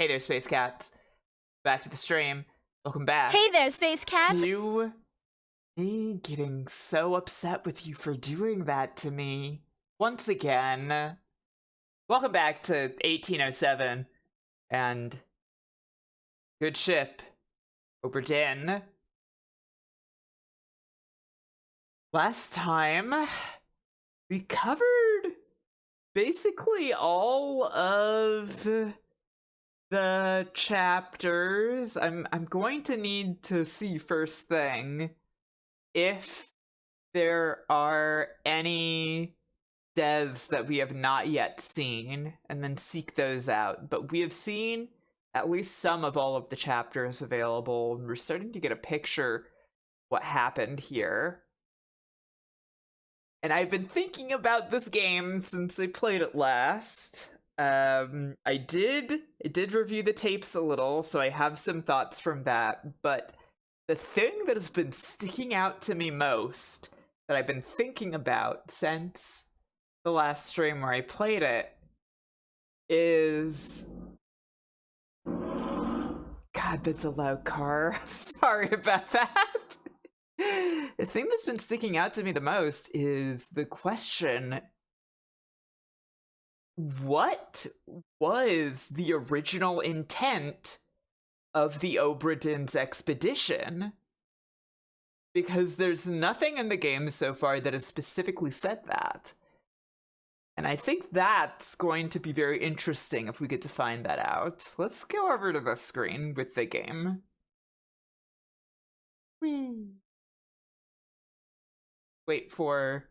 Hey there, Space Cats. Back to the stream. Welcome back. Hey there, Space Cats! To me getting so upset with you for doing that to me. Once again. Welcome back to 1807. And good ship. Obra Dinn. Last time, we covered basically all of the chapters. I'm going to need to see first thing if there are any deaths that we have not yet seen, and then seek those out. But we have seen at least some of all of the chapters available, and we're starting to get a picture what happened here. And I've been thinking about this game since I played it last. I did review the tapes a little, so I have some thoughts from that, but the thing that has been sticking out to me most, that I've been thinking about since the last stream where I played it, is... God, that's a loud car. I'm sorry about that. The thing that's been sticking out to me the most is the question, what was the original intent of the Obra Dinn's expedition? Because there's nothing in the game so far that has specifically said that. And I think that's going to be very interesting if we get to find that out. Let's go over to the screen with the game. Whee! Wait for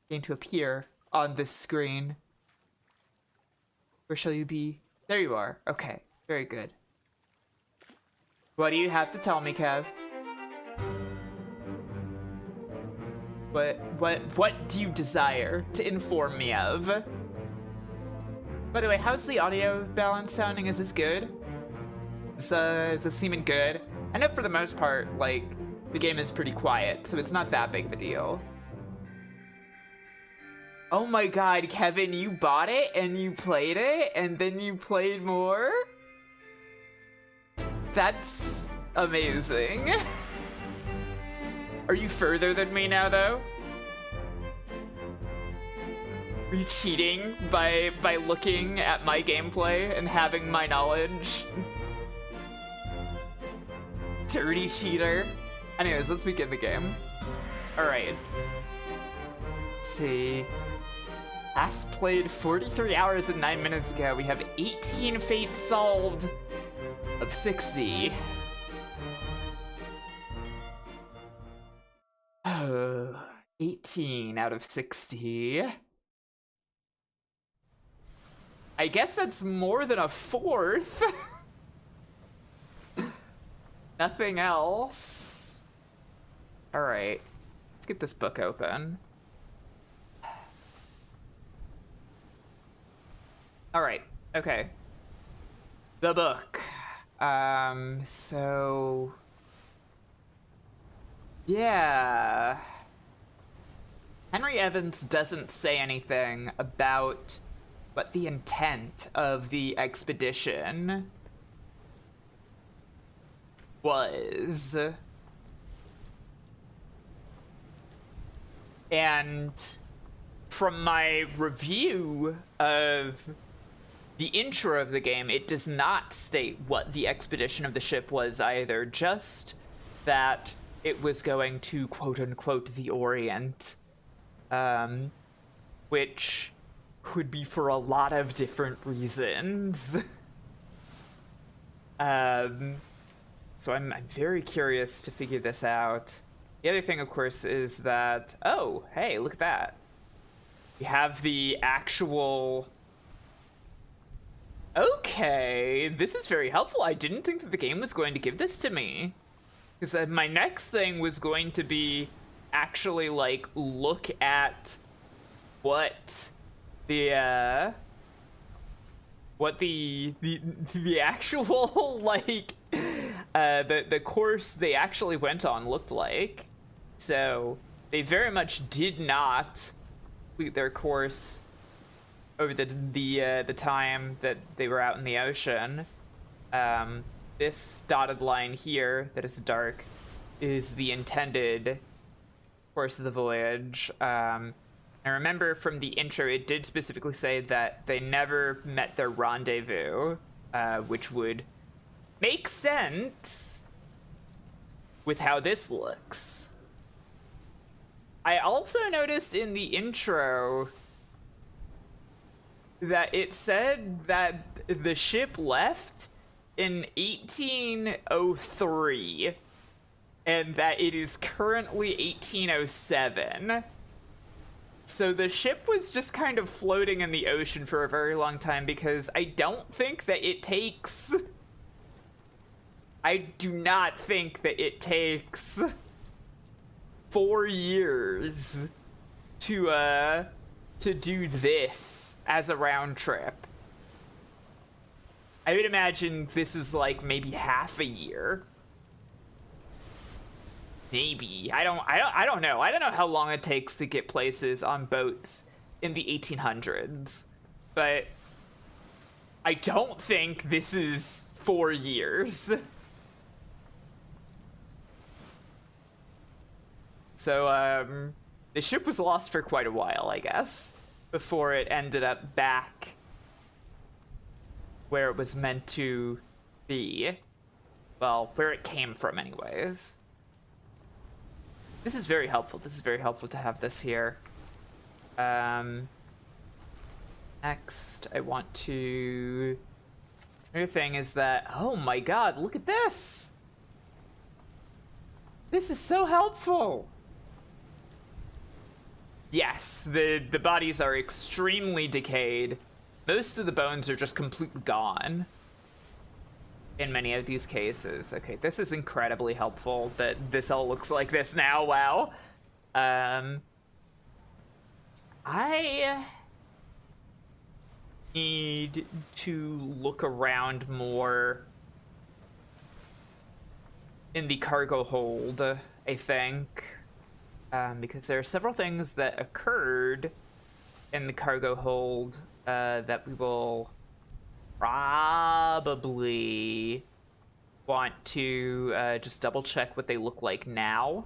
the game to appear on this screen. Where shall you be? There you are. Okay, very good. What do you have to tell me, Kev? What do you desire to inform me of? By the way, how's the audio balance sounding? Is this good? Is this seeming good? I know for the most part, like, the game is pretty quiet, so it's not that big of a deal. Oh my god, Kevin, you bought it and you played it and then you played more? That's amazing. Are you further than me now, though? Are you cheating by looking at my gameplay and having my knowledge? Dirty cheater. Anyways, let's begin the game. Alright. Let's see. Last played 43 hours and 9 minutes ago. We have 18 fates solved of 60. 18 out of 60. I guess that's more than a fourth. Nothing else. Alright. Let's get this book open. Alright, okay. The book. So... yeah. Henry Evans doesn't say anything about what the intent of the expedition was. And from my review of the intro of the game, it does not state what the expedition of the ship was either, just that it was going to quote-unquote the Orient, which could be for a lot of different reasons. So I'm very curious to figure this out. The other thing, of course, is that, oh, hey, look at that. We have the actual... Okay, this is very helpful. I didn't think that the game was going to give this to me. Because my next thing was going to be actually, like, look at what the actual, like, the course they actually went on looked like. So they very much did not complete their course over the time that they were out in the ocean. This dotted line here that is dark is the intended course of the voyage. I remember from the intro, it did specifically say that they never met their rendezvous, which would make sense with how this looks. I also noticed in the intro that it said that the ship left in 1803 and that it is currently 1807. So the ship was just kind of floating in the ocean for a very long time, because I don't think that it takes... I do not think that it takes 4 years to do this as a round trip. I would imagine this is like maybe half a year. Maybe. I don't know. I don't know how long it takes to get places on boats in the 1800s. But I don't think this is 4 years. So, the ship was lost for quite a while, I guess, before it ended up back where it was meant to be. Well, where it came from, anyways. This is very helpful. This is very helpful to have this here. Next, I want to... Another thing is that... Oh my god, look at this! This is so helpful! Yes, the bodies are extremely decayed. Most of the bones are just completely gone in many of these cases. Okay, this is incredibly helpful that this all looks like this now. Wow. I need to look around more in the cargo hold, I think. Because there are several things that occurred in the cargo hold that we will probably want to just double check what they look like now.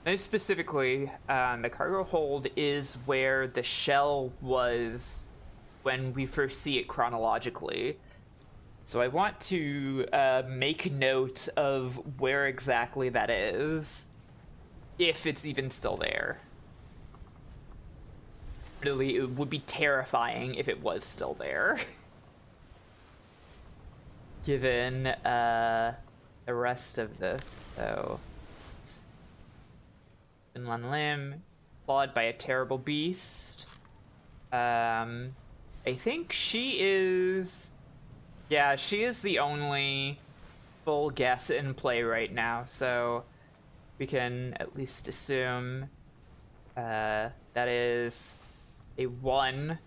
Most specifically, the cargo hold is where the shell was when we first see it chronologically. So I want to make note of where exactly that is. If it's even still there. Really, it would be terrifying if it was still there. Given the rest of this, so... In one limb, clawed by a terrible beast. I think she is... Yeah, she is the only full guess in play right now, so... We can at least assume that is a 1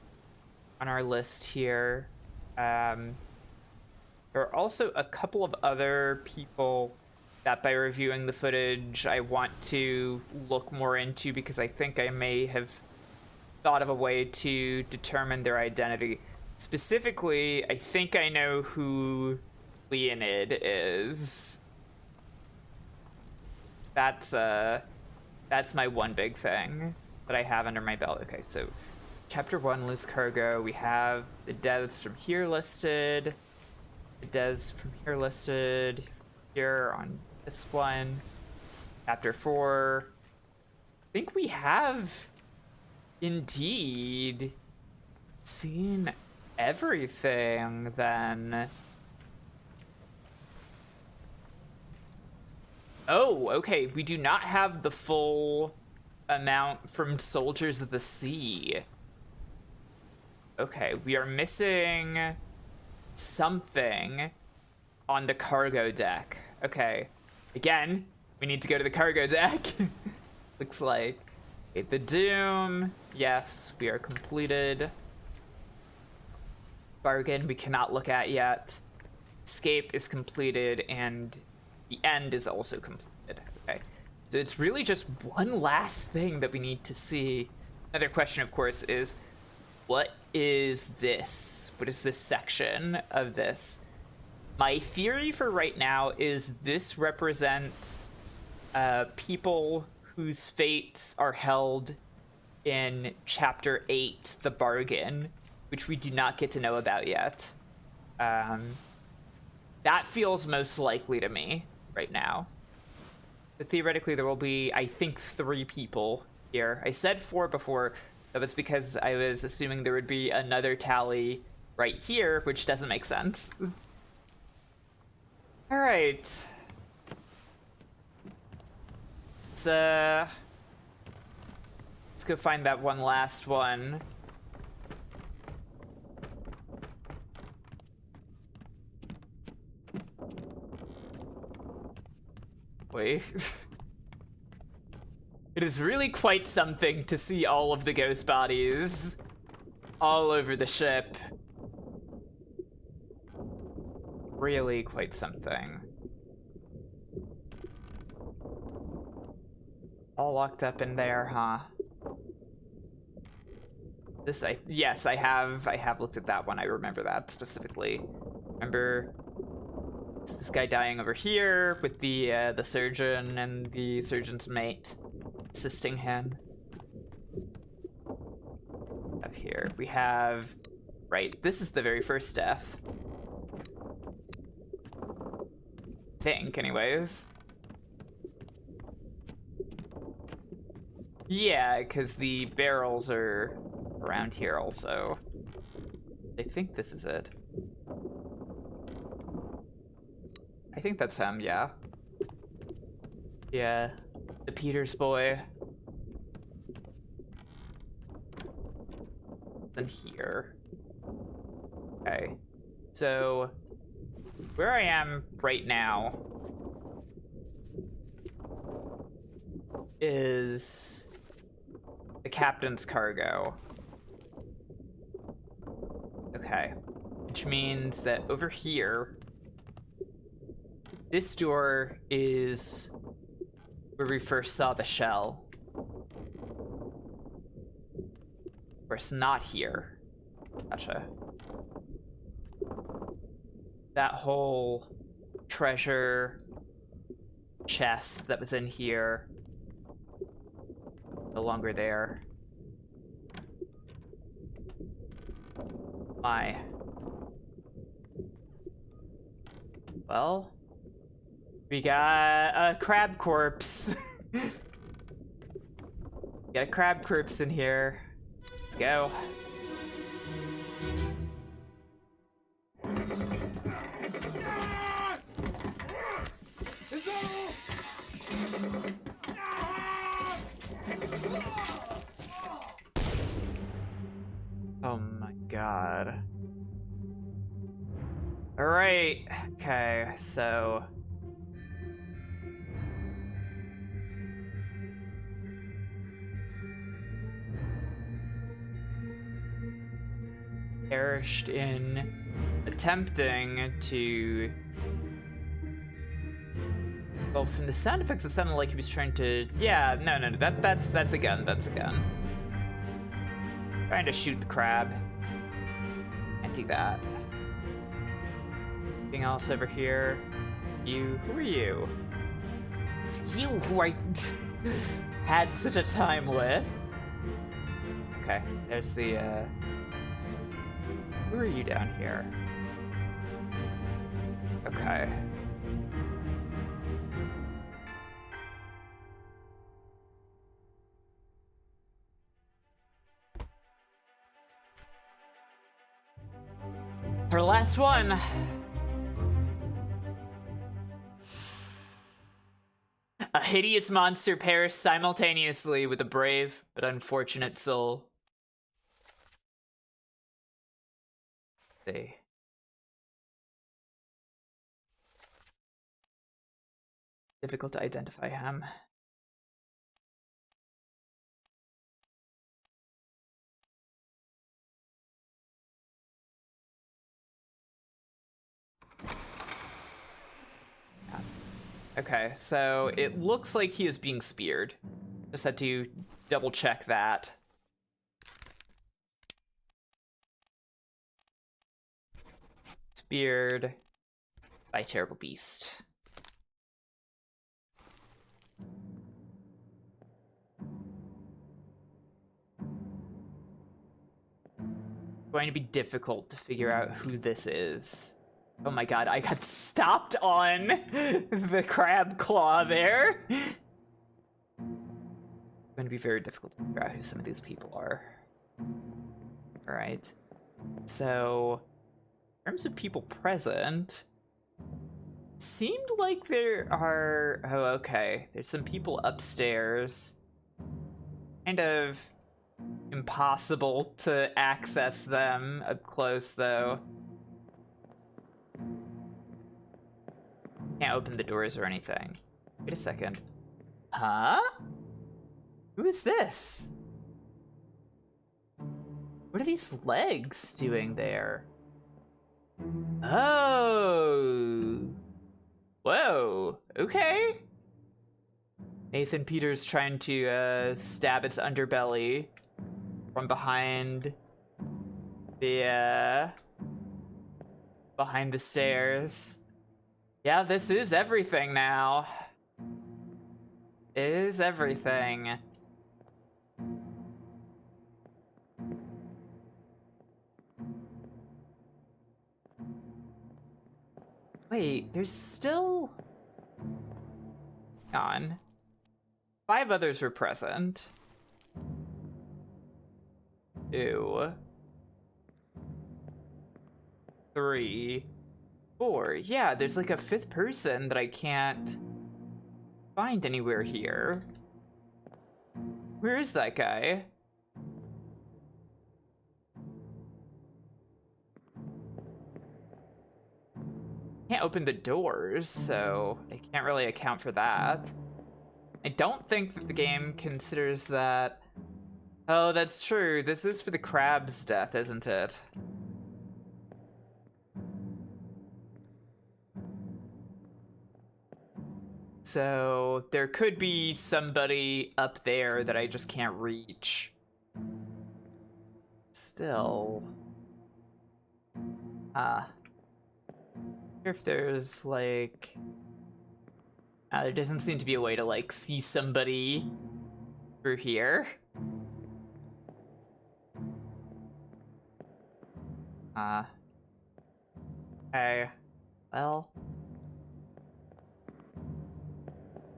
on our list here. There are also a couple of other people that by reviewing the footage I want to look more into, because I think I may have thought of a way to determine their identity. Specifically, I think I know who Leonid is. That's my one big thing that I have under my belt. Okay, so chapter 1, loose cargo. We have the deaths from here listed, the deaths from here listed here on this one. Chapter 4. I think we have indeed seen everything then. Oh, okay, we do not have the full amount from Soldiers of the Sea. Okay, we are missing something on the cargo deck. Okay, again, we need to go to the cargo deck. Looks like. Okay, the Doom, yes, we are completed. Bargain, we cannot look at yet. Escape is completed, and the end is also completed. Okay, so it's really just one last thing that we need to see. Another question, of course, is what is this? What is this section of this? My theory for right now is this represents people whose fates are held in Chapter 8, The Bargain, which we do not get to know about yet. That feels most likely to me right now. But theoretically, there will be, I think, 3 people here. I said 4 before. That was because I was assuming there would be another tally right here, which doesn't make sense. All right. Let's go find that one last one. Wait. It is really quite something to see all of the ghost bodies all over the ship. Really quite something. All locked up in there, huh? Yes, I have looked at that one. I remember that specifically. Remember this guy dying over here with the surgeon and the surgeon's mate assisting him. Up here we have, right, this is the very first death. I think, anyways. Yeah, because the barrels are around here also. I think this is it. I think that's him, yeah. Yeah, the Peters boy. Then here. Okay, so where I am right now is the captain's cargo. Okay, which means that over here, this door is where we first saw the shell. Of course, not here. Gotcha. That whole treasure chest that was in here, no longer there. My. Well, we got a crab corpse. Got a crab corpse in here. Let's go. Oh my god. All right. Okay, so perished in attempting to. Well, from the sound effects, it sounded like he was trying to. Yeah, no. That's a gun. That's a gun. Trying to shoot the crab. Can't do that. Anything else over here? You? Who are you? It's you who I had such a time with. Okay, there's the. Who are you down here? Okay. Her last one. A hideous monster perished simultaneously with a brave but unfortunate soul. They. Difficult to identify him. Okay, so it looks like he is being speared. Just had to double check that. beard by terrible beast. Going to be difficult to figure out who this is. Oh my god, I got stopped on the crab claw there. Going to be very difficult to figure out who some of these people are. All right. So, in terms of people present, seemed like there are... Oh, okay. There's some people upstairs. Kind of impossible to access them up close, though. Can't open the doors or anything. Wait a second. Huh? Who is this? What are these legs doing there? Oh. Whoa. Okay. Nathan Peters trying to stab its underbelly from behind the stairs. Yeah, this is everything now. It is everything. Wait, there's still... Hang on. 5 others were present. 2, 3, 4. Yeah, there's like a 5th person that I can't find anywhere here. Where is that guy? Can't open the doors, so I can't really account for that. I don't think that the game considers that... Oh, that's true. This is for the crab's death, isn't it? So there could be somebody up there that I just can't reach. Still. I wonder if there's like... there doesn't seem to be a way to like see somebody through here. Okay. Well.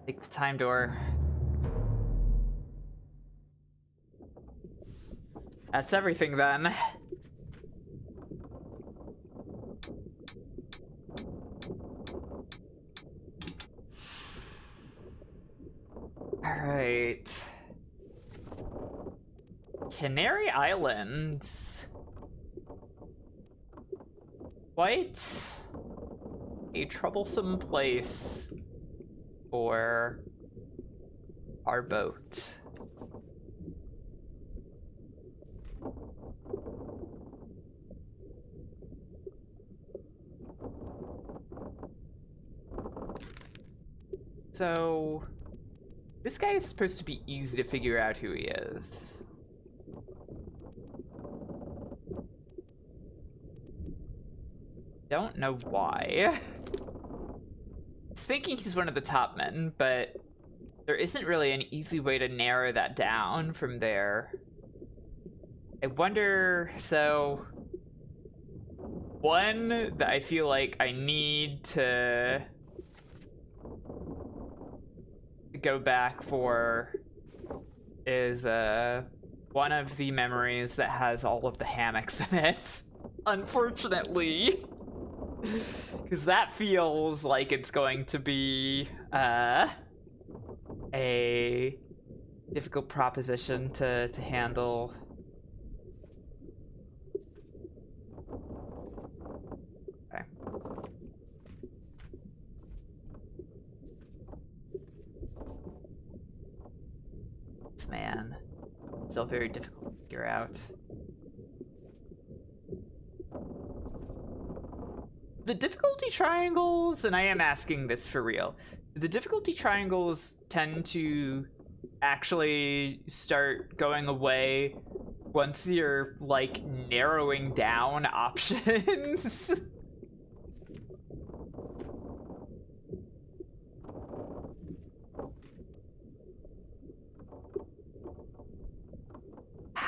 Take the time door. That's everything then. Alright. Canary Islands. Quite a troublesome place for our boat. So, this guy is supposed to be easy to figure out who he is. Don't know why. I was thinking he's one of the top men, but there isn't really an easy way to narrow that down from there. I wonder, so... One that I feel like I need to go back for is one of the memories that has all of the hammocks in it. Unfortunately. Because that feels like it's going to be a difficult proposition to handle. Okay. This man, still very difficult to figure out. The difficulty triangles, and I am asking this for real, the difficulty triangles tend to actually start going away once you're, like, narrowing down options.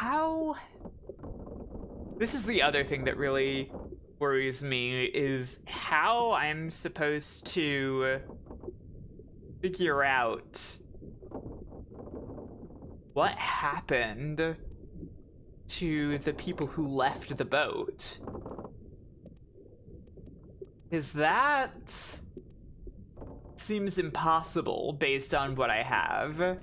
how... This is the other thing that really worries me, is how I'm supposed to figure out what happened to the people who left the boat. Is that... seems impossible based on what I have.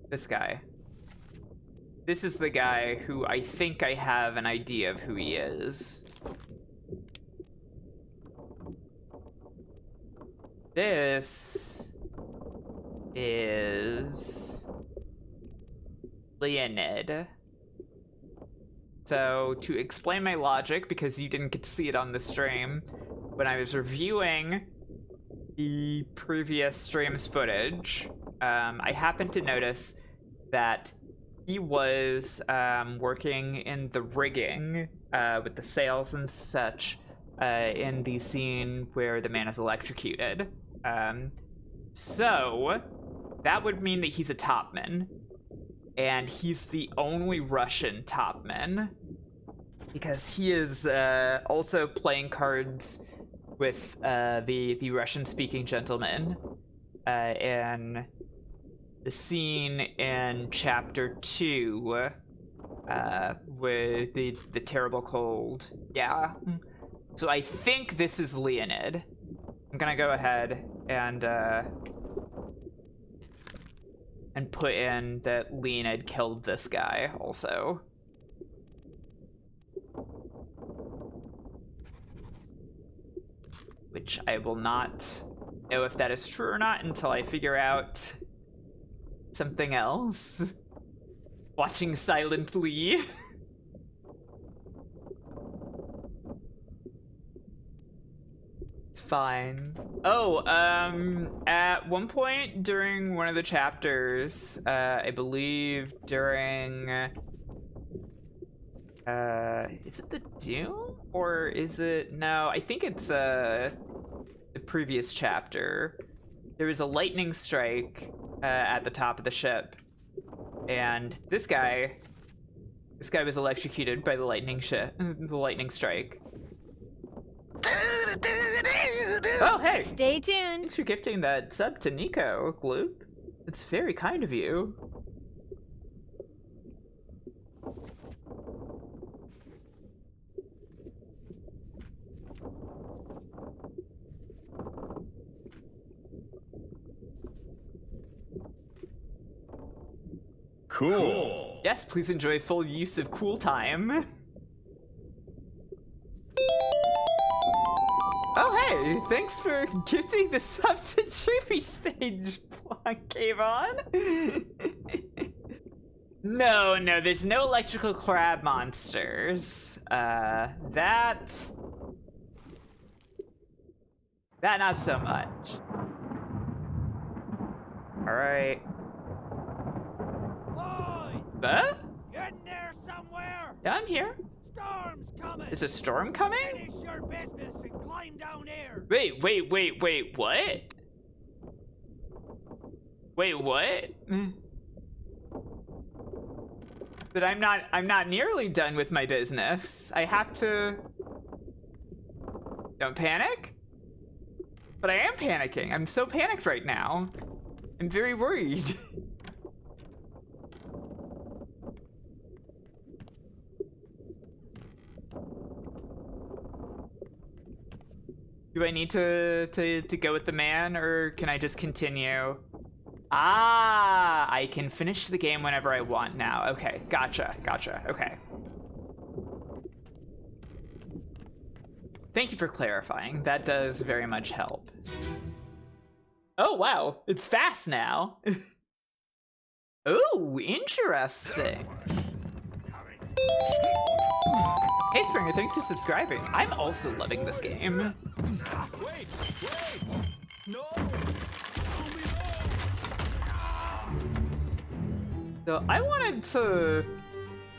This guy. This is the guy who I think I have an idea of who he is. This is Leonid. So, to explain my logic, because you didn't get to see it on the stream, when I was reviewing the previous stream's footage, I happened to notice that he was working in the rigging with the sails and such in the scene where the man is electrocuted. So that would mean that he's a topman, and he's the only Russian topman because he is also playing cards with the Russian-speaking gentleman in the scene in chapter 2 with the terrible cold. Yeah. So I think this is Leonid. I'm gonna go ahead and put in that Leonid killed this guy also. Which I will not know if that is true or not until I figure out something else. Watching silently. It's fine. Oh, at one point during one of the chapters, I believe during, is it the Doom? Or is it, no, I think it's, the previous chapter. There was a lightning strike, at the top of the ship. And this guy was electrocuted by the lightning strike. Oh, hey! Stay tuned. Thanks for gifting that sub to Nico, Gloop. It's very kind of you. Cool. Yes, please enjoy full use of cool time. Oh, hey, thanks for gifting the sub to Trippy Stage, Kayvon. No, there's no electrical crab monsters. That not so much. All right. Huh? You're in there somewhere! Yeah, I'm here. Storm's coming! Is a storm coming? Finish your business and climb down here! Wait, what? Wait, what? But I'm not nearly done with my business. I have to... Don't panic? But I am panicking. I'm so panicked right now. I'm very worried. Do I need to go with the man, or can I just continue? Ah, I can finish the game whenever I want now. Okay, gotcha, okay. Thank you for clarifying. That does very much help. Oh, wow, it's fast now. Oh, interesting. Hey Springer, thanks for subscribing. I'm also loving this game. Wait! No! So I wanted to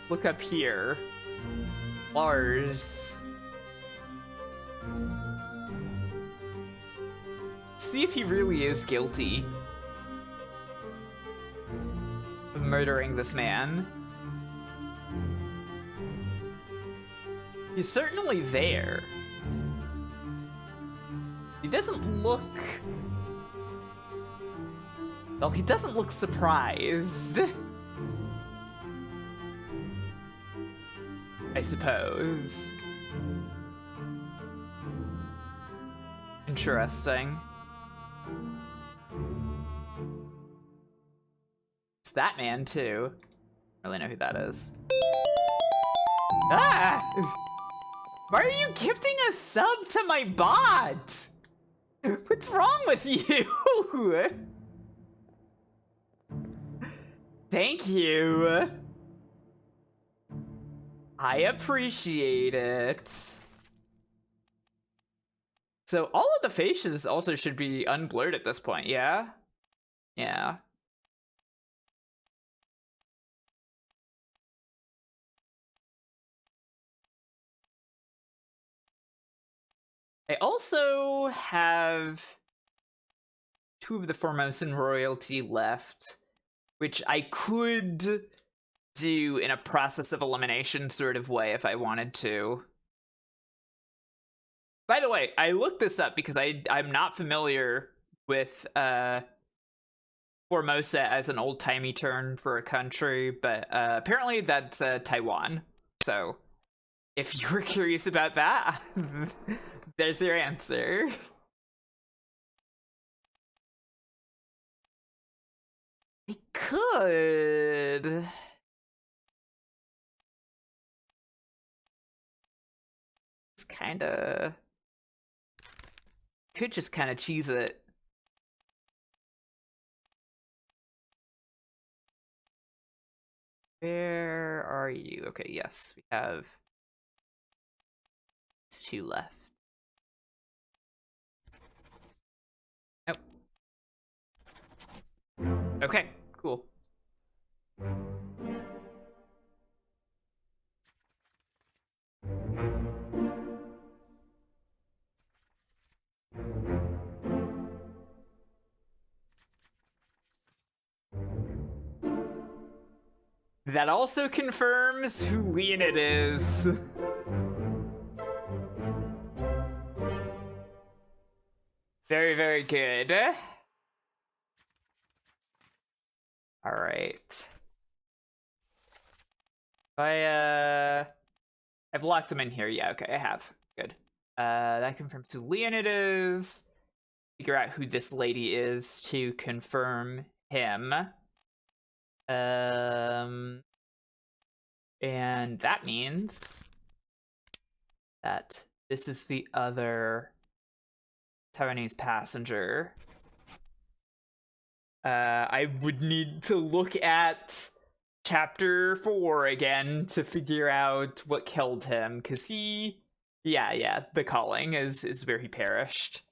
look up here. Lars. See if he really is guilty of murdering this man. He's certainly there. He doesn't look... Well, he doesn't look surprised. I suppose. Interesting. It's that man, too. I really know who that is. Ah! Why are you gifting a sub to my bot? What's wrong with you? Thank you. I appreciate it. So all of the faces also should be unblurred at this point, yeah? Yeah. I also have 2 of the Formosan royalty left, which I could do in a process of elimination sort of way if I wanted to. By the way, I looked this up because I'm not familiar with Formosa as an old-timey term for a country, but apparently that's Taiwan. So if you were curious about that, there's your answer. I could... It's kinda... Could just kinda cheese it. Where are you? Okay, yes, we have 2 left. Nope. Okay, cool. That also confirms who Leonid is. Very, very good. All right. I've locked him in here. Yeah, okay, I have. Good. That confirms who Leonid is. Figure out who this lady is to confirm him. And that means that this is the other Taiwanese passenger. I would need to look at chapter 4 again to figure out what killed him, because he... Yeah, the calling is where he perished.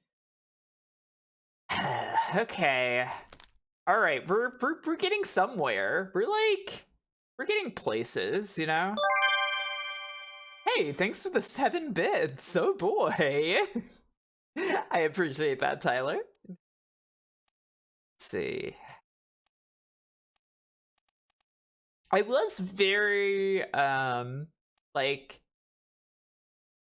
Okay. Alright, we're getting somewhere. We're getting places, you know? Hey, thanks for the 7 bits. Oh boy. I appreciate that, Tyler. Let's see. I was very, like,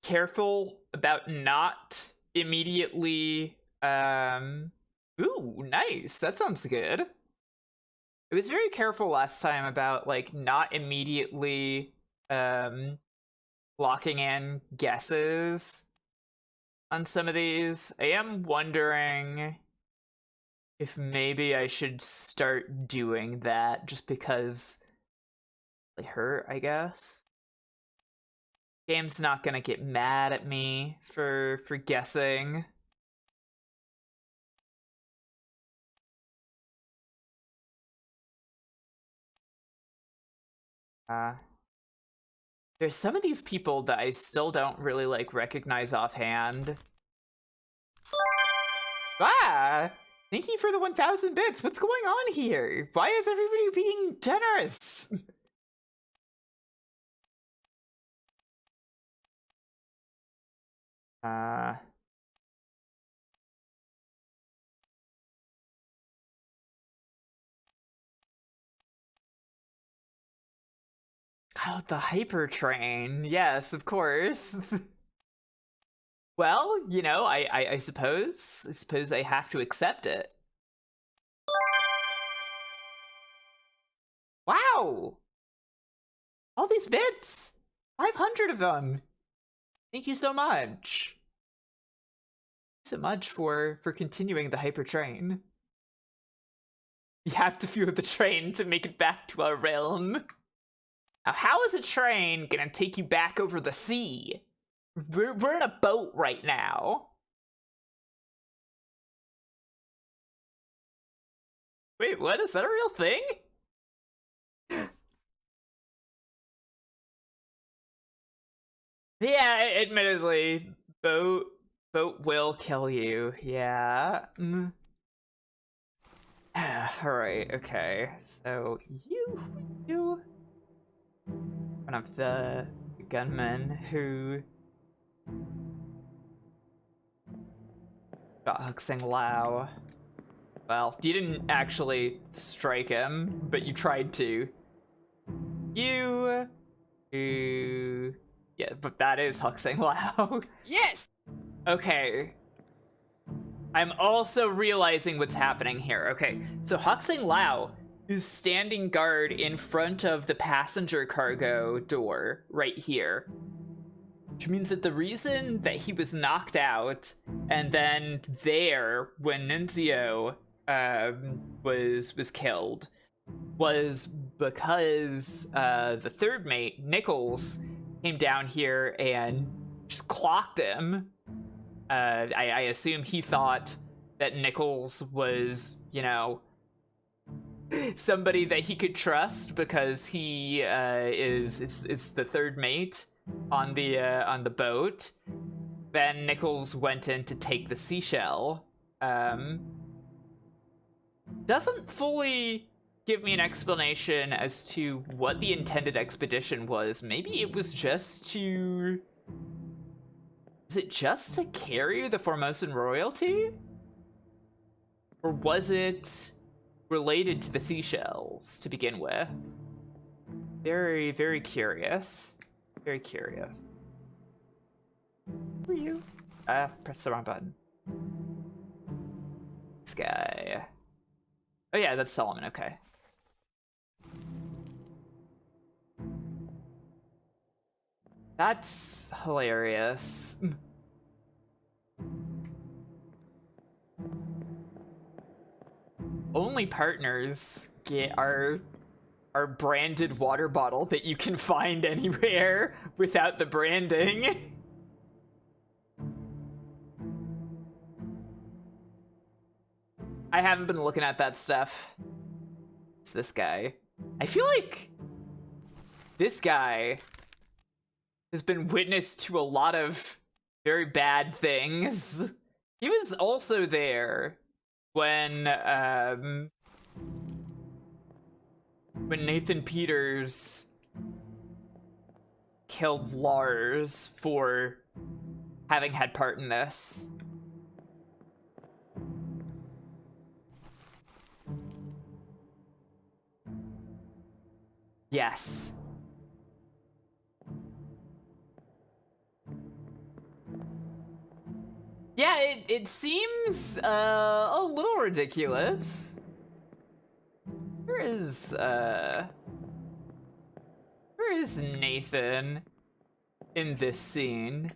careful about not immediately, ooh, nice. That sounds good. I was very careful last time about, like, not immediately, locking in guesses on some of these. I am wondering if maybe I should start doing that just because they hurt, I guess. Game's not gonna get mad at me for guessing. There's some of these people that I still don't really, like, recognize offhand. Ah! Thank you for the 1,000 bits. What's going on here? Why is everybody being generous? Oh, the hyper train. Yes, of course. Well, you know, I suppose I have to accept it. Wow! All these bits! 500 of them! Thank you so much. So much for continuing the hyper train. You have to fuel the train to make it back to our realm. Now, how is a train gonna take you back over the sea? We're in a boat right now. Wait, what? Is that a real thing? Yeah, admittedly, boat will kill you. Yeah. Alright, okay. So you one of the gunmen who got Huxing Lao. Well, you didn't actually strike him, but you tried to. Yeah, but that is Huxing Lao. Yes! Okay. I'm also realizing what's happening here. Okay, so Huxing Lao is standing guard in front of the passenger cargo door right here. Which means that the reason that he was knocked out and then there when Nunzio was killed was because the third mate, Nichols, came down here and just clocked him. I assume he thought that Nichols was, you know, somebody that he could trust because he is the third mate on the boat. Then Nichols went in to take the seashell. Doesn't fully give me an explanation as to what the intended expedition was. Maybe it was just to... Is it just to carry the Formosan royalty? Or was it related to the seashells to begin with? Very, very curious. Very curious. Who are you? Press the wrong button. This guy. Oh yeah, that's Solomon, okay. That's hilarious. Only partners get our branded water bottle that you can find anywhere without the branding. I haven't been looking at that stuff. It's this guy. I feel like this guy has been witness to a lot of very bad things. He was also there when Nathan Peters killed Lars for having had part in this. Yes. Yeah, it seems a little ridiculous. Where is Nathan in this scene?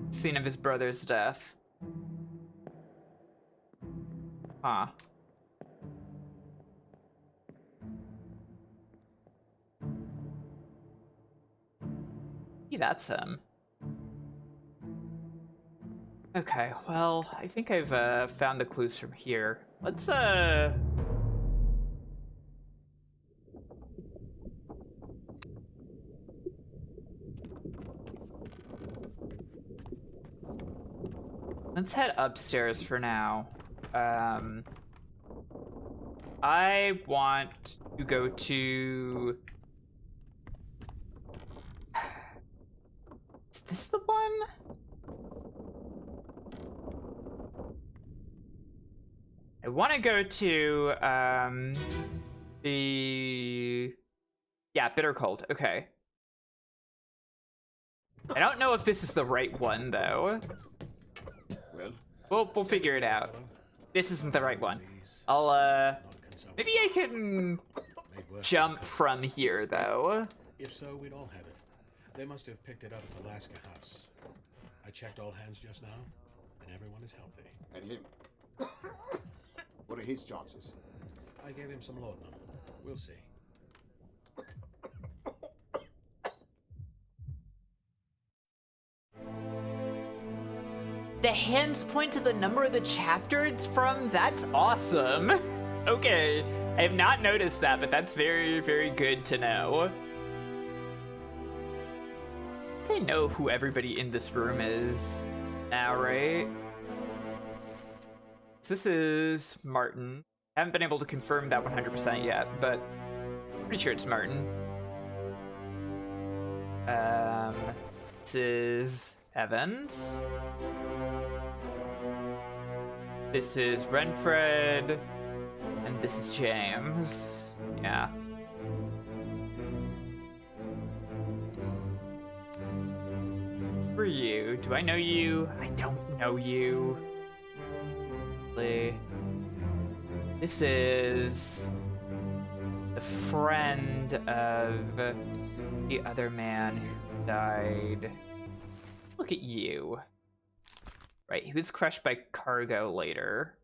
Scene of his brother's death. Huh. Yeah, that's him. Okay, well, I think I've found the clues from here. Let's Let's head upstairs for now. I want to go to... Is this the one? I want to go to, the... Yeah, Bitter Cold. Okay. I don't know if this is the right one, though. We'll figure it out. This isn't the right one. I'll, maybe I can jump from here, though. If so, we'd all have it. They must have picked it up at the Alaska house. I checked all hands just now, and everyone is healthy. And him? What are his chances? I gave him some laudanum. We'll see. The hands point to the number of the chapter it's from? That's awesome. Okay, I have not noticed that, but that's very, very good to know. I know who everybody in this room is now, right? So this is Martin. I haven't been able to confirm that 100% yet, but pretty sure it's Martin. This is Evans. This is Renfred. And this is James. Yeah. Who are you? Do I know you? I don't know you. This is the friend of the other man who died. Look at you. Right, he was crushed by cargo later.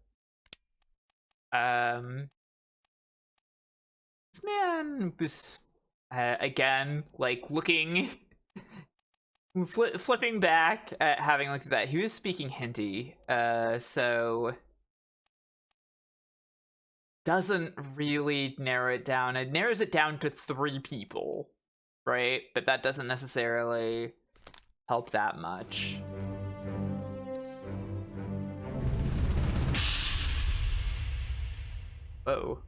This man was, again, like, looking, flipping back at having looked at that. He was speaking Hindi, so doesn't really narrow it down. It narrows it down to 3 people, right? But that doesn't necessarily help that much. Whoa.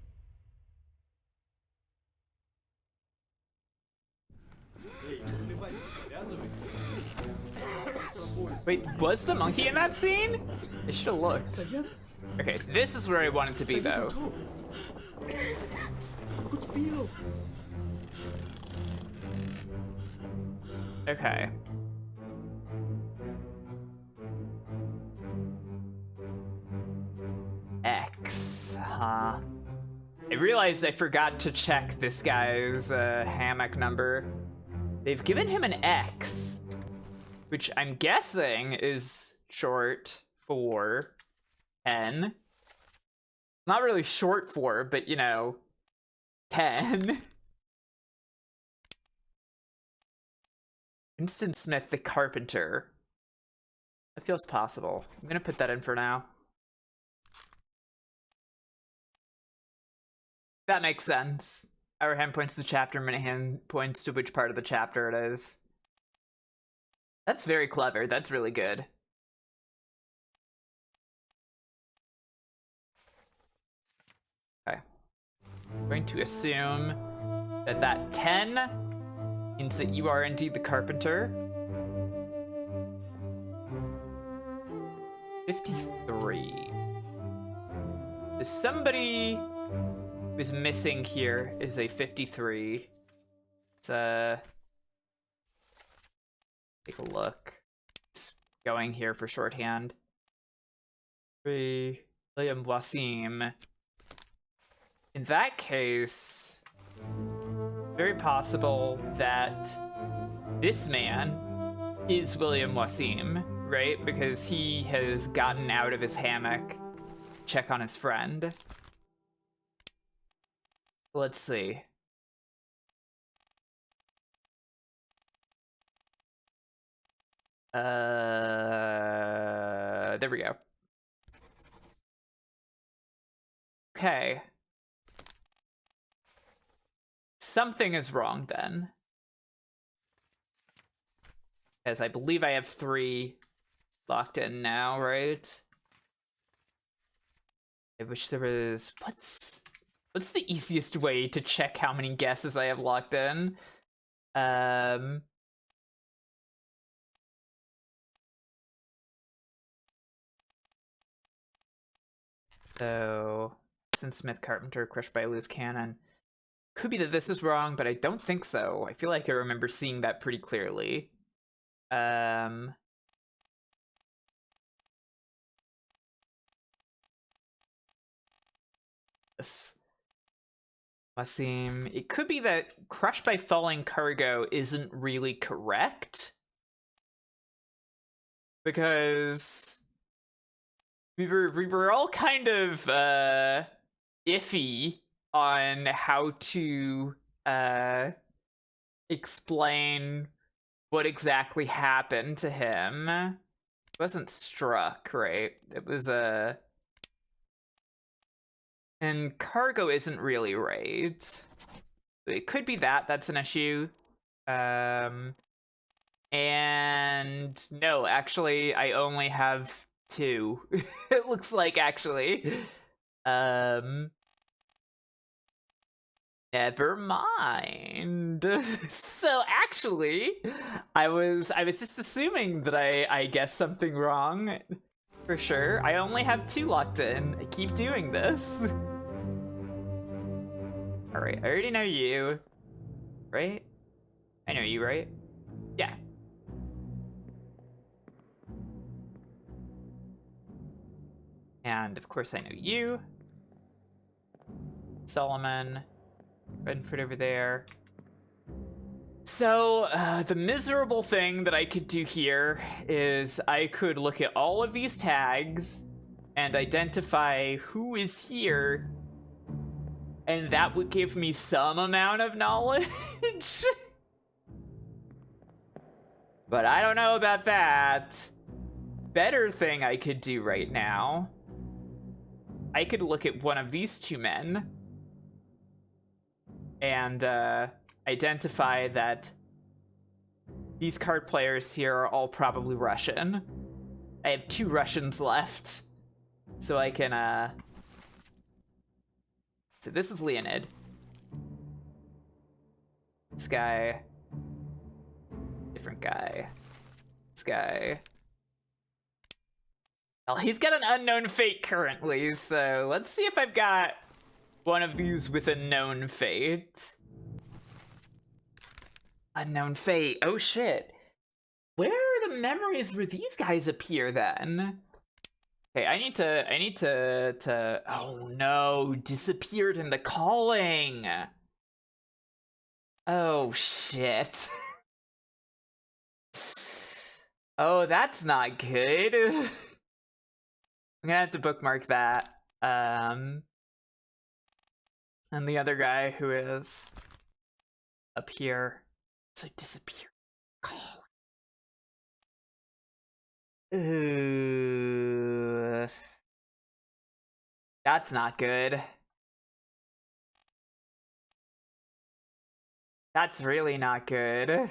Wait, was the monkey in that scene? I should have looked. Okay, this is where I want it to be, though. Okay. X, huh? I realized I forgot to check this guy's hammock number. They've given him an X, which I'm guessing is short for 10. Not really short for, but you know, 10. Winston Smith, the carpenter. That feels possible. I'm gonna put that in for now. That makes sense. Our hand points to the chapter, minute hand points to which part of the chapter it is. That's very clever. That's really good. Okay. I'm going to assume that that 10 means that you are indeed the carpenter. 53. Is somebody who's missing here is a 53. It's take a look. It's going here for shorthand. William Wasim. In that case, very possible that this man is William Wasim, right? Because he has gotten out of his hammock to check on his friend. Let's see. There we go. Okay. Something is wrong then. As I believe I have 3 locked in now, right? I wish there was... What's the easiest way to check how many guesses I have locked in? So, Smith Carpenter, crushed by a loose cannon. Could be that this is wrong, but I don't think so. I feel like I remember seeing that pretty clearly. This must seem... It could be that crushed by falling cargo isn't really correct. Because we were all kind of iffy on how to explain what exactly happened to him. It wasn't struck, right? It was and cargo isn't really right. It could be that that's an issue. And no, actually, I only have 2. It looks like, actually. Never mind. So actually, I was just assuming that I guessed something wrong. For sure. I only have 2 locked in. I keep doing this. Alright, I already know you. Right? I know you, right? Yeah. And of course I know you. Solomon. Redford over there. So, the miserable thing that I could do here is I could look at all of these tags and identify who is here, and that would give me some amount of knowledge. But I don't know about that. Better thing I could do right now, I could look at one of these 2 men and identify that these card players here are all probably Russian. I have 2 Russians left, so I can so this is Leonid. This guy. Different guy. This guy. Well, he's got an unknown fate currently, so let's see if I've got one of these with a known fate. Unknown fate. Oh shit. Where are the memories where these guys appear then? Okay, I need to oh no, disappeared in the calling. Oh shit. Oh, that's not good. I'm gonna have to bookmark that. And the other guy who is up here. So disappear. Call. Ooh. That's not good. That's really not good.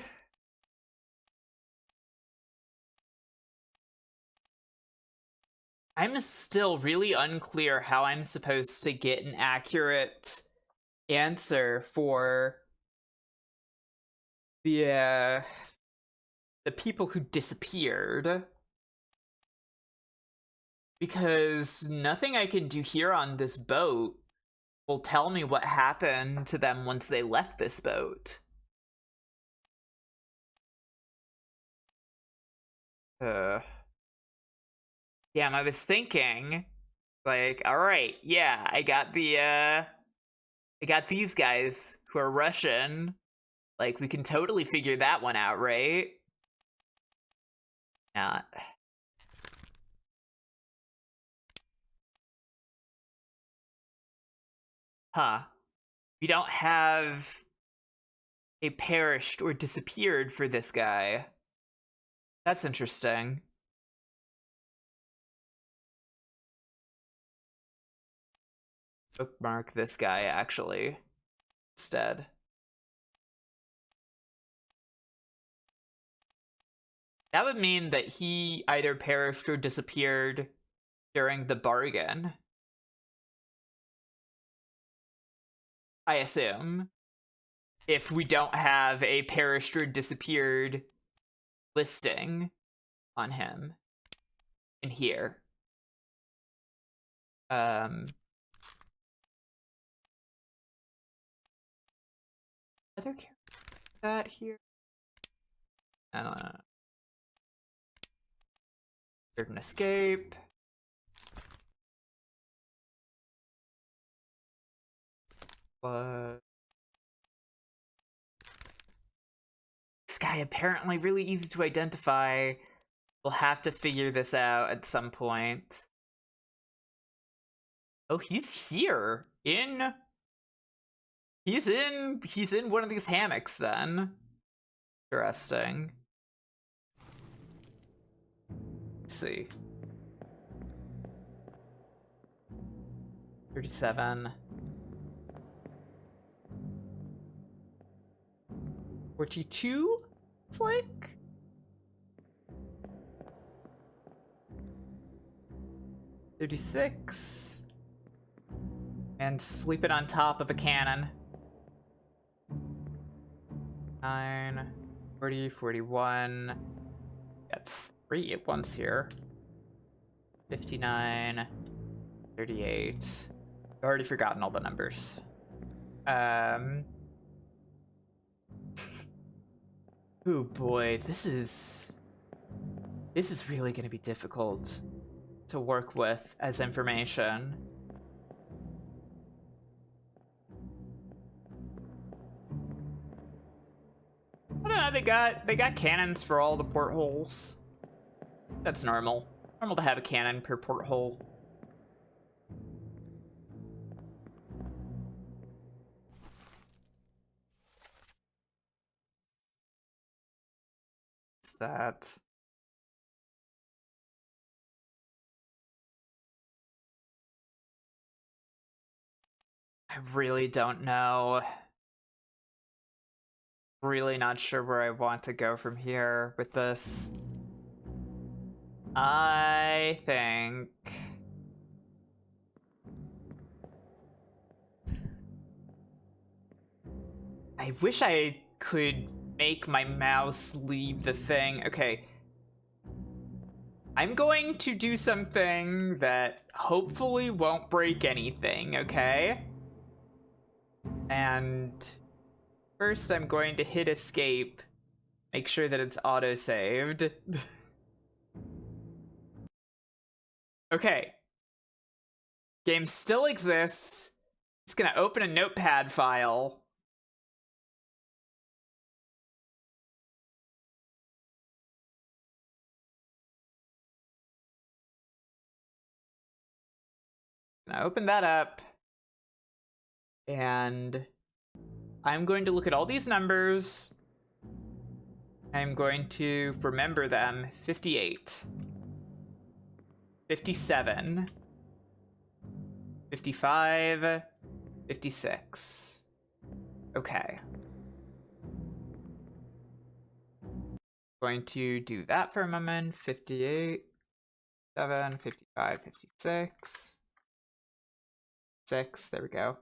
I'm still really unclear how I'm supposed to get an accurate answer for the people who disappeared. Because nothing I can do here on this boat will tell me what happened to them once they left this boat. Damn, I was thinking, like, alright, yeah, I got these guys who are Russian. Like, we can totally figure that one out, right? Not. Huh. We don't have a perished or disappeared for this guy. That's interesting. Bookmark this guy, actually, instead. That would mean that he either perished or disappeared during the bargain. I assume. If we don't have a perished or disappeared listing on him in here. Other character that here? I don't know. Certain escape. This guy apparently really easy to identify. We'll have to figure this out at some point. Oh, he's here he's in one of these hammocks then. Interesting. Let's see. 37. 42? It's like? $36. And sleeping on top of a cannon. 9, 40, 41. Got 3 at once here. 59, 38. I've already forgotten all the numbers. Oh boy, this is really gonna be difficult to work with as information. I don't know, they got cannons for all the portholes. That's normal. Normal to have a cannon per porthole. What's that? I really don't know. Really not sure where I want to go from here with this. I think I wish I could make my mouse leave the thing. Okay. I'm going to do something that hopefully won't break anything, okay? And first I'm going to hit escape. Make sure that it's auto-saved. Okay. Game still exists. Just gonna open a notepad file. Now open that up. And I'm going to look at all these numbers. I'm going to remember them. 58. 57. 55. 56. Okay. Going to do that for a moment. 58. 7. 55. 56. 6. There we go.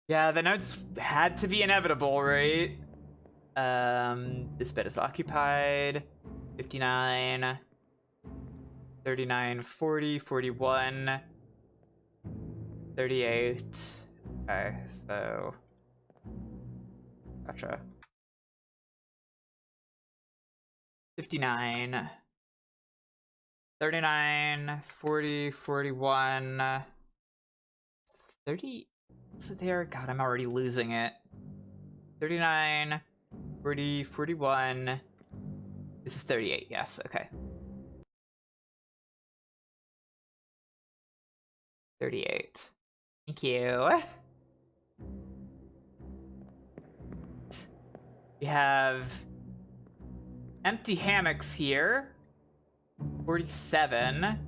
Yeah, the notes had to be inevitable, right? This bed is occupied. 59. 39, 40, 41. 38. Okay, so... Gotcha. 59. 39, 40, 41. 30... So there, God, I'm already losing it. 39, 40, 41. This is 38, yes, okay. 38. Thank you. We have empty hammocks here. 47.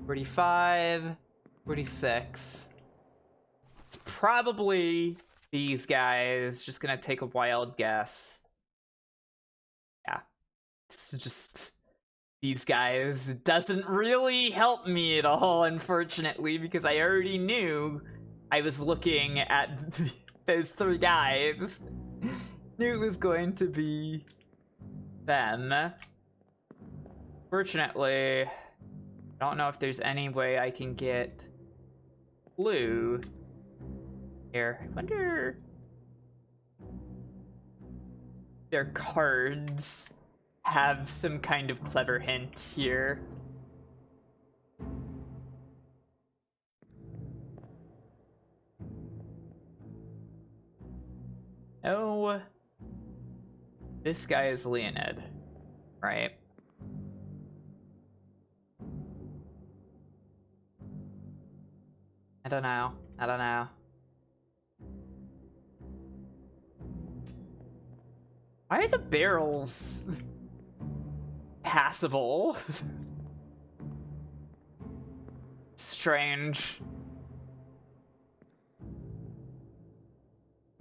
45. 46. It's probably these guys. Just gonna take a wild guess. it's just these guys doesn't really help me at all, unfortunately, because I already knew I was looking at those three guys. Knew it was going to be them. Fortunately, I don't know if there's any way I can get blue here. I wonder if their cards have some kind of clever hint here. Oh, this guy is Leonid, right? I don't know. Why are the barrels passable? Strange.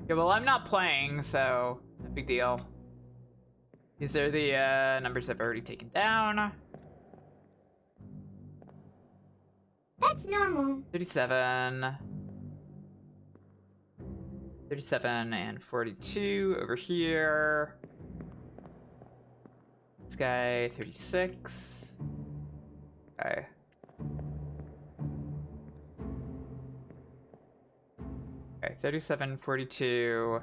Yeah, well, I'm not playing, so no big deal. These are the numbers I've already taken down. That's normal. 37 and 42 over here. This guy, 36. Okay. Okay, 37, 42.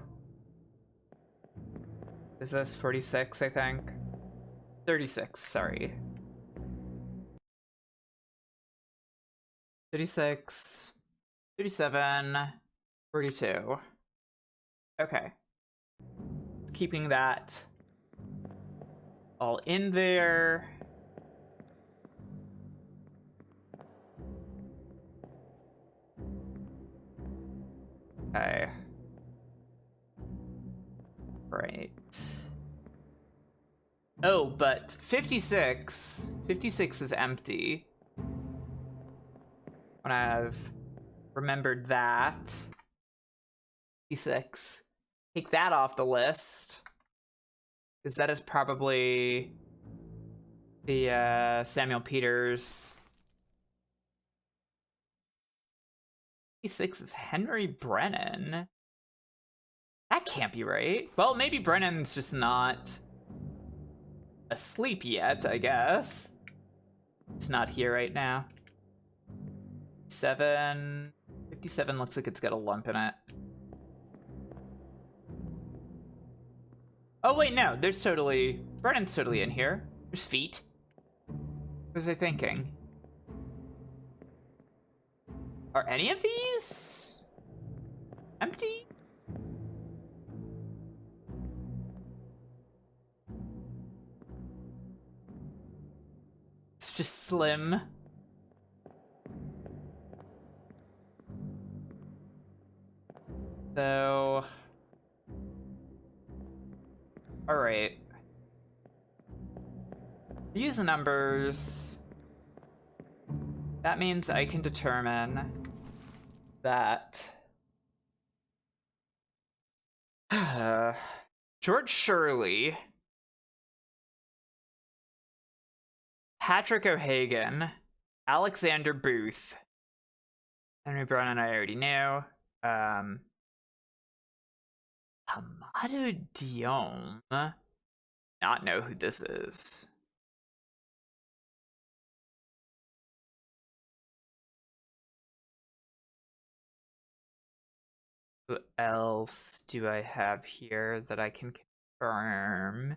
Is this 46, I think? 36, sorry. 36, 37, 42. Okay. Keeping that all in there. Okay. Right. Oh, but 56 is empty. When I've remembered that. 56. Take that off the list. Because that is probably the Samuel Peters. 56 is Henry Brennan. That can't be right. Well, maybe Brennan's just not asleep yet, I guess. It's not here right now. 57 looks like it's got a lump in it. Oh wait, no, Brennan's totally in here. There's feet. What was I thinking? Are any of these empty? It's just slim. So, all right. These numbers, that means I can determine that George Shirley, Patrick O'Hagan, Alexander Booth, Henry Brennan I already knew, Hamado Dion, not know who this is. Who else do I have here that I can confirm?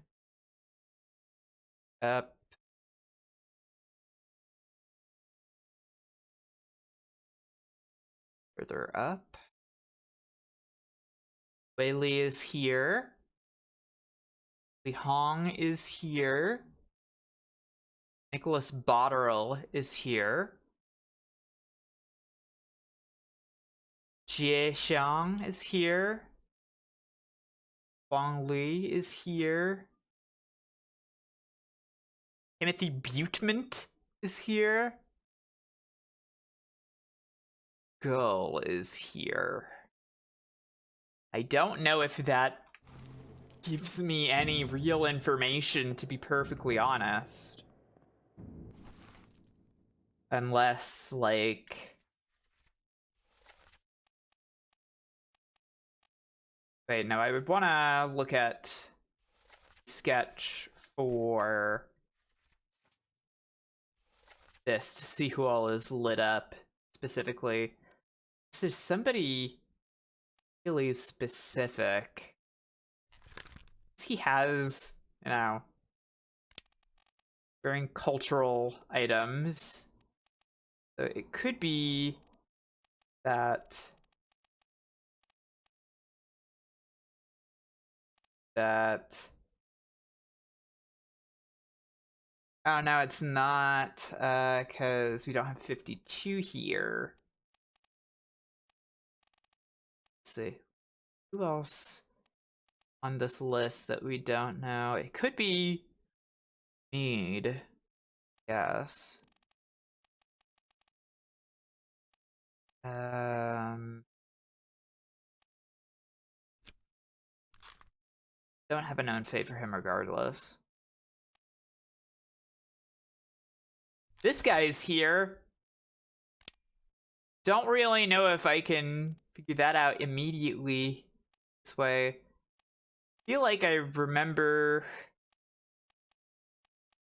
Up. Further up. Wei Li is here. Li Hong is here. Nicholas Botterill is here. Jie Xiang is here. Wang Li is here. Timothy Butement is here. Gull is here. I don't know if that gives me any real information, to be perfectly honest. Unless, like... Wait, no, I would want to look at sketch for this to see who all is lit up specifically. So somebody really specific. He has, you know, very cultural items. So it could be that oh no, it's not, because we don't have 52 here. Let's see. Who else on this list that we don't know? It could be Mead. Yes. Don't have a known fate for him regardless. This guy's here. Don't really know if I can figure that out immediately this way. Feel like I remember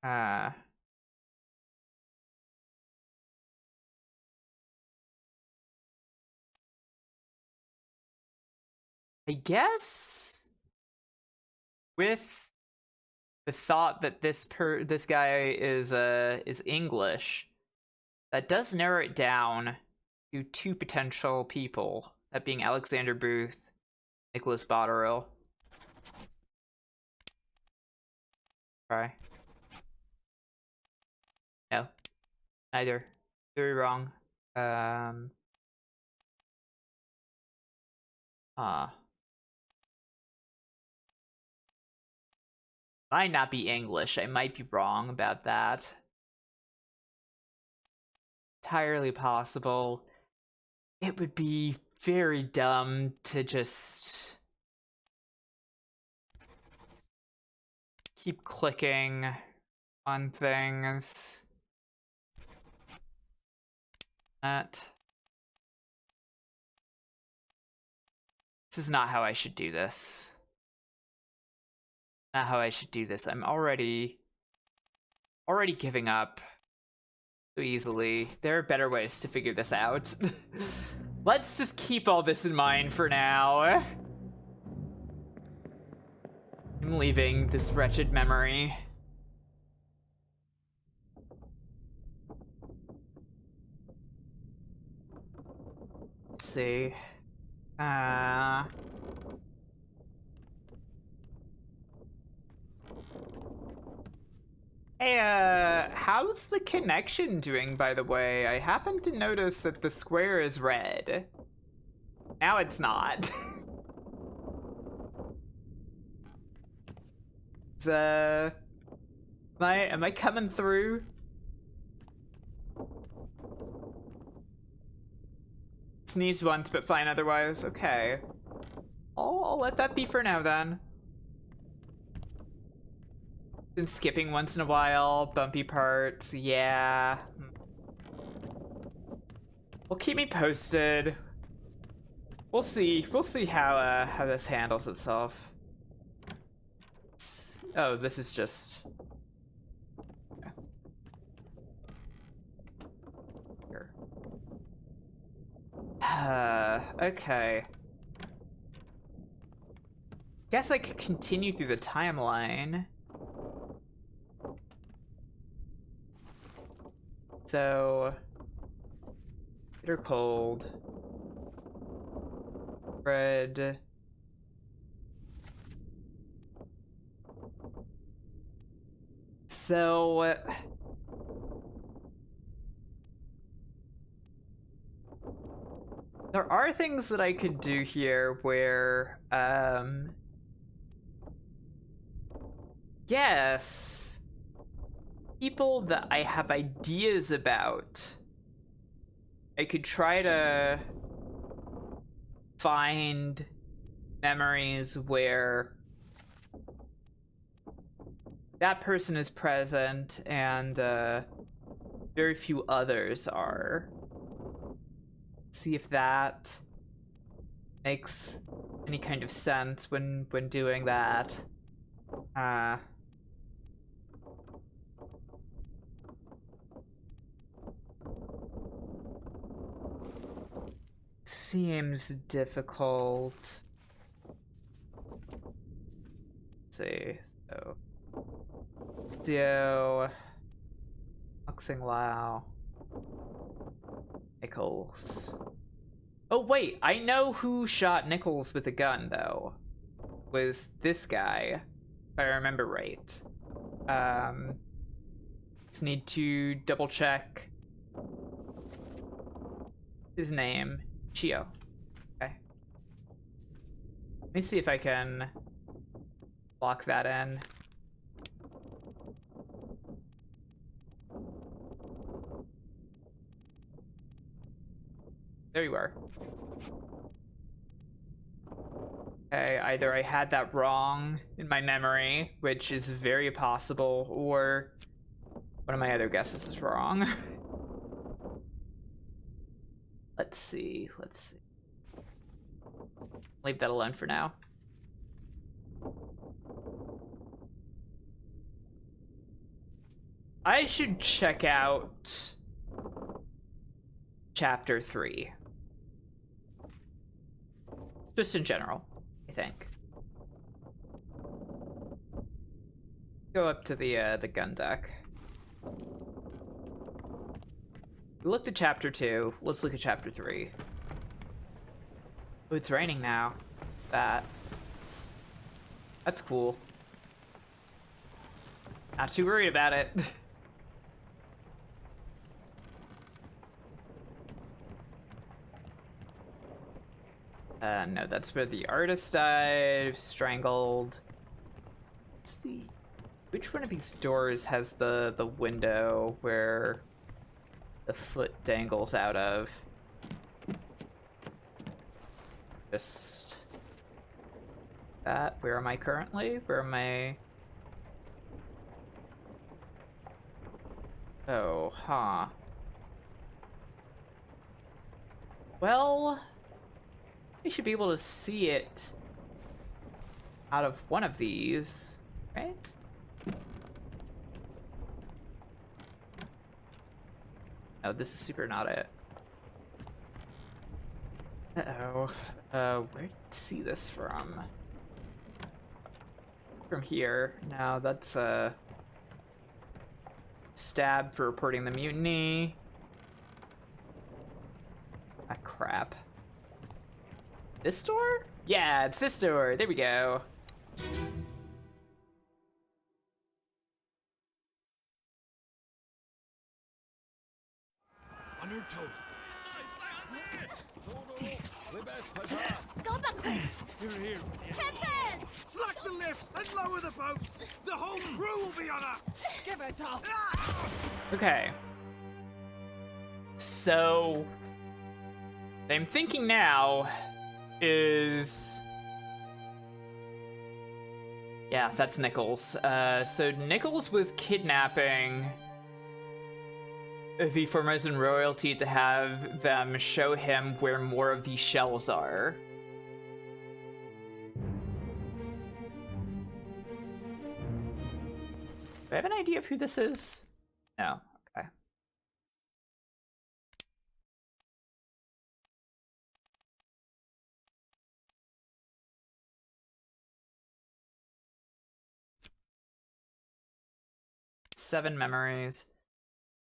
I guess with the thought that this guy is English, that does narrow it down to 2 potential people, that being Alexander Booth, Nicholas Botterill. Try. No. Neither. Very wrong. Might not be English. I might be wrong about that. Entirely possible. It would be very dumb to just keep clicking on things. This is not how I should do this. Not how I should do this. I'm already giving up so easily. There are better ways to figure this out. Let's just keep all this in mind for now. I'm leaving this wretched memory. Let's see. Hey, how's the connection doing, by the way? I happen to notice that the square is red. Now it's not. Am I coming through? Sneeze once, but fine otherwise. Okay. I'll let that be for now, then. Been skipping once in a while, bumpy parts, yeah. Well, keep me posted. We'll see how this handles itself. Oh, this is just... Here. Okay. Guess I could continue through the timeline. So, bitter cold, red, so, there are things that I could do here where, yes, people that I have ideas about, I could try to find memories where that person is present, and very few others are. See if that makes any kind of sense when doing that. Seems difficult. Let's see, so do Boxing Lao, Nichols. Oh wait, I know who shot Nichols with a gun though. Was this guy, if I remember right. Just need to double check his name. Chio. Okay. Let me see if I can lock that in. There you are. Okay, either I had that wrong in my memory, which is very possible, or one of my other guesses is wrong. Let's see. Leave that alone for now. I should check out chapter 3. Just in general, I think. Go up to the gun deck. We looked at chapter 2. Let's look at chapter 3. Oh, it's raining now. That's cool. Not too worried about it. No, that's where the artist died, strangled. Let's see. Which one of these doors has the window where the foot dangles out of? Just that. Where am I currently? Where am I? Oh, huh. Well, we should be able to see it out of one of these, right? Oh, this is super not it. Uh-oh. Where did I see this from? From here. No, that's stab for reporting the mutiny. Ah, crap. This door? Yeah, it's this door. There we go. On your toes. Go back quick! Here. Captain! Slack the lifts and lower the boats. The whole crew will be on us. Give it up. Okay. So, what I'm thinking now is... Yeah, that's Nichols. So Nichols was kidnapping the Formosan royalty to have them show him where more of these shells are. Do I have an idea of who this is? No. Okay. Seven memories.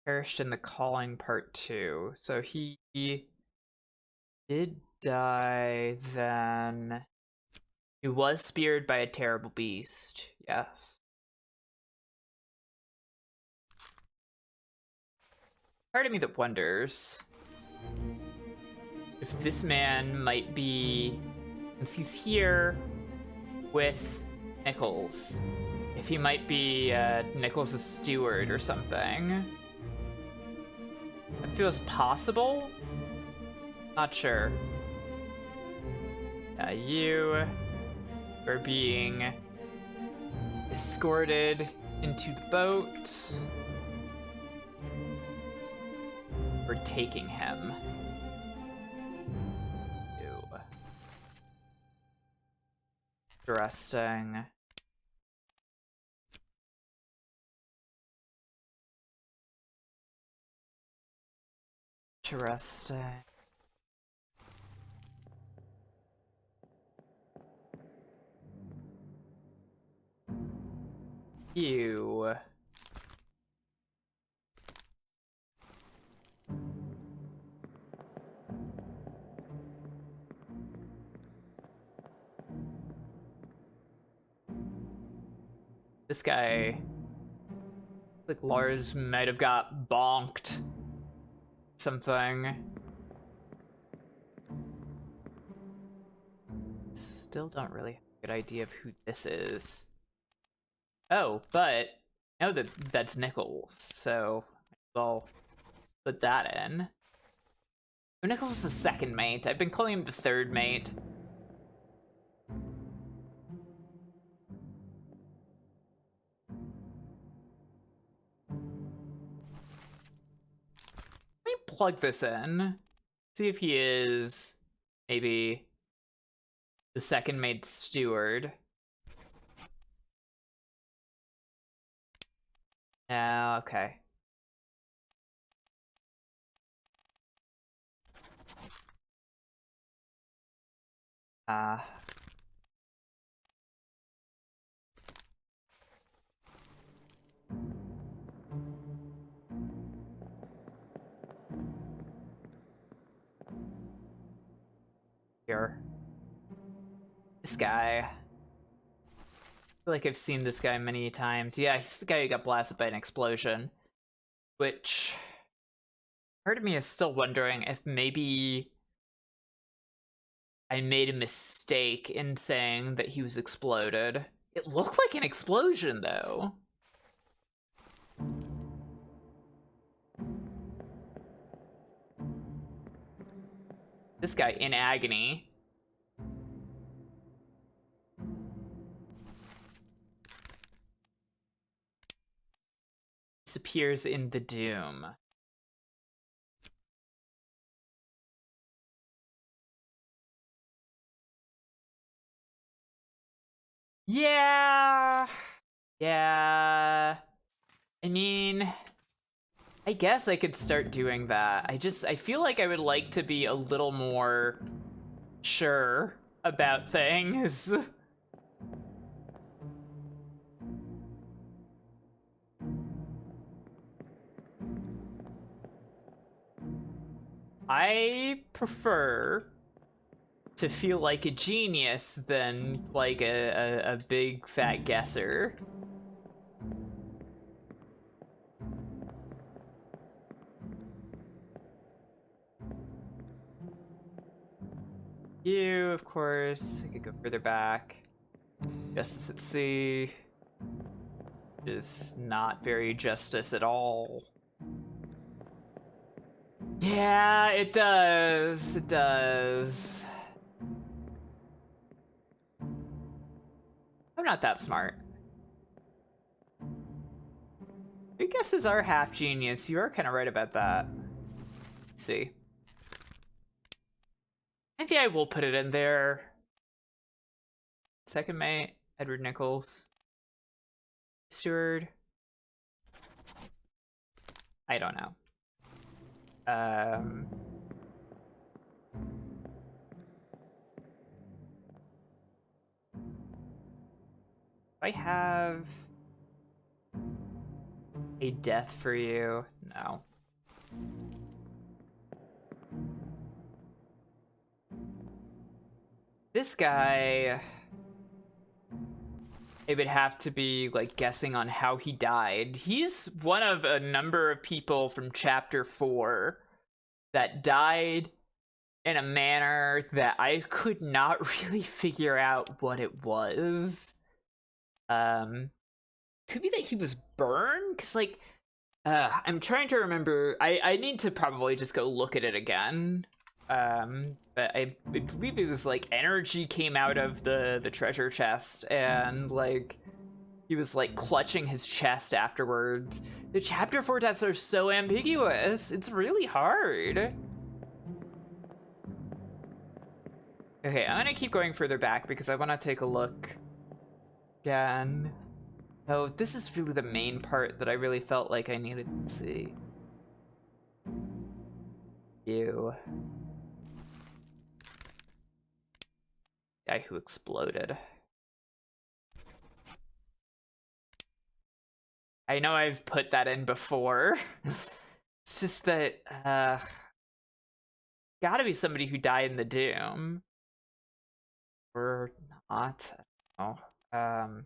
Perished in the Calling Part 2. So he did die then. He was speared by a terrible beast. Yes. Part of me that wonders if this man might be, since he's here with Nichols, if he might be Nichols' steward or something. It feels possible? Not sure. You are being escorted into the boat. We're taking him. Ew. Interesting. Interesting. Ew. This guy, like Lars might have got bonked. Something. Still don't really have a good idea of who this is. Oh, but I know that that's Nichols, so I'll put that in. Oh, Nichols is the second mate. I've been calling him the third mate. Let me plug this in. See if he is maybe the second mate steward. Oh, okay. Here. This guy. I feel like I've seen this guy many times. Yeah, he's the guy who got blasted by an explosion. Which, part of me is still wondering if maybe I made a mistake in saying that he was exploded. It looked like an explosion, though. This guy in agony. Disappears in the doom. Yeah. Yeah. I mean, I guess I could start doing that. I feel like I would like to be a little more sure about things. I prefer to feel like a genius than like a big fat guesser. You, of course, I could go further back. Justice at Sea is not very justice at all. Yeah, it does. It does. I'm not that smart. Your guesses are half genius. You are kind of right about that. Let's see. Maybe I will put it in there. Second mate, Edward Nichols. Steward. I don't know. I have a death for you. No. This guy, it would have to be like guessing on how he died. He's one of a number of people from chapter 4 that died in a manner that I could not really figure out what it was. Could be that he was burned, because like I'm trying to remember. I need to probably just go look at it again. But I believe it was like energy came out of the treasure chest, and like He was like clutching his chest afterwards. The chapter 4 deaths are so ambiguous. It's really hard. Okay, I'm gonna keep going further back because I want to take a look again. Oh, this is really the main part that I really felt like I needed to see. You. Guy who exploded. I know I've put that in before. It's just that, gotta be somebody who died in the Doom. Or not. I don't know.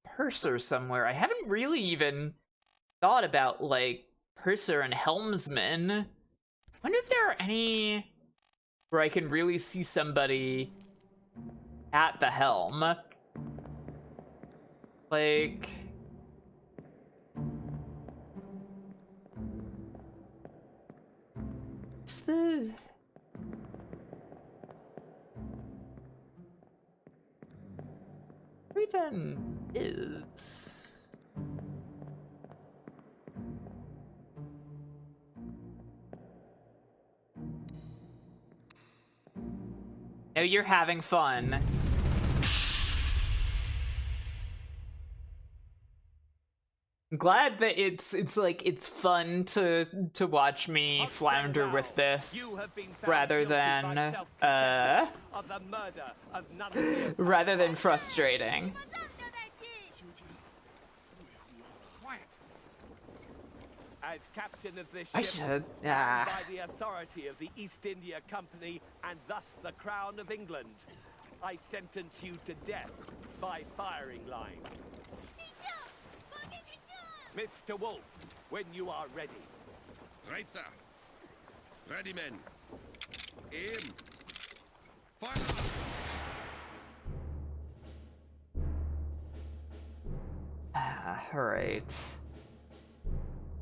Purser somewhere. I haven't really even thought about, like, Purser and Helmsman. I wonder if there are any where I can really see somebody at the helm. Like... What's the... Where even is... No, you're having fun. I'm glad that it's like it's fun to watch me flounder with this rather than rather than frustrating. As captain of this I ship, should by the authority of the East India Company and thus the Crown of England, I sentence you to death by firing line. Mr. Wolf, when you are ready. Right, sir. Ready, men. Aim. Fire! Alright.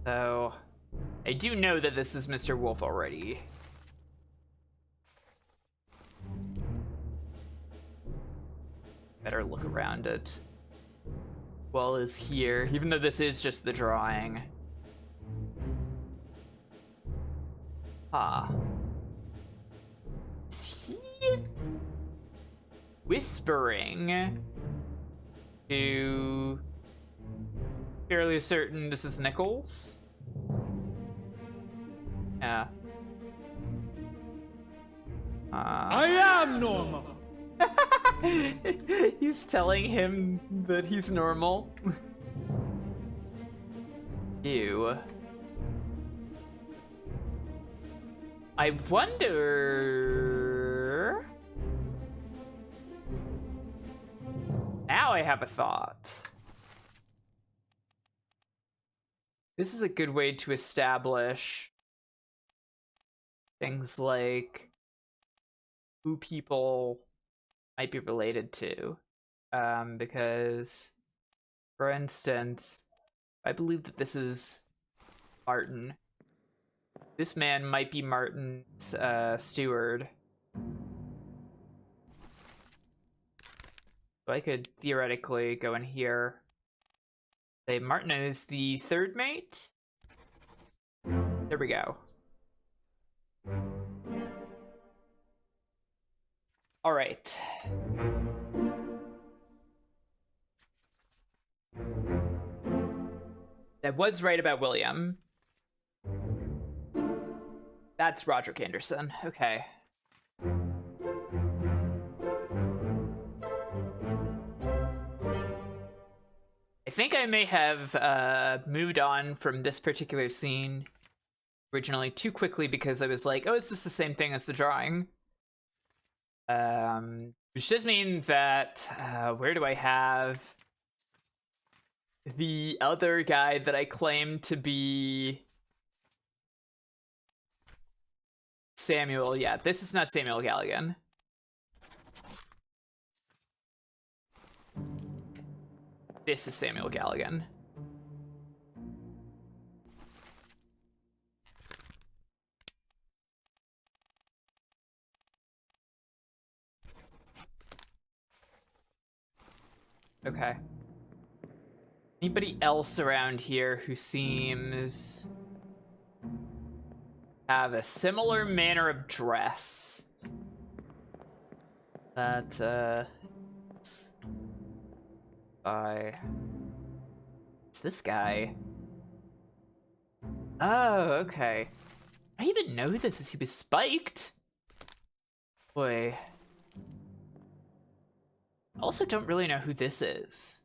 So, I do know that this is Mr. Wolf already. Better look around it. Well is here, even though this is just the drawing. Ah. Is he whispering to... Fairly certain this is Nichols? Yeah. I am normal. He's telling him that he's normal. Ew. I wonder... Now I have a thought. This is a good way to establish things like who people might be related to. Because, for instance, I believe that this is Martin. This man might be Martin's steward. So I could theoretically go in here. Say Martin is the third mate. There we go. All right. That was right about William. That's Roderick Anderson. Okay. I think I may have moved on from this particular scene originally too quickly because I was like, oh, it's just the same thing as the drawing. Which does mean that, where do I have the other guy that I claim to be Samuel? Yeah, this is not Samuel Galligan. This is Samuel Galligan. Okay. Anybody else around here who seems have a similar manner of dress? That, it's this guy. Oh, okay. I even know this as he was spiked. Boy. I also don't really know who this is.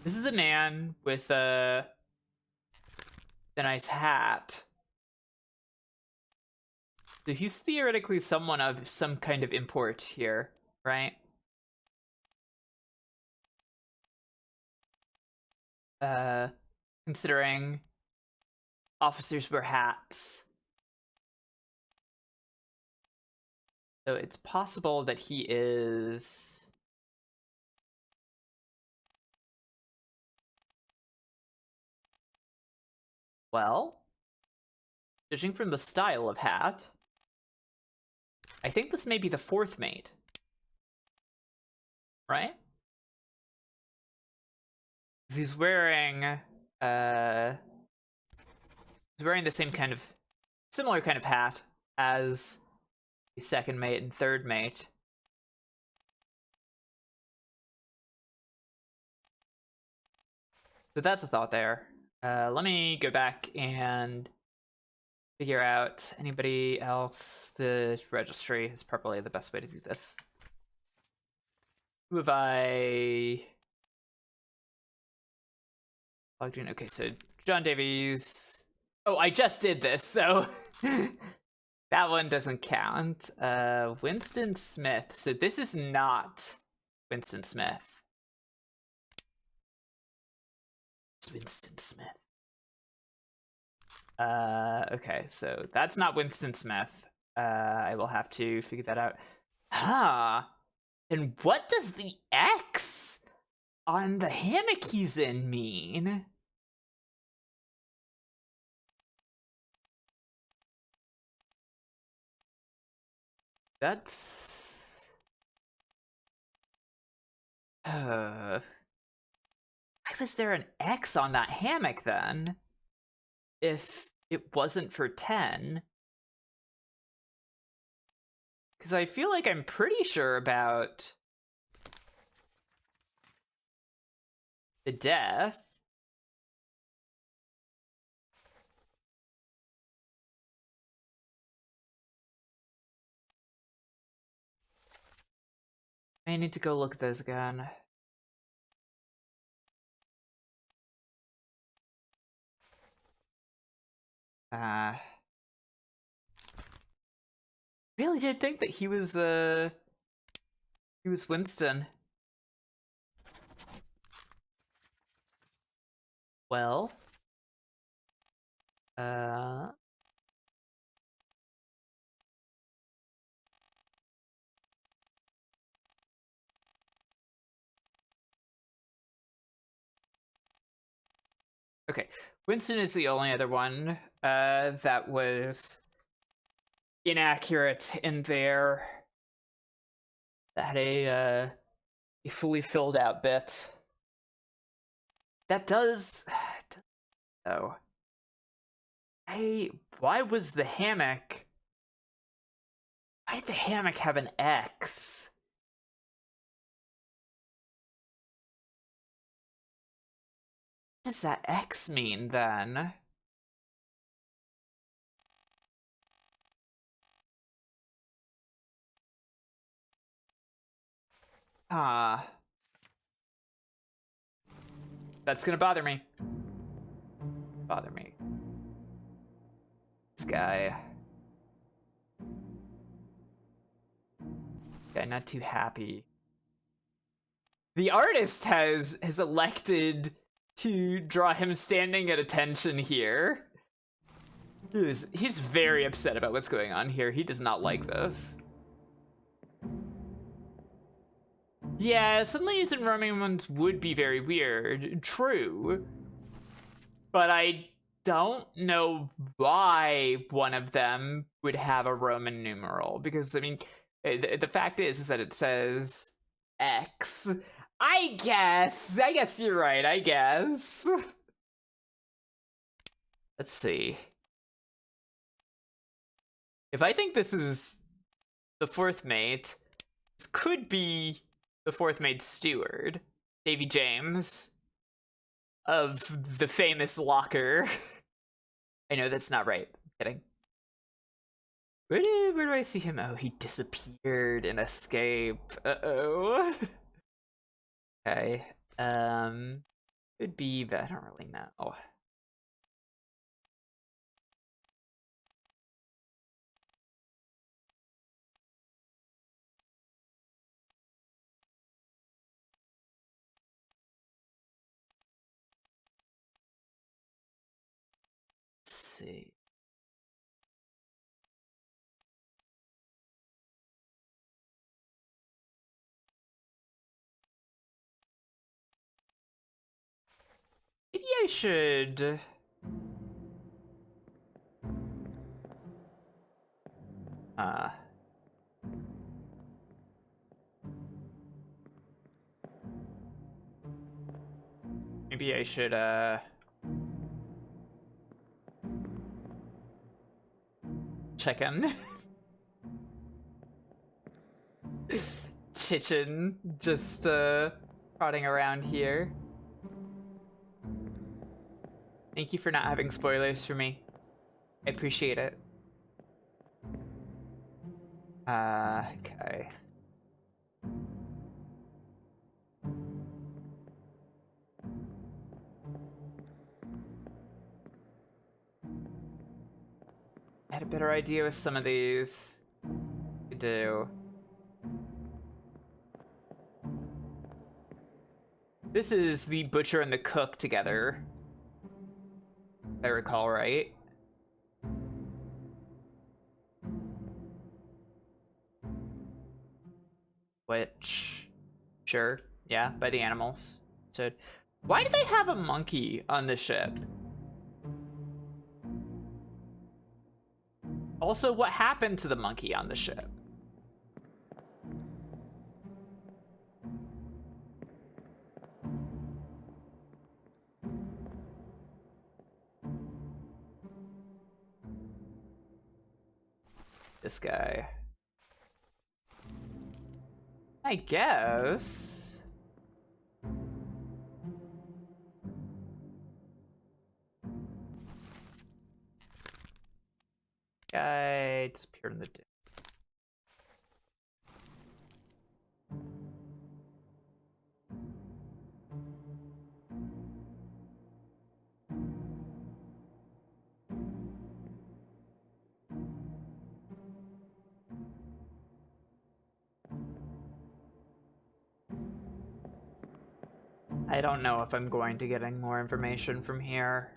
This is a man with a nice hat. So he's theoretically someone of some kind of import here, right? Considering officers wear hats. So it's possible that he is... Well, judging from the style of hat, I think this may be the fourth mate. Right? He's wearing the same kind of similar kind of hat as the second mate and third mate. So that's a thought there. Let me go back and figure out anybody else. The registry is probably the best way to do this. Who have I logged in? Okay, so John Davies. Oh, I just did this, so that one doesn't count. Winston Smith. So this is not Winston Smith. It's Winston Smith. Okay, so that's not Winston Smith. I will have to figure that out. And what does the X on the hammock he's in mean? That's... Why was there an X on that hammock then? If it wasn't for 10? Because I feel like I'm pretty sure about the death. I need to go look at those again. Really did think that he was Winston. Well, okay, Winston is the only other one that was inaccurate in there. That had a fully filled out bit. That does... Oh. Why was the hammock... Why did the hammock have an X? What does that X mean, then? That's gonna bother me. This guy. Not too happy. The artist has elected to draw him standing at attention here. He's very upset about what's going on here. He does not like this. Yeah, suddenly using Roman ones would be very weird. True. But I don't know why one of them would have a Roman numeral. Because, I mean, the fact is that it says X I guess you're right, I guess. Let's see. If I think this is the fourth mate, this could be the fourth mate's steward, Davy James, of the famous locker. I know that's not right. I'm kidding. Where do I see him? Oh, he disappeared in Escape. Uh-oh. Okay. Could be, but I don't really know. Let's see. Maybe I should... Maybe I should, check in. Chichin, just, prodding around here. Thank you for not having spoilers for me. I appreciate it. Okay. I had a better idea with some of these. I do. This is the butcher and the cook together, if I recall right. Which, sure, yeah, by the animals. So, why do they have a monkey on the ship? Also, what happened to the monkey on the ship? This guy. I guess. Guy disappeared in the day. I don't know if I'm going to get any more information from here.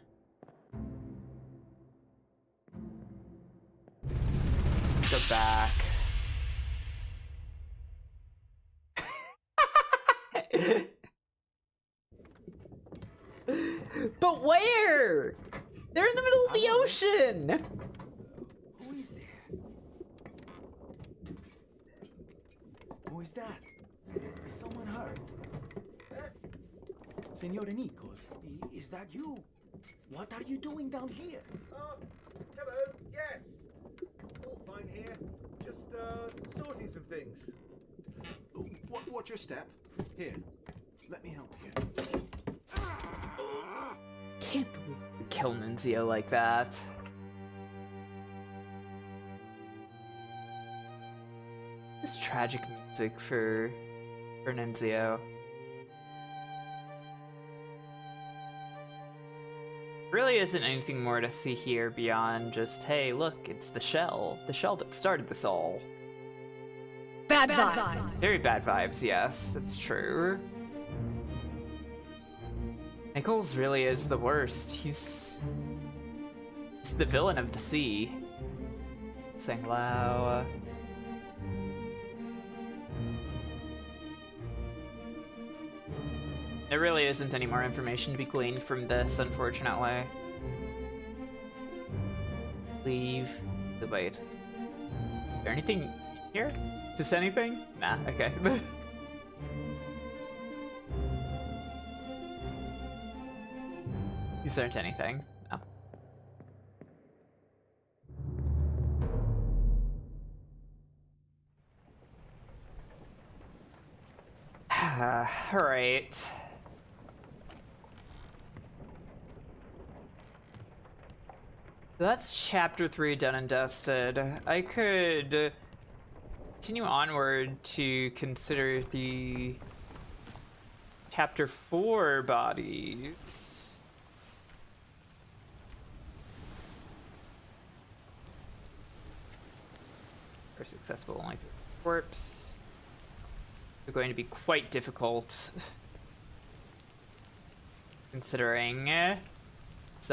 Go back. But where? They're in the middle of the ocean! Who is there? Who is that? Is someone hurt? Senor Nikos, is that you? What are you doing down here? Oh, hello, yes. All fine here. Just, sorting some things. What's your step? Here, let me help you. Can't believe you kill Nunzio like that. This tragic music for Nunzio. Really isn't anything more to see here beyond just, hey, look, it's the shell that started this all. Bad vibes. Very bad vibes, yes, it's true. Nichols really is the worst. He's the villain of the sea. Sanglao. There really isn't any more information to be gleaned from this, unfortunately. Leave the bite. Is there anything here? Is this anything? Nah, okay. These aren't anything. No. Alright. So that's chapter 3 done and dusted. I could continue onward to consider the chapter 4 bodies. Are successful only through corpse. They're going to be quite difficult considering it's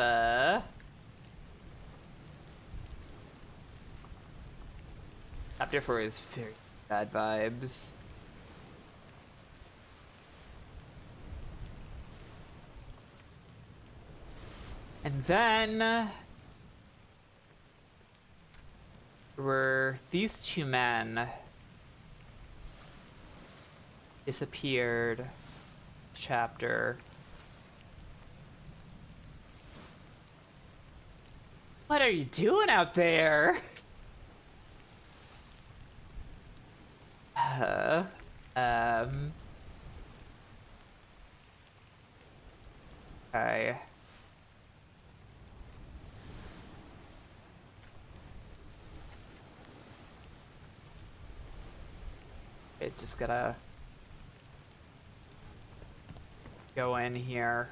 chapter 4 is very bad vibes. And then were these two men disappeared this chapter. What are you doing out there? Okay. It just gotta go in here.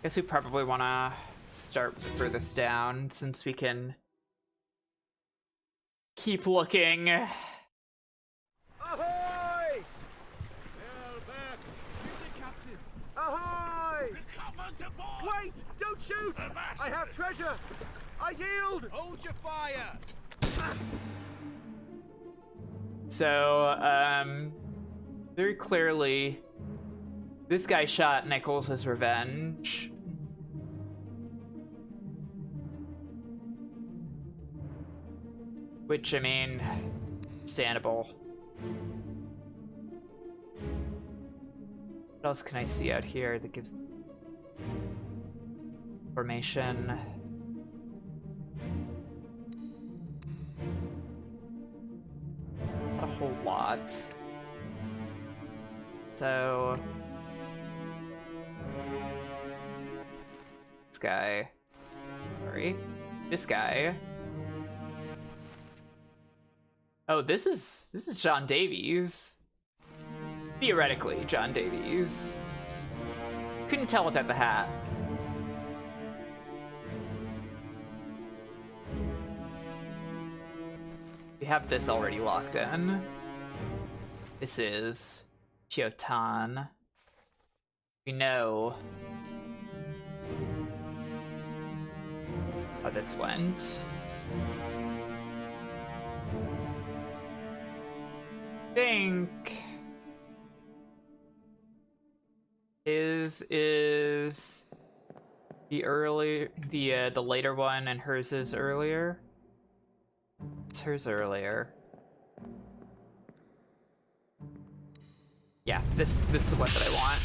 Guess we probably want to start furthest down since we can keep looking. Ahoy! Ahoy! Wait! Don't shoot! I have treasure! I yield! Hold your fire! So, very clearly, this guy shot Nichols as revenge. Which, I mean, understandable. What else can I see out here that gives information? Not a whole lot. So this guy, sorry, this guy. Oh, this is John Davies. Theoretically, John Davies. Couldn't tell without the hat. We have this already locked in. This is Chiotan. We know how this went. Think is the later one and hers is earlier. It's hers earlier. Yeah, this is the one that I want.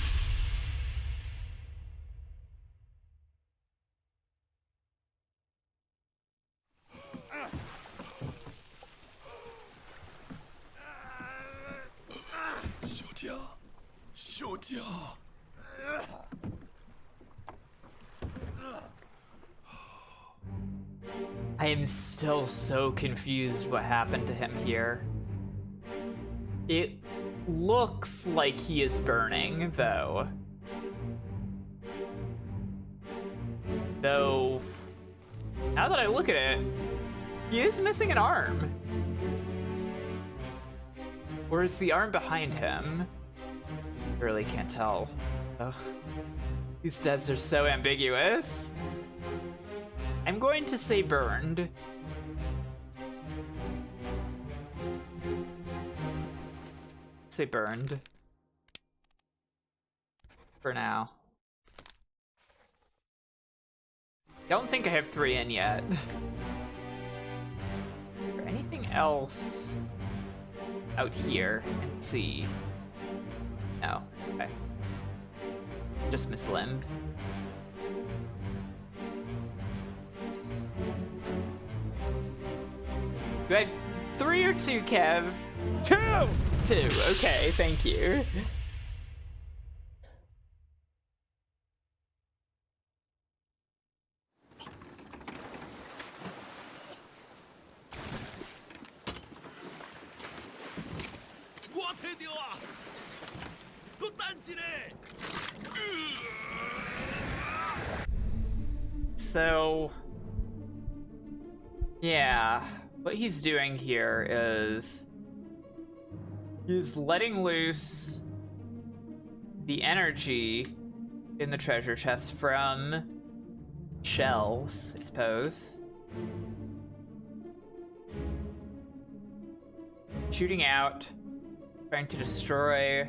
I am still so confused what happened to him here. It looks like he is burning, though. Though, now that I look at it, he is missing an arm. Or is the arm behind him? I really can't tell. Ugh. These deaths are so ambiguous. I'm going to say burned. Say burned. For now. Don't think I have 3 in yet. Or anything else out here and see. No, okay. Just mislimbed. Do I have 3 or 2, Kev? 2! 2, okay, thank you. So, yeah, what he's doing here is he's letting loose the energy in the treasure chest from shells, I suppose. Shooting out, trying to destroy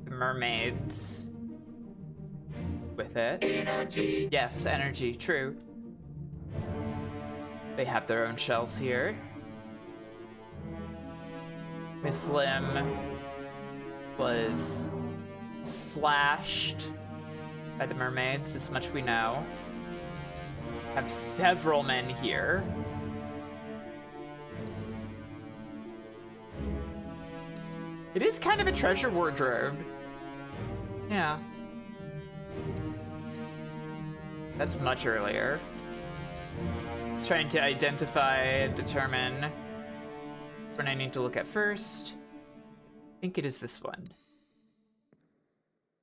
the mermaids with it. Energy. Yes, energy, true. They have their own shells here. Miss Lim was slashed by the mermaids, as much we know. Have several men here. It is kind of a treasure wardrobe. Yeah. That's much earlier. I was trying to identify and determine what I need to look at first. I think it is this one.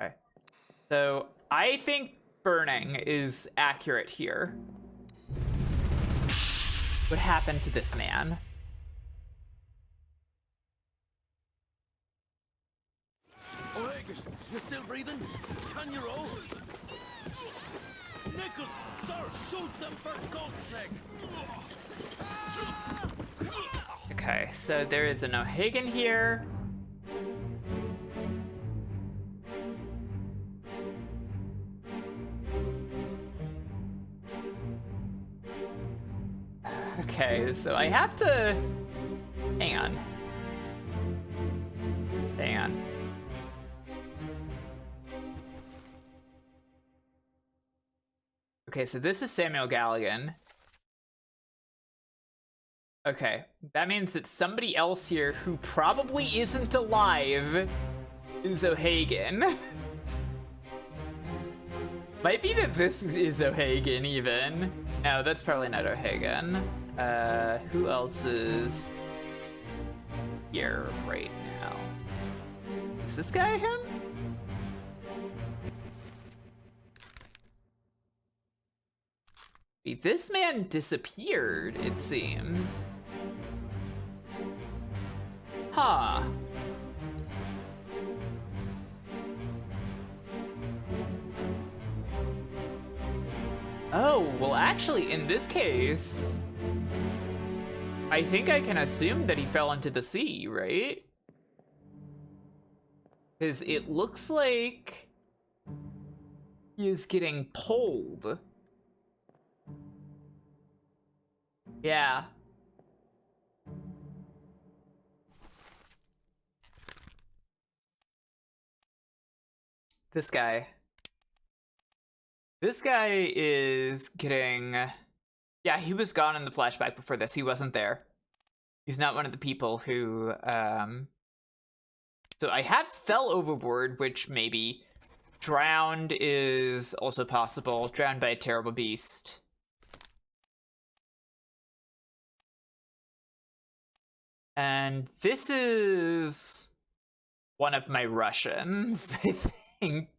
Okay. So I think burning is accurate here. What happened to this man? You still breathing? Can you roll? Nichols, sir, shoot them for God's sake! Okay, so there is an O'Hagan here. Okay, so I have to... Hang on. Hang on. Okay, so this is Samuel Galligan. Okay, that means that somebody else here who probably isn't alive is O'Hagan. Might be that this is O'Hagan even. No, that's probably not O'Hagan. Who else is here right now? Is this guy him? This man disappeared, it seems. Huh. Oh, well actually, in this case, I think I can assume that he fell into the sea, right? Because it looks like he is getting pulled. Yeah. This guy. This guy is getting... Yeah, he was gone in the flashback before this. He wasn't there. He's not one of the people who... So I had fell overboard, which maybe... Drowned is also possible. Drowned by a terrible beast. And this is one of my Russians, I think.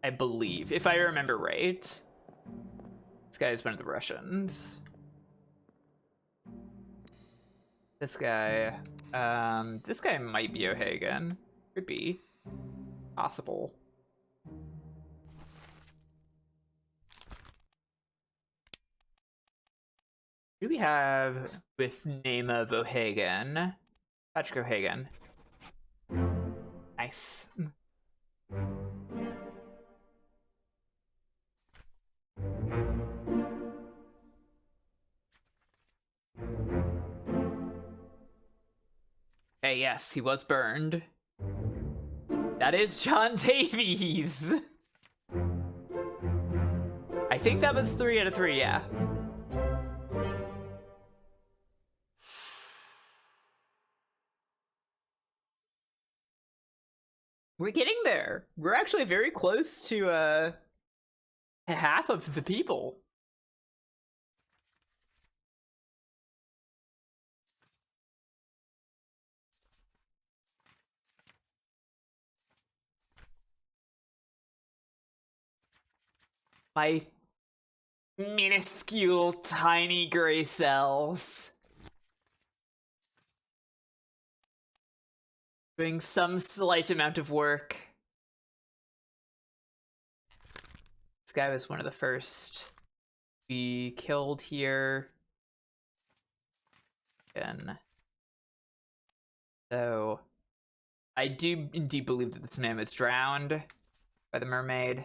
I believe, if I remember right. This guy is one of the Russians. This guy might be O'Hagan. Could be. Possible. Who do we have with name of O'Hagan? Patrick O'Hagan. Nice. Okay, yes, he was burned. That is John Davies. I think that was 3 out of 3, yeah. We're getting there. We're actually very close to half of the people. My minuscule, tiny gray cells. Doing some slight amount of work. This guy was one of the first to be killed here. And so I do indeed believe that this man was drowned by the mermaid.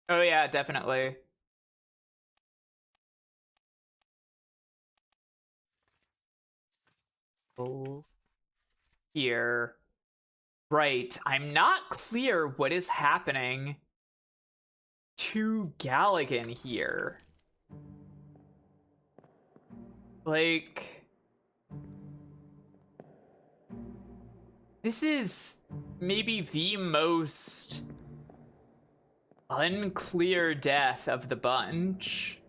Oh yeah, definitely. Oh. Here. Right, I'm not clear what is happening to Galligan here. Like, this is maybe the most unclear death of the bunch.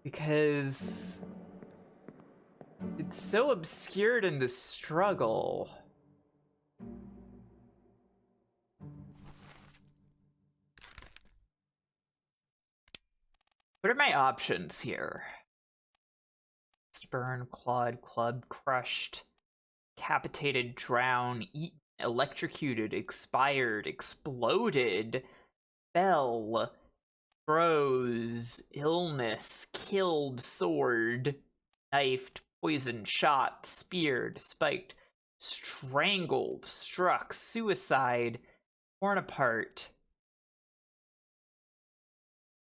Because it's so obscured in the struggle. What are my options here? Burn, clawed, clubbed, crushed, decapitated, drown, eaten, electrocuted, expired, exploded, fell, froze, illness, killed, sword, knifed, poisoned, shot, speared, spiked, strangled, struck, suicide, torn apart.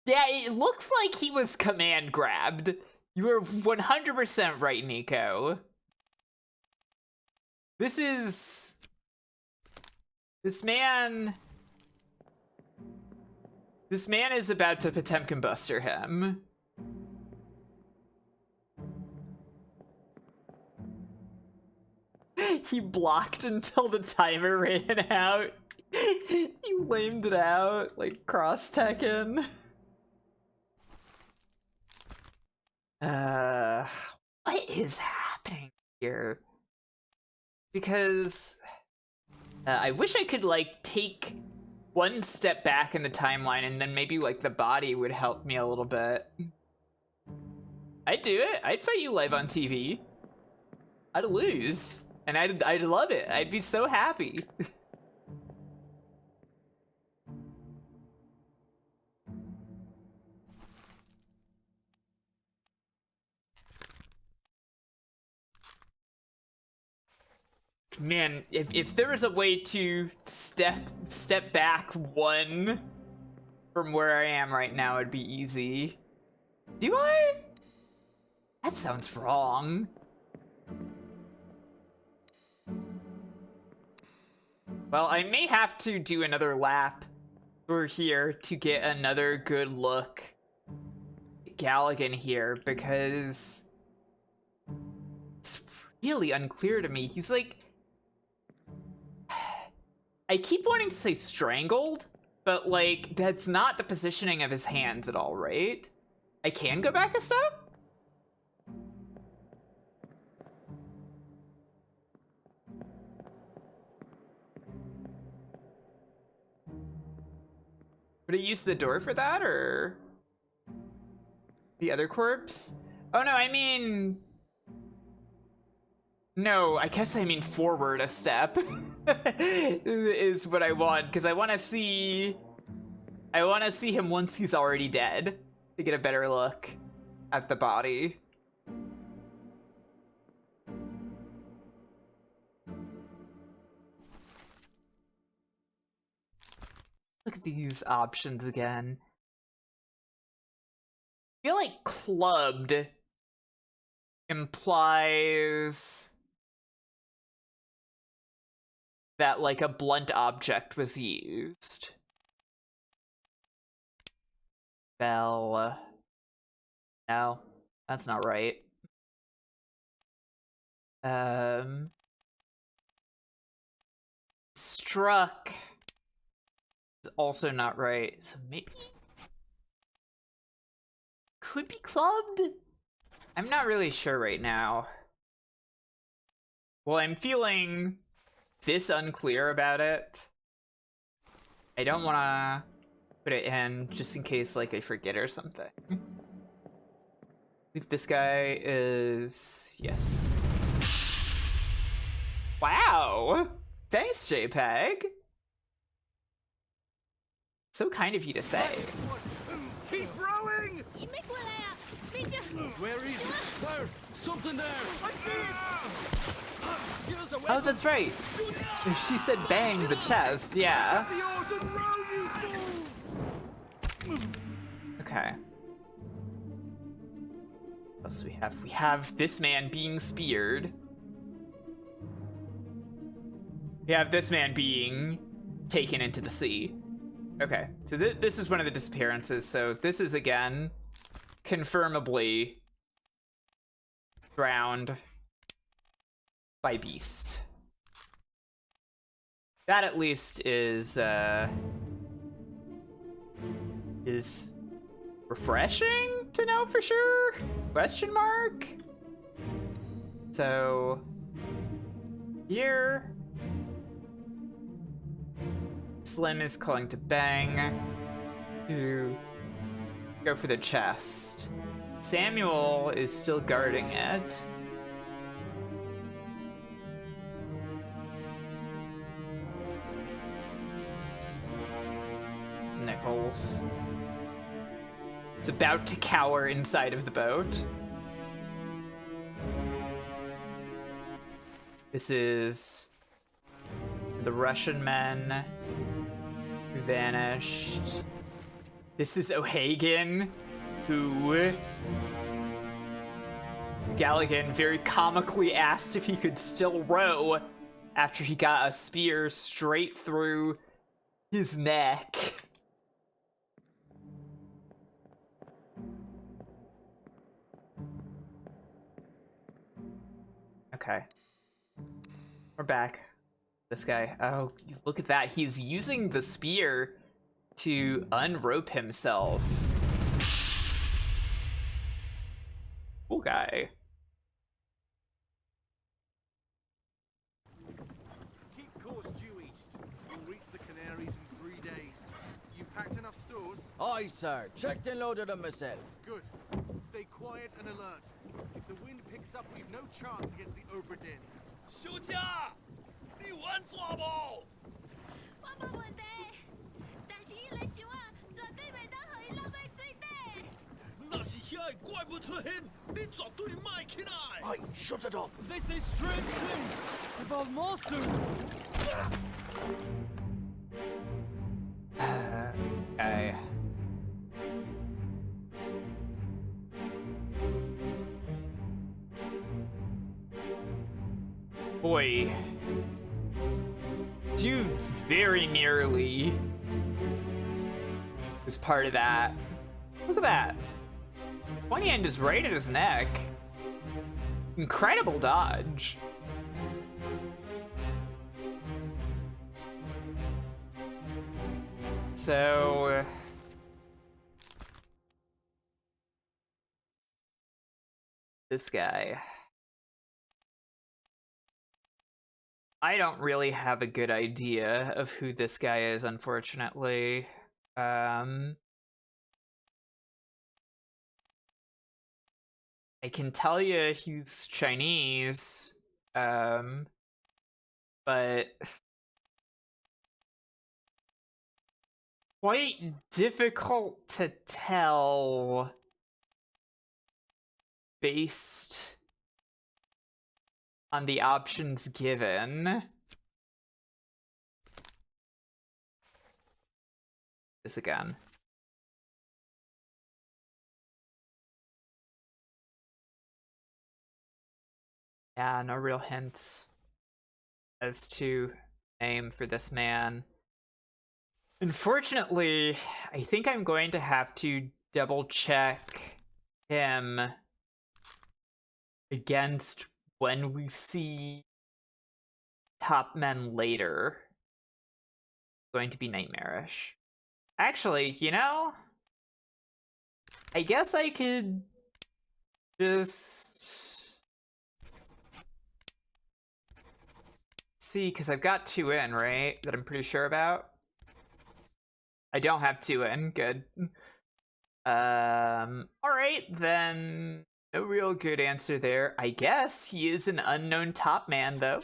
Yeah, it looks like he was command grabbed. You were 100% right, Nico. This man is about to Potemkin Buster him. He blocked until the timer ran out. He lamed it out, like cross-Tekken. What is happening here? Because I wish I could like take one step back in the timeline and then maybe like the body would help me a little bit. I'd do it. I'd fight you live on TV. I'd lose. And I'd love it. I'd be so happy. Man, if there was a way to step back one from where I am right now, it'd be easy. Do I? That sounds wrong. Well, I may have to do another lap through here to get another good look at Galligan here, because it's really unclear to me. He's like, I keep wanting to say strangled, but like that's not the positioning of his hands at all, right? I can go back a step? Would I use the door for that, or the other corpse? Oh no, I mean... No, I guess I mean forward a step is what I want, because I want to see him once he's already dead to get a better look at the body. Look at these options again. I feel like clubbed implies that like a blunt object was used. Bell. No, that's not right. Struck is also not right. So maybe could be clubbed? I'm not really sure right now. Well, I'm feeling this unclear about it. I don't want to put it in just in case like I forget or something. I believe this guy is... yes. Wow! Thanks, JPEG! So kind of you to say. Keep rowing! Where is it? There! Something there! I see it! Here's a Oh, weapon! that's right. She said bang the chest, yeah. The oars and row, you fools! Okay. What else do we have? We have this man being speared. We have this man being taken into the sea. Okay, so this is one of the disappearances. So this is, again, confirmably drowned by beast. That at least is refreshing to know for sure? Question mark? So here Slim is calling to bang to go for the chest. Samuel is still guarding it. It's Nichols. It's about to cower inside of the boat. This is the Russian men who vanished. This is O'Hagan, who Galligan very comically asked if he could still row after he got a spear straight through his neck. Okay. We're back. This guy. Oh, look at that. He's using the spear to unrope himself. Cool guy. Keep course due east. We'll reach the Canaries in 3 days. You packed enough stores? Aye, sir. Checked and loaded them myself. Good. Stay quiet and alert. If the wind picks up, we've no chance against the Obra Dinn. 休假！你有安怎无？我冇问题，但是伊个想啊，绝对袂当互伊落在水底。那是遐个怪物出现，你绝对卖起来！Aye, shut it up. They say strange things about monsters. Okay. Boy. Dude very nearly was part of that. Look at that. One hand is right at his neck. Incredible dodge. So this guy. I don't really have a good idea of who this guy is, unfortunately. I can tell you he's Chinese, but quite difficult to tell based on the options given. this again. Yeah, no real hints as to name for this man. Unfortunately, I think I'm going to have to double check him against when we see top men later. It's going to be nightmarish. Actually, you know, I guess I could just see, because I've got 2 in, right? That I'm pretty sure about. I don't have 2 in. Good. Alright, then no real good answer there. I guess he is an unknown top man, though.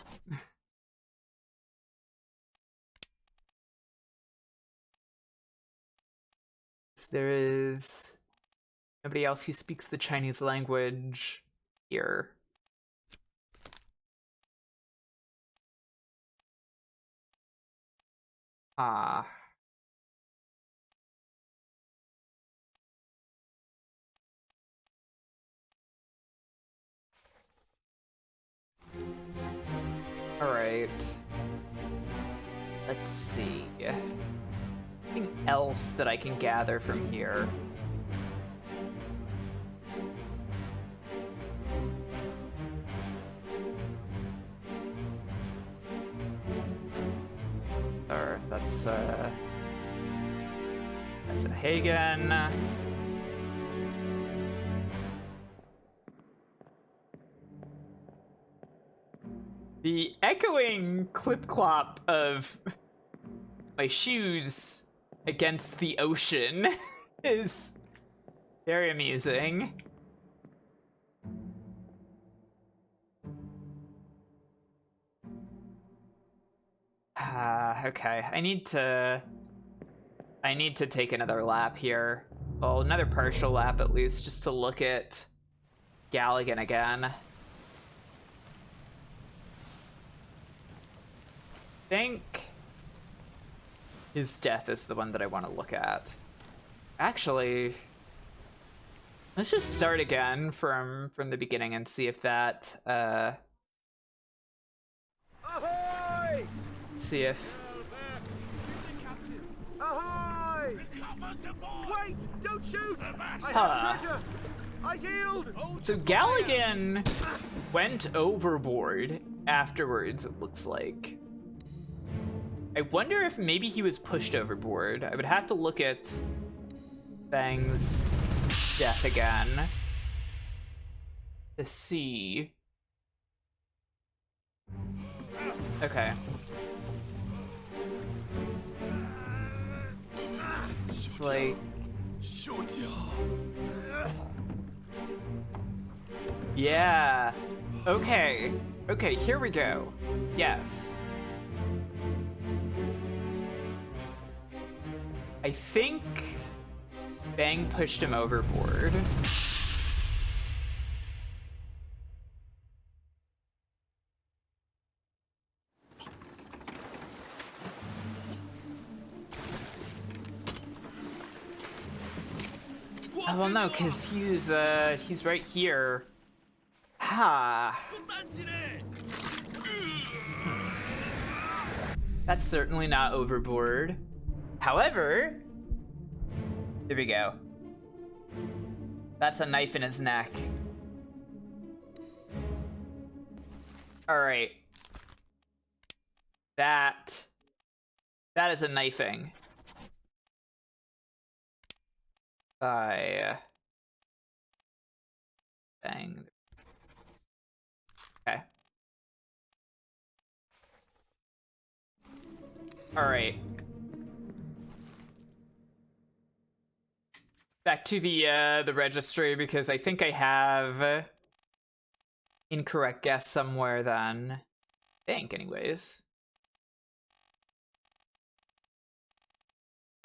There is nobody else who speaks the Chinese language here. Ah. Alright. Let's see. Anything else that I can gather from here? Or that's a Hagen. The echoing clip-clop of my shoes against the ocean is very amusing. Okay, I need to take another lap here. Well, another partial lap at least, just to look at Galligan again. I think his death is the one that I want to look at. Actually, let's just start again from the beginning and see if that Ahoy! see if Ahoy! Wait! Don't shoot! I Huh. have treasure! I yield! so Galligan went overboard afterwards, it looks like. I wonder if maybe he was pushed overboard. I would have to look at Fang's death again to see. Okay. It's like... Yeah. Okay. Okay, here we go. Yes. I think Bang pushed him overboard. Oh, well, no, because he's right here. Ha. That's certainly not overboard. However, there we go. That's a knife in his neck. All right. That is a knifing. By Bang. Okay. All right. Back to the registry, because I think I have incorrect guess somewhere then. I think, anyways.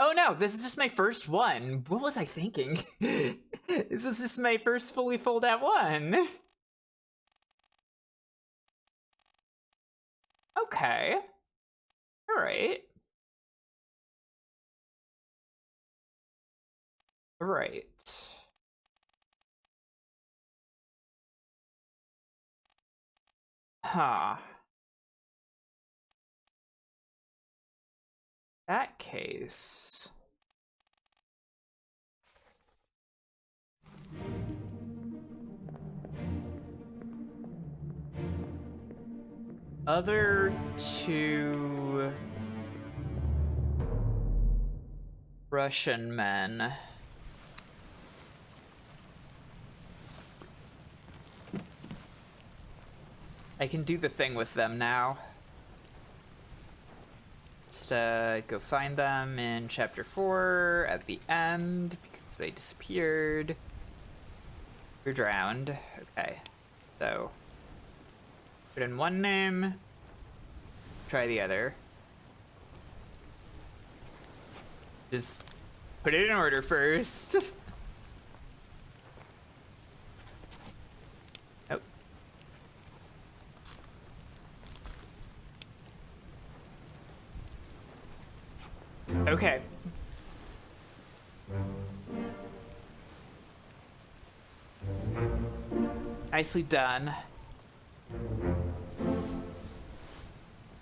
Oh no, this is just my first one. What was I thinking? This is just my first fully fold out one. Okay. All right. Right. Huh. That case. Other two Russian men. I can do the thing with them now. Just go find them in chapter 4 at the end because they disappeared. You're drowned. Okay. So put in one name. Try the other. Just put it in order first. Oh. Okay. Nicely done.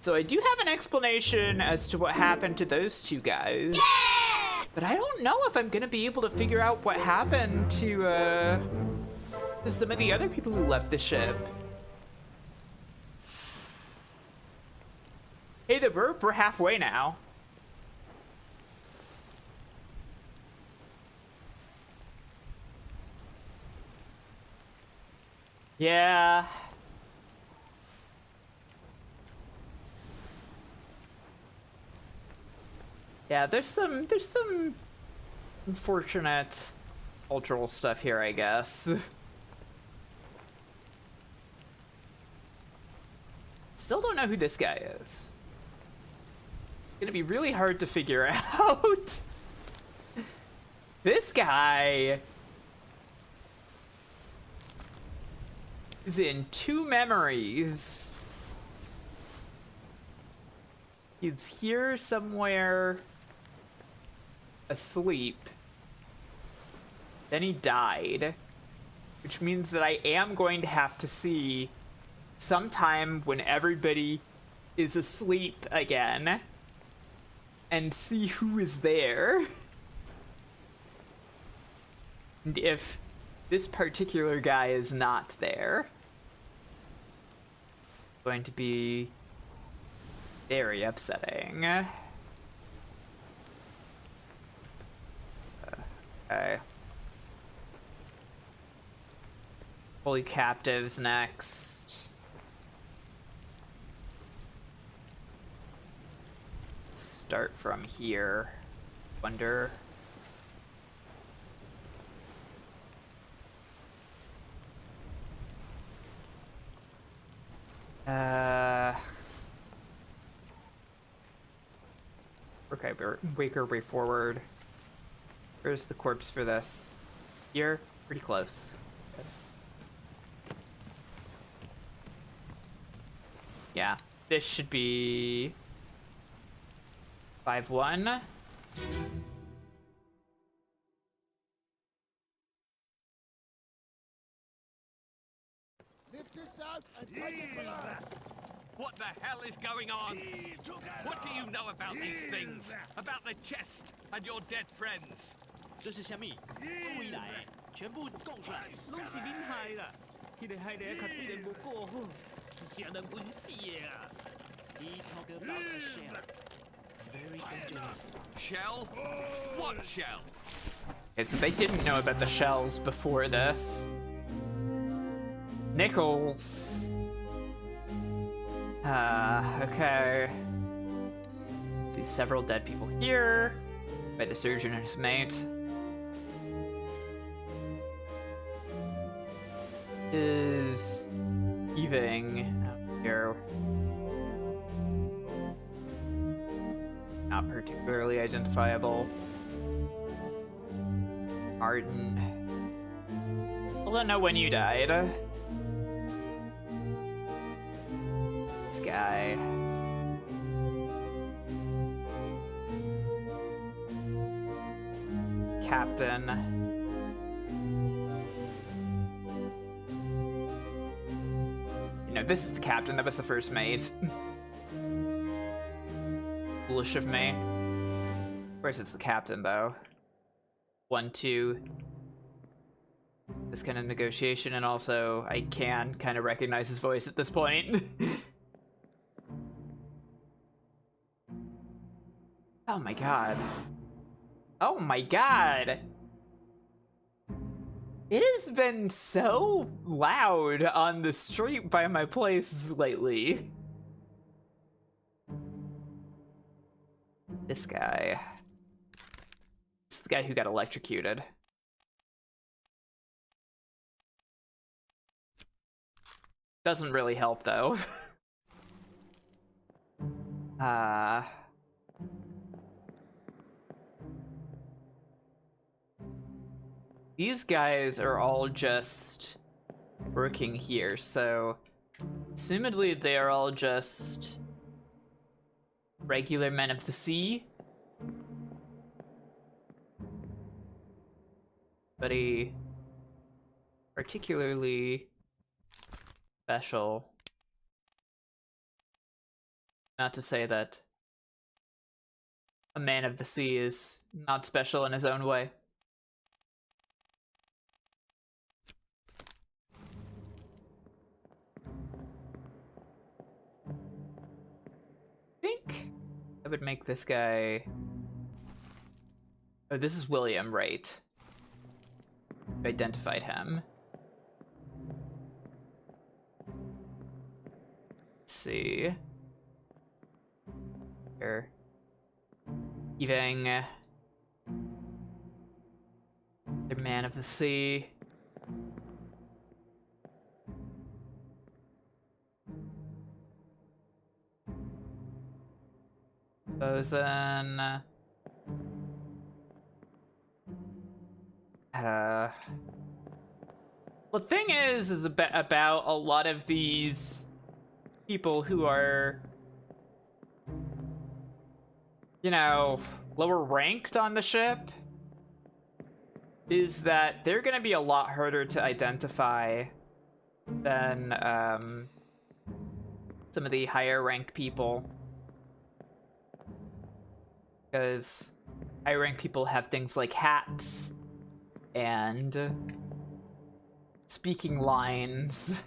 So I do have an explanation as to what happened to those two guys. Yeah! But I don't know if I'm gonna be able to figure out what happened to some of the other people who left the ship. Hey, we're halfway now. Yeah. Yeah, there's some unfortunate cultural stuff here, I guess. Still don't know who this guy is. It's gonna be really hard to figure out. This guy is in 2 memories. He's here somewhere asleep. Then he died, which means that I am going to have to see sometime when everybody is asleep again and see who is there. And if this particular guy is not there, it's going to be very upsetting. Okay. Holy captives next. Let's start from here. Wonder. Okay, wake our way forward. Where's the corpse for this? Here? Pretty close. Yeah, this should be 5-1. Lift this out and take it below. What the hell is going on? What do you know about these things? About the chest and your dead friends? 这是虾米？未来全部供出来，拢是恁害啦！迄个害的较对人无过好，是人本死的啊！He talk about a shell, very dangerous. Shell? What shell? Okay, so they didn't know about the shells before this. Nichols. Okay. See several dead people here by the surgeon and his mate. Is heaving out here. Not particularly identifiable. Martin. I don't know when you died. This guy. captain. You know, this is the captain, that was the first mate. Foolish of me. Of course it's the captain, though. 1-2. This kind of negotiation, and also I can kind of recognize his voice at this point. Oh my god. Oh my god! It has been so loud on the street by my place lately. This guy. This is the guy who got electrocuted. Doesn't really help, though. These guys are all just working here, so assumedly they are all just regular men of the sea. But a particularly special. Not to say that a man of the sea is not special in his own way. I think I would make this guy... Oh, this is William, right? I identified him. Let's see. Here. Even the man of the sea. Bosun. The thing is about a lot of these people who are, you know, lower ranked on the ship, is that they're gonna be a lot harder to identify than some of the higher ranked people. Because higher ranked people have things like hats and speaking lines.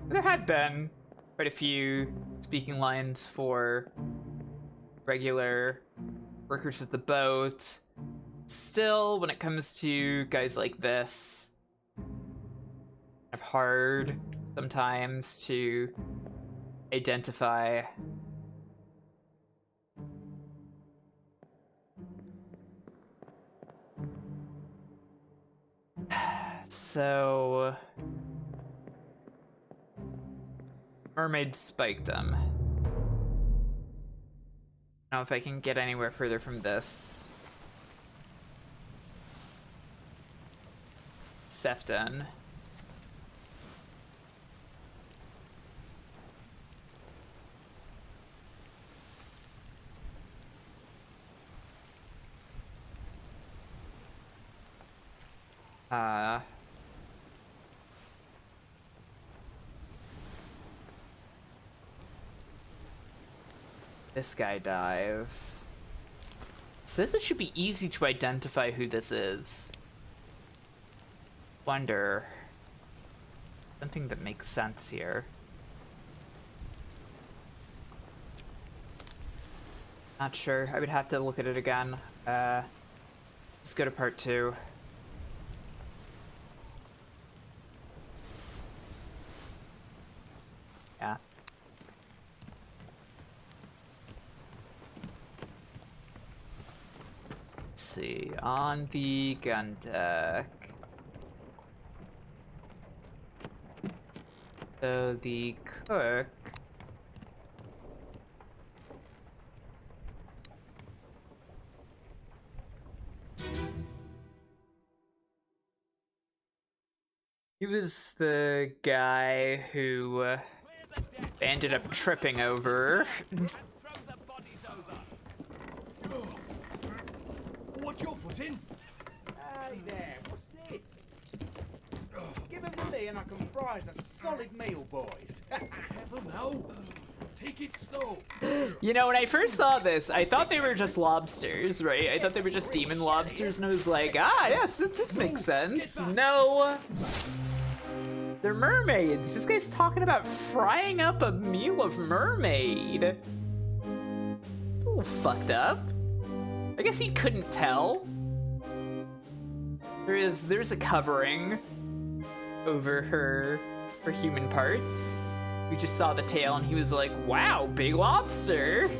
There had been quite a few speaking lines for regular workers at the boat. Still, when it comes to guys like this, kind of hard sometimes to identify. So Mermaid spiked him. I don't know if I can get anywhere further from this. Sefton. This guy dies. It says it should be easy to identify who this is. Wonder. Something that makes sense here. Not sure. I would have to look at it again. Let's go to part 2. Yeah. Let's see. On the gun deck. So the cook. He was the guy who they ended up tripping over. And throw the bodies over. What's your foot in? Hey there, what's this? Give him to me and I can fry us a solid meal, boys. Careful now. Take it slow. You know, when I first saw this, I thought they were just lobsters, right? I thought they were just demon lobsters, and I was like, ah, yes, this makes sense. No. They're mermaids. This guy's talking about frying up a meal of mermaid. It's a little fucked up. I guess he couldn't tell. There's a covering over her human parts. We just saw the tail and he was like, wow, big lobster.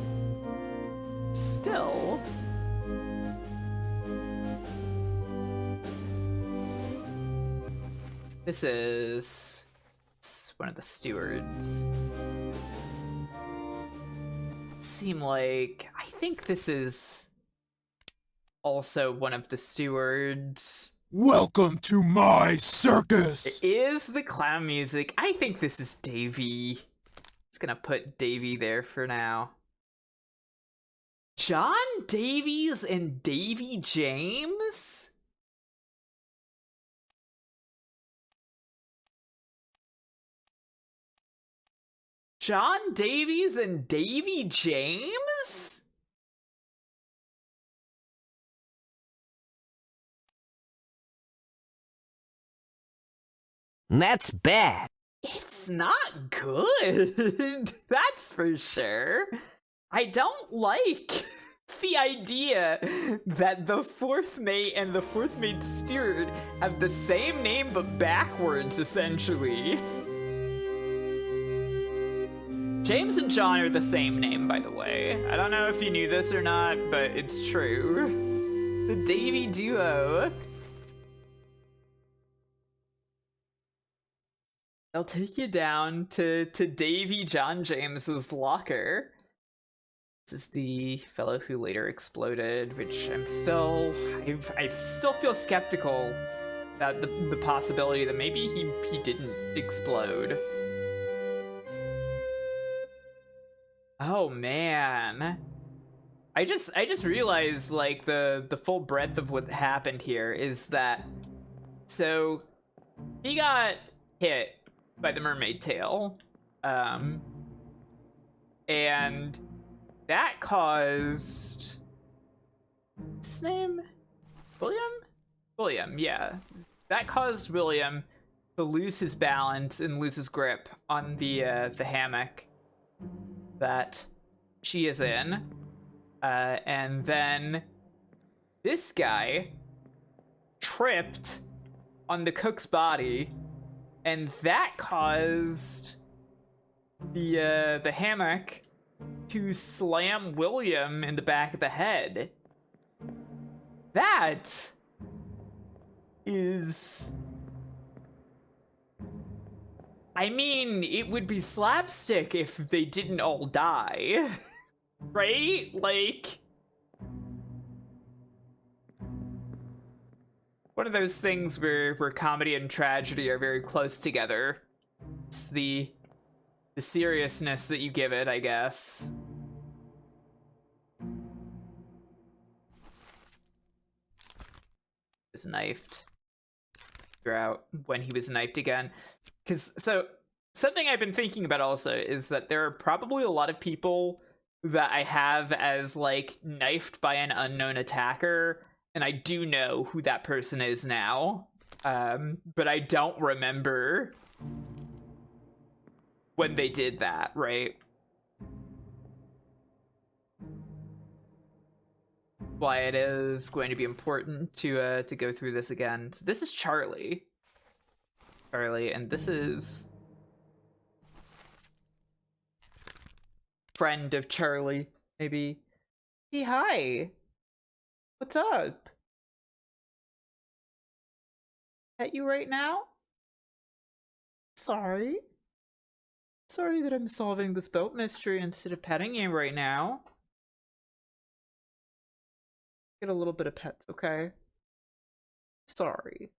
Still. This is one of the stewards. Seem like, I think this is also one of the stewards. Welcome to my circus. It is the clown music. I think this is Davy. Just gonna put Davy there for now. John Davies and Davy James? John Davies and Davy James? That's bad. It's not good. That's for sure. I don't like the idea that the fourth mate and the fourth mate steward have the same name but backwards, essentially. James and John are the same name, by the way. I don't know if you knew this or not, but it's true. The Davy duo. I'll take you down to Davy John James's locker. This is the fellow who later exploded, which I still feel skeptical about the possibility that maybe he didn't explode. Oh man. I just realized like the full breadth of what happened here is that so he got hit by the mermaid tail, and that caused his name William, yeah, that caused William to lose his balance and lose his grip on the hammock that she is in, and then this guy tripped on the cook's body. And that caused the hammock to slam William in the back of the head. That is... I mean, it would be slapstick if they didn't all die. Right? Like... one of those things where comedy and tragedy are very close together. It's the seriousness that you give it, I guess. He was knifed. Figure out when he was knifed again. Because, so, something I've been thinking about also is that there are probably a lot of people that I have as, like, knifed by an unknown attacker. And I do know who that person is now, but I don't remember when they did that, right? Why it is going to be important to go through this again. So this is Charlie, and this is friend of Charlie, maybe. Hey, hi. What's up? Pet you right now? Sorry. Sorry that I'm solving this boat mystery instead of petting you right now. Get a little bit of pets, okay? Sorry.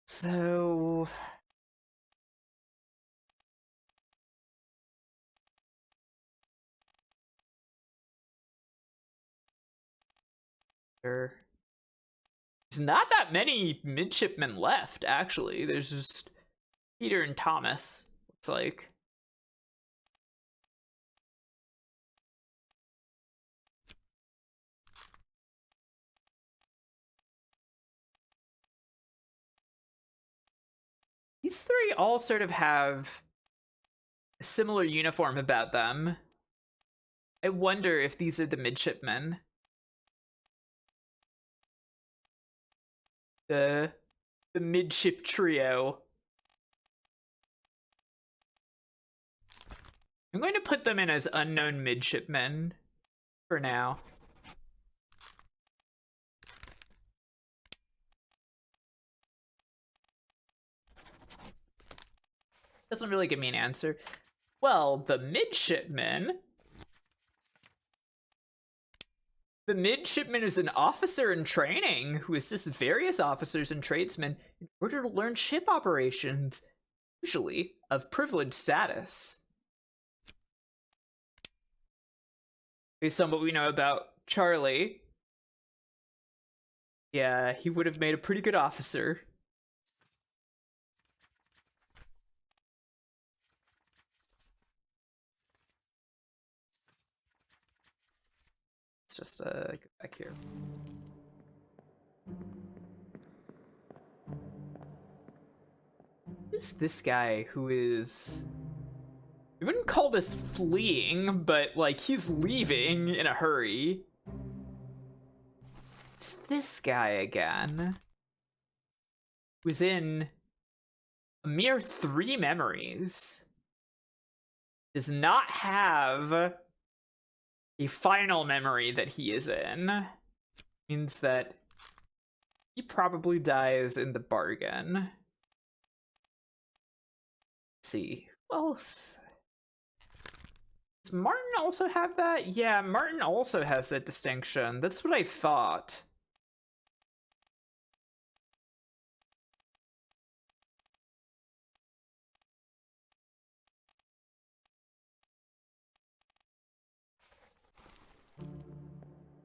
So... There's not that many midshipmen left, actually. There's just Peter and Thomas, looks like. These three all sort of have a similar uniform about them. I wonder if these are the midshipmen. The midship trio. I'm going to put them in as unknown midshipmen for now. Doesn't really give me an answer. Well, the midshipman. The midshipman is an officer in training who assists various officers and tradesmen in order to learn ship operations, usually of privileged status. Based on what we know about Charlie, yeah, he would have made a pretty good officer. Just go back here. Who's this guy who is... I wouldn't call this fleeing, but like he's leaving in a hurry. It's this guy again. Who's in a mere 3 memories. Does not have a final memory that he is in. Means that he probably dies in the bargain. Let's see. Who else? Does Martin also have that? Yeah, Martin also has that distinction. That's what I thought.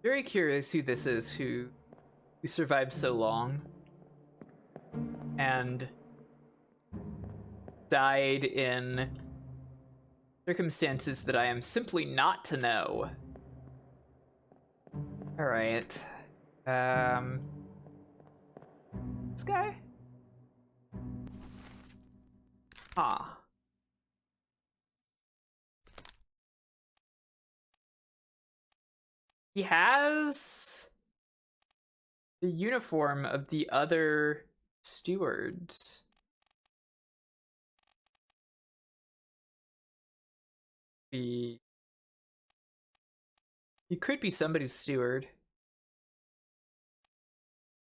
Very curious who this is who survived so long and died in circumstances that I am simply not to know. All right. This guy? Huh. He has the uniform of the other stewards. He could be somebody's steward.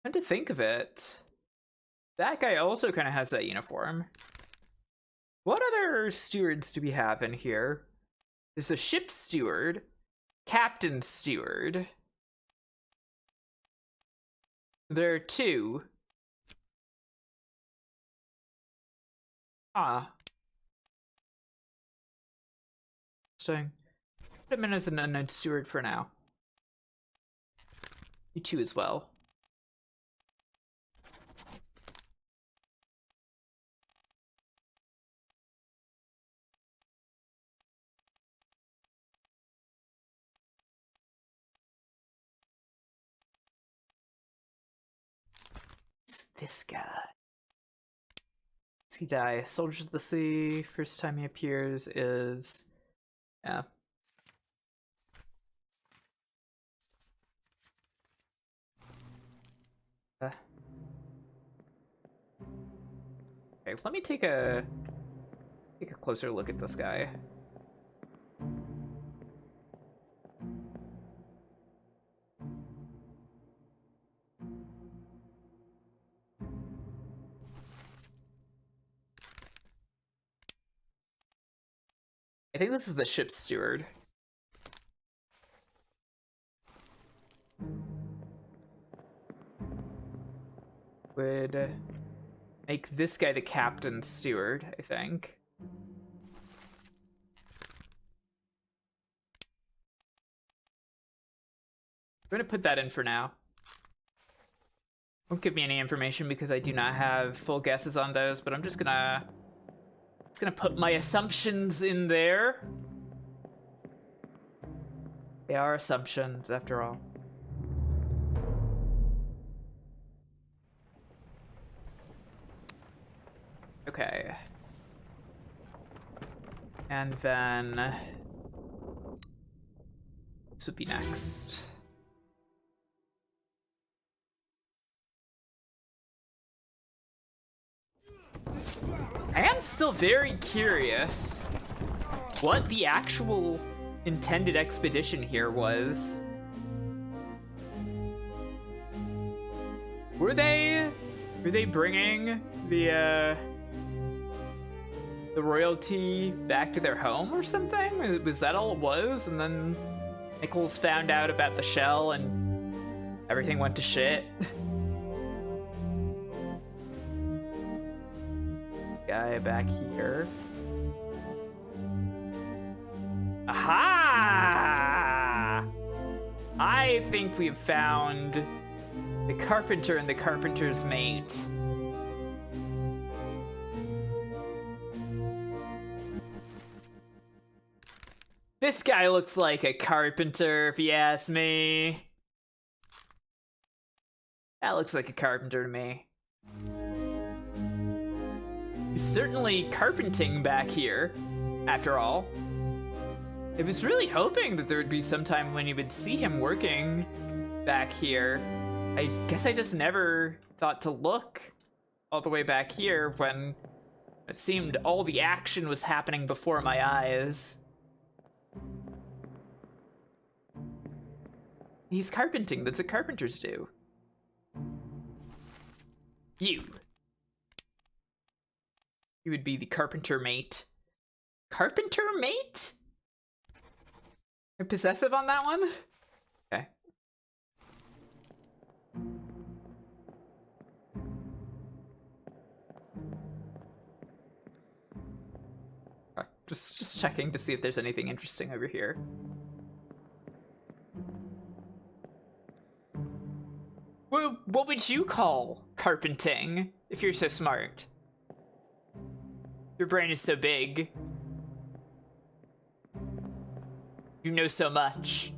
And to think of it, that guy also kind of has that uniform. What other stewards do we have in here? There's a ship steward, captain steward. There are 2. Ah. Interesting. Put him in as an unknown steward for now. You 2 as well. This guy. Does he die? Soldiers of the Sea. First time he appears is... yeah. Okay, let me take a closer look at this guy. I think this is the ship steward. Would make this guy the captain steward, I think. I'm gonna put that in for now. Won't give me any information because I do not have full guesses on those, but I'm just gonna put my assumptions in there. They are assumptions, after all. Okay. And then this would be next. I am still very curious what the actual intended expedition here was. Were they bringing the royalty back to their home or something? Was that all it was? And then Nichols found out about the shell and everything went to shit. Guy back here. Aha! I think we've found the carpenter and the carpenter's mate. This guy looks like a carpenter, if you ask me. That looks like a carpenter to me. He's certainly carpenting back here, after all. I was really hoping that there would be some time when you would see him working back here. I guess I just never thought to look all the way back here when it seemed all the action was happening before my eyes. He's carpenting, that's what carpenters do. You would be the carpenter mate. Carpenter mate? You're possessive on that one? Okay. Just checking to see if there's anything interesting over here. Well, what would you call carpenting if you're so smart? Your brain is so big. You know so much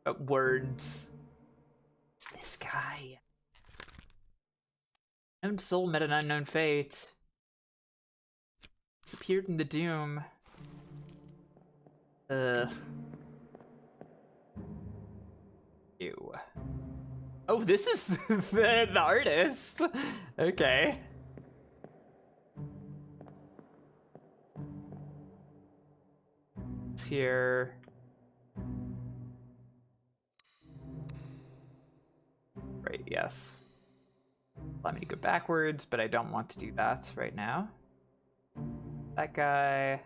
about words. It's this guy. Unknown soul met an unknown fate. Disappeared in the doom. Ew. Oh, this is the artist. Okay. It's here. Right, yes. Allow me to go backwards, but I don't want to do that right now. That guy.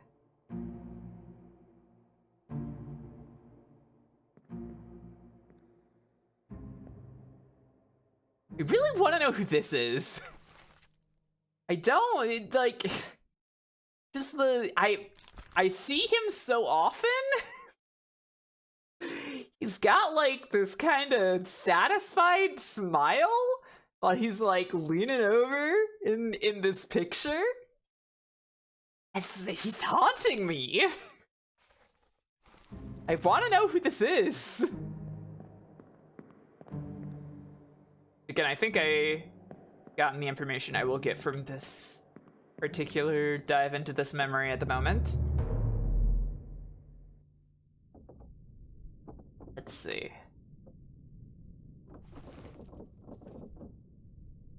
I really want to know who this is. I don't, like, just I see him so often. He's got like this kind of satisfied smile while he's like leaning over in this picture. He's haunting me. I want to know who this is. Again, I think I gotten the information I will get from this particular dive into this memory at the moment. Let's see.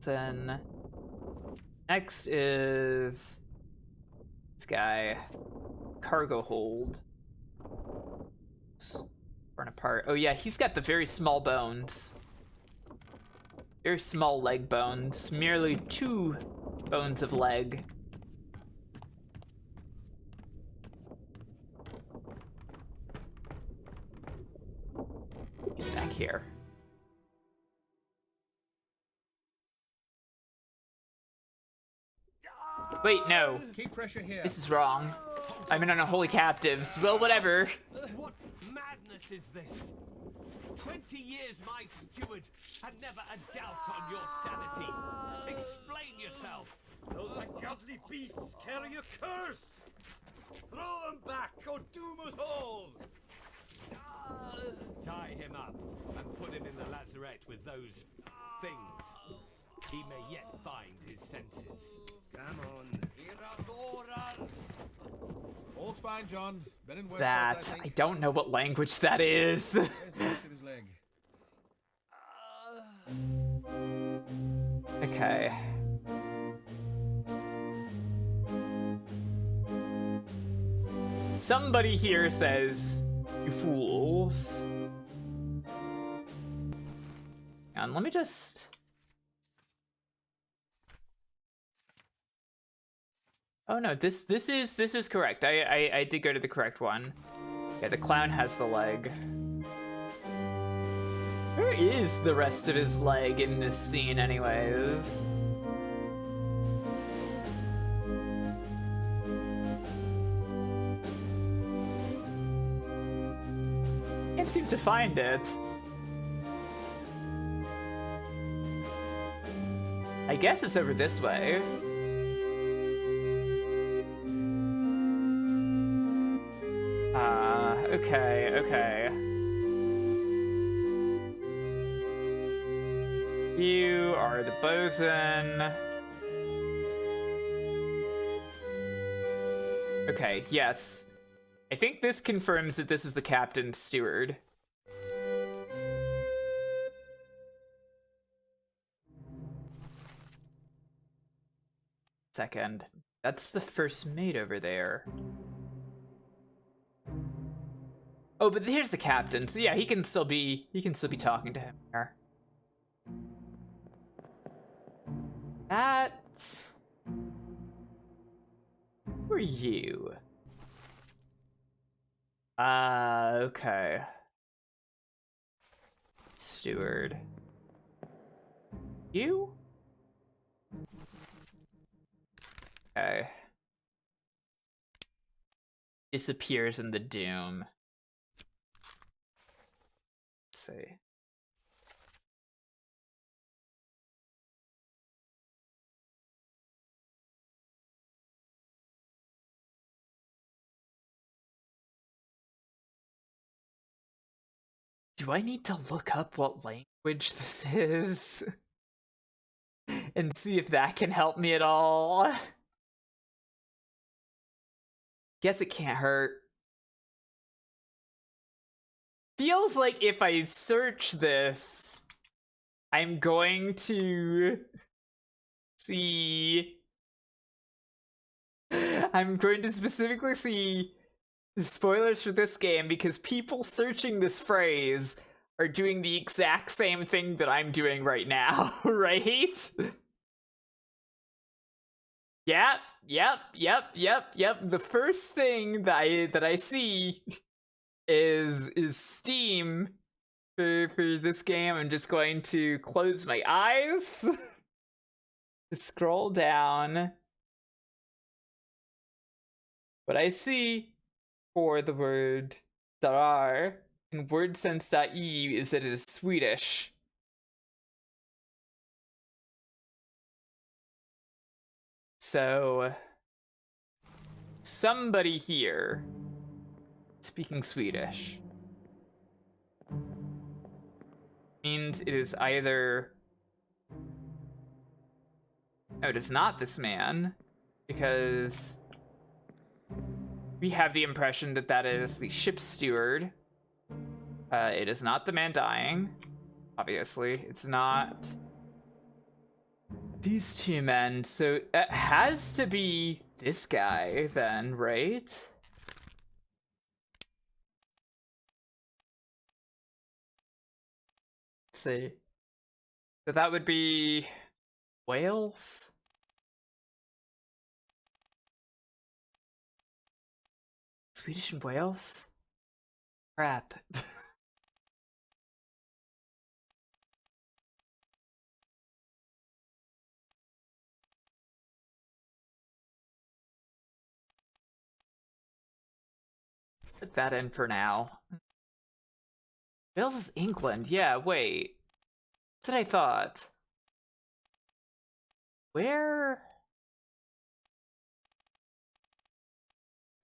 Then next is this guy, cargo hold. It's torn apart. Oh yeah, he's got the very small bones. Very small leg bones, merely 2 bones of leg. He's back here. Wait, no. Keep pressure here. This is wrong. I'm in unholy captives. Well, whatever. What madness is this? 20 years my steward, and never a doubt on your sanity. Explain yourself. Those ungodly beasts carry a curse! Throw them back or doom us all! Tie him up and put him in the lazarette with those things. He may yet find his senses. Come on. All's fine, John. Been in worse That spots, I I think. don't know what language that is. Where's the rest of his leg? Okay. Somebody here says, "You fools." And let me just. Oh no, this is correct. I did go to the correct one. Yeah, the clown has the leg. Where is the rest of his leg in this scene, anyways? Can't seem to find it. I guess it's over this way. Okay. You are the bosun. Okay, yes. I think this confirms that this is the captain's steward. Second. That's the first mate over there. Oh, but here's the captain. So yeah, he can still be talking to him here. That. Who are you? Okay. Steward. You? Okay. Disappears in the doom. Let's see. Do I need to look up what language this is? And see if that can help me at all? Guess it can't hurt. Feels like if I search this, I'm going to see... I'm going to specifically see spoilers for this game because people searching this phrase are doing the exact same thing that I'm doing right now, right? Yep. The first thing that I see is Steam for this game. I'm just going to close my eyes, scroll down. What I see for the word darar in wordsense.eu is that it is Swedish. So somebody here speaking Swedish means it is either... No, it is not this man, because we have the impression that that is the ship's steward. It is not the man dying, obviously. It's not these two men, so it has to be this guy then, right? Let's see. So that would be Wales? Swedish and Wales? Crap. Put that in for now. Wales is England. Yeah, wait. That's what I thought. Where?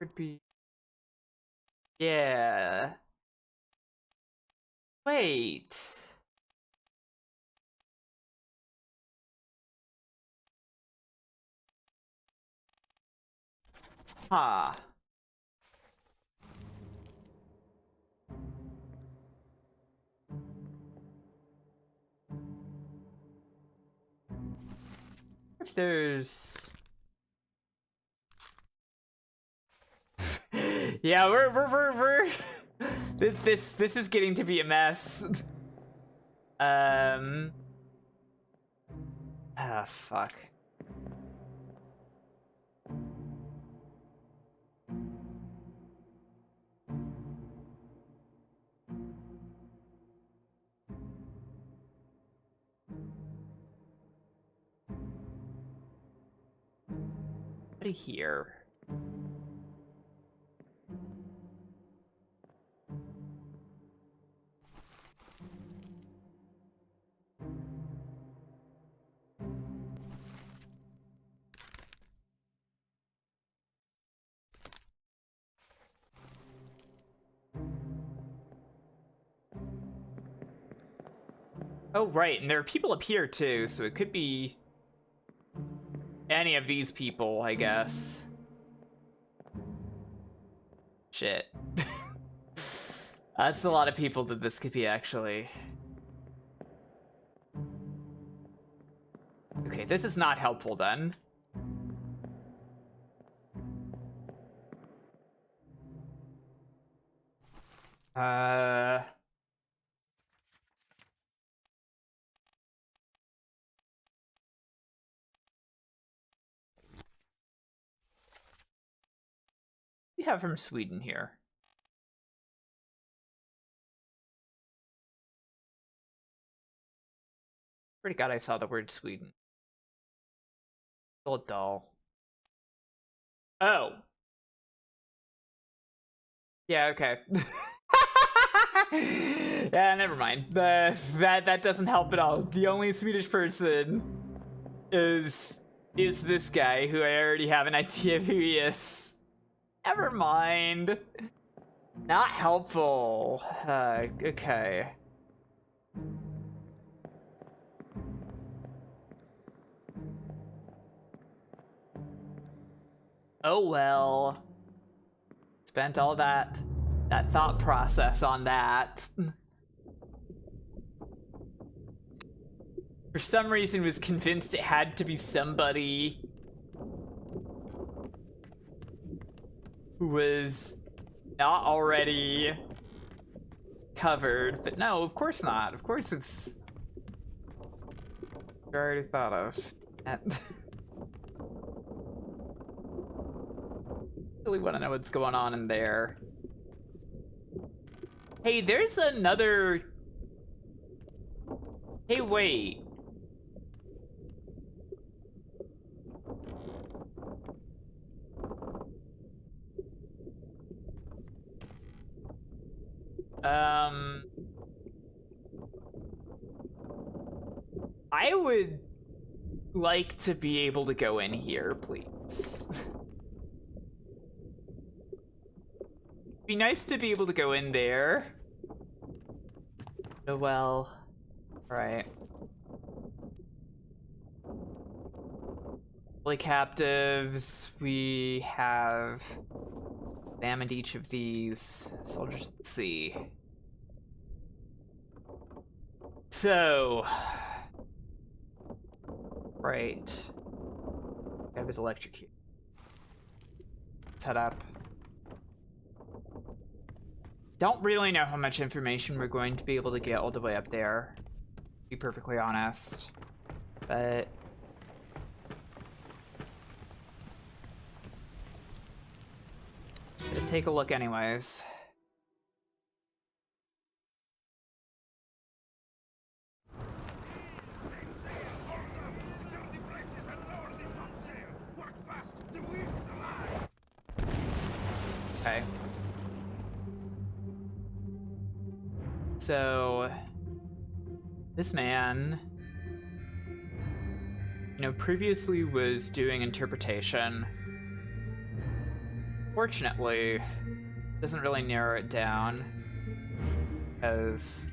Could be. Yeah. Wait. Huh. If there's yeah, we're this is getting to be a mess. Fuck. What do you hear? Oh, right, and there are people up here too, so it could be any of these people, I guess. Shit. That's a lot of people that this could be, actually. Okay, this is not helpful then. We have from Sweden here. Pretty glad I saw the word Sweden. Still dull. Oh. Yeah, okay. Yeah, never mind. That doesn't help at all. The only Swedish person is this guy who I already have an idea of who he is. Never mind. Not helpful. Okay. Oh well. Spent all that thought process on that. For some reason was convinced it had to be somebody who was not already covered, but no, of course not. Of course it's already thought of. Really want to know what's going on in there. Hey, there's another. Hey, wait. I would like to be able to go in here, please. Be nice to be able to go in there. Oh well. Alright. Holy captives, we have examined each of these, so I'll just see. So, right. I was electrocuted. Let's head up. Don't really know how much information we're going to be able to get all the way up there, to be perfectly honest. But gonna take a look anyways. so this man, you know, previously was doing interpretation. Fortunately, doesn't really narrow it down, as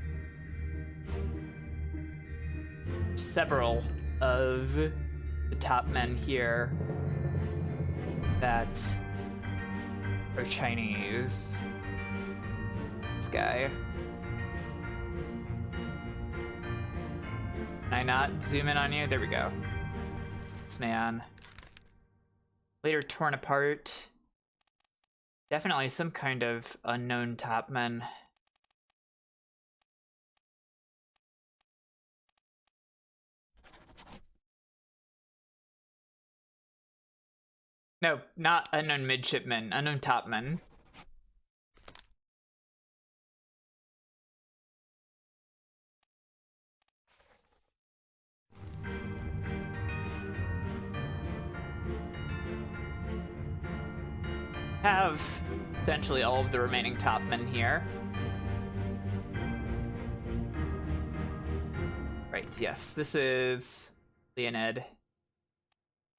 several of the top men here that are Chinese. This guy. Can I not zoom in on you? There we go. This man. Later torn apart. Definitely some kind of unknown topman. No, not unknown midshipman, unknown topman. Have essentially all of the remaining topmen here. Right, yes, this is Leonid.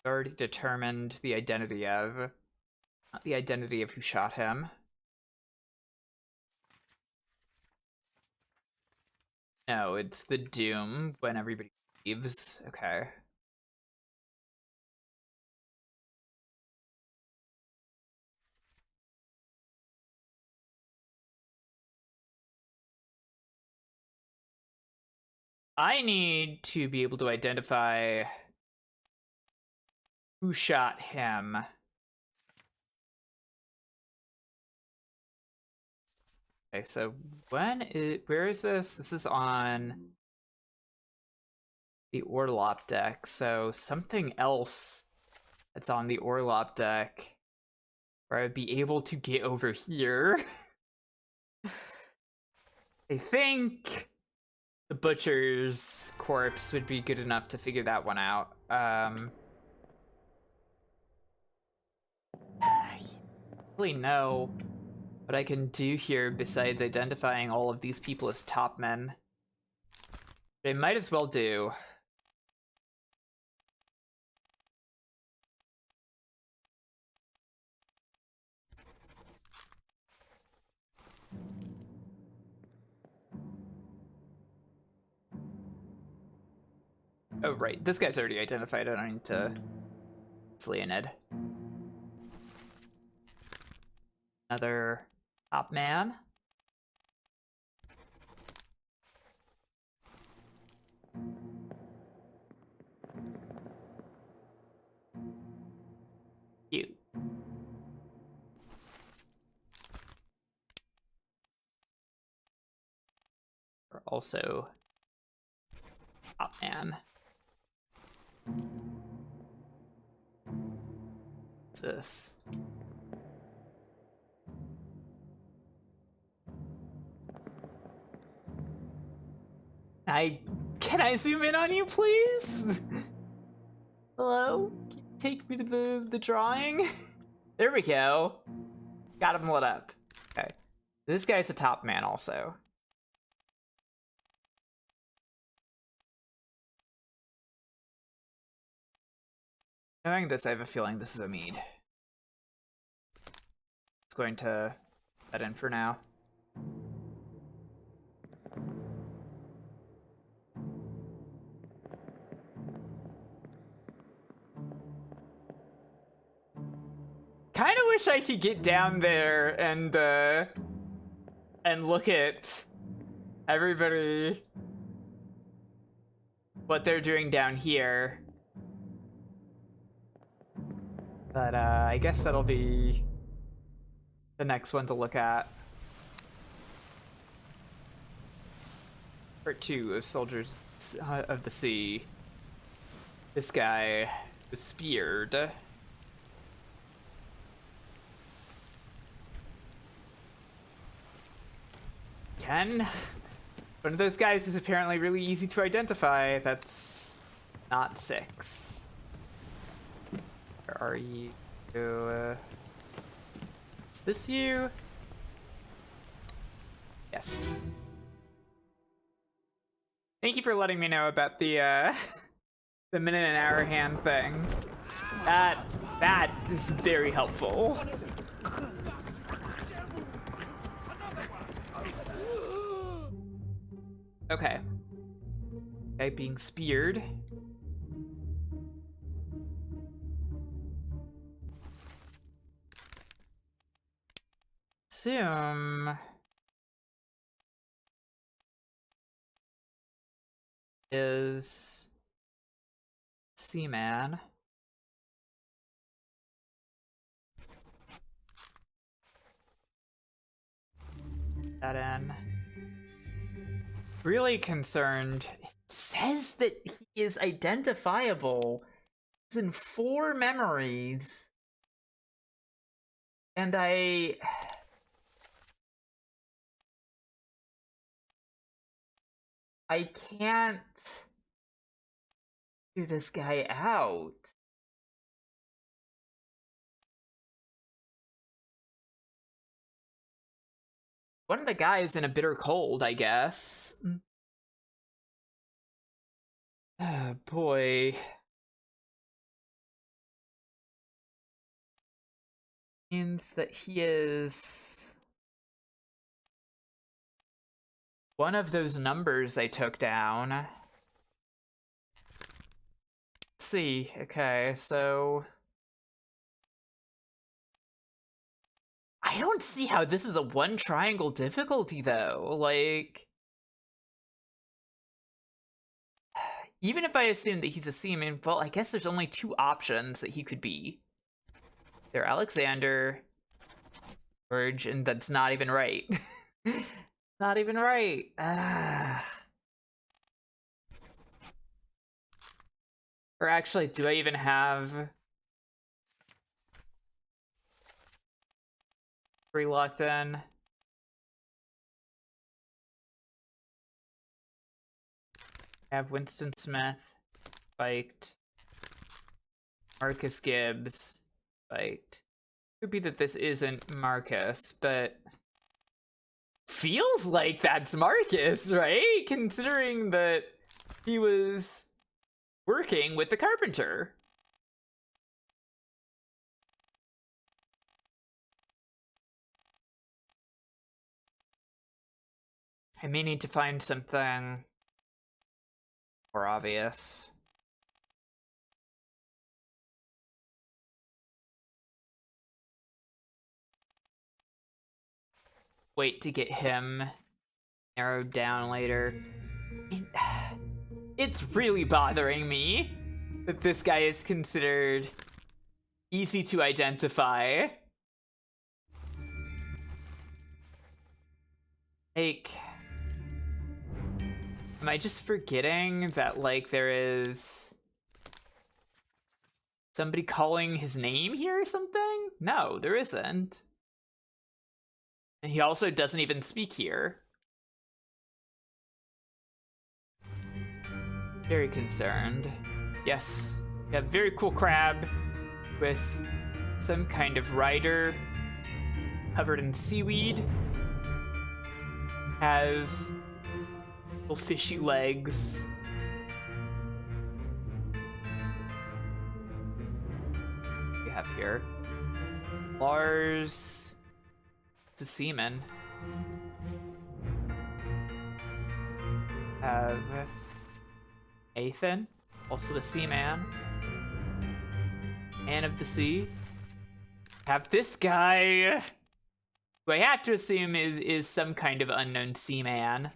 Already determined the identity of, not the identity of who shot him. No, it's the doom when everybody leaves. Okay. I need to be able to identify who shot him. Okay, so where is this? This is on the Orlop deck, so something else that's on the Orlop deck where I'd be able to get over here. I think the butcher's corpse would be good enough to figure that one out. I don't really know what I can do here besides identifying all of these people as top men. They might as well do. Oh, right. This guy's already identified. I don't need to... It's Leonid. Another top man. Cute. We're also top man. What's this? Can I zoom in on you, please? Hello? Can you take me to the drawing? There we go. Got him lit up. Okay. This guy's a top man also. Knowing this, I have a feeling this is a mead. It's going to set in for now. Kind of wish I could get down there and look at everybody, what they're doing down here. But I guess that'll be the next one to look at. Part 2 of Soldiers of the Sea. This guy was speared. Again, one of those guys is apparently really easy to identify. That's not 6. Where are you? Is this you? Yes. Thank you for letting me know about the the minute and hour hand thing. That is very helpful. Okay. Guy being speared. Assume is Seaman. That in. Really concerned. It says that he is identifiable. He's in 4 memories. And I can't figure this guy out. One of the guys in a bitter cold, I guess. Oh, boy. Means that he is one of those numbers I took down. Let's see. Okay, so I don't see how this is a 1 triangle difficulty, though. Like, even if I assume that he's a seaman, well, I guess there's only 2 options that he could be. They're Alexander, George, and that's not even right. Not even right. Or actually, do I even have 3 locked in? I have Winston Smith, spiked. Marcus Gibbs, spiked. Could be that this isn't Marcus, but feels like that's Marcus, right? Considering that he was working with the carpenter. I may need to find something more obvious. Wait to get him narrowed down later. It's really bothering me that this guy is considered easy to identify. Like, am I just forgetting that, like, there is somebody calling his name here or something? No, there isn't. And he also doesn't even speak here. Very concerned. Yes, we have very cool crab with some kind of rider covered in seaweed. Has little fishy legs. What do we have here? Lars. It's a seaman. Have Ethan, also a seaman. Man of the Sea. Have this guy, who I have to assume is some kind of unknown seaman.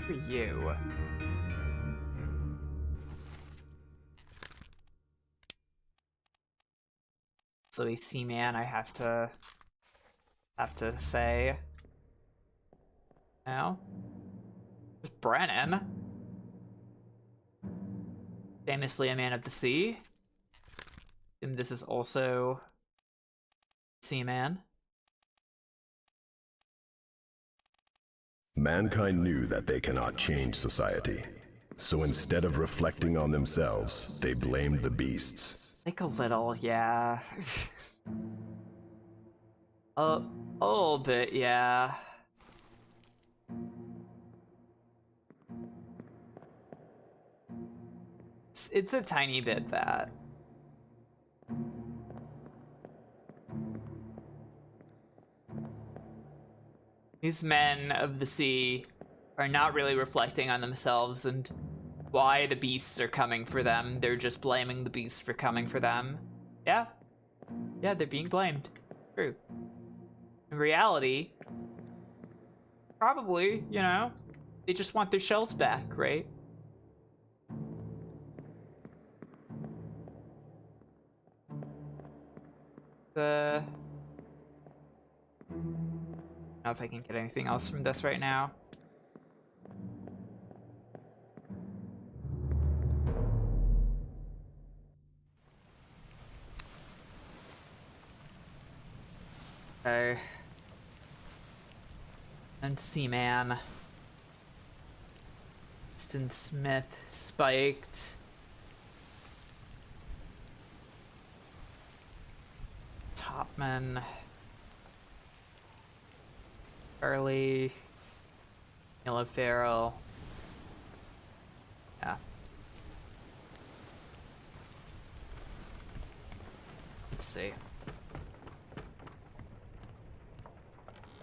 Who are you? So a seaman, I have to say. Now, there's Brennan, famously a man of the sea. And this is also Seaman. Mankind knew that they cannot change society. So instead of reflecting on themselves, they blamed the beasts. Like a little, yeah. A little bit, yeah. It's a tiny bit that. These men of the sea are not really reflecting on themselves and why the beasts are coming for them. They're just blaming the beasts for coming for them. Yeah. Yeah, they're being blamed. True. In reality, probably, you know, they just want their shells back, right? I don't know if I can get anything else from this right now. Okay. And Seaman. Winston Smith spiked. Topman. Charlie. Mila Farrell. Yeah. Let's see.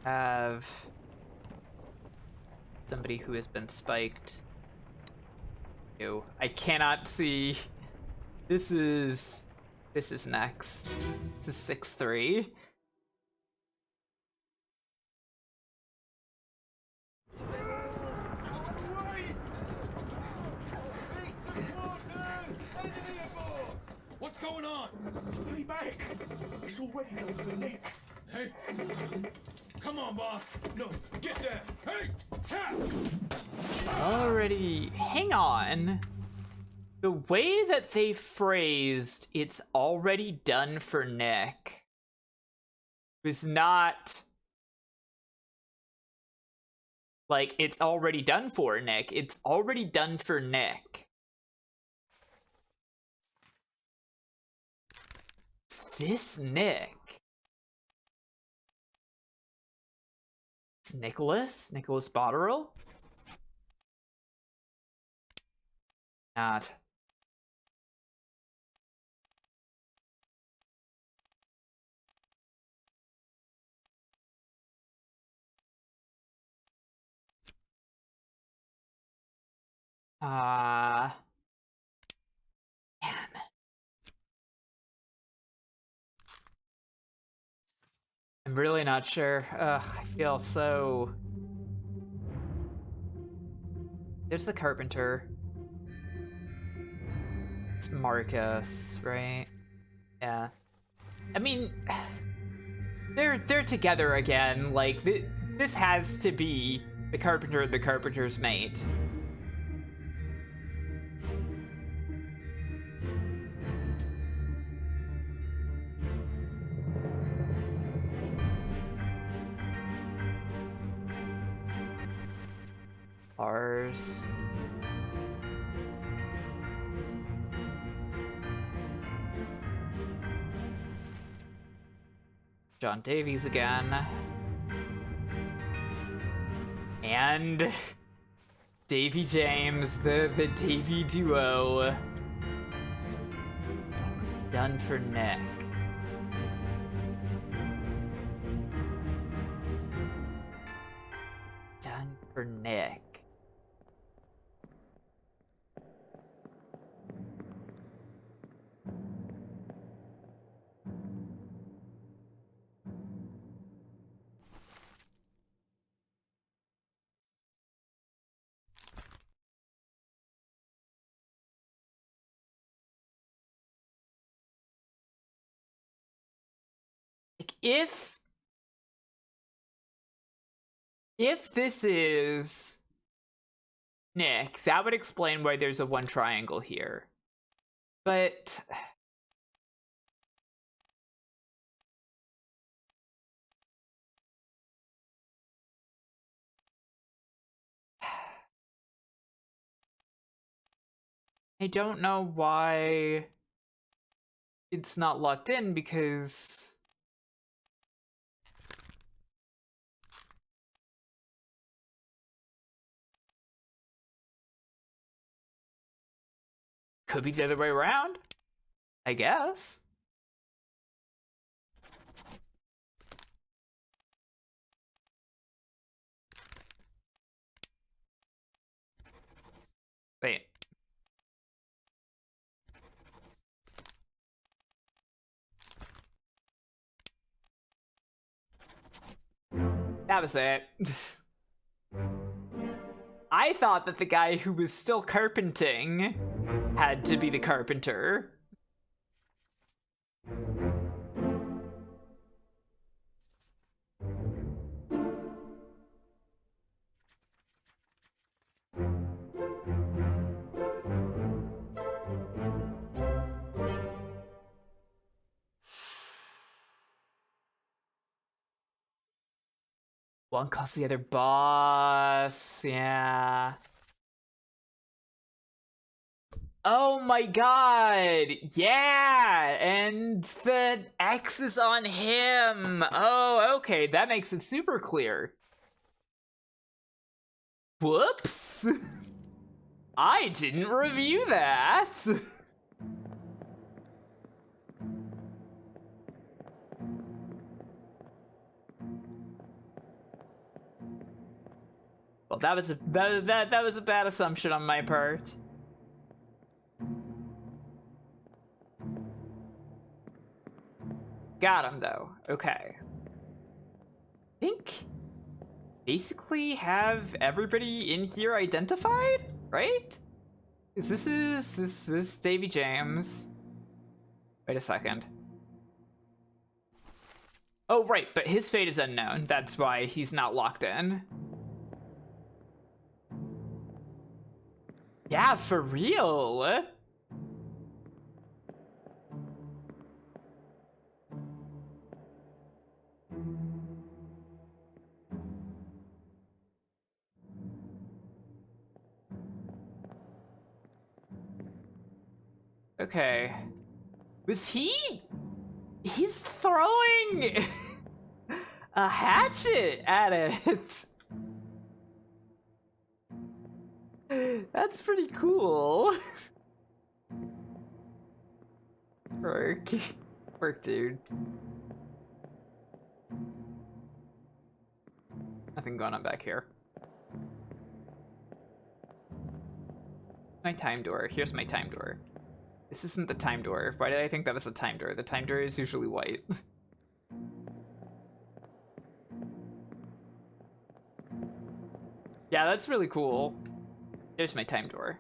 Have somebody who has been spiked. Ew. I cannot see. This is next. This is 6-3. What's going on? Stay back! It's already done for Nick. Hey! Come on, boss! No, get there! Hey! Already, hang on. The way that they phrased "it's already done for Nick" was not like "it's already done for Nick." It's already done for Nick. It's this Nick. It's Nicholas Botterill? Not. Man. I'm really not sure. Ugh, I feel so... There's the carpenter. It's Marcus, right? Yeah. I mean, they're together again. Like, this has to be the carpenter and the carpenter's mate. Ours. John Davies again. And Davy James, the Davy duo. It's already done for Nick. Done for Nick. Like, if this is Nick, that would explain why there's a one triangle here. But I don't know why it's not locked in, because Could be the other way around, I guess. Wait. That was it. I thought that the guy who was still carpenting had to be the carpenter. One calls the other boss, yeah. Oh my god, yeah, and the X is on him. Oh, okay, that makes it super clear. Whoops. I didn't review that. Well, that was a bad assumption on my part. Got him though. Okay. I think basically have everybody in here identified, right? This is Davy James. Wait a second. Oh right, but his fate is unknown. That's why he's not locked in. Yeah, for real. Okay. Was he? He's throwing a hatchet at it. That's pretty cool. Work, dude. Nothing going on back here. My time door. Here's my time door. This isn't the time door. Why did I think that was the time door? The time door is usually white. Yeah, that's really cool. There's my time door.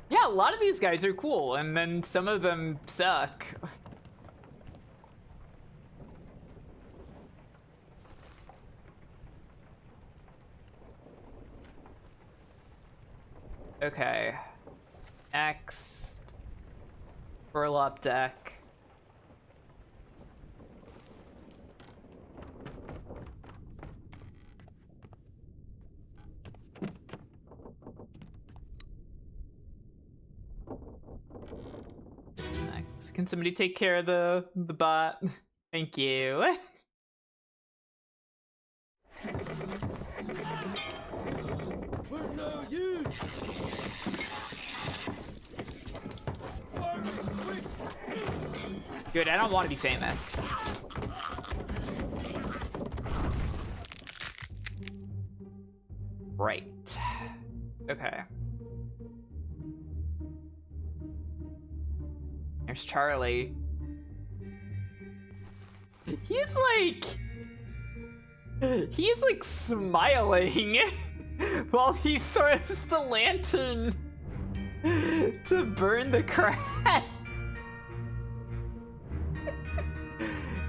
Yeah, a lot of these guys are cool, and then some of them suck. Okay. Next. Burlap deck. This is nice. Can somebody take care of the bot? Thank you. We're no use. Good, I don't want to be famous. Right. Okay. There's Charlie. He's like smiling while he throws the lantern to burn the crap.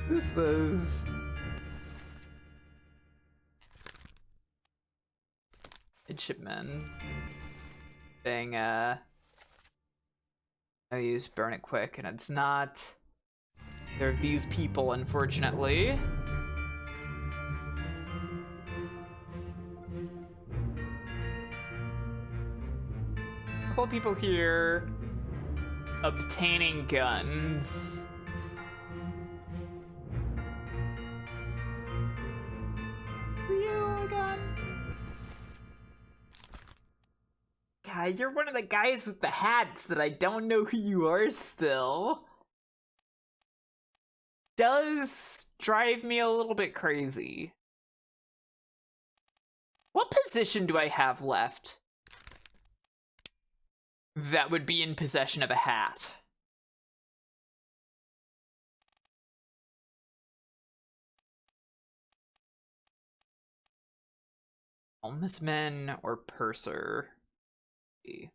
Who's those? Midshipman thing, I use burn it quick, and it's not. There are these people, unfortunately. A couple of people here obtaining guns. Real. God, you're one of the guys with the hats that I don't know who you are still. Does drive me a little bit crazy. What position do I have left that would be in possession of a hat? Almsman or purser? He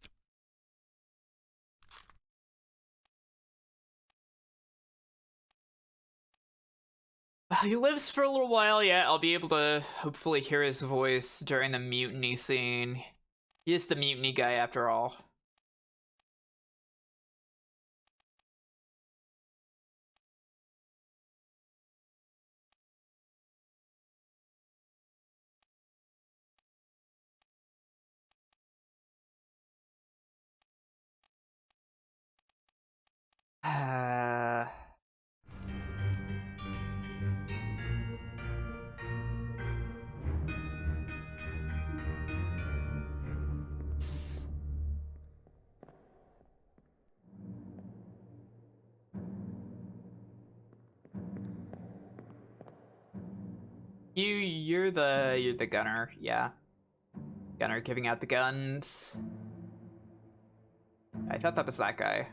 lives for a little while yet. I'll be able to hopefully hear his voice during the mutiny scene. He is the mutiny guy after all. You're the gunner, yeah. Gunner giving out the guns. I thought that was that guy.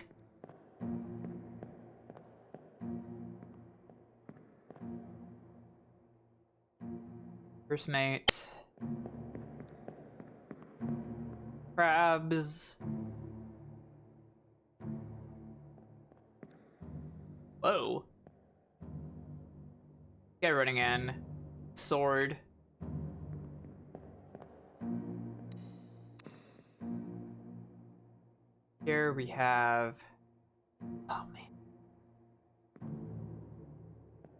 First mate. Crabs. Whoa. Guy running in. Sword. Here we have... Oh, man.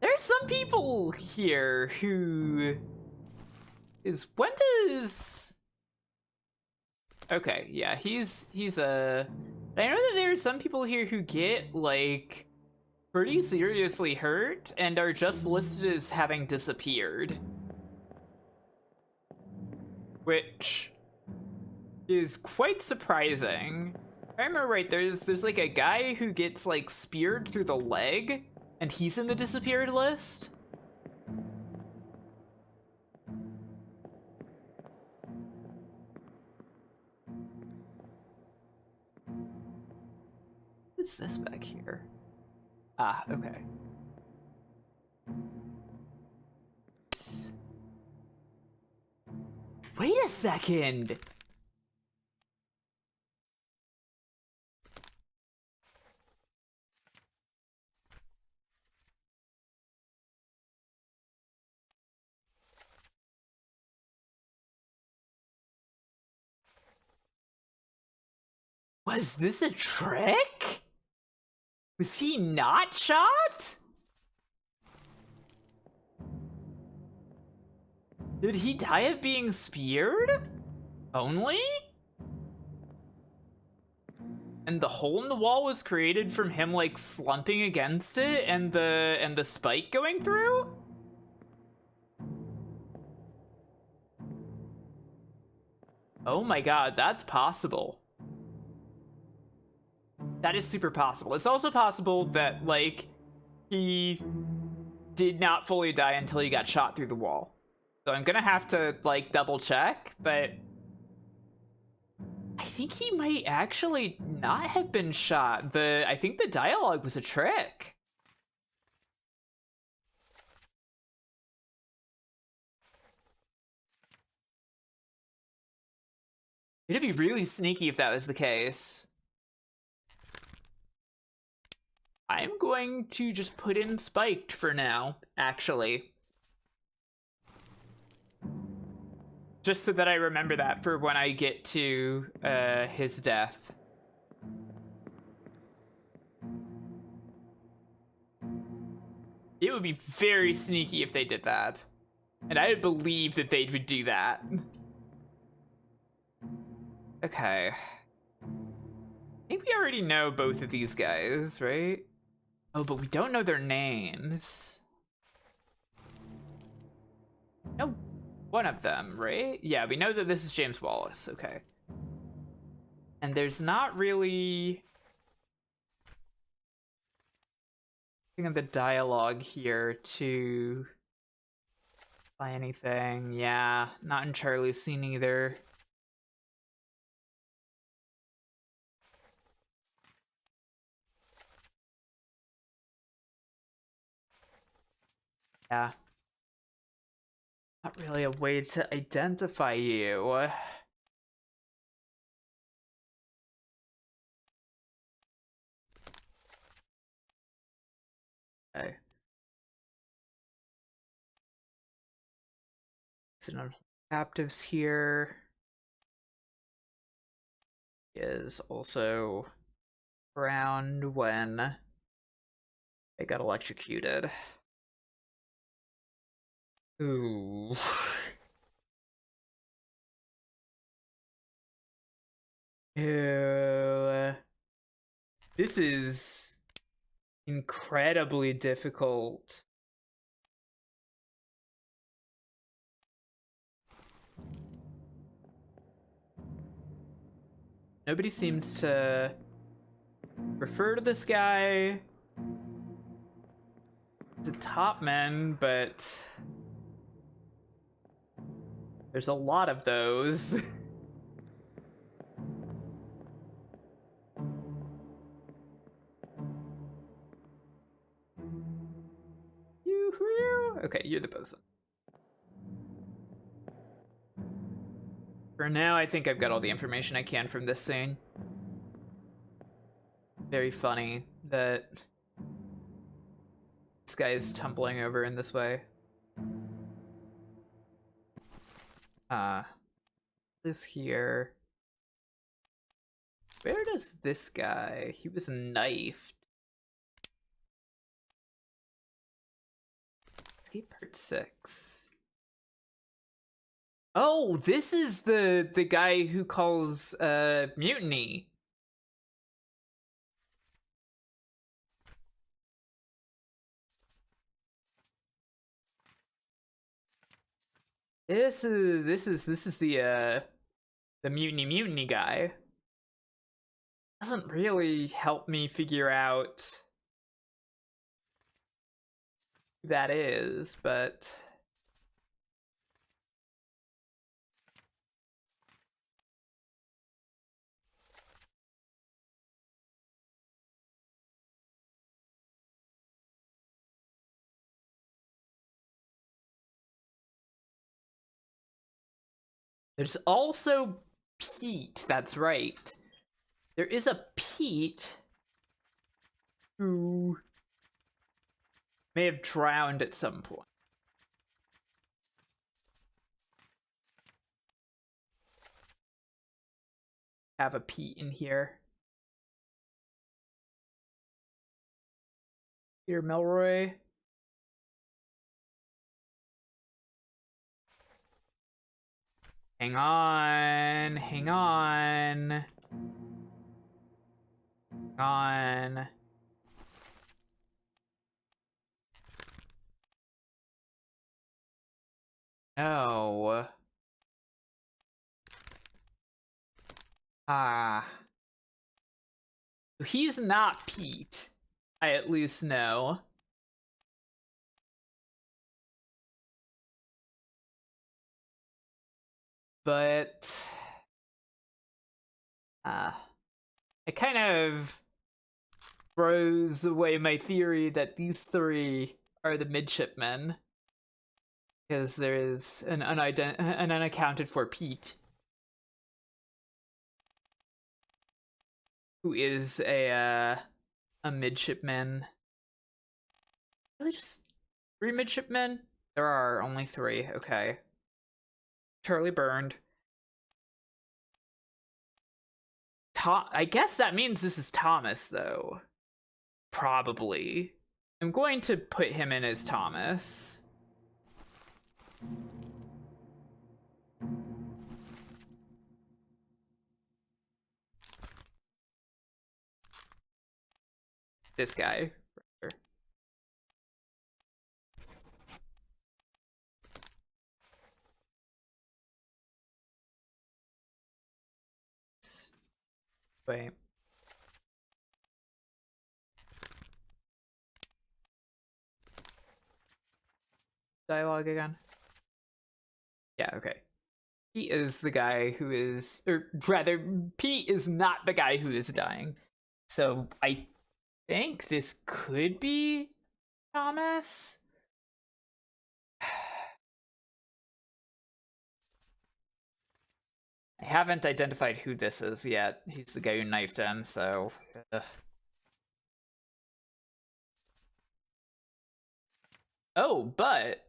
There's some people here who... When does... Okay, yeah, he's a... I know that there are some people here who get, like, pretty seriously hurt and are just listed as having disappeared. Which is quite surprising. If I remember right, there's like a guy who gets like speared through the leg and he's in the disappeared list. What's this back here? Ah, okay. Wait a second! Was this a trick? Was he not shot? Did he die of being speared? Only? And the hole in the wall was created from him like slumping against it and the spike going through? Oh my god, that's possible. That is super possible. It's also possible that, like, he did not fully die until he got shot through the wall. So I'm gonna have to, like, double check, but I think he might actually not have been shot. I think the dialogue was a trick. It'd be really sneaky if that was the case. I'm going to just put in spiked for now, actually. Just so that I remember that for when I get to his death. It would be very sneaky if they did that. And I would believe that they would do that. Okay. I think we already know both of these guys, right? Oh, but we don't know their names. No, one of them, right? Yeah, we know that this is James Wallace, okay. And there's not really anything in the dialogue here to buy anything. Yeah, not in Charlie's scene either. Yeah. Not really a way to identify you. Okay. Some captives here. Is also around when they got electrocuted. Ooh. Ew. This is incredibly difficult. Nobody seems to refer to this guy as a top man, but there's a lot of those. Okay, you're the bosun. For now, I think I've got all the information I can from this scene. Very funny that this guy is tumbling over in this way. This here. Where does this guy? He was knifed. Escape part 6. Oh, this is the guy who calls mutiny. This is the mutiny guy. Doesn't really help me figure out who that is, but there's also Pete. That's right. There is a Pete who may have drowned at some point. Have a Pete in here. Peter Melroy. Hang on. Hang on. Hang on. No. He's not Pete. I at least know. But it kind of throws away my theory that these three are the midshipmen, because there is an unaccounted for Pete, who is a midshipman. Really, just 3 midshipmen? There are only 3. Okay. Charlie burned. I guess that means this is Thomas, though. Probably. I'm going to put him in as Thomas. This guy. Wait. Dialogue again? Yeah, okay. Pete is the guy who is, or rather, Pete is not the guy who is dying. So I think this could be Thomas. I haven't identified who this is yet. He's the guy who knifed him, so... Oh, but...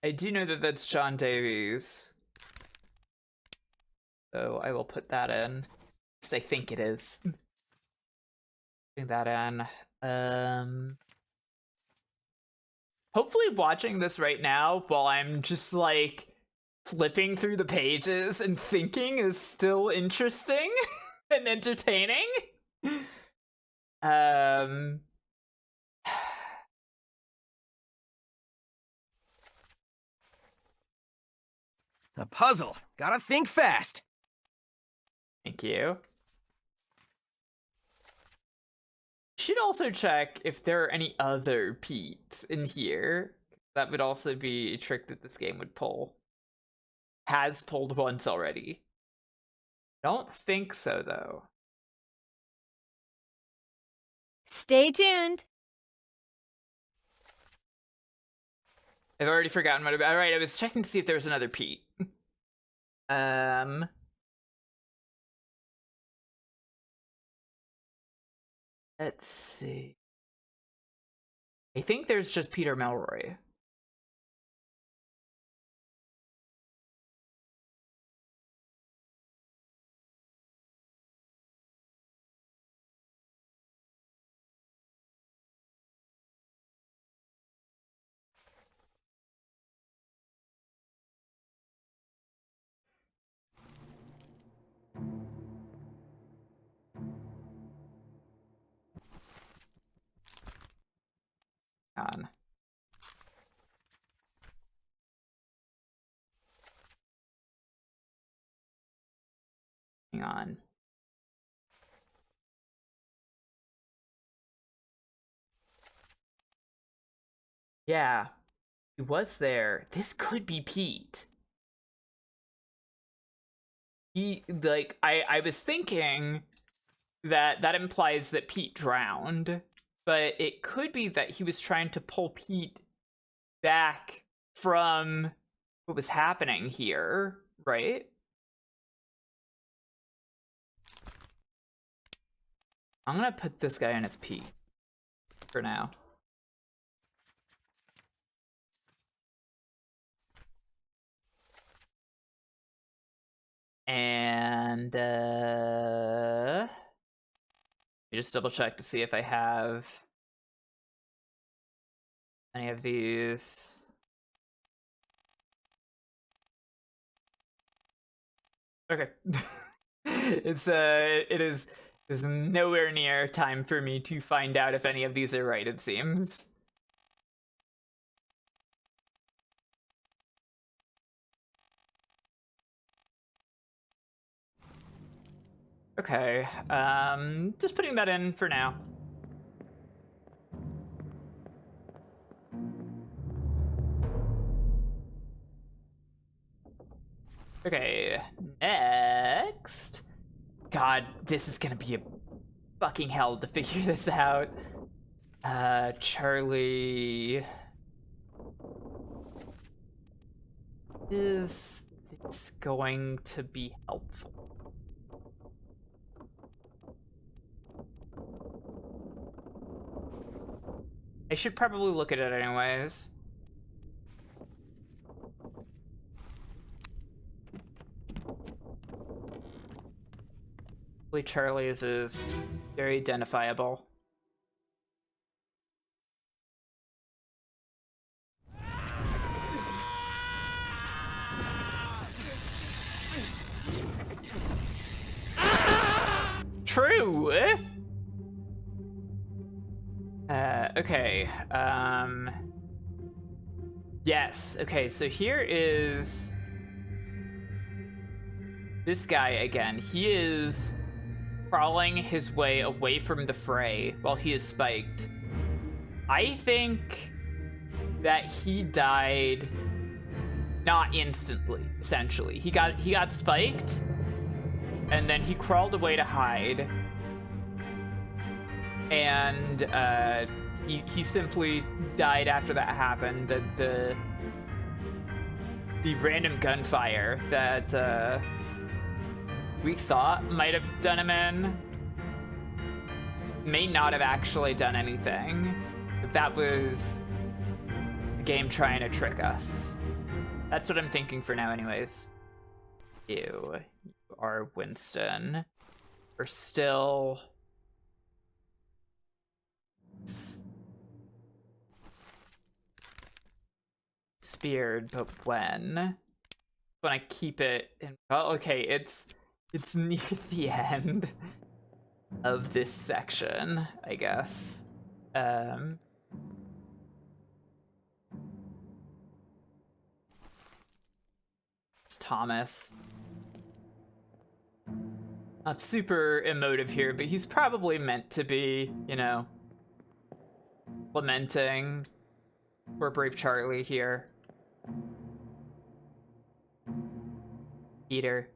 I do know that that's John Davies. So I will put that in. At least I think it is. Putting that in. Hopefully watching this right now while I'm just like flipping through the pages and thinking is still interesting and entertaining. A puzzle. Gotta think fast. Thank you. Should also check if there are any other Pete's in here. That would also be a trick that this game would pull. Has pulled once already. Don't think so, though. Stay tuned. I've already forgotten what about. All right, I was checking to see if there was another Pete. Let's see. I think there's just Peter Melroy. On. Hang on. Yeah, he was there. This could be Pete. I was thinking that implies that Pete drowned, but it could be that he was trying to pull Pete back from what was happening here, right? I'm gonna put this guy in as Pete for now. And let me just double check to see if I have any of these. Okay. It is nowhere near time for me to find out if any of these are right, it seems. Okay, just putting that in for now. Okay, next. God, this is gonna be a fucking hell to figure this out. Charlie. Is this going to be helpful? I should probably look at it anyways. Hopefully Charlie's is very identifiable. True! Okay, yes, okay, so here is this guy again, he is crawling his way away from the fray while he is spiked. I think that he died not instantly, essentially. He got spiked, and then he crawled away to hide. And he simply died after that happened. The random gunfire that we thought might have done him in may not have actually done anything. But that was the game trying to trick us. That's what I'm thinking for now anyways. You are Winston. We're still... speared, but when I keep it in... Oh, okay, it's near the end of this section, I guess. It's Thomas. Not super emotive here, but he's probably meant to be, you know, lamenting for brave Charlie here. Peter.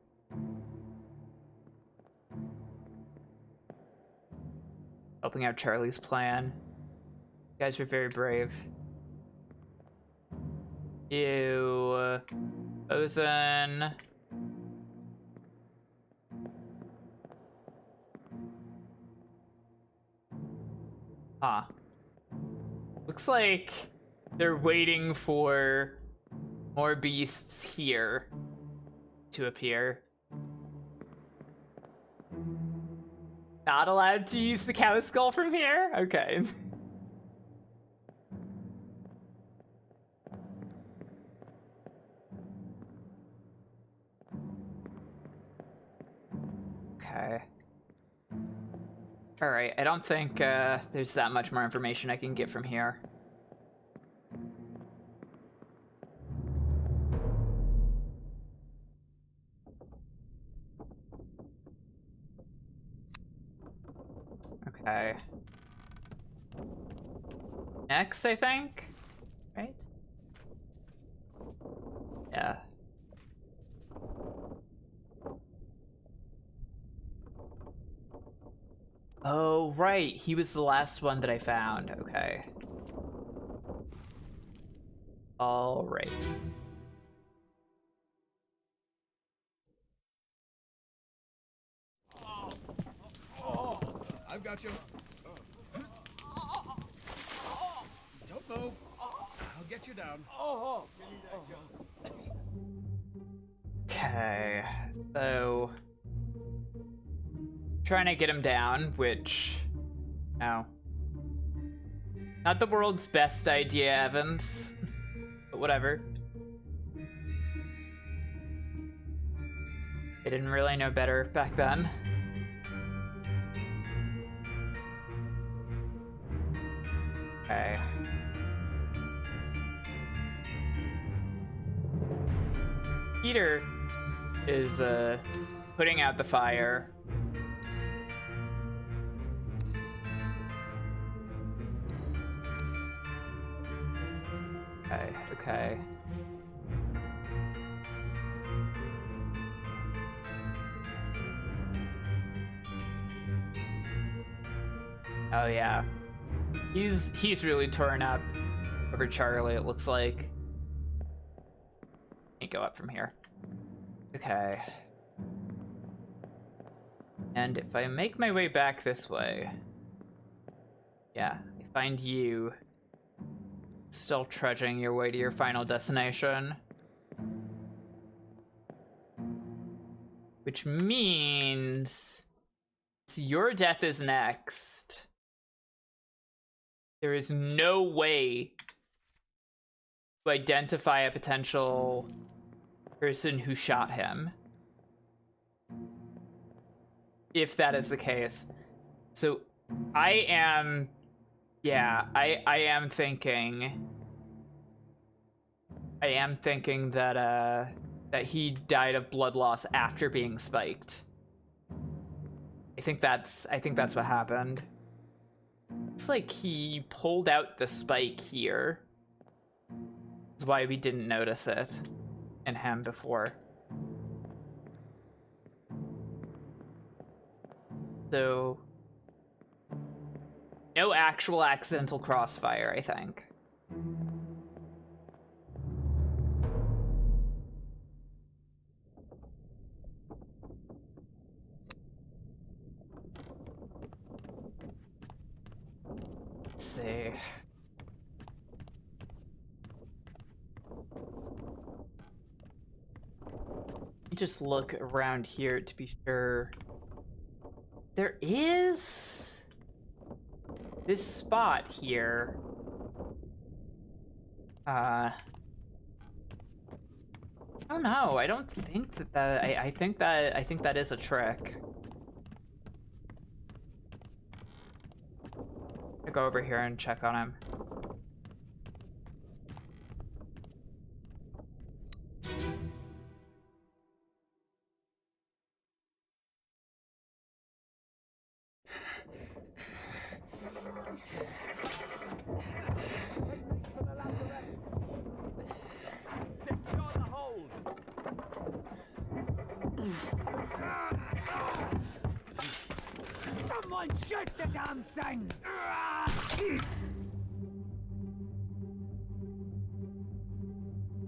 Helping out Charlie's plan. You guys were very brave. Ew. Ozone. Huh. Looks like they're waiting for more beasts here to appear. Not allowed to use the cow skull from here? Okay. Okay. Alright, I don't think there's that much more information I can get from here. Okay. Next, I think? Right? Yeah. Oh, right. He was the last one that I found. Okay. All right. I've got you. Don't move. I'll get you down. Okay. So... trying to get him down, which... no. Not the world's best idea, Evans. But whatever. They didn't really know better back then. Okay. Peter is putting out the fire. Okay. Oh yeah. He's really torn up over Charlie, it looks like. Can't go up from here. Okay. And if I make my way back this way... yeah, I find you still trudging your way to your final destination. Which means... your death is next. There is no way to identify a potential person who shot him. If that is the case. So I am... yeah, I am thinking... that, that he died of blood loss after being spiked. I think that's what happened. Looks like he pulled out the spike here. That's why we didn't notice it in him before. So no actual accidental crossfire, I think. Let's see. Let me just look around here to be sure. There is this spot here. I don't know. I don't think that I think that is a trick. I'll go over here and check on him. Someone shoot the damn thing!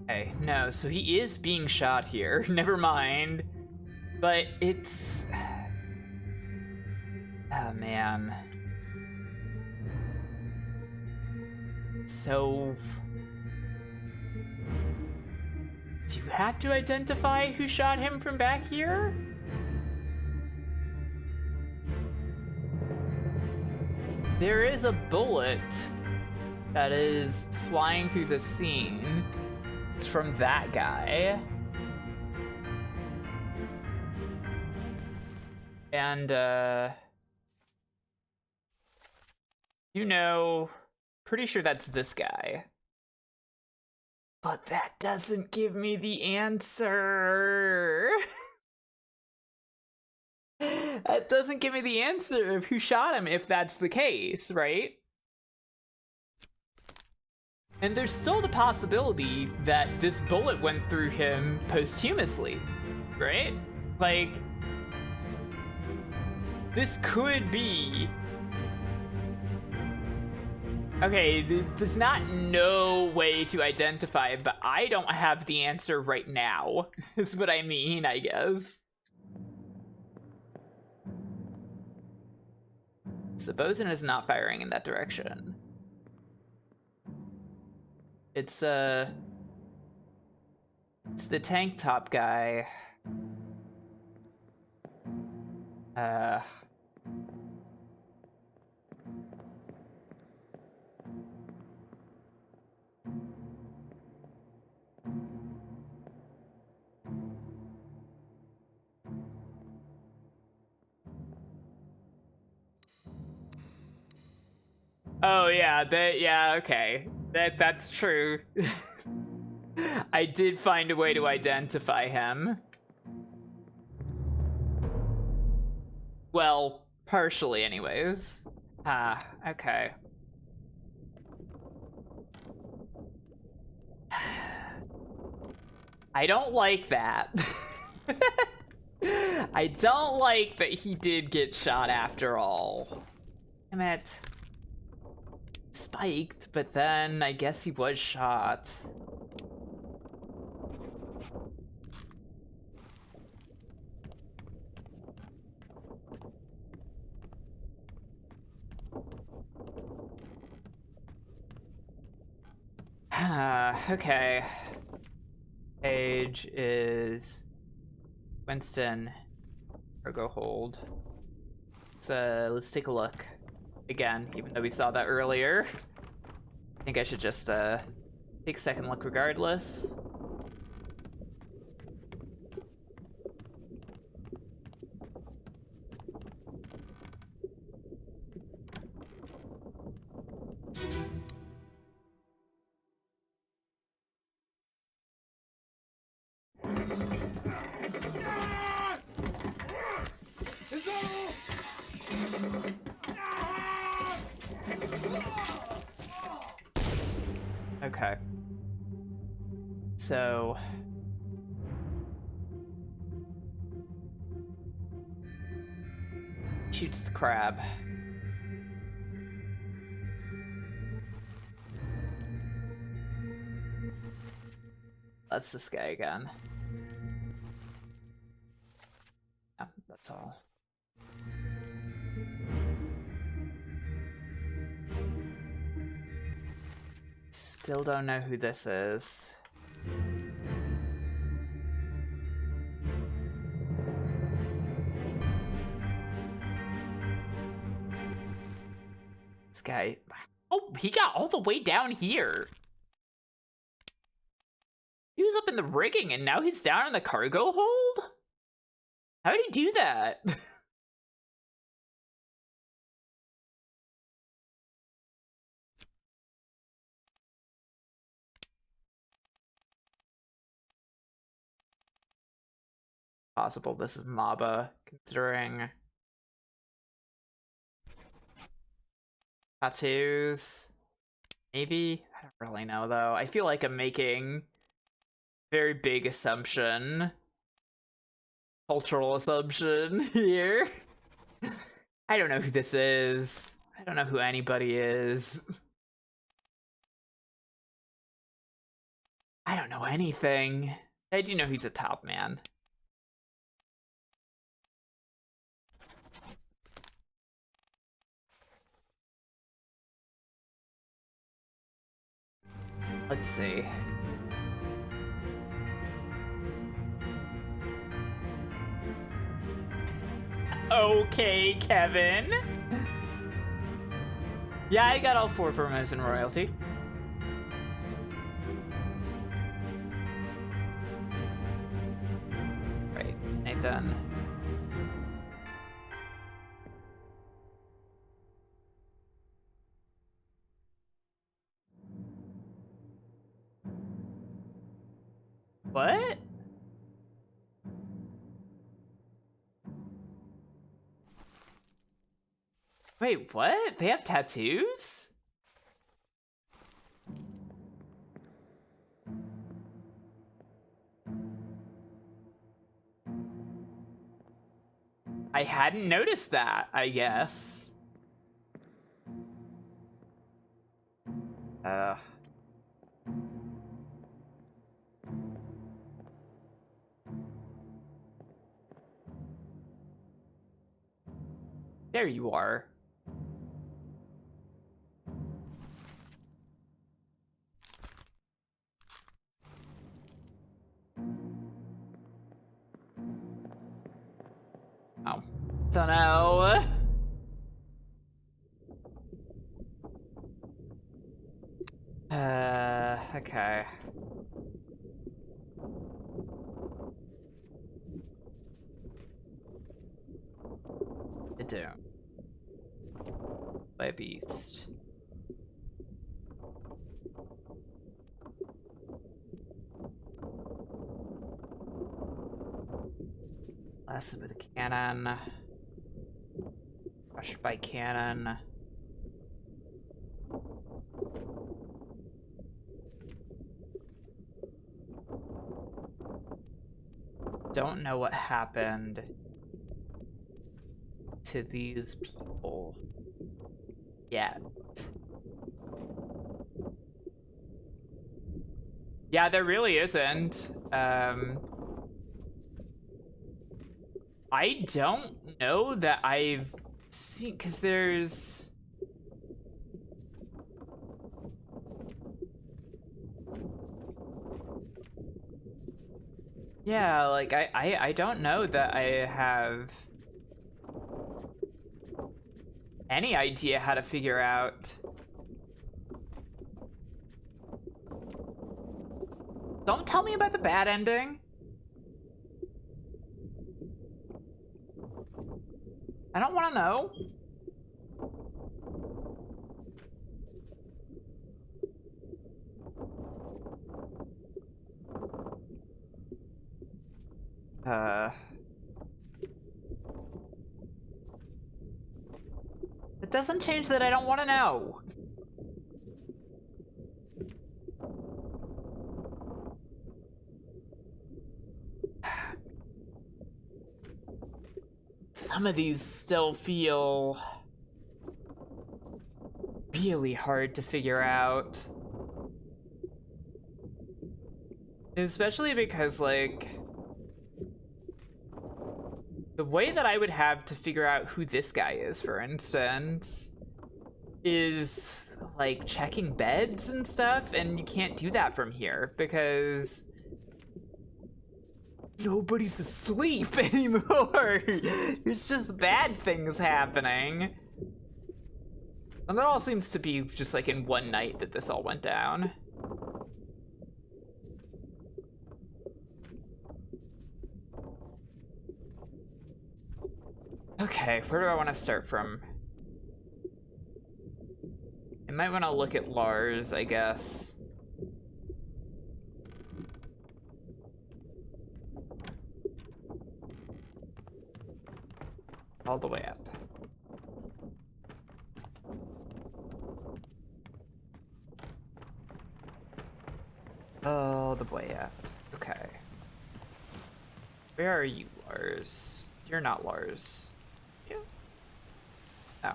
Okay, no, so he is being shot here. Never mind. But it's... Oh, man. So... Do you have to identify who shot him from back here? There is a bullet that is flying through the scene. It's from that guy. And, you know, pretty sure that's this guy. But that doesn't give me the answer. That doesn't give me the answer of who shot him if that's the case, right? And there's still the possibility that this bullet went through him posthumously, right? Like, this could be... Okay, there's not no way to identify it, but I don't have the answer right now, is what I mean, I guess. So Bosun is not firing in that direction. It's the tank top guy. Oh yeah, okay. That's true. I did find a way to identify him. Well, partially anyways. Ah, okay. I don't like that. I don't like that he did get shot after all. Damn it. Spiked, but then I guess he was shot. Okay. Page is Winston. Cargo hold. Let's take a look. Again, even though we saw that earlier. I think I should just take a second look regardless. Okay. So... shoots the crab. That's this guy again. Yeah, that's all. Still don't know who this is. This guy... oh, he got all the way down here. He was up in the rigging and now he's down in the cargo hold? How did he do that? Possible this is Maba, considering tattoos. Maybe? I don't really know though. I feel like I'm making very big assumption. Cultural assumption here. I don't know who this is. I don't know who anybody is. I don't know anything. I do know he's a top man. Let's see. Okay, Kevin. Yeah, I got all 4 for Mouse and Royalty. Right, Nathan. What? Wait, what? They have tattoos? I hadn't noticed that, I guess. There you are. Oh, dunno. Okay. I do. By a beast. Blasted with a cannon. Crushed by cannon. Don't know what happened to these people yet. Yeah, there really isn't. I don't know that I've seen, because there's... yeah, like, I don't know that I have any idea how to figure out. Don't tell me about the bad ending. I don't want to know. It doesn't change that I don't want to know. some of these still feel really hard to figure out. Especially because, like, the way that I would have to figure out who this guy is, for instance, is like checking beds and stuff, and you can't do that from here because nobody's asleep anymore. There's just bad things happening. And that all seems to be just like in one night that this all went down. Okay, where do I want to start from? I might want to look at Lars, I guess. All the way up. All the way up. Okay. Where are you, Lars? You're not Lars. You? Oh.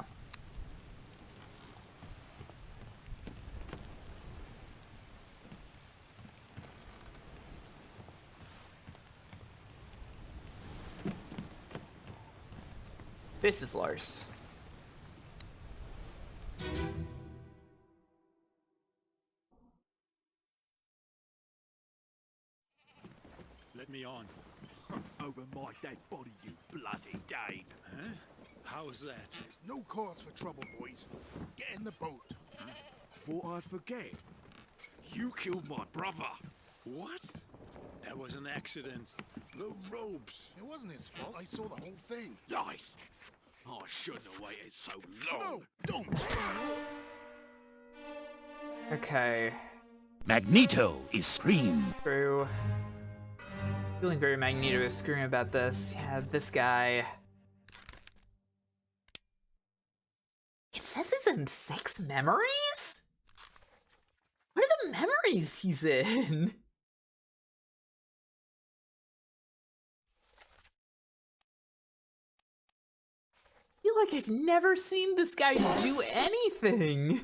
This is Lars. Let me on. Over my dead body, you bloody Dane. Huh? How's that? There's no cause for trouble, boys. Get in the boat. Huh? Thought I'd forget. You killed my brother. What? That was an accident. The ropes. It wasn't his fault. I saw the whole thing. Lies. I shouldn't have waited so long. No, don't. Okay. Magneto is screamed. True. Feeling very Magneto is screaming about this. Yeah, this guy. It says he's in 6 memories? What are the memories he's in? I feel like I've never seen this guy do anything.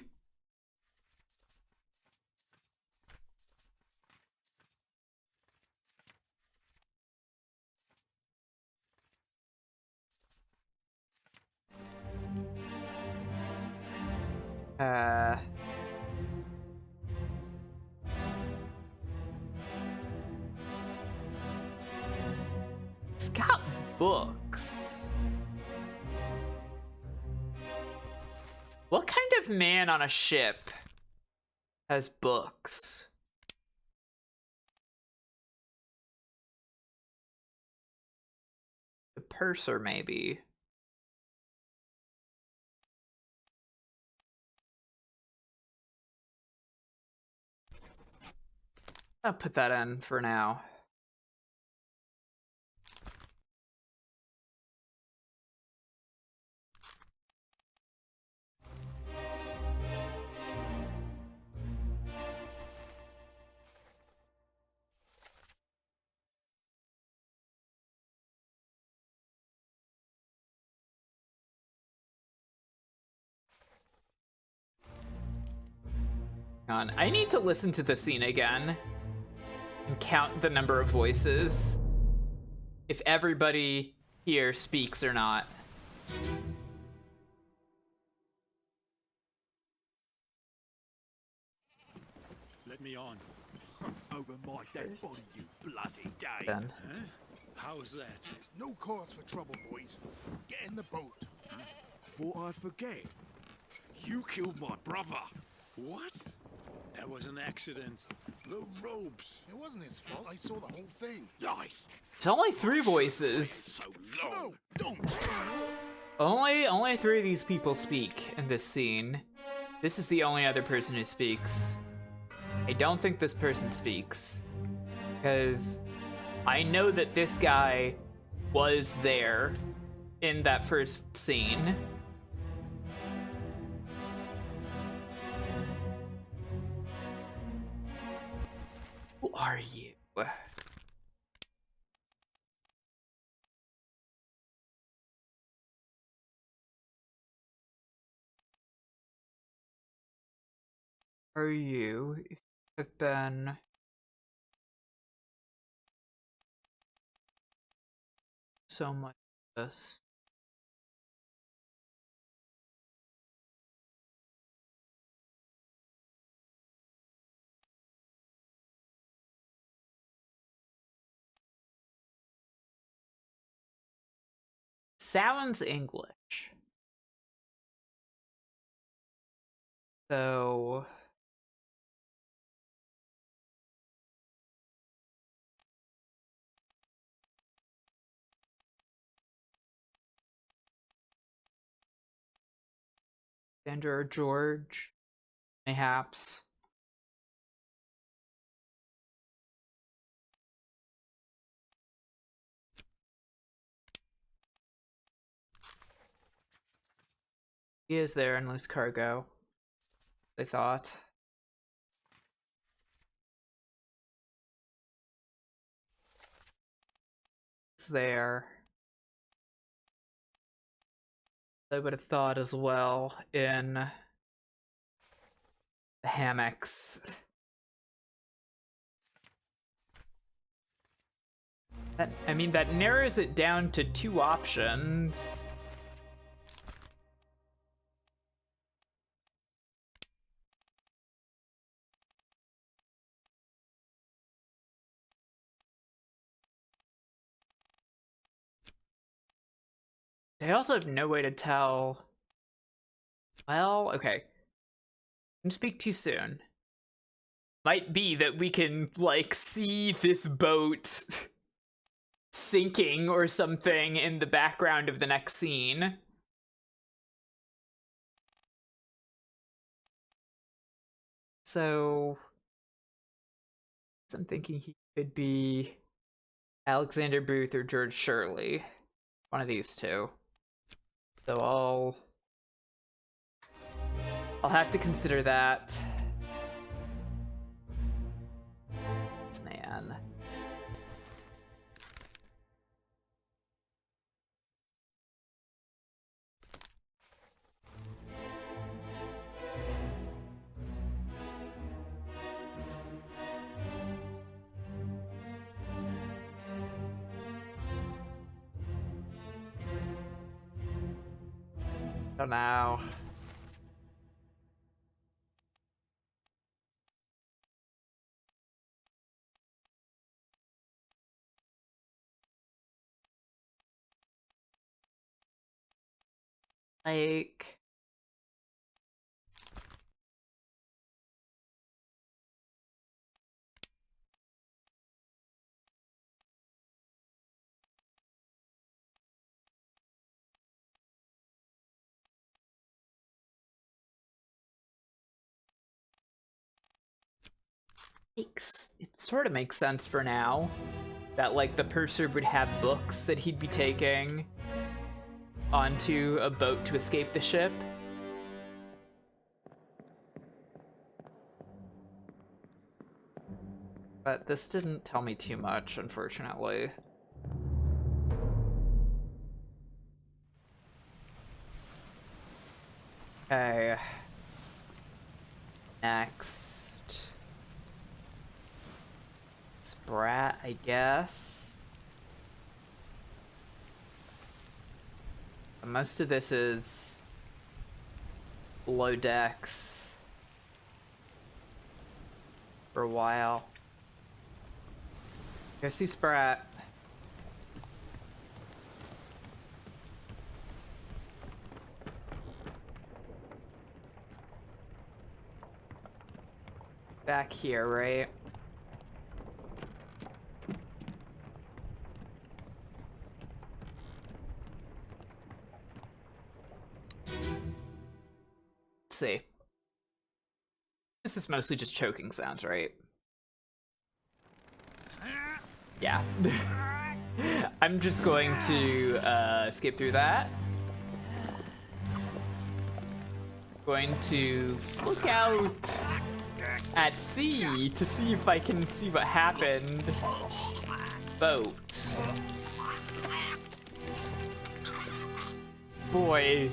It's got books. What kind of man on a ship has books? The purser, maybe. I'll put that in for now. I need to listen to the scene again and count the number of voices, if everybody here speaks or not. Let me on. Over my dead body, you bloody Dane. Then. Huh? How's that? There's no cause for trouble, boys. Get in the boat. Huh? Thought I'd forget. You killed my brother. What? That was an accident. The ropes. It wasn't his fault. I saw the whole thing. Lies. It's only 3 voices. So long. No, don't. Only 3 of these people speak in this scene. This is the only other person who speaks. I don't think this person speaks, because I know that this guy was there in that first scene. Who are you? are you? If you have been so much of this. Sounds English. So Sandra or George, mayhaps. He is there in loose cargo, they thought. It's there. I would have thought as well in the hammocks. I mean, that narrows it down to 2 options. They also have no way to tell. Well, okay. Didn't speak too soon. Might be that we can, like, see this boat sinking or something in the background of the next scene. So I'm thinking he could be Alexander Booth or George Shirley. One of these two. So I'll have to consider that. Man. Don't know. Like, it sort of makes sense for now that, like, the purser would have books that he'd be taking onto a boat to escape the ship. But this didn't tell me too much, unfortunately. Okay. Next. It's Brat, I guess. Most of this is below decks for a while. Go see Sprat. Back here, right? Let's see. This is mostly just choking sounds, right? Yeah. I'm just going to skip through that. Going to look out at sea to see if I can see what happened. Boat. Boy,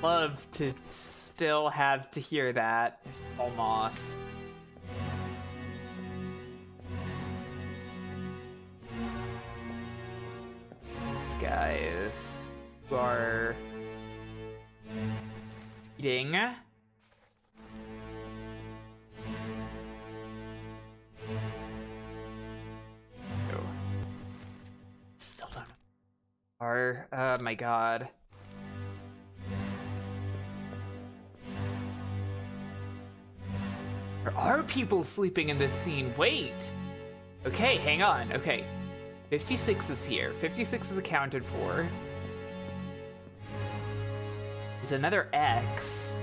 love to still have to hear that. There's Paul Moss. These guys who are eating. Still don't know. Oh my god. There are people sleeping in this scene. Wait. Okay, hang on. Okay. 56 is here. 56 is accounted for. There's another X.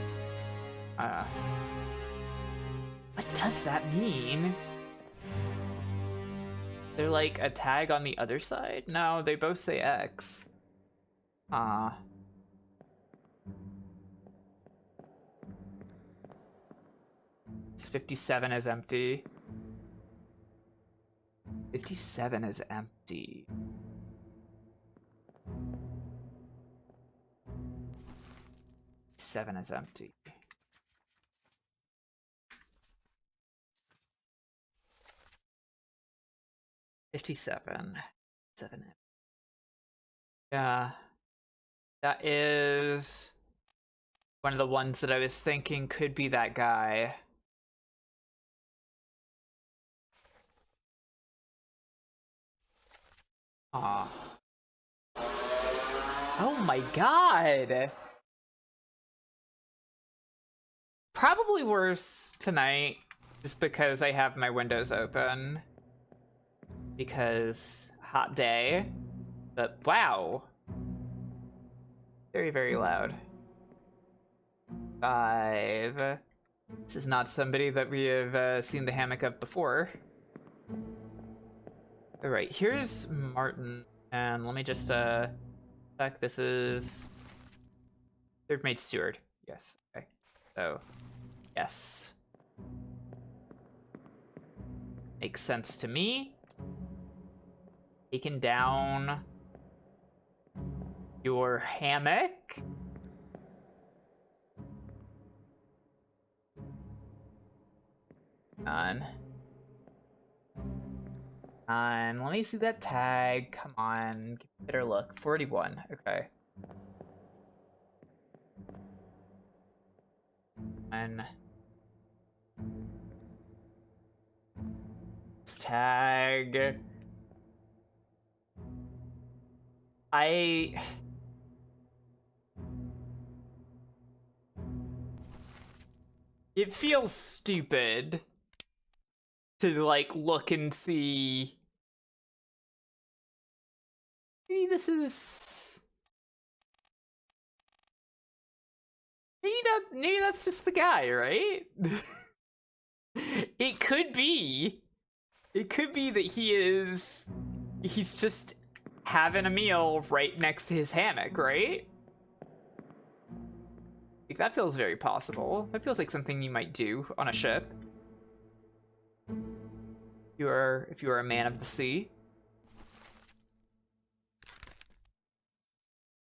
What does that mean? They're like a tag on the other side? No, they both say X. It's 57 is empty. 57 is empty. Seven is empty. $57. 7. Yeah. That is one of the ones that I was thinking could be that guy. Oh my god! Probably worse tonight, just because I have my windows open. Because hot day. But wow. Very, very loud. 5. This is not somebody that we have seen the hammock of before. Alright, here's Martin. And let me just check. This is third mate steward. Yes. Okay. So, yes. Makes sense to me. Taken down your hammock. Let me see that tag. Come on, get a better look. 41. Okay. And tag. It feels stupid to like look and see. Maybe this is. Maybe that's just the guy, right? It could be. It could be that he's just having a meal right next to his hammock, right? Like, that feels very possible. That feels like something you might do on a ship. If you are a man of the sea.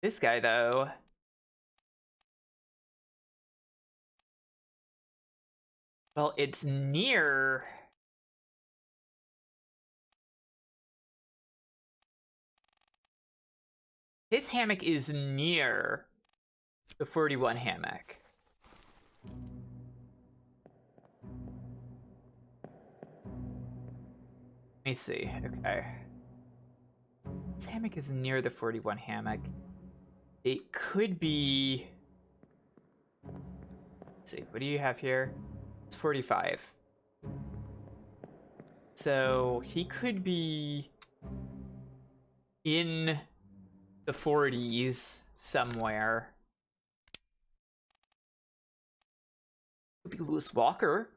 This guy, though. Well, it's near. His hammock is near the 41 hammock. Let me see. Okay. This hammock is near the 41 hammock. It could be. Let's see. What do you have here? It's 45. So he could be in the 40s somewhere. Could be Lewis Walker.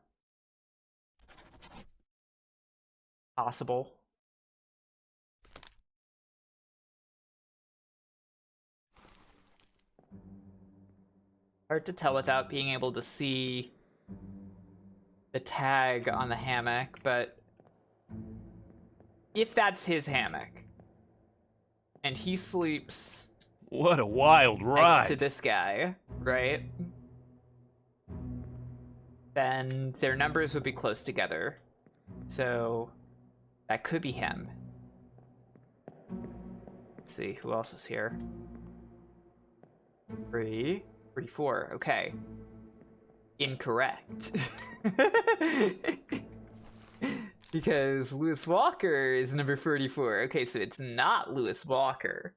Possible. Hard to tell without being able to see the tag on the hammock, but if that's his hammock and he sleeps what a wild ride next to this guy, right? then their numbers would be close together. So that could be him. Let's see, who else is here? 34, okay. Incorrect. Because Lewis Walker is number 44. Okay, so it's not Lewis Walker.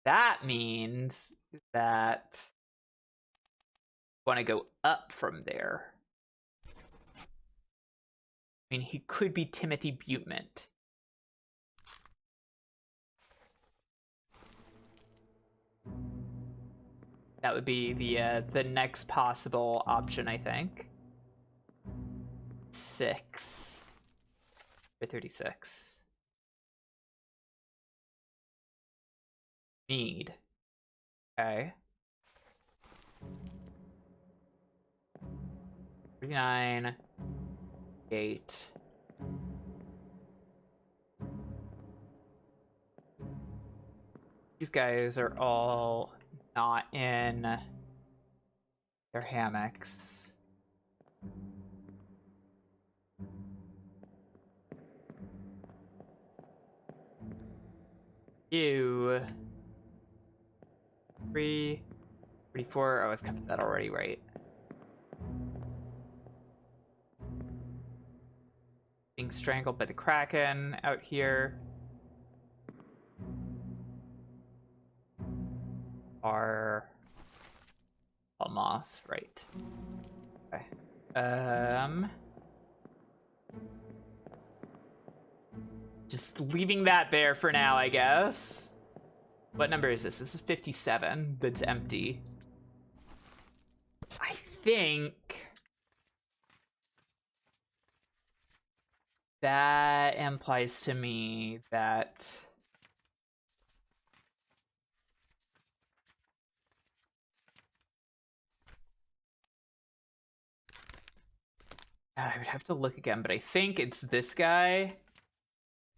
That means that I want to go up from there. I mean, he could be Timothy Butemint. That would be the next possible option, I think. 6 by 36. Need. Okay. 39. 8. These guys are all not in their hammocks. You. 3, 34. Oh, I've covered that already, right? Being strangled by the Kraken out here. Are Almost right. Okay. Just leaving that there for now, I guess. What number is this? This is 57. That's empty. I think that implies to me that I would have to look again, but I think it's this guy.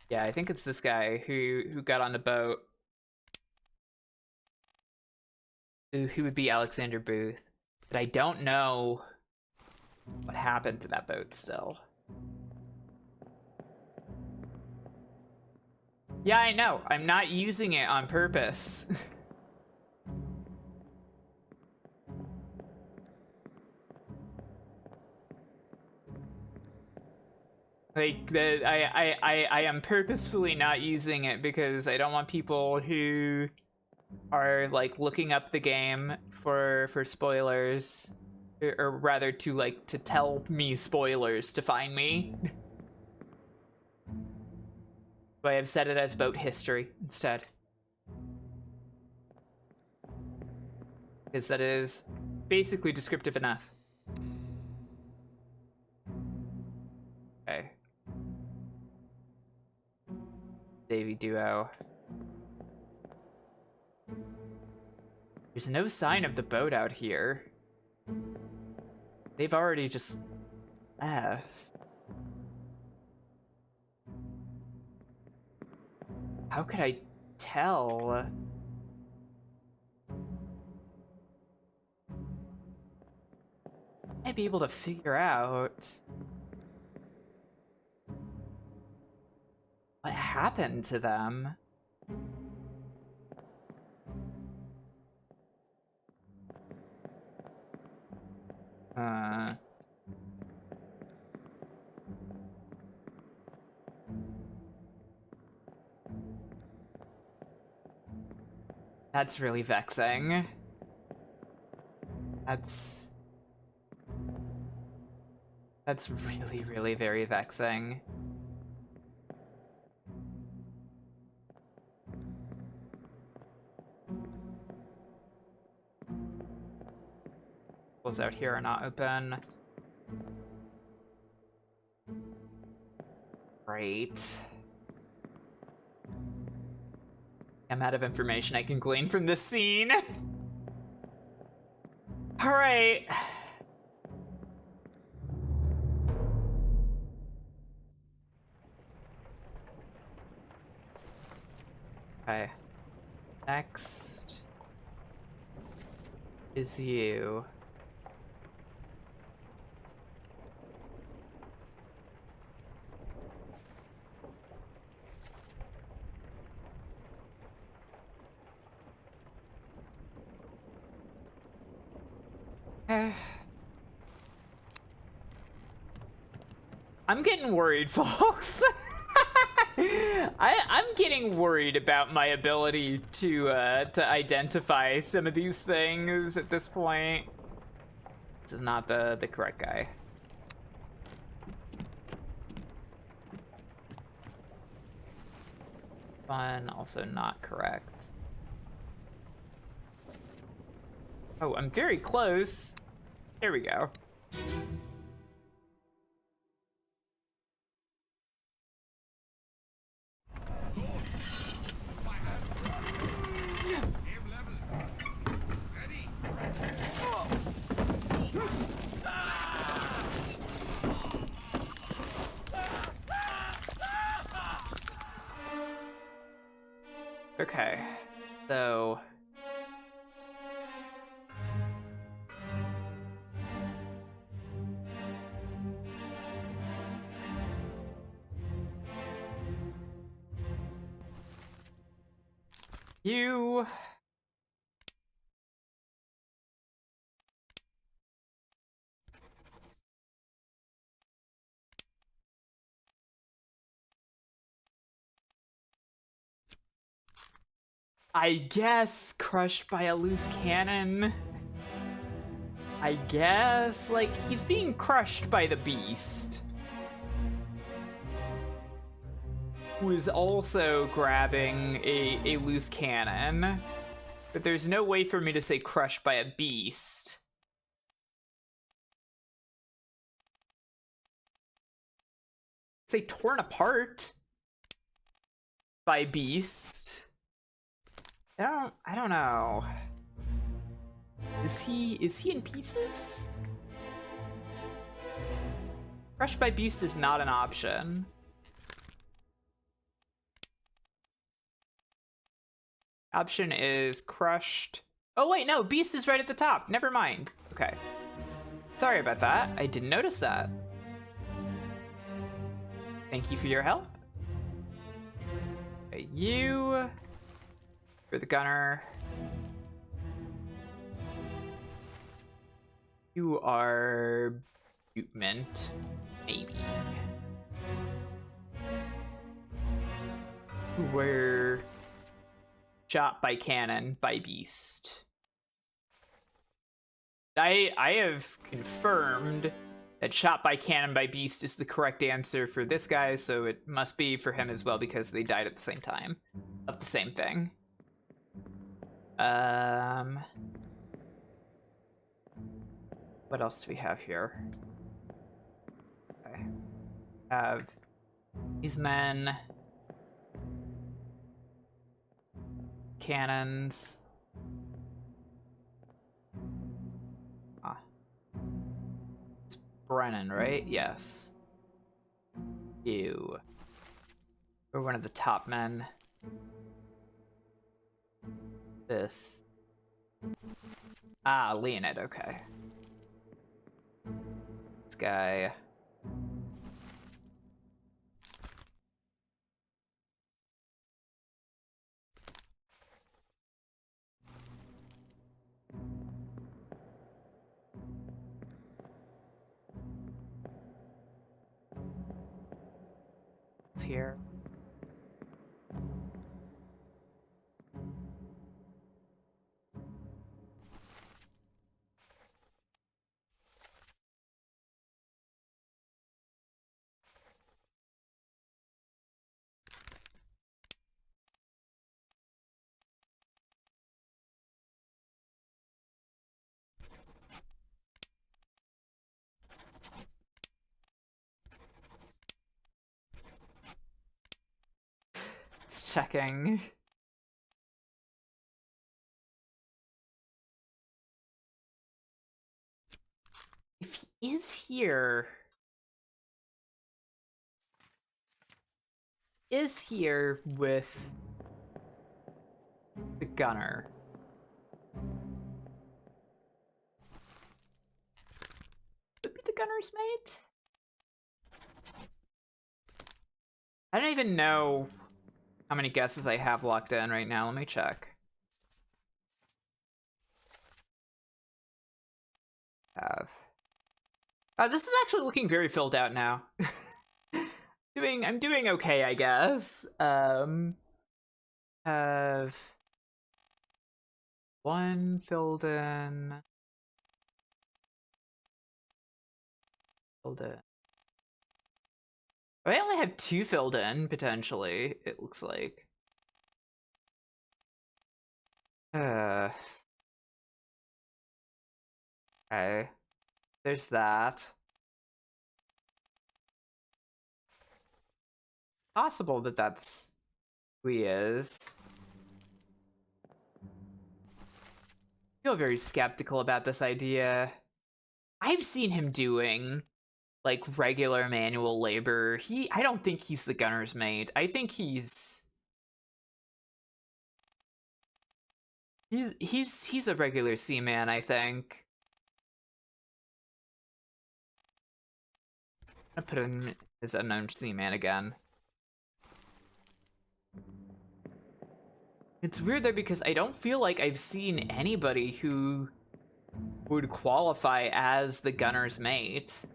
Yeah, I think it's this guy who got on the boat. Who would be Alexander Booth. But I don't know what happened to that boat still. Yeah, I know. I'm not using it on purpose. Like, I am purposefully not using it because I don't want people who are like looking up the game for spoilers, or rather to tell me spoilers to find me. So I have set it as boat history instead, because that is basically descriptive enough. Okay. Davy Duo. There's no sign of the boat out here. They've already just left. How could I tell? I'd be able to figure out what happened to them. That's really vexing. That's really, really very vexing. Doors out here are not open. Great. I'm out of information I can glean from this scene. All right. Okay. Next is you. I'm getting worried, folks. I'm getting worried about my ability to identify some of these things at this point. This is not the correct guy. One, also not correct. Oh, I'm very close. There we go. Okay, so you I guess crushed by a loose cannon. I guess, like, he's being crushed by the beast, who is also grabbing a loose cannon. But there's no way for me to say crushed by a beast. Say torn apart by beast. I don't know. Is he in pieces? Crushed by beast is not an option. Option is crushed. Oh wait, no, beast is right at the top. Never mind. Okay. Sorry about that. I didn't notice that. Thank you for your help. Okay, you for the gunner. You are mint, maybe. You were shot by cannon by beast. I have confirmed that shot by cannon by beast is the correct answer for this guy, so it must be for him as well because they died at the same time of the same thing. What else do we have here? Okay. Have these men, cannons. It's Brennan, right? Yes. You. We're one of the top men. This. Ah, Leonid, okay. This guy. It's here. It's checking. If he is here with the gunner. Could be the gunner's mate? I don't even know how many guesses I have locked in right now. Let me check. have? This is actually looking very filled out now. I'm doing okay, I guess. Have one filled in. Filled in. I only have 2 filled in, potentially, it looks like. Okay. There's that. Possible that that's who he is. I feel very skeptical about this idea. I've seen him doing like regular manual labor. I don't think he's the gunner's mate. I think he's a regular seaman, I think. I'm gonna put him as unknown seaman again. It's weird though because I don't feel like I've seen anybody who would qualify as the gunner's mate.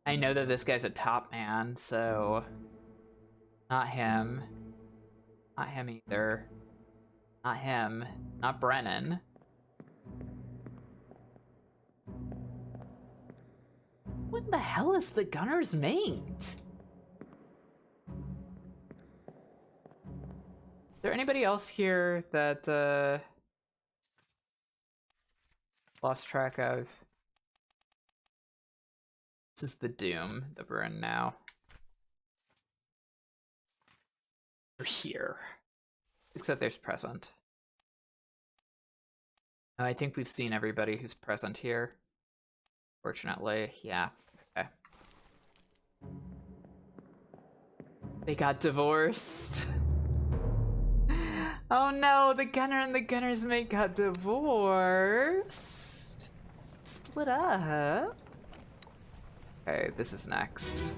I know that this guy's a top man, so not him. Not him either. Not him. Not Brennan. What the hell is the gunner's mate? Is there anybody else here that lost track of? This is the doom that we're in now. We're here. Except there's present. Oh, I think we've seen everybody who's present here. Fortunately, yeah. Okay. They got divorced. Oh no, the gunner and the gunner's mate got divorced. Split up. Okay, this is next.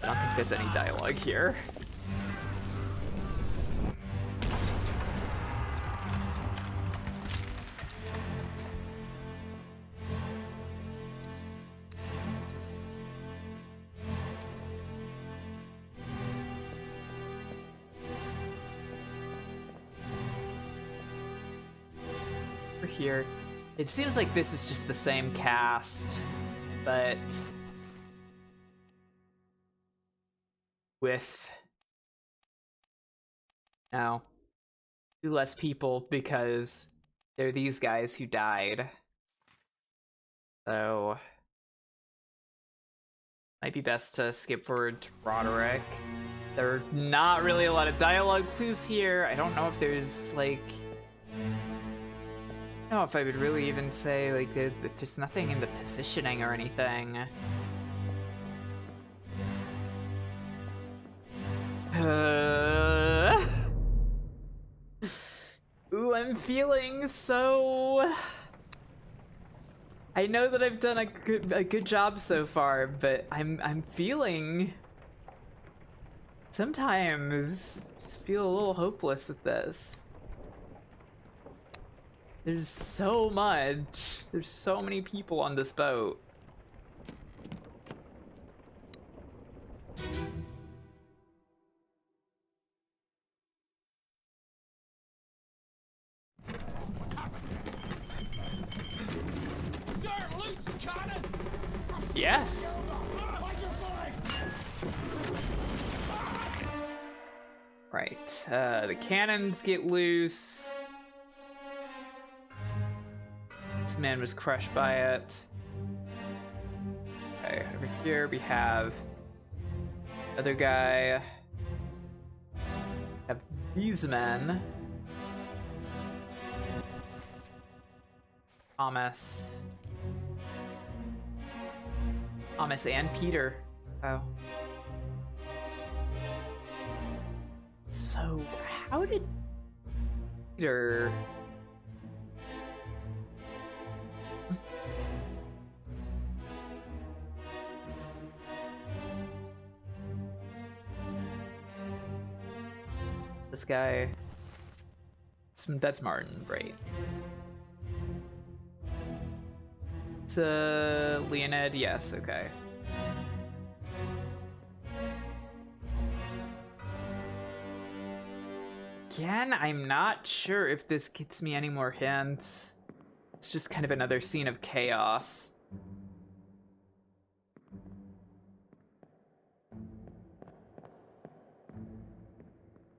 I don't think there's any dialogue here. Here. It seems like this is just the same cast, but with 2 less people because they're these guys who died. So might be best to skip forward to Roderick. There are not really a lot of dialogue clues here. I don't know if there's like I don't know if I would really even say, like, there's nothing in the positioning or anything. Ooh, I'm feeling so... I know that I've done a good job so far, but I'm feeling... Sometimes just feel a little hopeless with this. There's so much. There's so many people on this boat. Yes. Right. The cannons get loose. This man was crushed by it. Okay, over here we have other guy. Have these men. Thomas and Peter. Oh. So, how did Peter... This guy... That's Martin, right? It's Leonid, yes, okay. Again, I'm not sure if this gets me any more hints. It's just kind of another scene of chaos.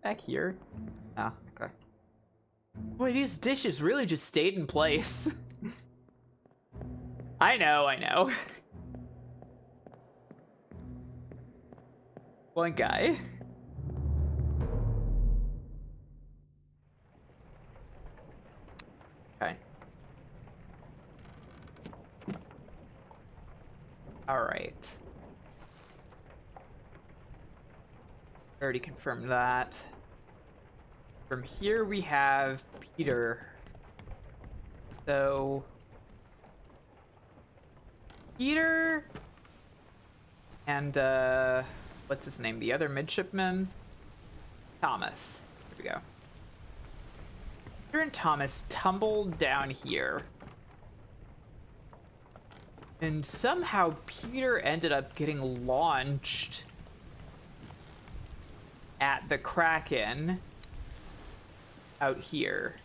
Back here? Ah, okay. Boy, these dishes really just stayed in place. I know. One guy. Okay. All right. Already confirmed that. From here we have Peter. So Peter and what's his name? The other midshipman? Thomas. Here we go. Peter and Thomas tumbled down here. And somehow Peter ended up getting launched at the Kraken out here.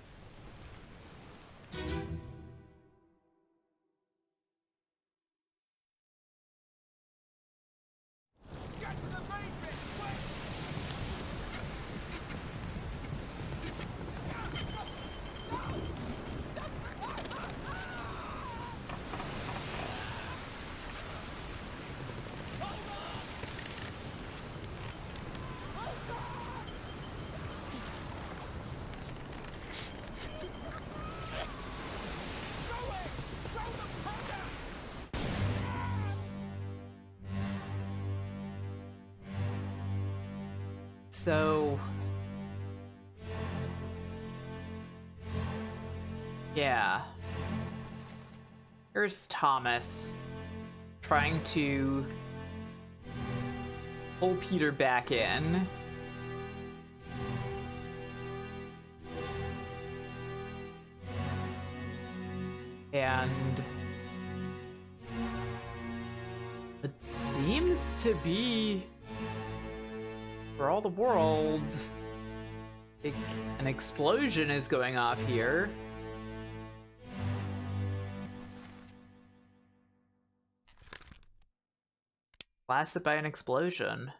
So, yeah. Here's Thomas trying to pull Peter back in. And it seems to be, for all the world, an explosion is going off here. Blasted by an explosion.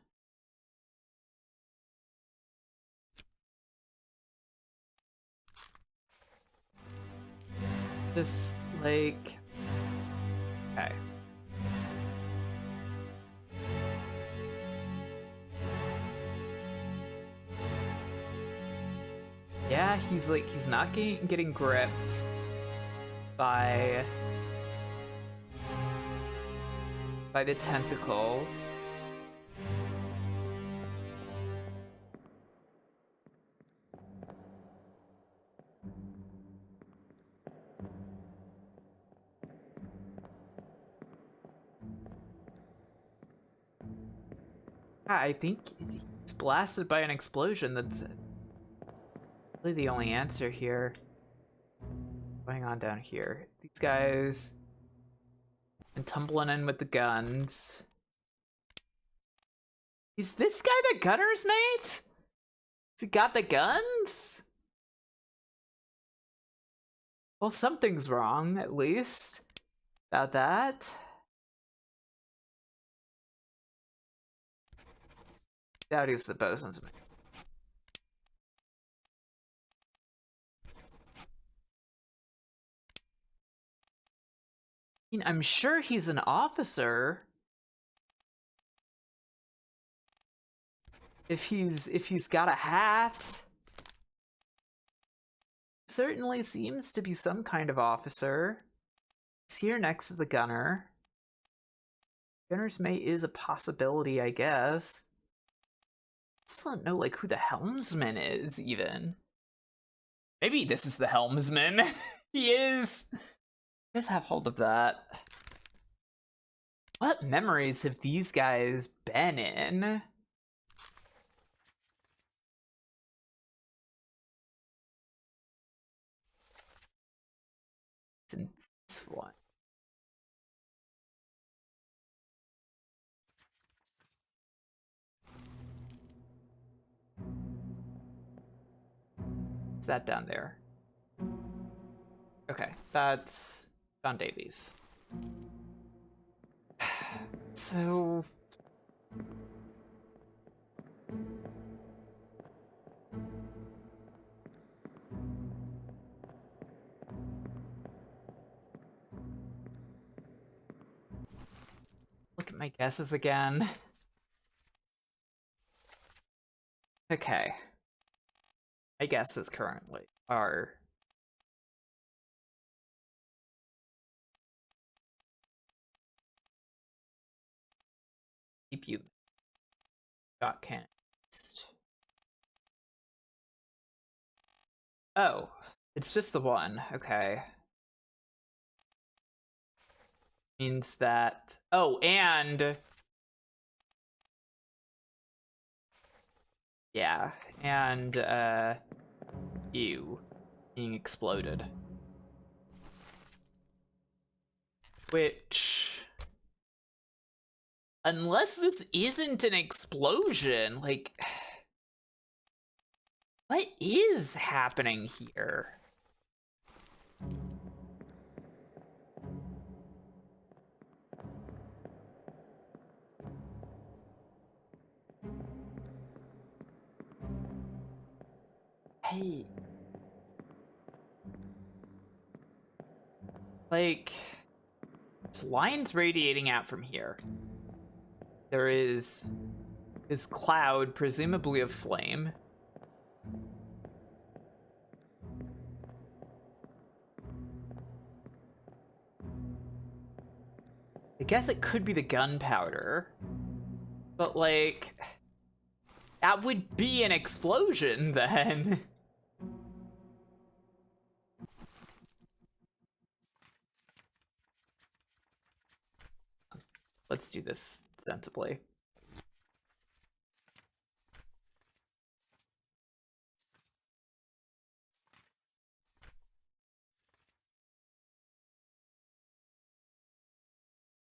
Just like, okay. Yeah, he's not getting gripped by the tentacle. I think he's blasted by an explosion. That's really the only answer here. What's going on down here? These guys and tumbling in with the guns. Is this guy the gunner's mate? Has he got the guns? Well, something's wrong, at least, about that. Doubt he's the bosun's mate. I mean, I'm sure he's an officer. If he's got a hat. Certainly seems to be some kind of officer. He's here next to the gunner. Gunner's mate is a possibility, I guess. still don't know like who the helmsman is even. Maybe this is the helmsman. He is. Just have hold of that. What memories have these guys been in? It's in this one. What's that down there? Okay, that's John Davies. So... look at my guesses again. Okay. My guesses currently are... keep you... got canned. Oh, it's just the one. Okay. Means that... oh, and... yeah, and, you being exploded. Which... unless this isn't an explosion, like... what is happening here? Hey. Like, there's lines radiating out from here. There is this cloud, presumably of flame. I guess it could be the gunpowder, but like, that would be an explosion then. Let's do this sensibly.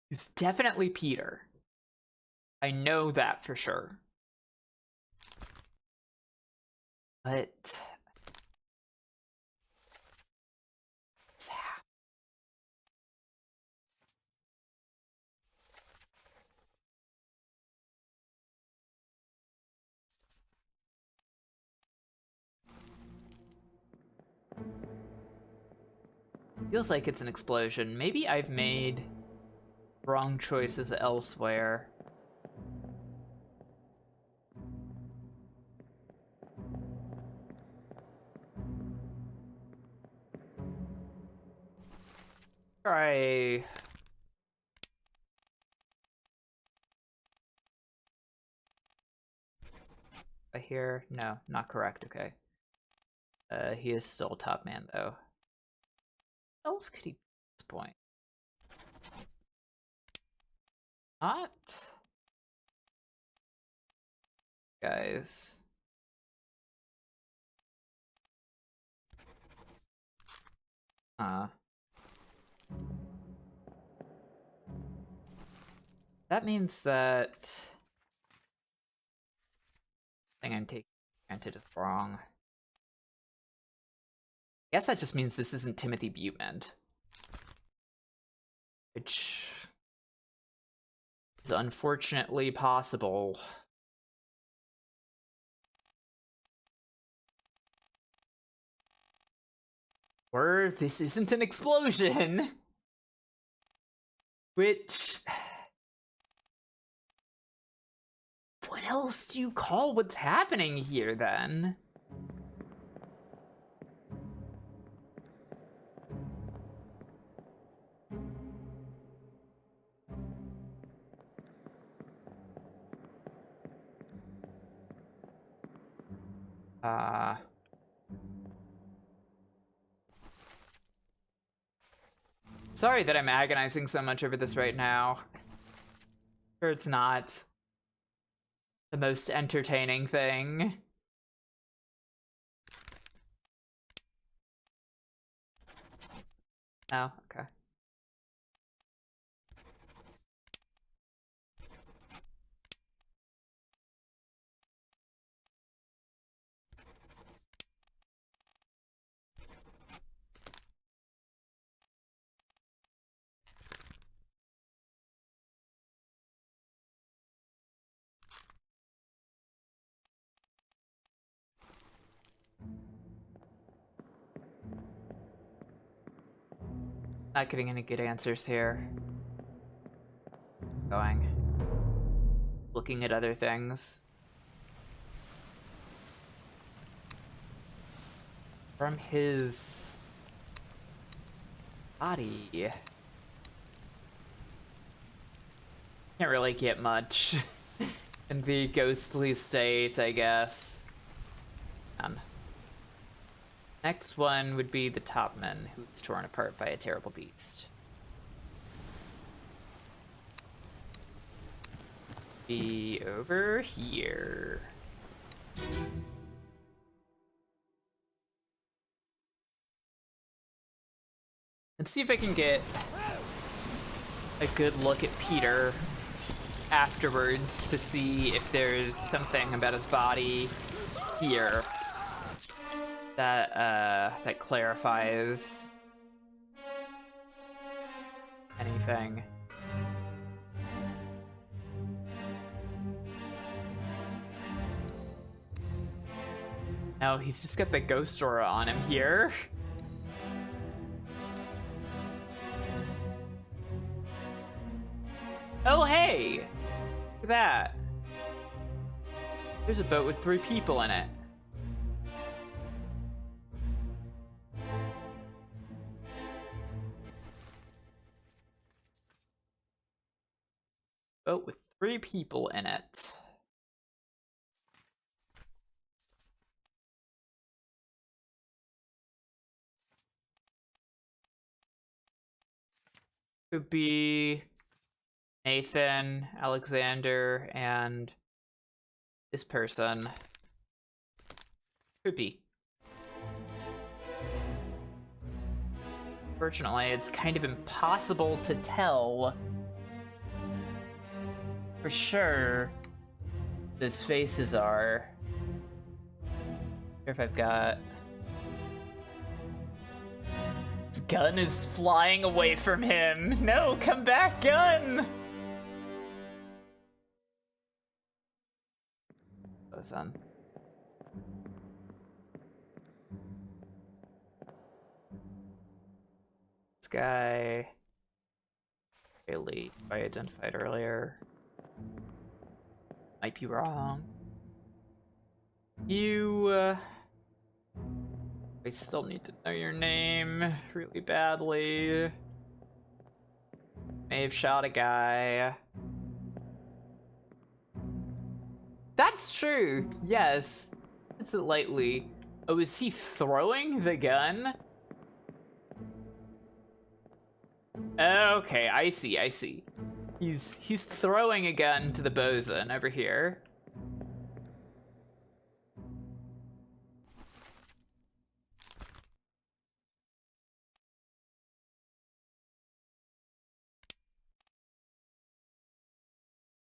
He's definitely Peter. I know that for sure. But... feels like it's an explosion. Maybe I've made wrong choices elsewhere. Try... I hear... no, not correct, okay. He is still top man, though. What else could he be at this point? Not... guys. That means that... I think I'm taking granted is wrong. I guess that just means this isn't Timothy Buteman. Which is unfortunately possible. Or this isn't an explosion. Which... what else do you call what's happening here, then? Sorry that I'm agonizing so much over this right now. Sure, it's not the most entertaining thing. Oh, okay. Not getting any good answers here. Going. Looking at other things. From his body. Can't really get much in the ghostly state, I guess. Next one would be the topman, who was torn apart by a terrible beast. Be over here. Let's see if I can get a good look at Peter afterwards to see if there's something about his body here that that clarifies anything. No, he's just got the ghost aura on him here. Oh, hey! Look at that. There's a boat with 3 people in it. Boat with 3 people in it. Could be Nathan, Alexander, and this person. Could be. Fortunately, it's kind of impossible to tell for sure those faces are. Here if I've got. His gun is flying away from him. No, come back, gun! Oh, son. This guy. Haley, I identified earlier. Might be wrong. You, I still need to know your name really badly. May have shot a guy. That's true, yes. It's it lightly. Oh, is he throwing the gun? Okay, I see, I see. He's throwing a gun to the bosun over here.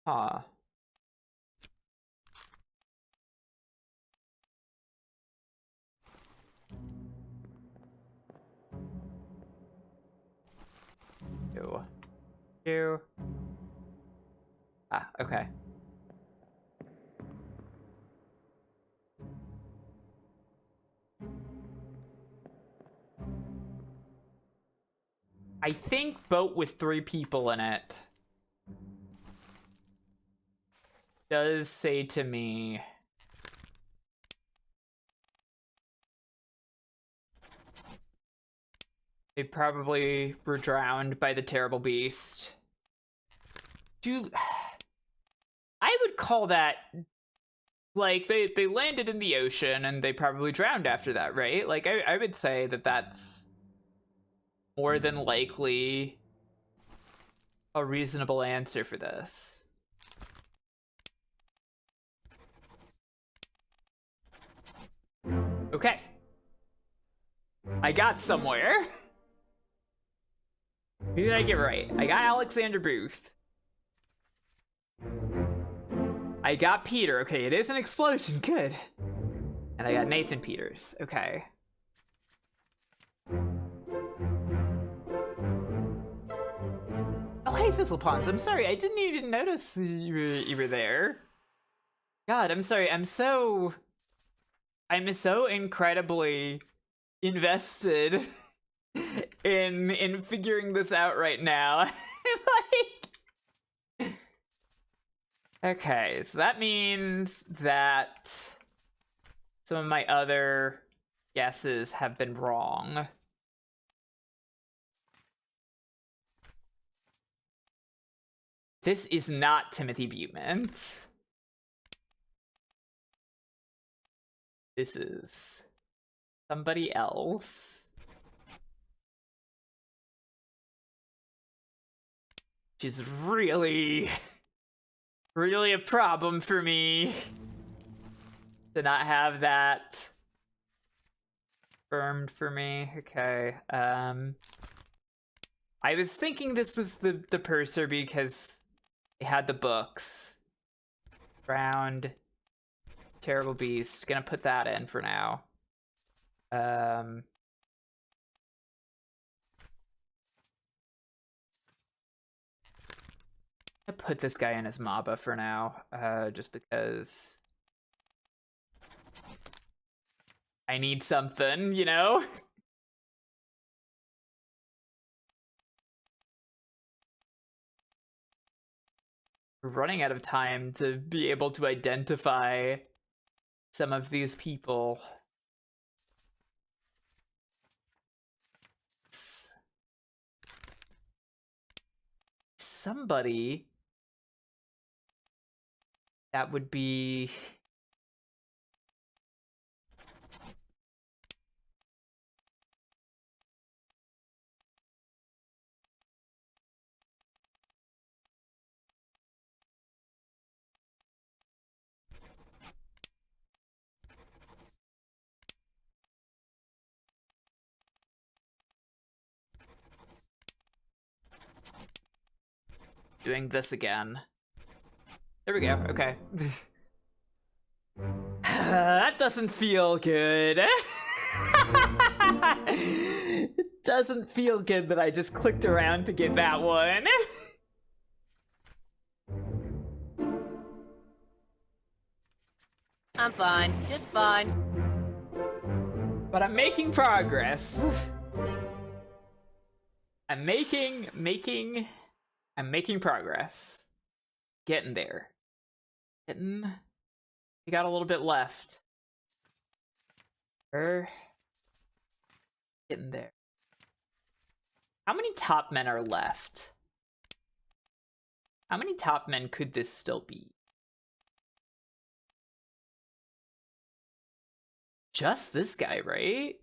Huh. Ew. Ah, okay. I think boat with 3 people in it does say to me they probably were drowned by the terrible beast. Dude, I would call that like they landed in the ocean and they probably drowned after that, right? Like I would say that that's more than likely a reasonable answer for this. Okay. I got somewhere. Who did I get right? I got Alexander Booth. I got Peter. Okay, it is an explosion. Good. And I got Nathan Peters. Okay. Oh, hey, Fizzlepawns. I'm sorry. I didn't even notice you were there. God, I'm sorry. I'm so incredibly invested in figuring this out right now. Like, okay, so that means that some of my other guesses have been wrong. This is not Timothy Butement. This is somebody else. Which is really a problem for me to not have that confirmed for me. Okay. I was thinking this was the purser because it had the books. Round Terrible Beast. Gonna put that in for now. I put this guy in as Maba for now, just because I need something, you know? We're running out of time to be able to identify some of these people. Somebody that would be doing this again. There we go. Okay. That doesn't feel good. It doesn't feel good that I just clicked around to get that one. I'm fine, just fine. But I'm making progress. I'm making progress. Getting there. We got a little bit left. Getting there. How many top men are left? How many top men could this still be? Just this guy, right?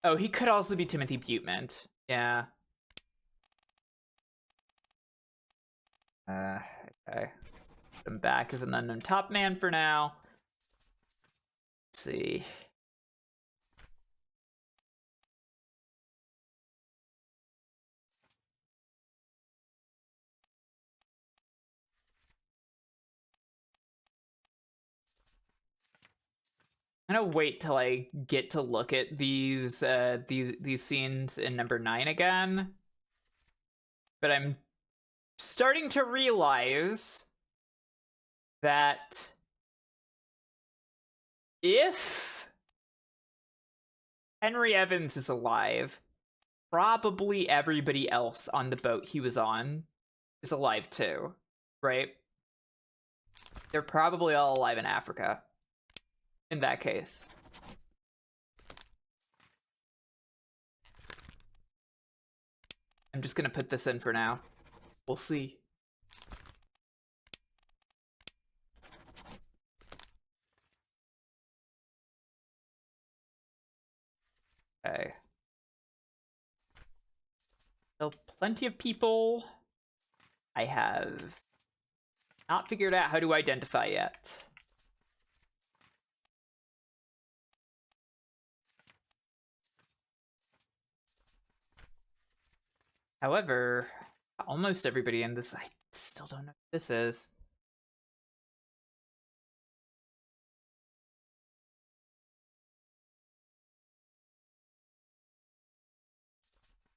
Oh, he could also be Timothy Butement. Yeah. Okay. Put him back as an unknown top man for now. Let's see. I'm gonna wait till I get to look at these scenes in number 9 again. But I'm starting to realize that if Henry Evans is alive, probably everybody else on the boat he was on is alive too, right? They're probably all alive in Africa. In that case. I'm just gonna put this in for now. We'll see. Still plenty of people I have not figured out how to identify yet. However, almost everybody in this, I still don't know what this is.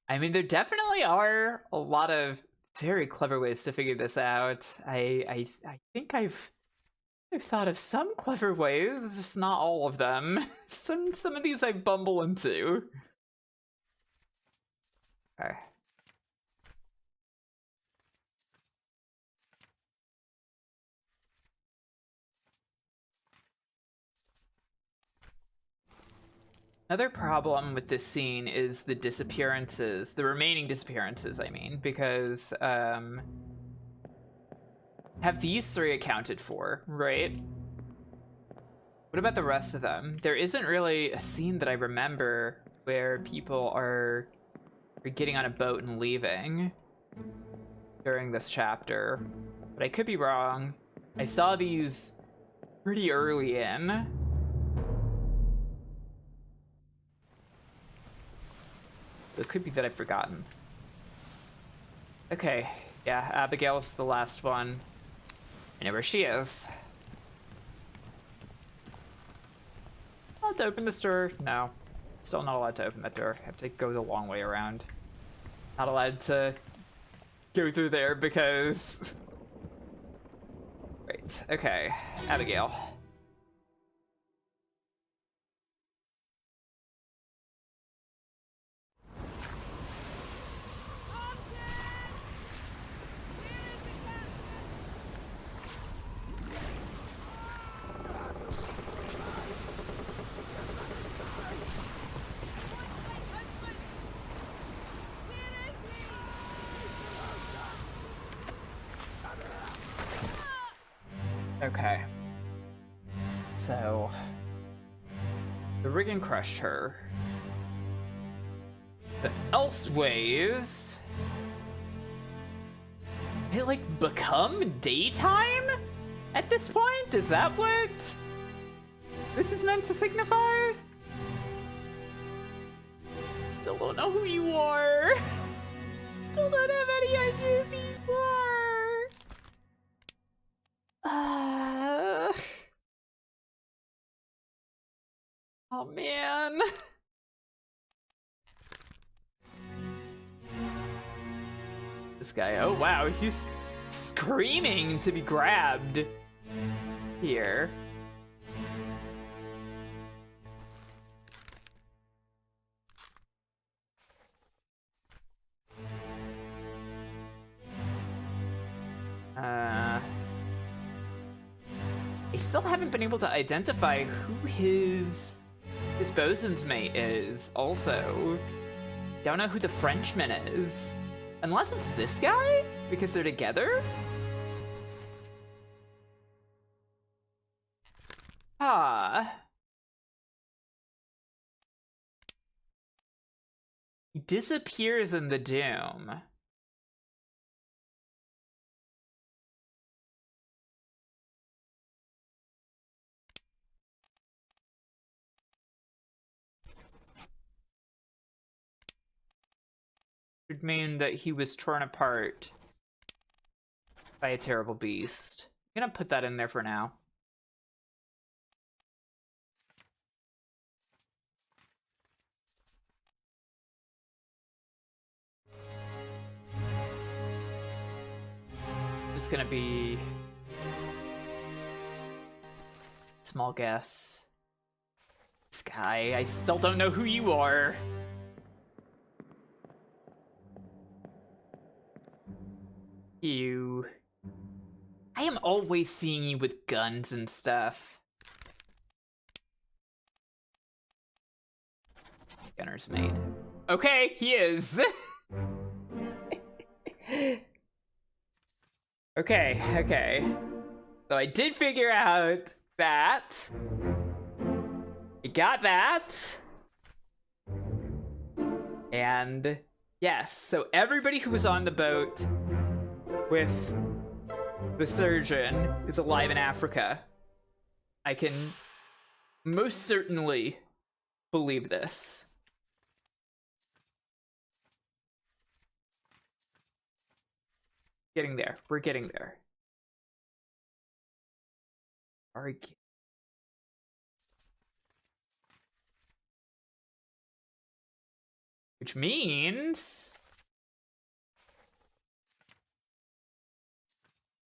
I mean, there definitely are a lot of very clever ways to figure this out. I think I've thought of some clever ways, just not all of them. Some of these I bumble into. Okay. Another problem with this scene is the disappearances, the remaining disappearances, I mean, because, have these three accounted for, right? What about the rest of them? There isn't really a scene that I remember where people are getting on a boat and leaving during this chapter, but I could be wrong. I saw these pretty early in. It could be that I've forgotten. Okay, yeah, Abigail's the last one. I know where she is. Allowed to open this door? No. Still not allowed to open that door. I have to go the long way around. Not allowed to go through there because... Wait, okay. Abigail. Okay. So... the Riggin crushed her. But elseways... it, like, become daytime? At this point? Is that what this is meant to signify? Still don't know who you are. Still don't have any idea who you are. Oh man. This guy, oh wow, he's screaming to be grabbed here. I still haven't been able to identify who his bosun's mate is, also. Don't know who the Frenchman is. Unless it's this guy? Because they're together? Ah. He disappears in the Doom. Would mean that he was torn apart by a terrible beast. I'm gonna put that in there for now. Just gonna be small guess. This guy, I still don't know who you are. You. I am always seeing you with guns and stuff. Gunner's mate. Okay, he is. Okay. So I did figure out that. I got that. And Yes, so everybody who was on the boat with the surgeon is alive in Africa. I can most certainly believe this. Getting there. We're getting there. Which means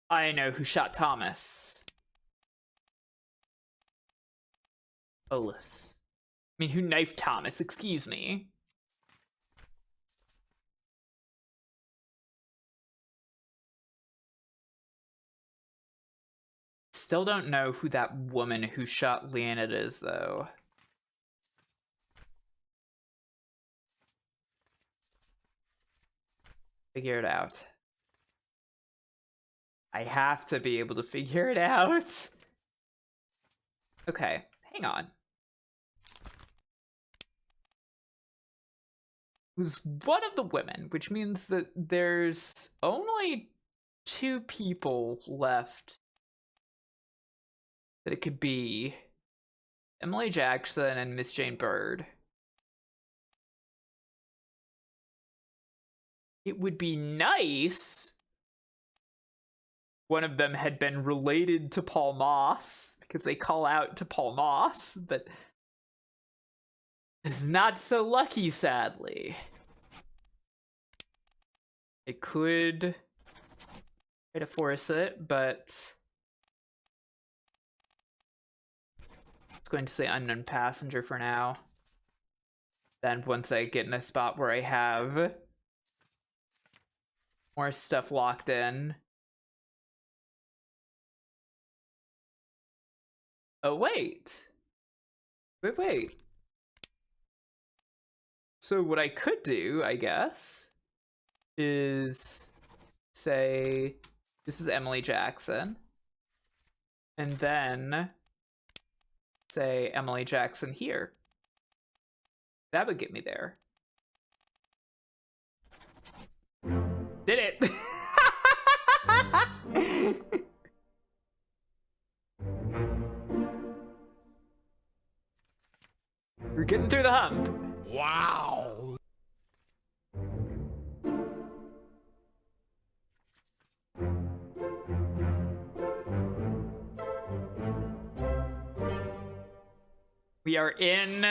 I know who shot Thomas. Olus. I mean, who knifed Thomas, excuse me. Still don't know who that woman who shot Leonid is, though. Figure it out. I have to be able to figure it out. Okay, hang on. Who's one of the women, which means that there's only 2 people left that it could be. Emily Jackson and Miss Jane Bird. It would be nice one of them had been related to Paul Moss, because they call out to Paul Moss, but it's not so lucky, sadly. It could try to force it, but it's going to say unknown passenger for now. Then once I get in a spot where I have more stuff locked in. Oh, wait. Wait. So what I could do, I guess, is say this is Emily Jackson. And then say Emily Jackson here. That would get me there. Did it! We're getting through the hump. Wow! We are in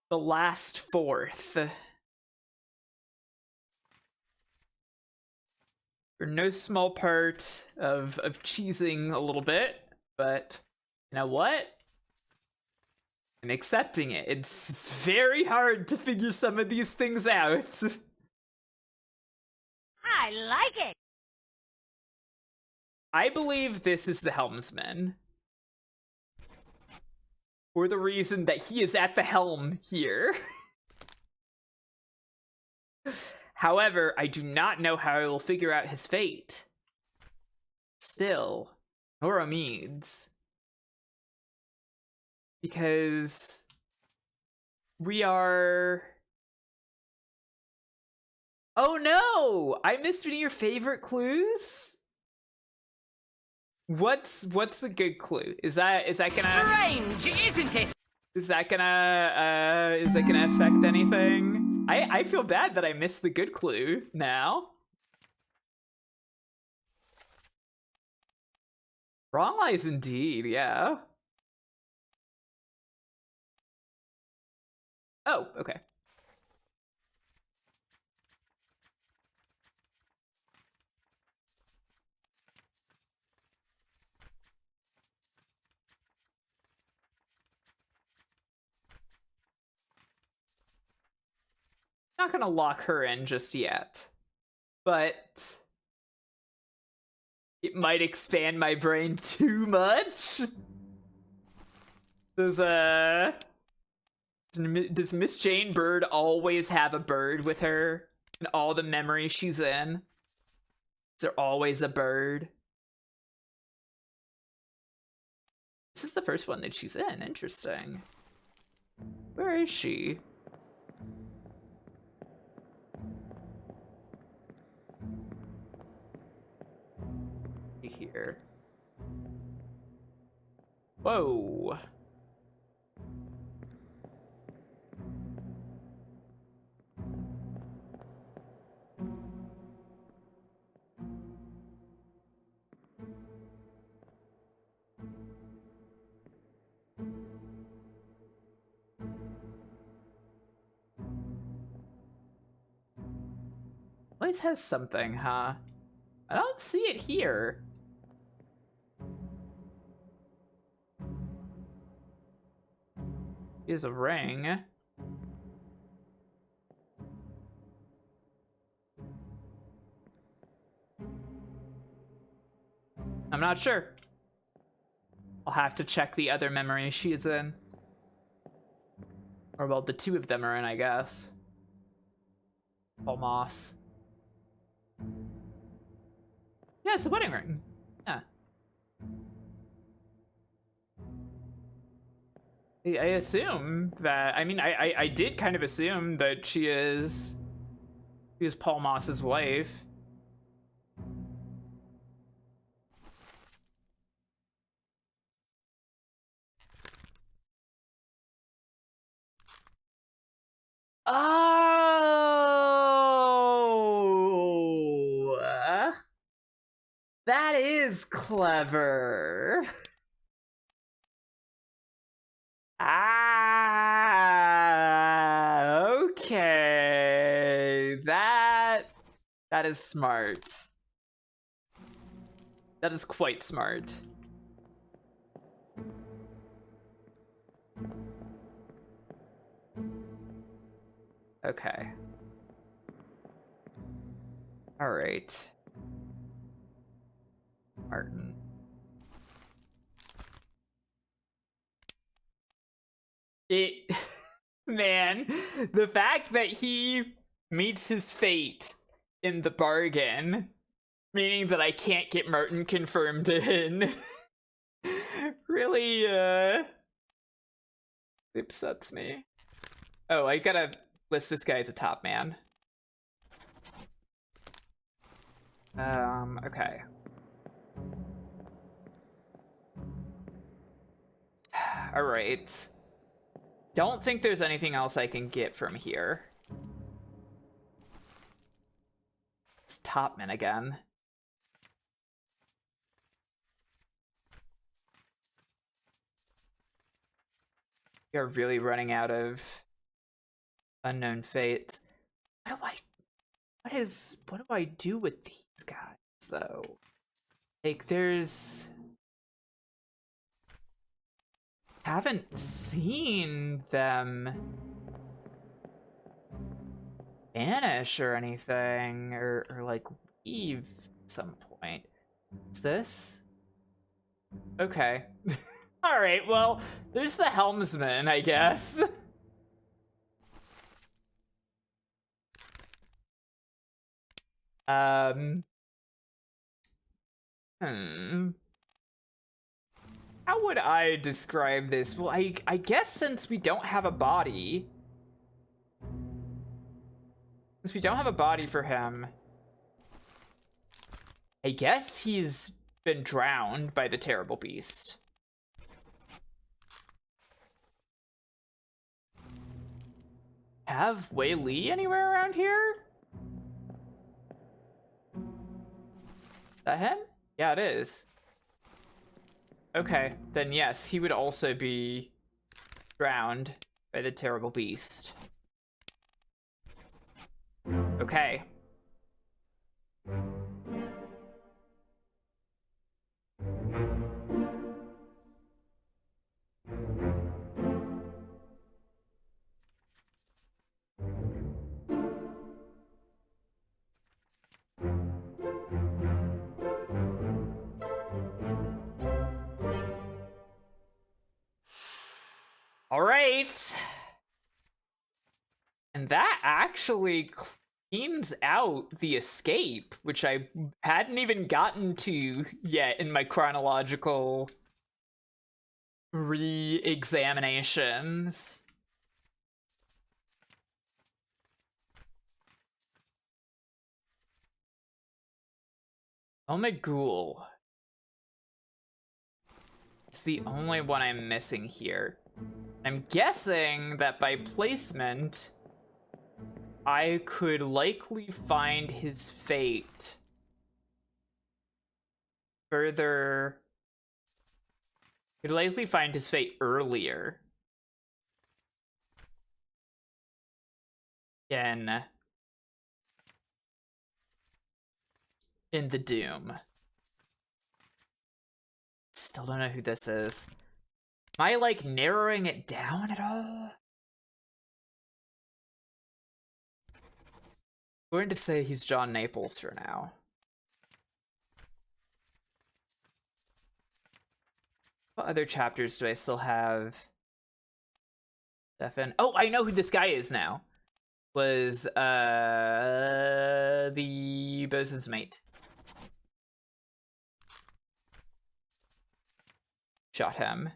the last fourth. For no small part of cheesing a little bit, but you know what? I'm accepting it. It's very hard to figure some of these things out. I like it. I believe this is the helmsman. For the reason that he is at the helm here. However, I do not know how I will figure out his fate. Still, Nora Meads. Because we are... Oh no! I missed one of your favorite clues? What's the good clue? Is that gonna... Strange, isn't it? Is that gonna affect anything? I feel bad that I missed the good clue now. Wrong lies indeed, yeah. Oh, okay. Not gonna lock her in just yet, but it might expand my brain too much. Does Miss Jane Bird always have a bird with her in all the memories she's in? Is there always a bird? This is the first one that she's in. Interesting. Where is she? here? Whoa. Always has something, huh? I don't see it here. Here's a ring. I'm not sure. I'll have to check the other memory she's in. Or, well, the two of them are in, I guess. Paul Moss. Yeah, it's a wedding ring. Yeah. I assume that, I mean, I did kind of assume that she is Paul Moss's wife. Oh, that is clever. Ah, okay. That is smart. That is quite smart. Okay. All right. Martin. Man, the fact that he meets his fate in the bargain, meaning that I can't get Martin confirmed in, really, upsets me. Oh, I gotta list this guy as a top man. Okay. All right. Don't think there's anything else I can get from here. It's Topman again. You're really running out of unknown fates. What do I do with these guys though? Like haven't seen them vanish or anything, or like leave at some point. What's this? Okay. All right, well, there's the helmsman, I guess. How would I describe this? Well, I guess since we don't have a body, for him, I guess he's been drowned by the terrible beast. Have Wei Li anywhere around here? Is that him? Yeah, it is. Okay, then yes, he would also be drowned by the terrible beast. Okay. All right. And that actually cleans out the escape, which I hadn't even gotten to yet in my chronological re-examinations. Oh my ghoul. It's the only one I'm missing here. I'm guessing that by placement, I could likely find his fate further. Could likely find his fate earlier. In the Doom. Still don't know who this is. Am I like narrowing it down at all? I'm going to say he's John Naples for now. What other chapters do I still have? Stefan. Oh, I know who this guy is now. Was the bosun's mate. Shot him.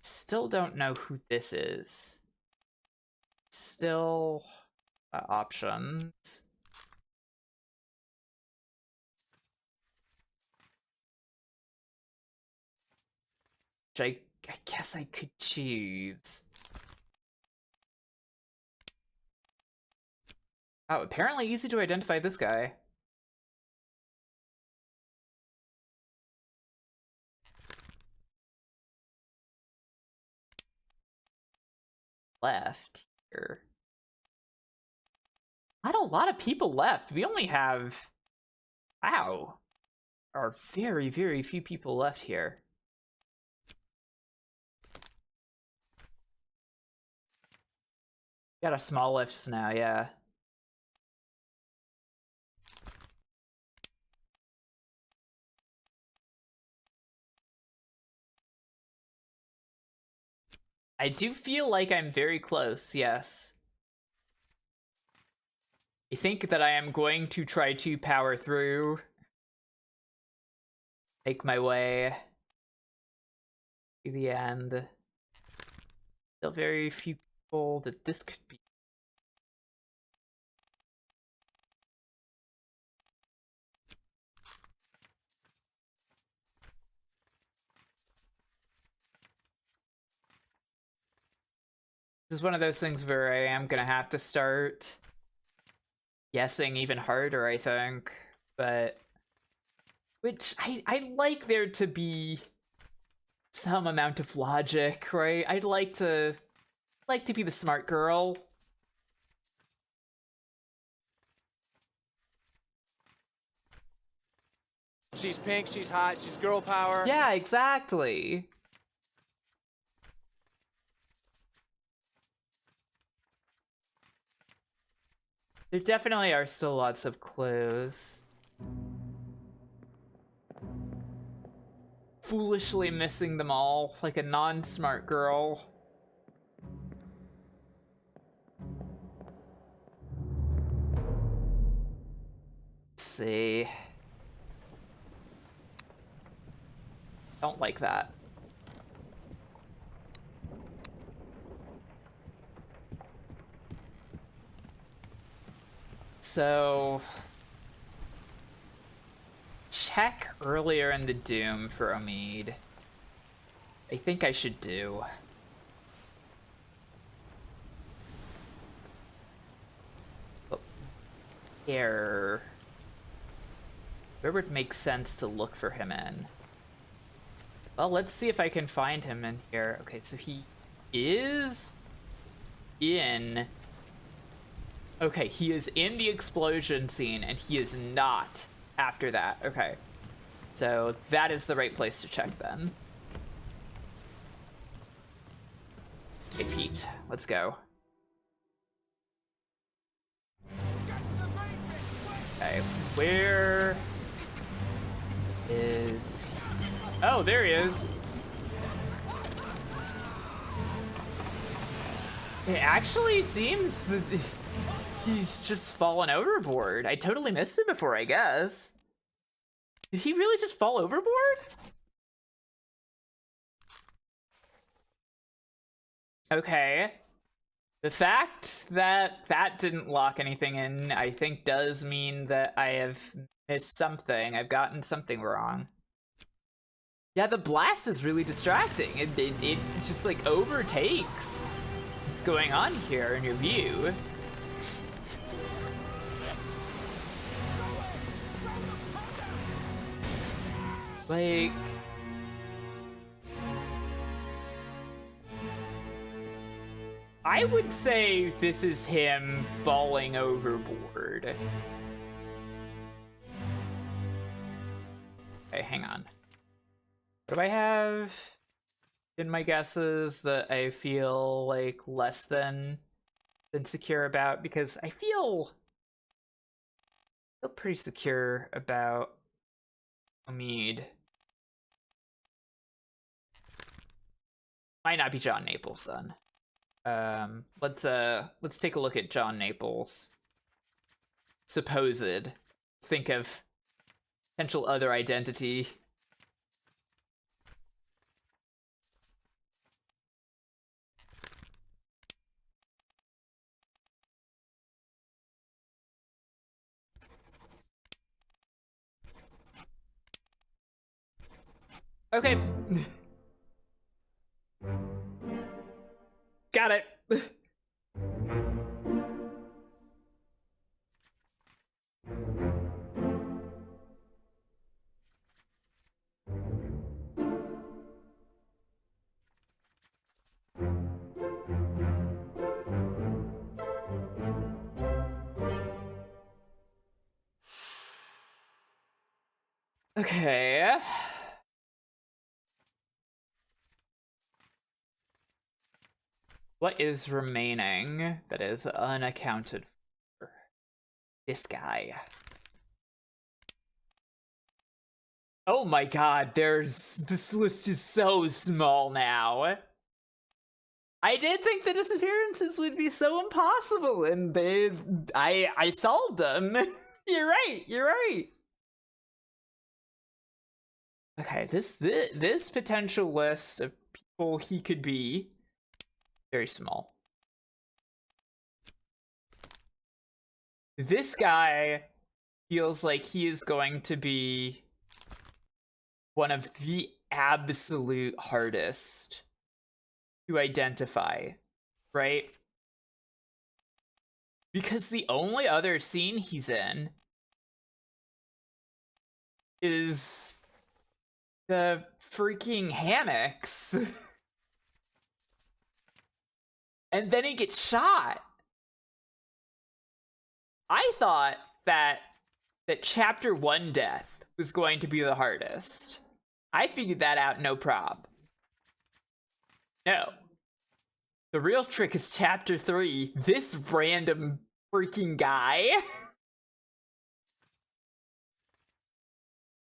Still don't know who this is. Still options. Which I guess I could choose. Oh, apparently easy to identify this guy. Left here. Not a lot of people left. We only have, wow, are very, very few people left here. Got a small list now, yeah. I do feel like I'm very close, yes. I think that I am going to try to power through. Make my way to the end. Still very few people that this could be. This is one of those things where I am gonna have to start guessing even harder, I think. But which I like there to be some amount of logic, right? I'd like to be the smart girl. She's pink, she's hot, she's girl power. Yeah, exactly. There definitely are still lots of clues. Foolishly missing them all, like a non-smart girl. Let's see. Don't like that. So, check earlier in the Doom for Omid. I think I should do. Here. Where would make sense to look for him in? Well, let's see if I can find him in here. Okay, so he is in... Okay, he is in the explosion scene, and he is not after that. Okay, so that is the right place to check then. Okay, Pete, let's go. Okay, where is... Oh, there he is. It actually seems that he's just fallen overboard. I totally missed him before, I guess. Did he really just fall overboard? Okay. The fact that that didn't lock anything in, I think, does mean that I have missed something. I've gotten something wrong. Yeah, the blast is really distracting. It just like overtakes what's going on here in your view. Like, I would say this is him falling overboard. Okay, hang on. What do I have in my guesses that I feel like less than secure about? Because I feel pretty secure about Omid. Might not be John Naples then. Let's take a look at John Naples' supposed think of potential other identity. Okay. Got it. Okay. What is remaining that is unaccounted for? This guy. Oh my god, this list is so small now. I did think the disappearances would be so impossible, and I solved them. You're right. Okay, this potential list of people he could be very small. This guy feels like he is going to be one of the absolute hardest to identify, right? Because the only other scene he's in is the freaking hammocks. And then he gets shot. I thought that chapter 1 death was going to be the hardest. I figured that out no prob. No. The real trick is chapter 3. This random freaking guy.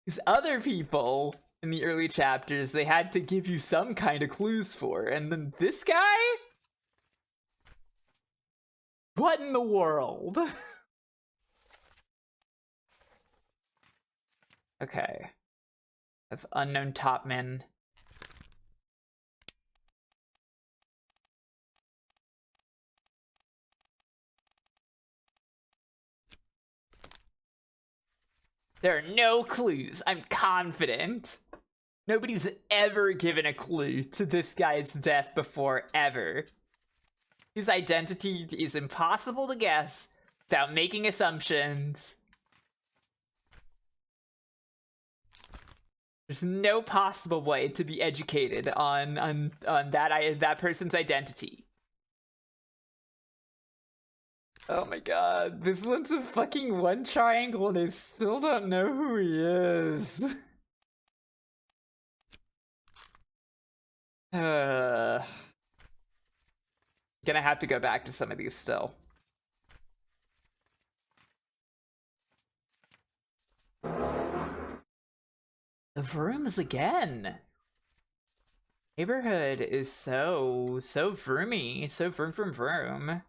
Because other people in the early chapters, they had to give you some kind of clues for. And then this guy? What in the world? Okay. I have unknown topmen. There are no clues. I'm confident. Nobody's ever given a clue to this guy's death before, ever. His identity is impossible to guess without making assumptions. There's no possible way to be educated on that person's identity. Oh my god, this one's a fucking one triangle and I still don't know who he is. Gonna have to go back to some of these still. The vrooms again. Neighborhood is so vroomy, so vroom.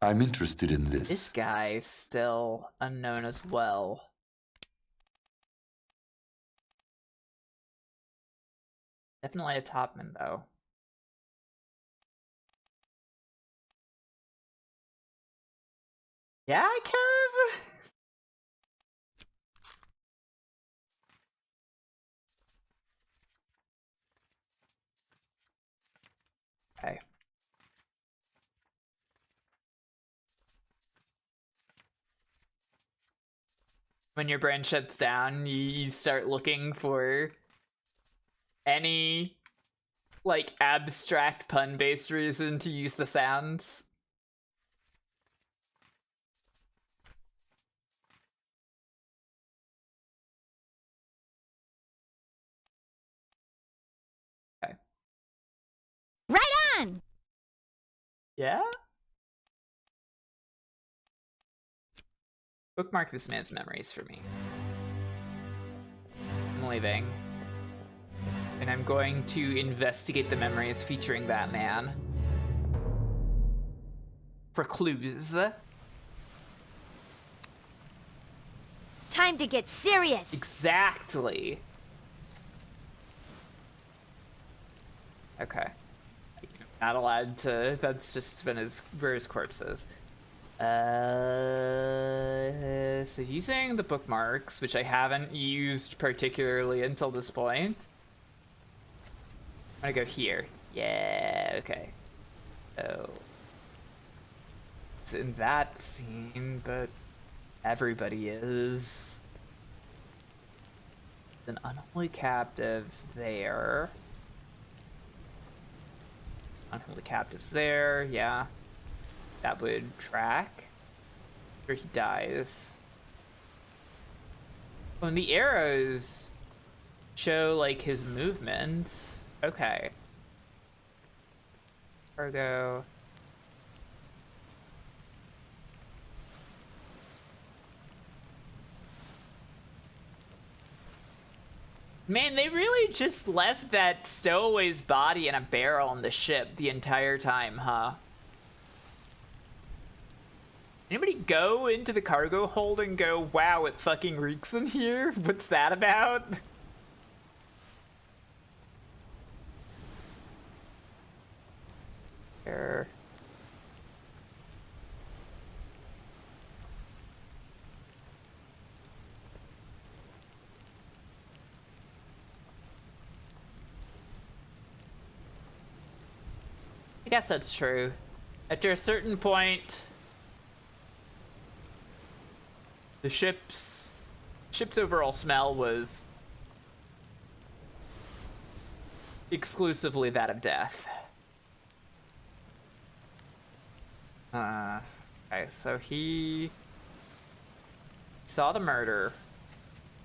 I'm interested in this. This guy's still unknown as well. Definitely a topman, though. Yeah, Kev? Okay. When your brain shuts down, you start looking for any, like, abstract pun-based reason to use the sounds. Okay. Right on! Yeah? Bookmark this man's memories for me. I'm leaving. And I'm going to investigate the memories featuring that man. For clues. Time to get serious! Exactly. Okay. Not allowed to... That's just been where his corpse is. So using the bookmarks, which I haven't used particularly until this point. I'm gonna go here. Yeah, okay. So it's in that scene, but everybody is. An unholy captives there. Unholy captives there, yeah. That would track. After he dies. Oh, and the arrows show, like, his movements. Okay. Cargo. Man, they really just left that stowaway's body in a barrel on the ship the entire time, huh? Anybody go into the cargo hold and go, wow, it fucking reeks in here? What's that about? Here. I guess that's true. After a certain point, the ship's overall smell was exclusively that of death. Okay, so he saw the murder,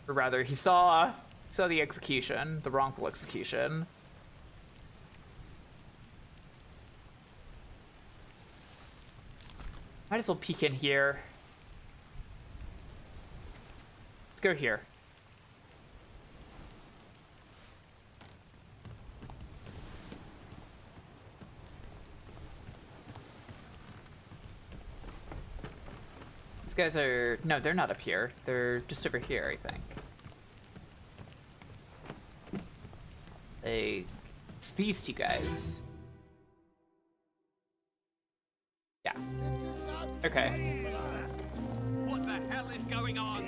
or rather, he saw the execution, the wrongful execution. Might as well peek in here. Let's go here. These guys are... No, they're not up here. They're just over here, I think. It's these two guys. Yeah. Okay. What the hell is going on?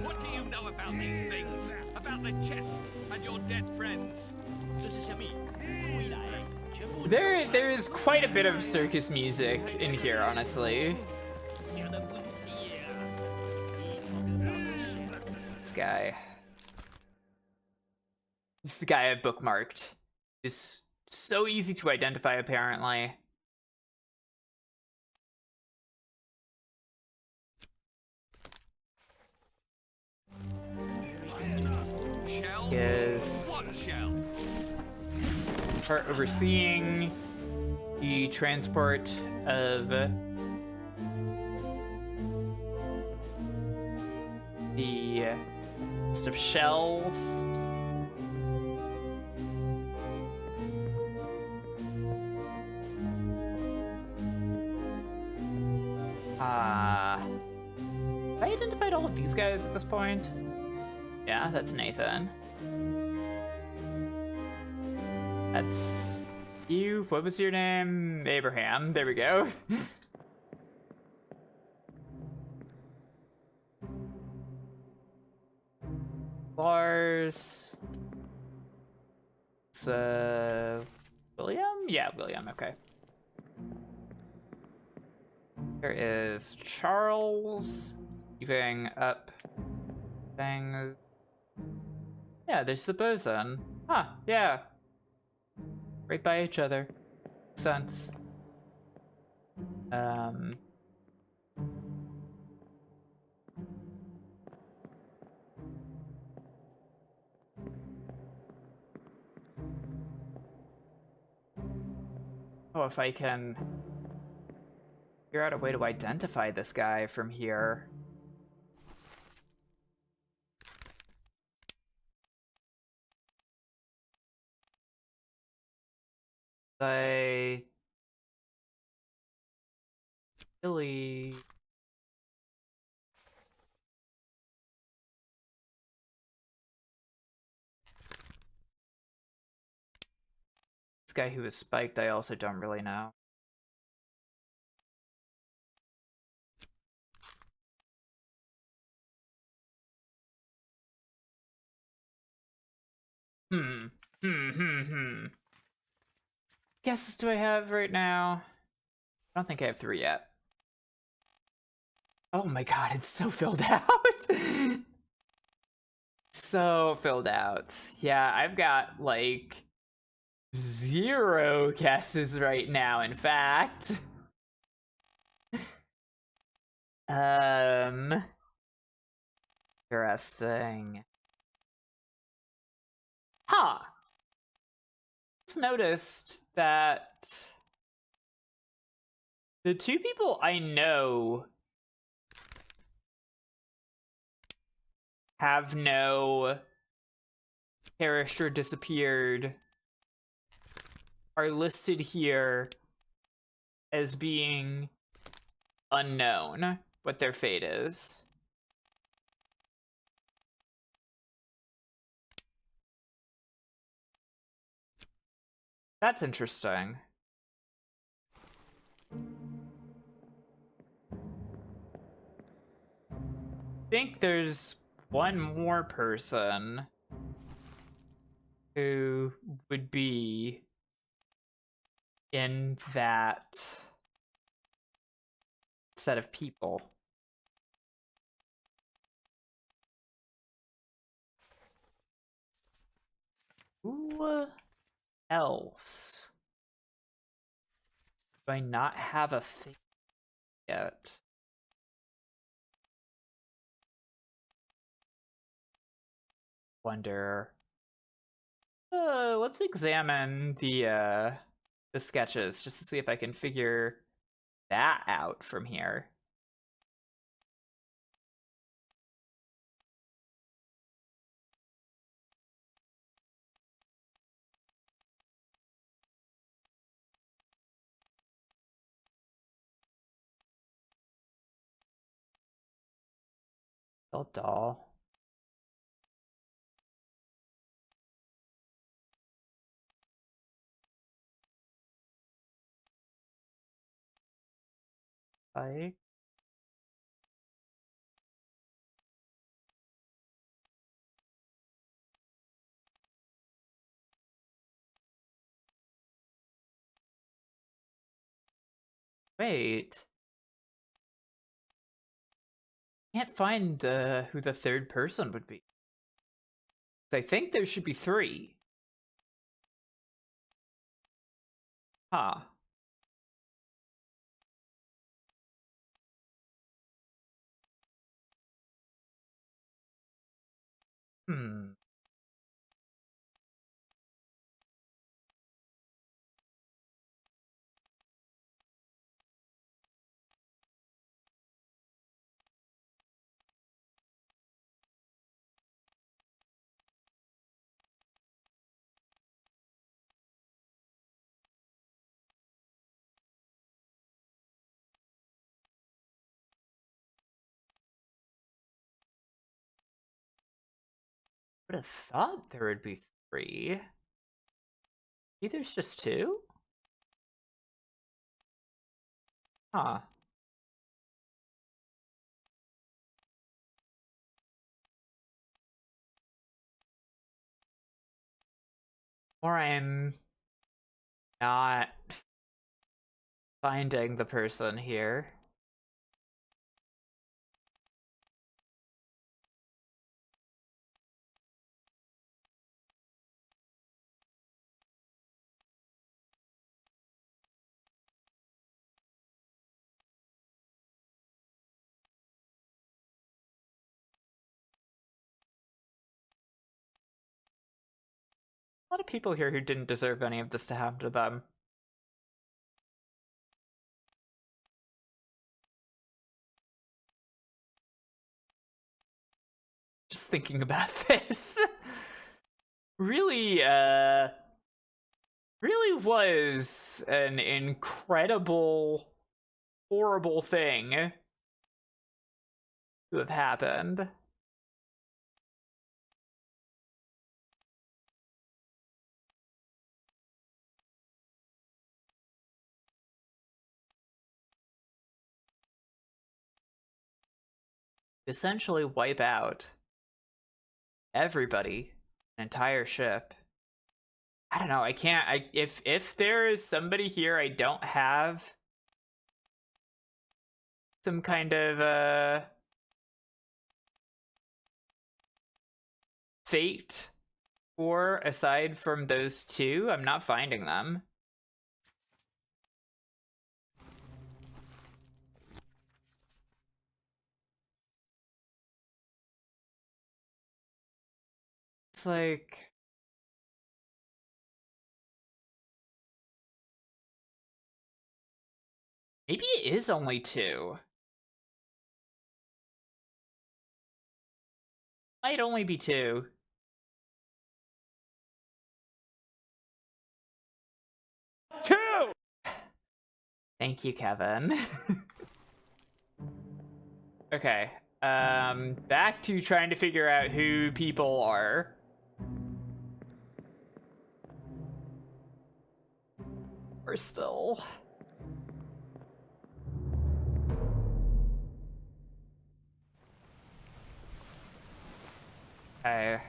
What do you know about these things? About the chest and your dead friends? There is quite a bit of circus music in here, honestly. This guy. This is the guy I bookmarked. It's so easy to identify, apparently. Is part overseeing the transport of the list of shells. Have I identified all of these guys at this point? Yeah, that's Nathan. That's you. What was your name? Abraham. There we go. Lars. It's, William? Yeah, William, okay. There is Charles. Giving up things. Yeah, there's the boson. Huh, yeah. Right by each other. Makes sense. Oh, if I can figure out a way to identify this guy from here. I really this guy who was spiked, I also don't really know. Guesses do I have right now? I don't think I have 3 yet. Oh my god, it's so filled out. So filled out. Yeah, I've got like 0 guesses right now, in fact. Interesting. Huh. Just noticed that the 2 people I know have no perished or disappeared are listed here as being unknown what their fate is. That's interesting. I think there's one more person who would be in that set of people. Who else do I not have a fate yet? Wonder. Let's examine the sketches just to see if I can figure that out from here. Doll. I wait. Can't find who the 3rd person would be. I think there should be 3. Huh. Hmm. Would have thought there would be 3. Maybe there's just 2? Huh. Or I'm not finding the person here. A lot of people here who didn't deserve any of this to happen to them. Just thinking about this. Really, really was an incredible, horrible thing to have happened. Essentially wipe out everybody, an entire ship. I don't know, I can't, if there is somebody here I don't have some kind of fate for aside from those 2, I'm not finding them. It's like, maybe it is only 2. Might only be 2. Thank you, Kevin. Okay, back to trying to figure out who people are. We're still... Okay.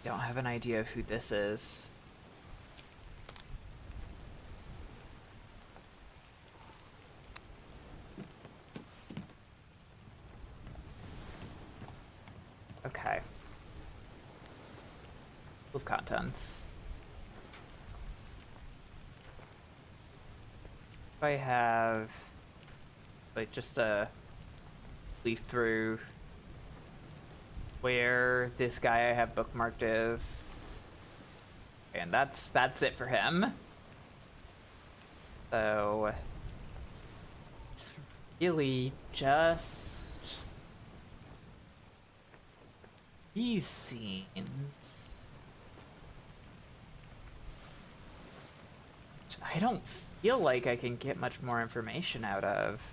Don't have an idea of who this is. Okay. Move contents. If I have like just a leaf through where this guy I have bookmarked is, and that's it for him. So it's really just these scenes. I don't feel like I can get much more information out of.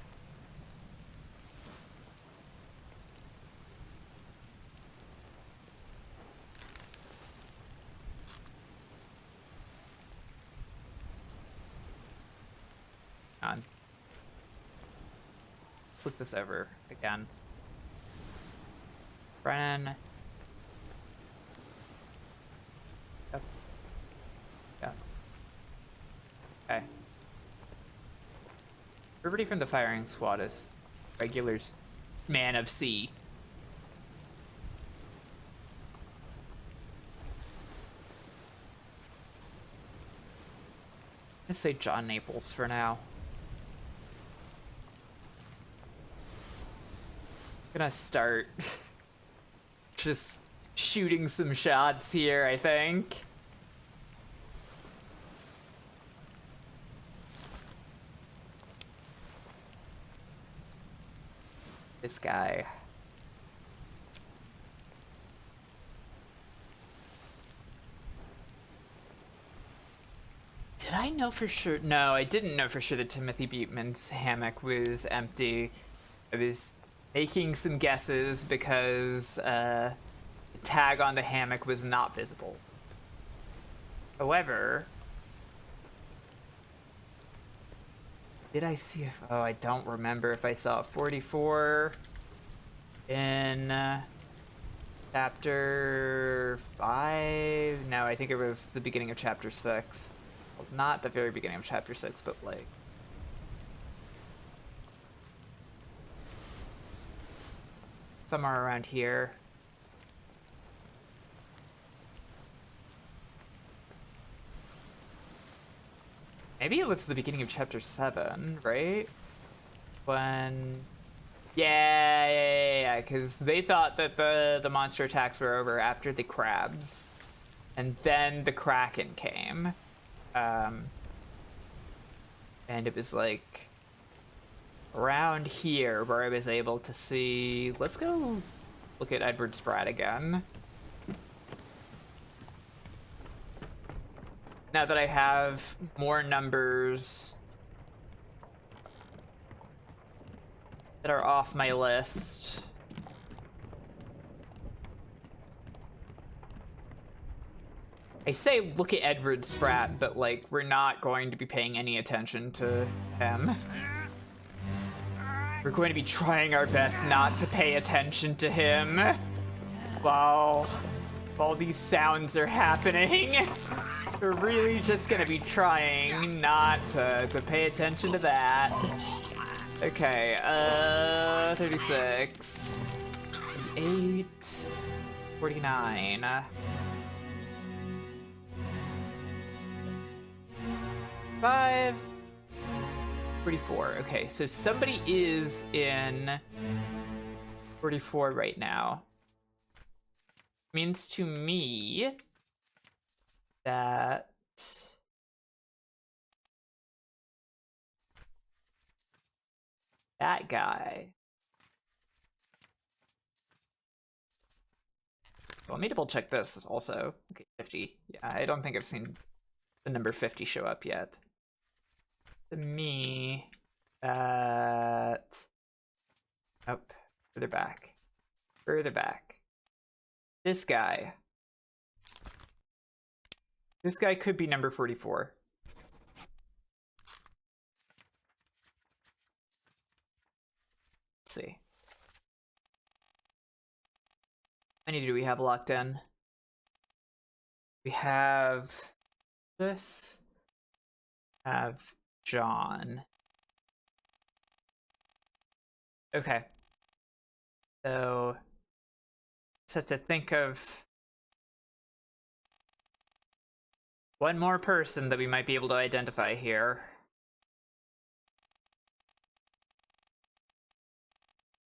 On. Let's look this over again. Brennan. Yep. Yep. Okay. Everybody from the firing squad is regulars, man of sea. Let's say John Naples for now. Gonna start just shooting some shots here, I think. This guy. Did I know for sure? No, I didn't know for sure that Timothy Beatman's hammock was empty. I was making some guesses because the tag on the hammock was not visible. However, did I see if... Oh, I don't remember if I saw 44 in chapter 5. No, I think it was the beginning of chapter 6. Well, not the very beginning of chapter 6, but like... somewhere around here. Maybe it was the beginning of chapter 7, right? When... Yeah, because they thought that the monster attacks were over after the crabs. And then the Kraken came. And it was like... around here where I was able to see... Let's go look at Edward Spratt again. Now that I have more numbers that are off my list. I say look at Edward Spratt, but like we're not going to be paying any attention to him. We're going to be trying our best not to pay attention to him while these sounds are happening. We're really just gonna be trying not to pay attention to that. Okay, 36, 48, 49. 5, 44. Okay, so somebody is in 44 right now. Means to me that that guy. Let me double check this also. Okay, 50. Yeah, I don't think I've seen the number 50 show up yet. To me, that... Oh, further back. Further back. This guy. This guy could be number 44. Let's see. How many do we have locked in? We have this. Have John. Okay. So, just have to think of one more person that we might be able to identify here.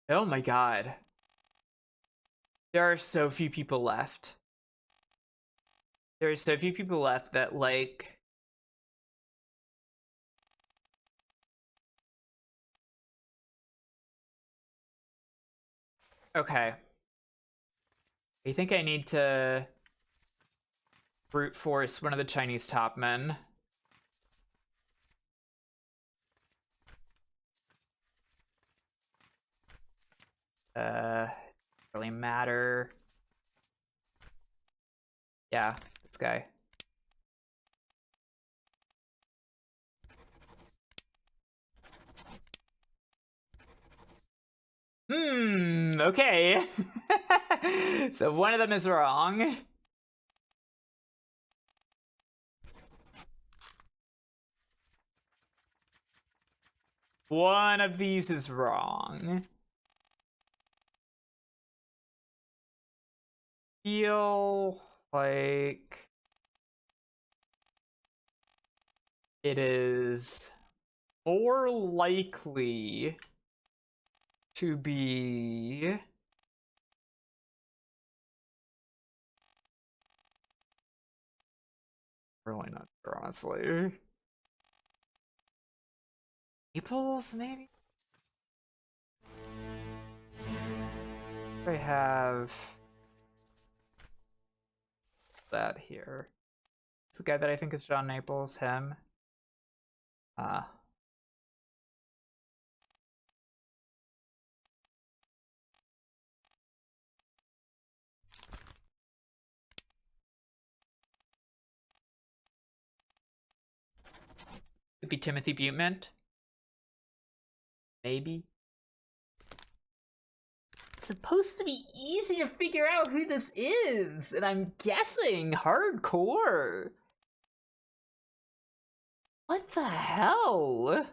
Oh my god. There are so few people left. There are so few people left that, like... Okay. I think I need to brute force one of the Chinese top men. Really matter. Yeah, this guy. Okay. So one of them is wrong. One of these is wrong. Feel like it is more likely to be really not sure, honestly. Naples, maybe? I have that here. It's the guy that I think is John Naples, him. Could be Timothy Butement. Maybe. It's supposed to be easy to figure out who this is, and I'm guessing hardcore. What the hell?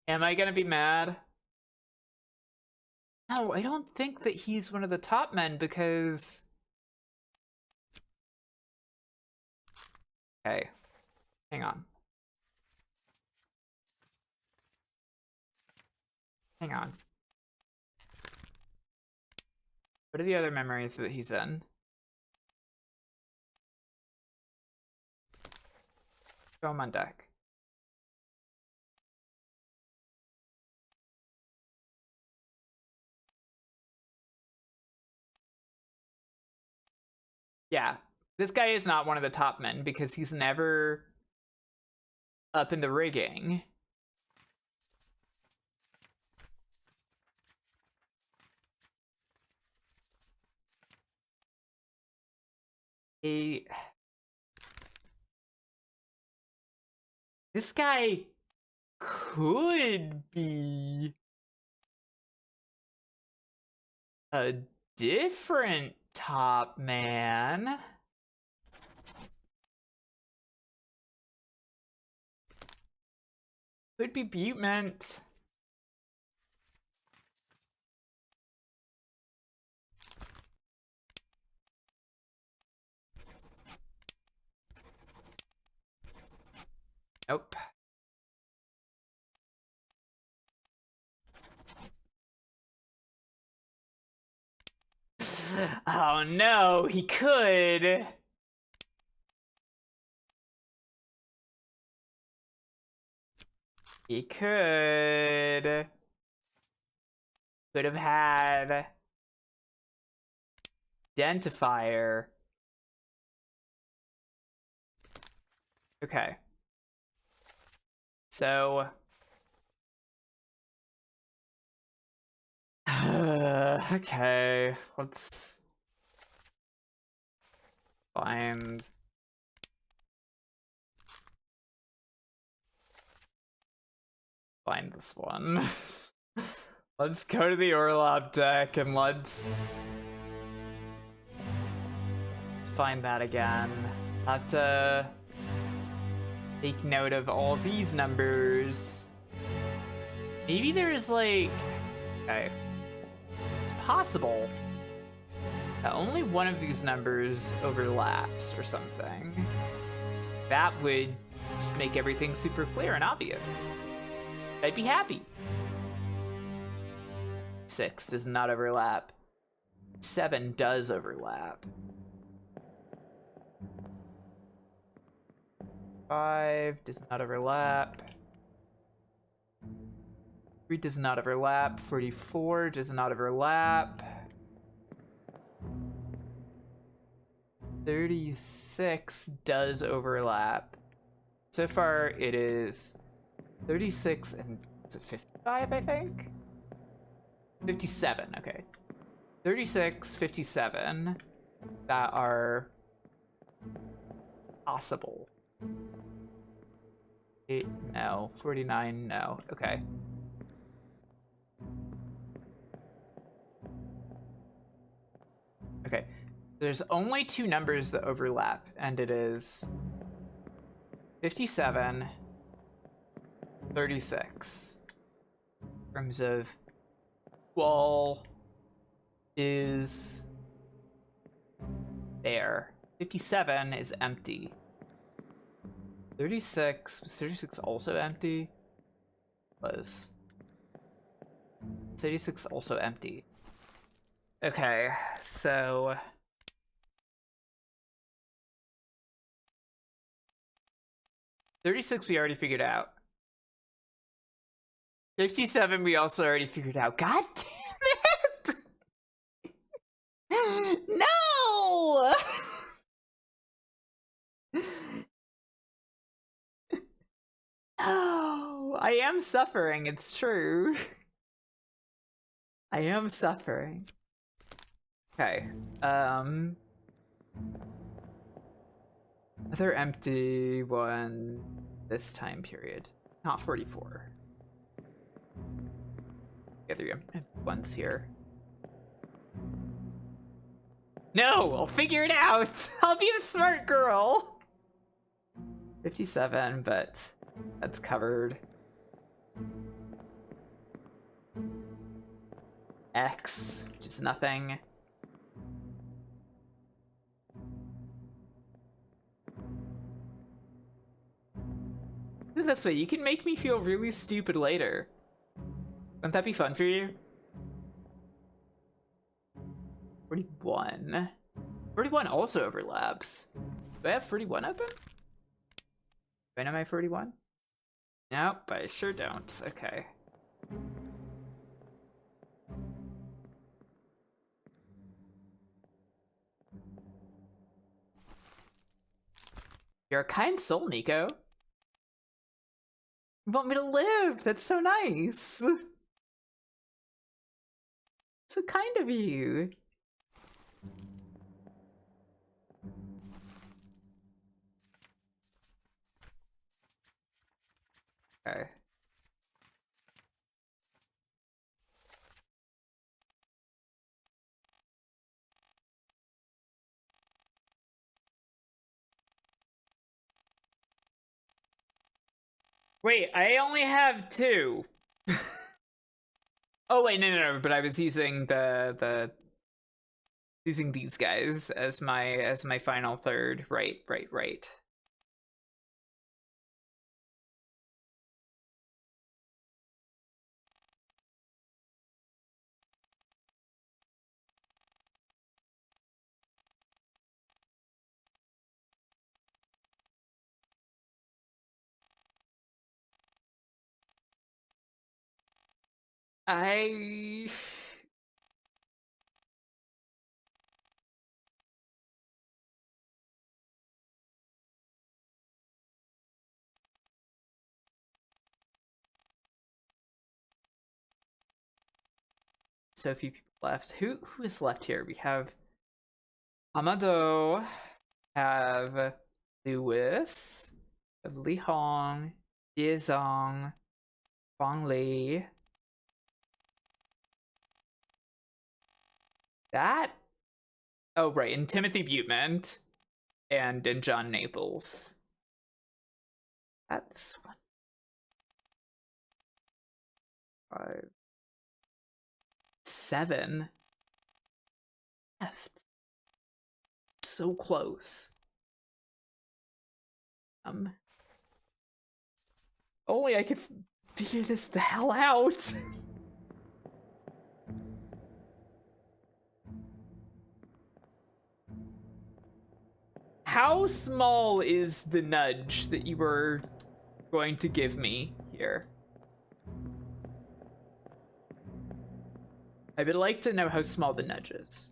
Am I gonna be mad? No, I don't think that he's one of the top men because... Okay, hang on. Hang on. What are the other memories that he's in? Show him on deck. Yeah, this guy is not one of the top men because he's never up in the rigging. This guy could be a different top man. Could be Butement. Nope. Oh no, he could. He could have had identifier. Okay. So okay, let's find this one. Let's go to the Orlop deck and let's find that again. Have to take note of all these numbers. Maybe there's like, okay, it's possible that only one of these numbers overlaps or something. That would just make everything super clear and obvious. I'd be happy. 6 does not overlap. 7 does overlap. 5 does not overlap. 3 does not overlap. 44 does not overlap. 36 does overlap. So far it is 36 and is it 55, I think? 57, okay. 36, 57 that are possible. 8, no. 49, no. Okay. Okay. There's only 2 numbers that overlap, and it is 57, 36. In terms of wall is there. 57 is empty. 36, was 36 also empty? Was 36 also empty? Okay, so 36 we already figured out. 57 we also already figured out. God damn No! Oh, I am suffering, it's true. I am suffering. Okay, another empty one this time period. Not 44. Yeah, there you go. One's here. No, I'll figure it out. I'll be the smart girl. 57, but that's covered. X, which is nothing. Do it this way, you can make me feel really stupid later. Wouldn't that be fun for you? 41. 41 also overlaps. Do I have 41 open? Do I know my 41? Nope, I sure don't. Okay. You're a kind soul, Nico. You want me to live? That's so nice. So kind of you. Okay. Wait, I only have 2. Oh wait, no, but I was using using these guys as my final third. Right. So few people left. Who is left here? We have Amado, have Lewis, have Li Hong, Jie Zong, Huang Li. That? Oh, right, and Timothy Butement and John Naples. That's 1, 5, 7 left. So close. Only I could figure this the hell out. How small is the nudge that you were going to give me here? I would like to know how small the nudge is.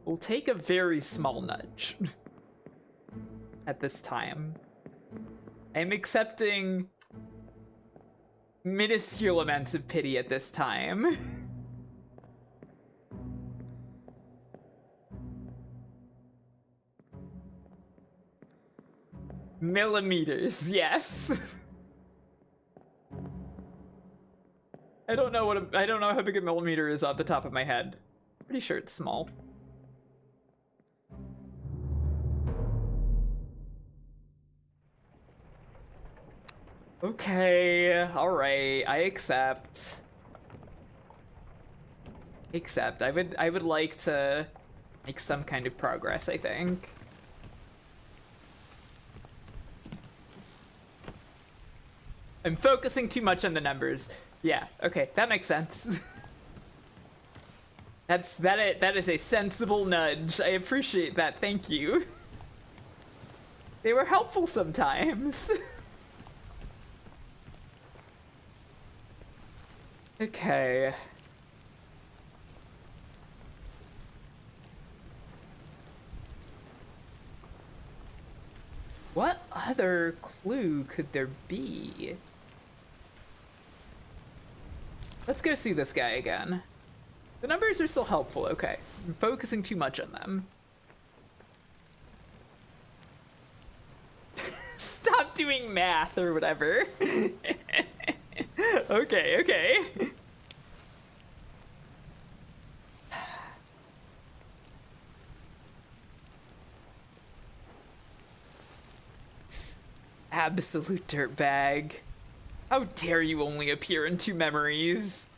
We'll take a very small nudge at this time. I'm accepting minuscule amounts of pity at this time. Millimeters, yes. I don't know how big a millimeter is off the top of my head. Pretty sure it's small. Okay, alright, I accept. I would like to make some kind of progress, I think. I'm focusing too much on the numbers. Yeah, okay, that makes sense. That is a sensible nudge. I appreciate that, thank you. They were helpful sometimes. Okay. What other clue could there be? Let's go see this guy again. The numbers are still helpful, okay. I'm focusing too much on them. Stop doing math or whatever. Okay, okay. Absolute dirtbag. How dare you only appear in 2 memories?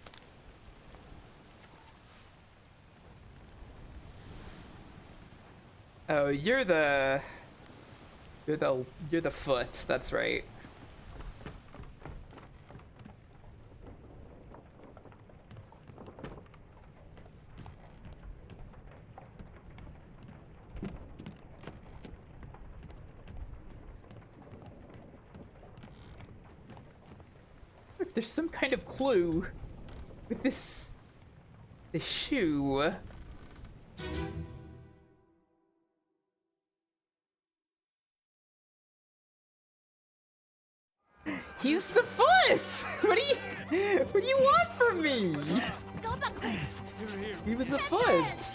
Oh, you're the foot, that's right. If there's some kind of clue with this shoe. He's the foot! What do you want from me? He was a foot.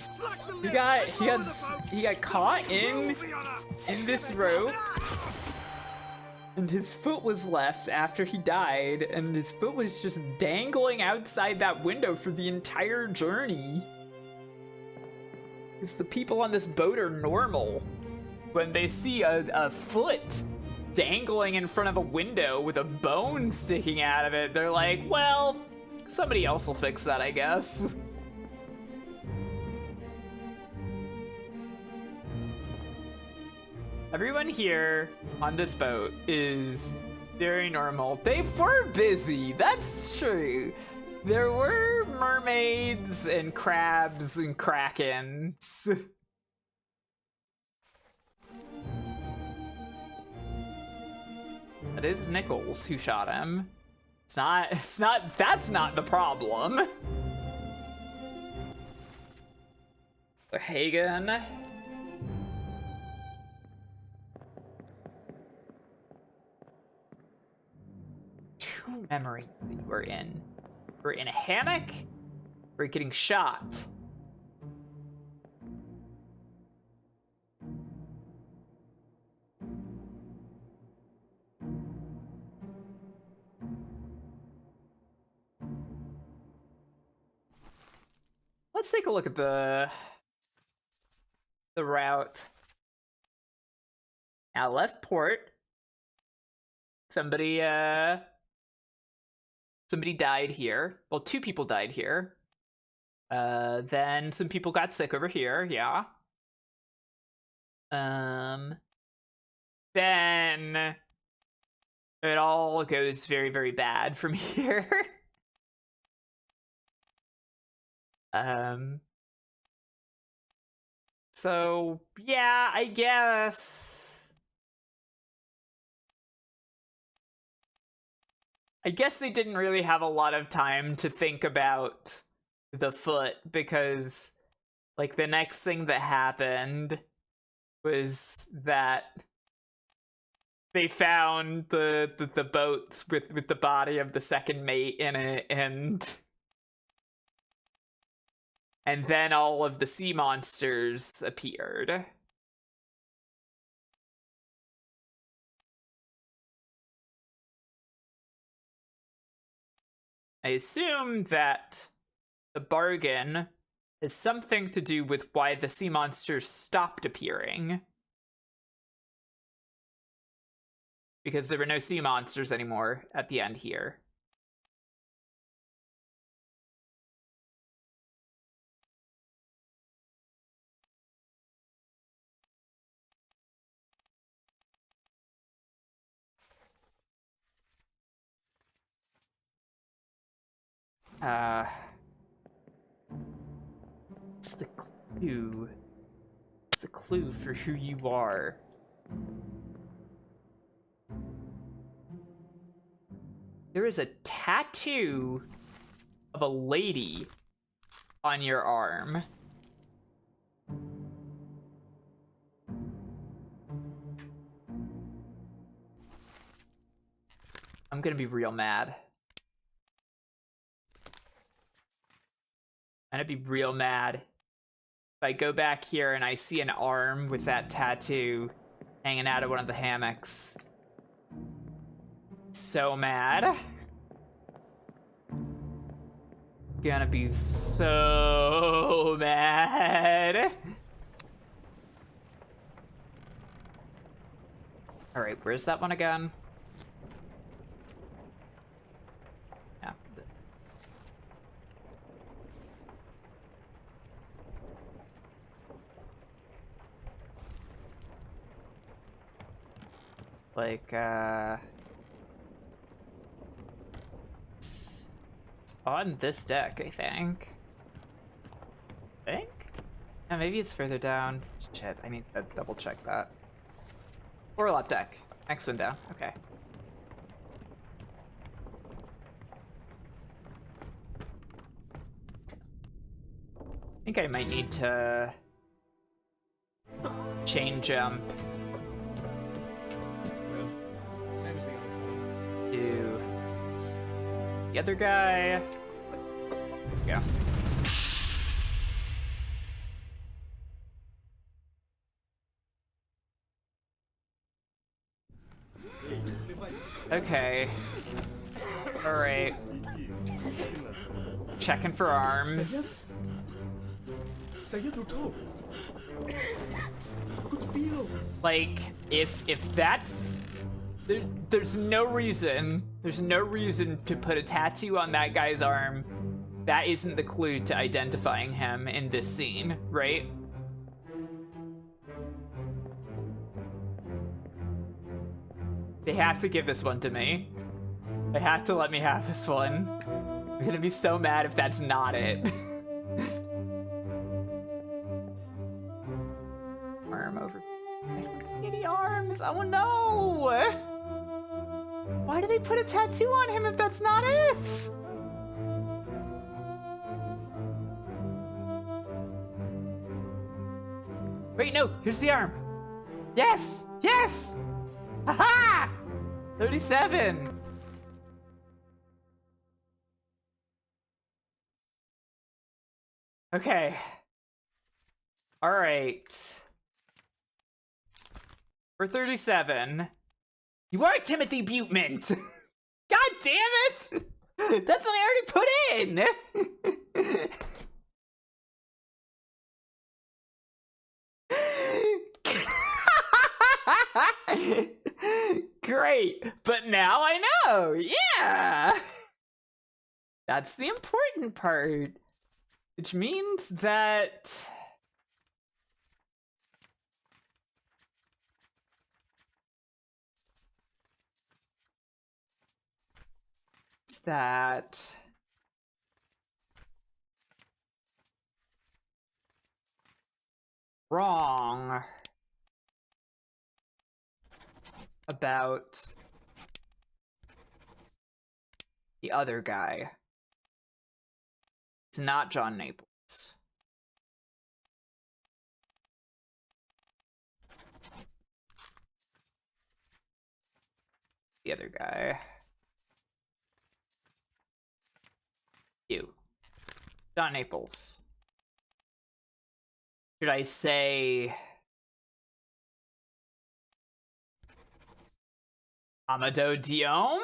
He got caught in this rope. And his foot was left after he died, and his foot was just dangling outside that window for the entire journey. Because the people on this boat are normal. When they see a foot dangling in front of a window with a bone sticking out of it, they're like, well, somebody else will fix that, I guess. Everyone here on this boat is very normal. They were busy, that's true. There were mermaids and crabs and krakens. It is Nichols who shot him. That's not the problem. Hagen. 2 memories that you were in. We're in a hammock. We're getting shot. Let's take a look at the route. Now, left port. Somebody died here. Well, 2 people died here. Then some people got sick over here, yeah. Then it all goes very, very bad from here. So yeah, I guess they didn't really have a lot of time to think about the foot, because like the next thing that happened was that they found the boats with the body of the second mate in it, and then all of the sea monsters appeared. I assume that the bargain has something to do with why the sea monsters stopped appearing. Because there were no sea monsters anymore at the end here. What's the clue? What's the clue for who you are? There is a tattoo of a lady on your arm. I'm gonna be real mad. I'm gonna be real mad if I go back here and I see an arm with that tattoo hanging out of one of the hammocks. So mad. Gonna be so mad. All right, where's that one again? Yeah. Like, it's on this deck, I think. Yeah, maybe it's further down. Shit, I need to double check that. Or left deck. Next one down. Okay. I think I might need to chain jump Same as the other fellow. to the other guy. Yeah. Okay. Alright. Checking for arms. Like, if that's... There's no reason to put a tattoo on that guy's arm. That isn't the clue to identifying him in this scene, right? They have to give this one to me. They have to let me have this one. I'm gonna be so mad if that's not it. Arm over. I don't see any arms. Oh no! Why do they put a tattoo on him if that's not it? Wait, no, here's the arm. Yes! Yes! Haha! 37! Okay. Alright. For 37, you are Timothy Butemint! God damn it! That's what I already put in! Great, but now I know, yeah! That's the important part, which means that... wrong about the other guy. It's not John Naples. The other guy. You. John Naples. Should I say... Amadou Diome?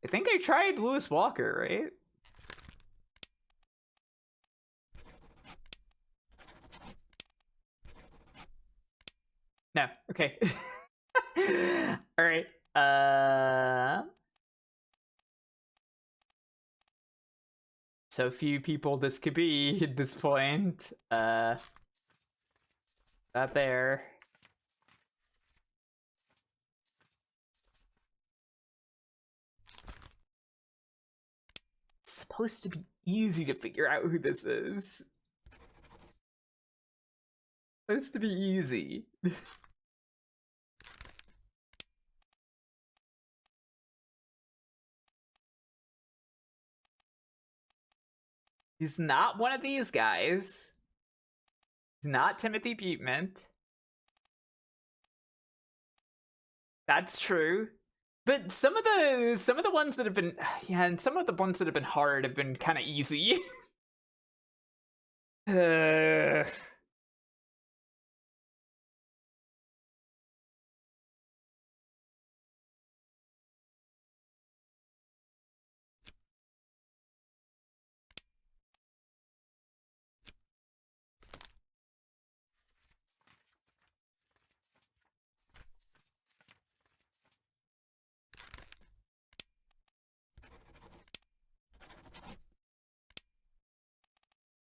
I think I tried Lewis Walker, right? No, okay. All right. So few people this could be at this point. Not there. It's supposed to be easy to figure out who this is. Supposed to be easy. He's not one of these guys. He's not Timothy Butemint. That's true. But some of the ones that have been, yeah, and some of the ones that have been hard have been kind of easy.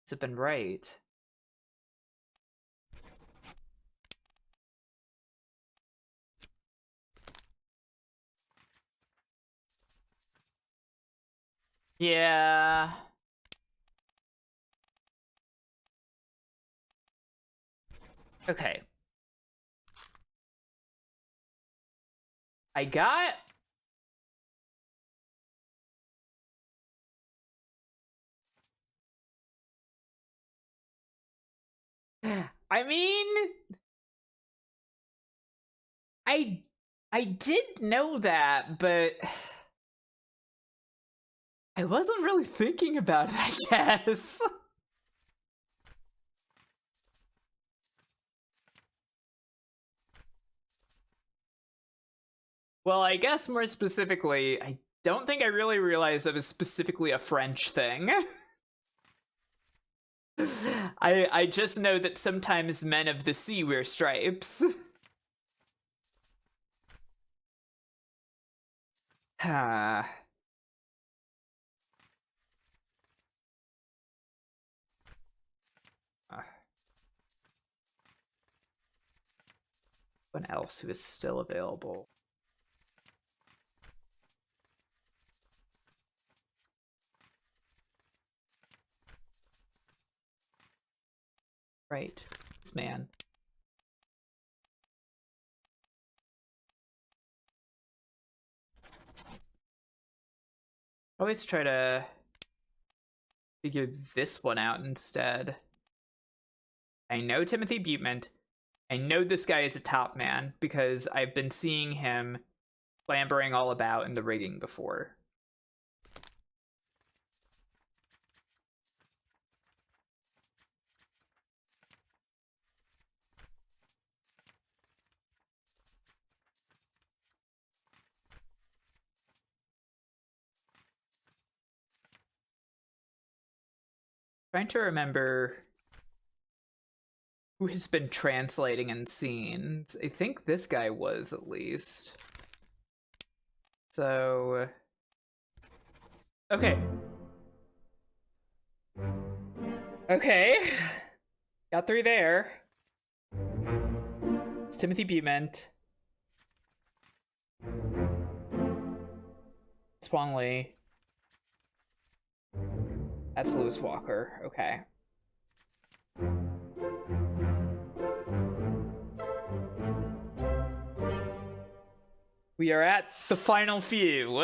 Has it been right? Yeah. Okay. I got... I mean... I did know that, but... I wasn't really thinking about it, I guess. Well, I guess more specifically, I don't think I really realized it was specifically a French thing. I just know that sometimes men of the sea wear stripes. One else who is still available. Right, this man. Always try to figure this one out instead. I know Timothy Butement. I know this guy is a top man because I've been seeing him clambering all about in the rigging before. Trying to remember who has been translating in scenes. I think this guy was, at least. So... Okay. Okay. Got through there. It's Timothy Butement. Swang Lee. That's Lewis Walker. Okay. We are at the final few.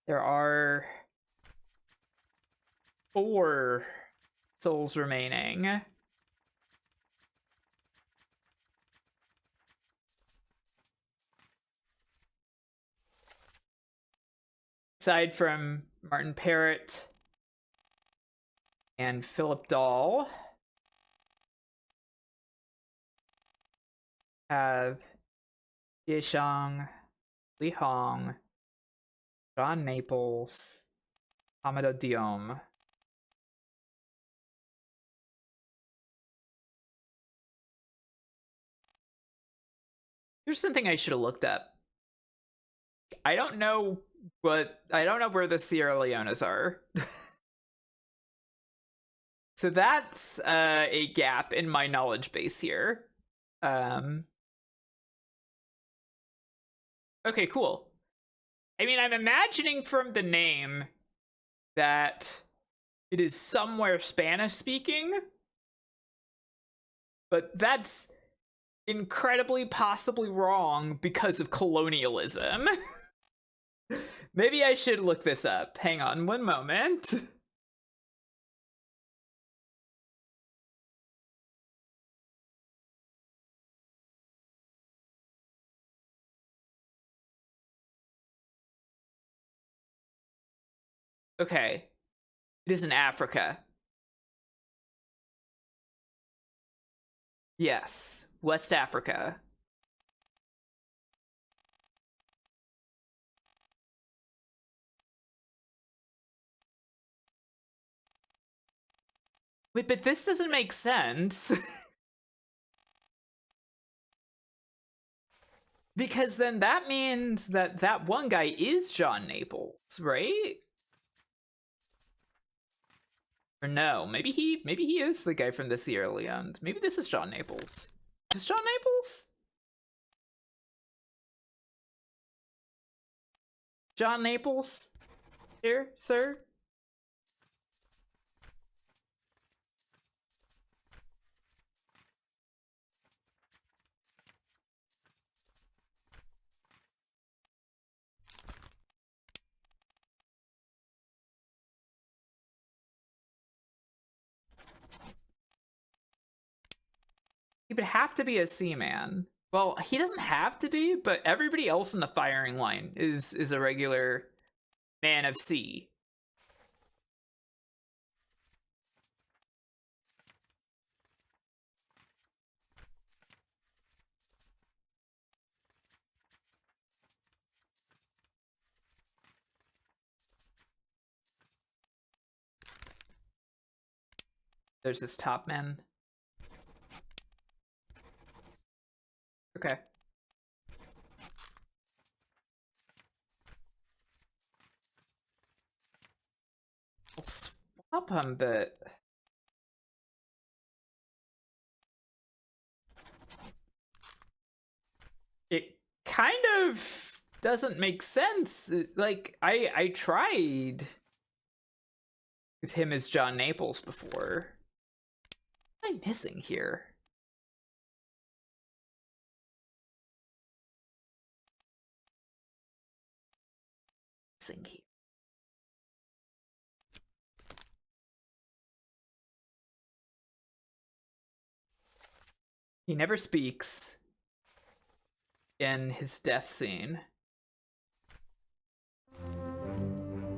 There are 4 souls remaining. Aside from Martin Parrott and Philip Dahl, have Ye Shang, Li Hong, John Naples, Hamada Diom. Here's something I should have looked up. I don't know where the Sierra Leones are. So that's a gap in my knowledge base here. Okay, cool. I mean, I'm imagining from the name that it is somewhere Spanish speaking, but that's incredibly possibly wrong because of colonialism. Maybe I should look this up. Hang on one moment. Okay. It is in Africa. Yes. West Africa. Wait, but this doesn't make sense. Because then that means that that one guy is John Naples, right? Or no, maybe he is the guy from the Sierra Leone. Maybe this is John Naples. Is this John Naples? John Naples? Here, sir? He would have to be a seaman. Well, he doesn't have to be, but everybody else in the firing line is a regular man of sea. There's this top man. Okay. I'll swap him, but it kind of doesn't make sense. Like, I tried with him as John Naples before. What am I missing here? Missing here. He never speaks in his death scene.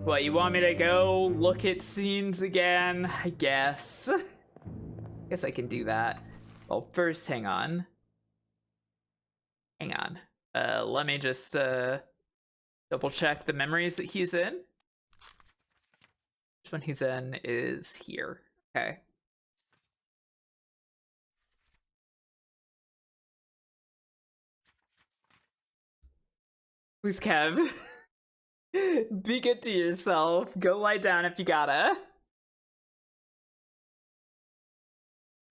What, you want me to go look at scenes again? I guess. Guess I can do that. Well, first, hang on. Hang on. Let me just double check the memories that he's in. This one he's in is here. Okay. Please, Kev. Be good to yourself. Go lie down if you gotta.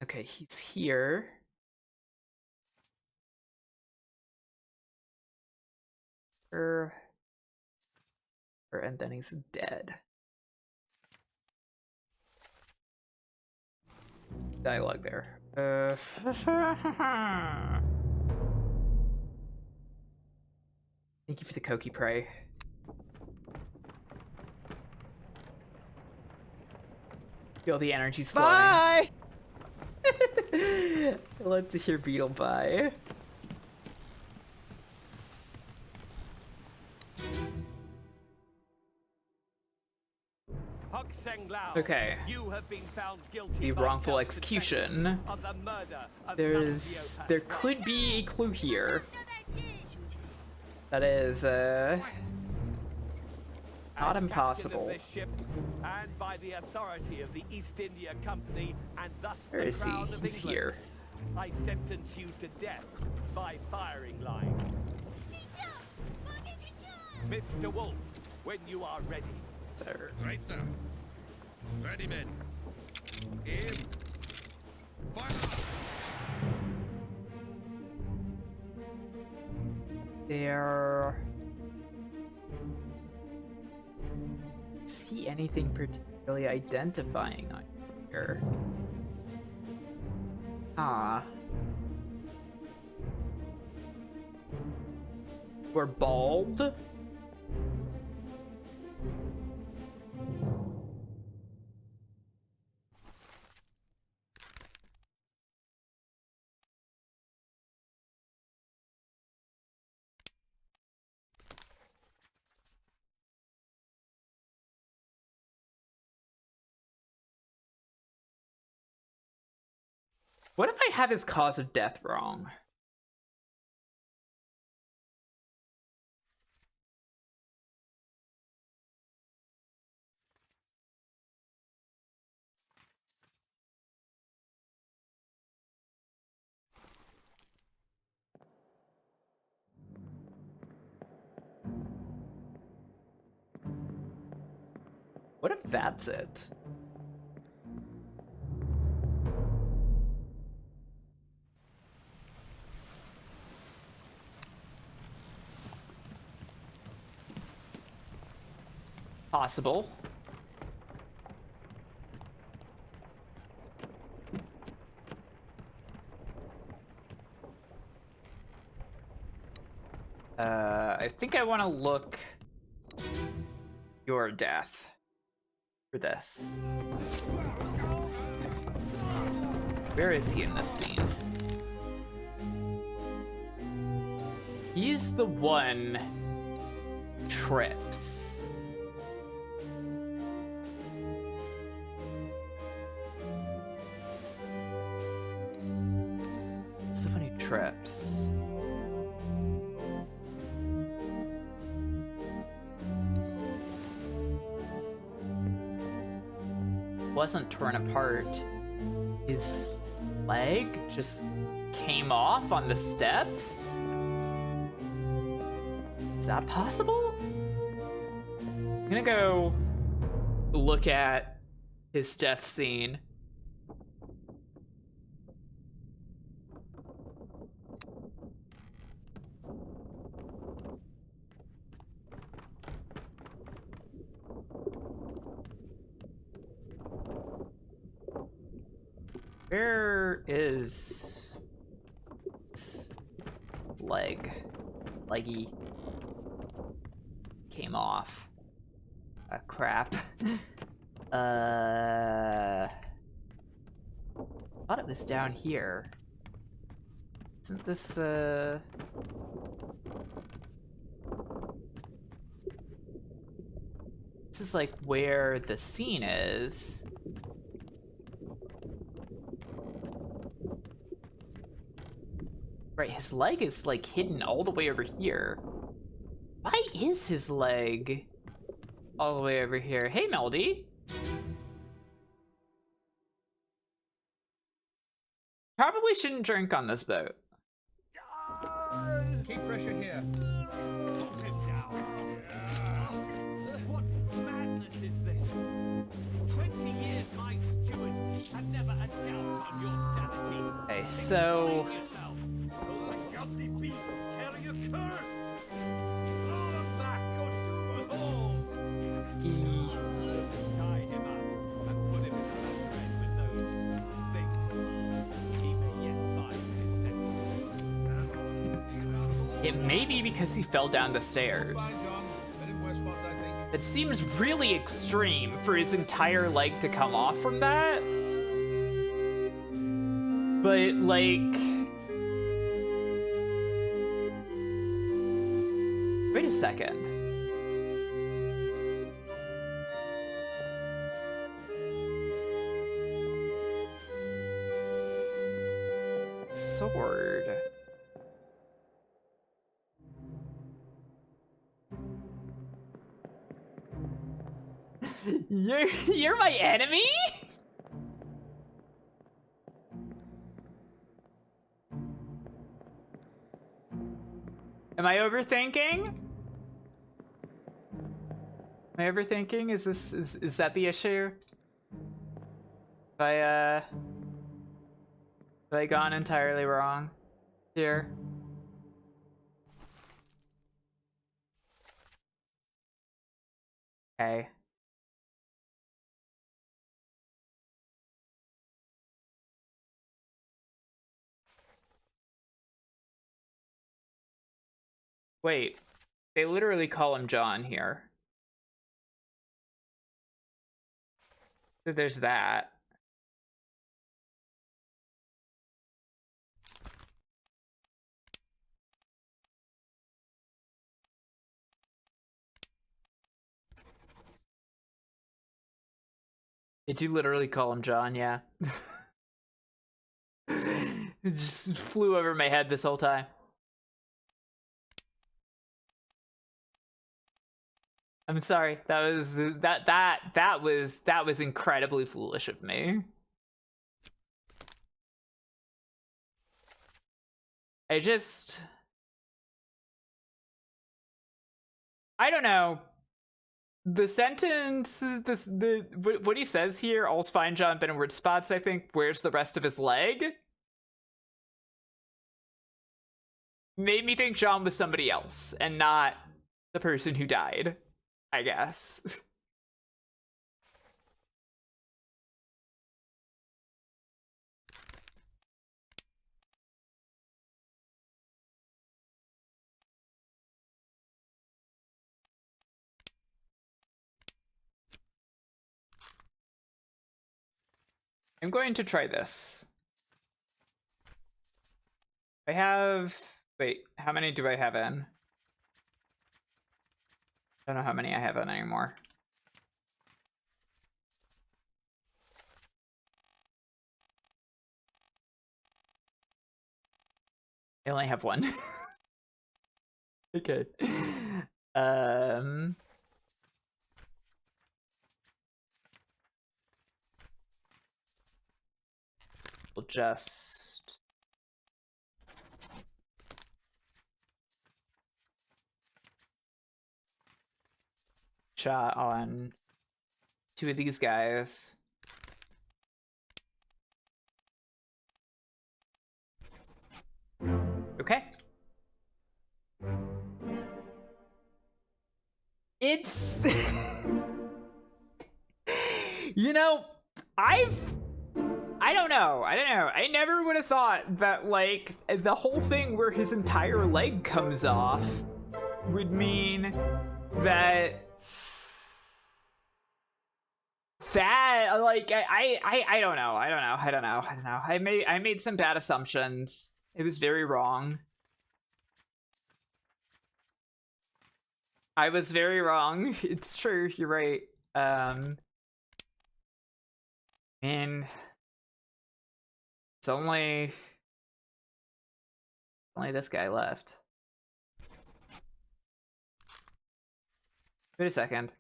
Okay, he's here. And then he's dead. Dialogue there. Thank you for the Koki Prey. Feel the energy's flowing. Bye! I love to hear Beetle bye. Okay. You have been found guilty the wrongful execution. of the murder of There could be a clue here. That is not impossible. This ship, and by the authority of the East India Company, and thus Where the is he? Crown of He's England, here. I sentence you to death by firing line. Mr. Wolf, when you are ready. Sir. Right, sir. Ready, men. Aim. Fire! There. See anything particularly identifying on here? Ah. We're bald? What if I have his cause of death wrong? What if that's it? Possible. I think I want to look your death for this. Where is he in this scene? He's the one who trips. He's the one who trips. Wasn't torn apart. His leg just came off on the steps? Is that possible? I'm gonna go look at his death scene. Where is his leggy came off? Crap. Thought it was down here. Isn't this this is like where the scene is. Right, his leg is like hidden all the way over here. Why is his leg all the way over here? Hey, Melody. Probably shouldn't drink on this boat. Keep pressure here. Knock him down. What madness is this? 20 years my steward had never a doubt on your sanity. Okay, so Those ungodly beasts carry a curse. Throw them back or doom us all. Tie him up and put him in the bed with those things. He may yet find his senses. it may be because he fell down the stairs. It seems really extreme for his entire leg to come off from that. But like, wait a second. Sword. You're my enemy? Am I overthinking? Am I overthinking? Is that the issue? Have I gone entirely wrong here? Okay. Wait, they literally call him John here. So there's that. They do literally call him John, yeah. It just flew over my head this whole time. I'm sorry. That was incredibly foolish of me. I don't know. The sentence, what he says here, all's fine, John, been in weird spots, I think. Where's the rest of his leg? Made me think John was somebody else and not the person who died, I guess. I'm going to try this. Wait, how many do I have in? I don't know how many I have in anymore. I only have one. Okay. We'll just shot on 2 of these guys. Okay. It's you know, I don't know. I never would have thought that, like, the whole thing where his entire leg comes off would mean that like I don't know. I made some bad assumptions. It was very wrong. I was very wrong. It's true, you're right. And it's only this guy left. Wait a second.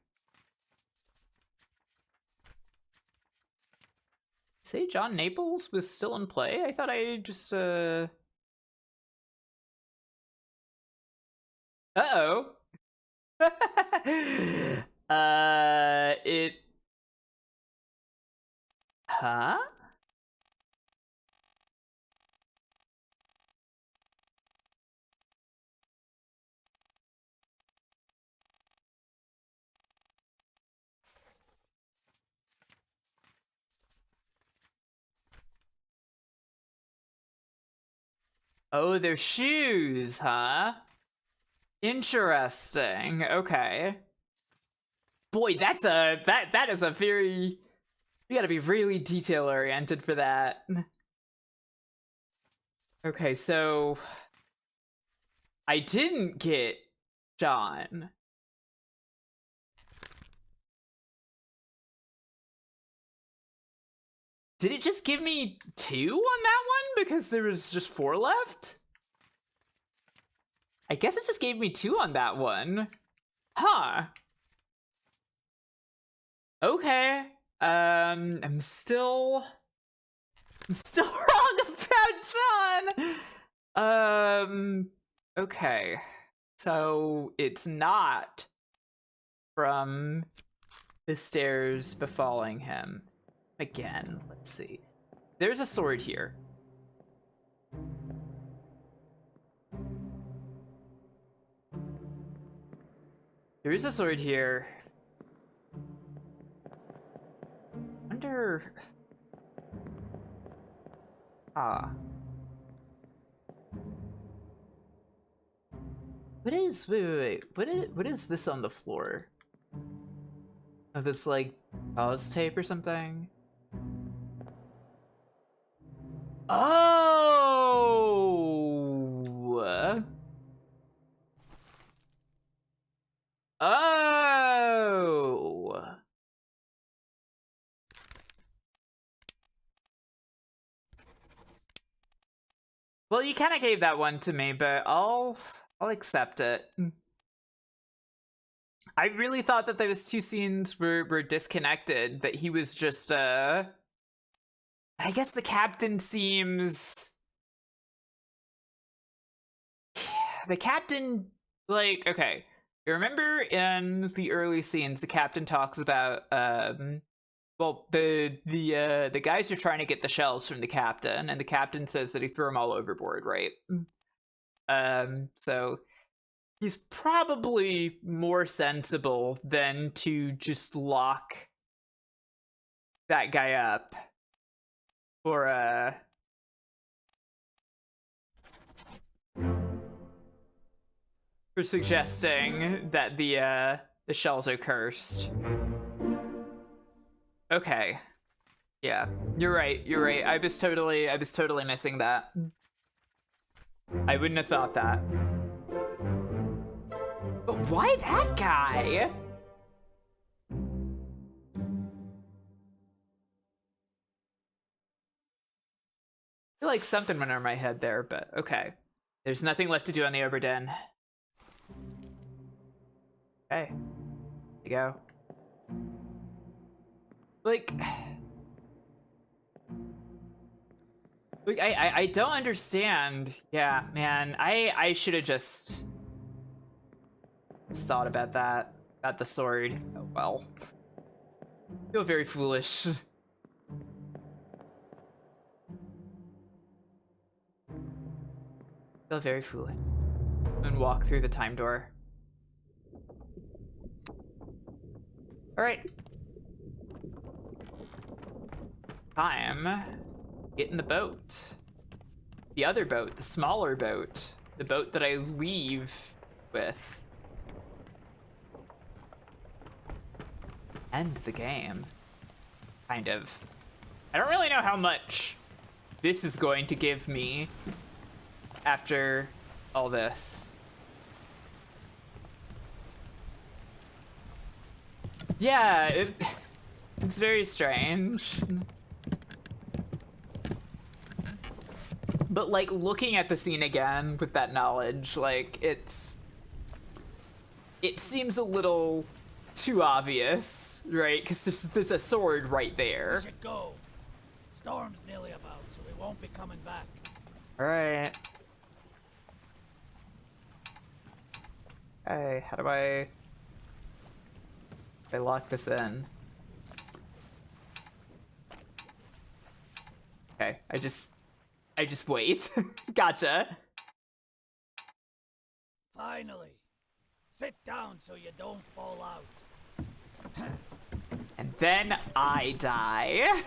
Say John Naples was still in play? I thought I just Uh-oh. Huh? Oh, they're shoes, huh? Interesting. Okay. Boy, that is a very, you gotta be really detail oriented for that. Okay, so I didn't get John. Did it just give me 2 on that one because there was just 4 left? I guess it just gave me 2 on that one. Huh. Okay. I'm still wrong about John. Okay. So it's not from the stairs befalling him. Again, let's see. There's a sword here. There is a sword here. Wonder. What is, wait. What is this on the floor? Oh, this, like, pause tape or something? Oh! Oh! Well, you kind of gave that one to me, but I'll accept it. I really thought that those two scenes were disconnected, that he was just, I guess the captain seems... The captain, like, okay. You remember in the early scenes, the captain talks about, well, the guys are trying to get the shells from the captain, and the captain says that he threw them all overboard, right? So he's probably more sensible than to just lock that guy up for suggesting that the shells are cursed. Okay. Yeah, you're right. You're right. I was totally missing that. I wouldn't have thought that. But why that guy? I feel like something went over my head there, but okay. There's nothing left to do on the Obra Dinn. Okay. There you go. Like I don't understand. Yeah, man, I should have just thought about that. About the sword. Oh well. I feel very foolish. Feel very foolish. And walk through the time door. Alright. Time. Get in the boat. The other boat, the smaller boat. The boat that I leave with. End the game. Kind of. I don't really know how much this is going to give me after all this. Yeah, it's very strange. But like looking at the scene again with that knowledge, like it seems a little too obvious, right? Because there's a sword right there. We should go. Storm's nearly about, so we won't be coming back. All right. Hey, how do I lock this in? Okay, I just wait. Gotcha. Finally. Sit down so you don't fall out. And then I die.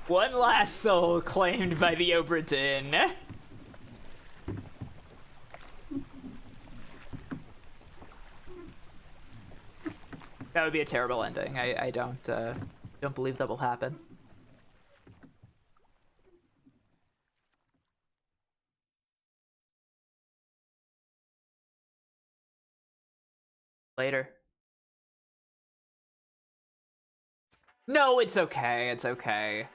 One last soul claimed by the Obra Dinn. That would be a terrible ending. I don't believe that will happen. Later. No, it's okay. It's okay.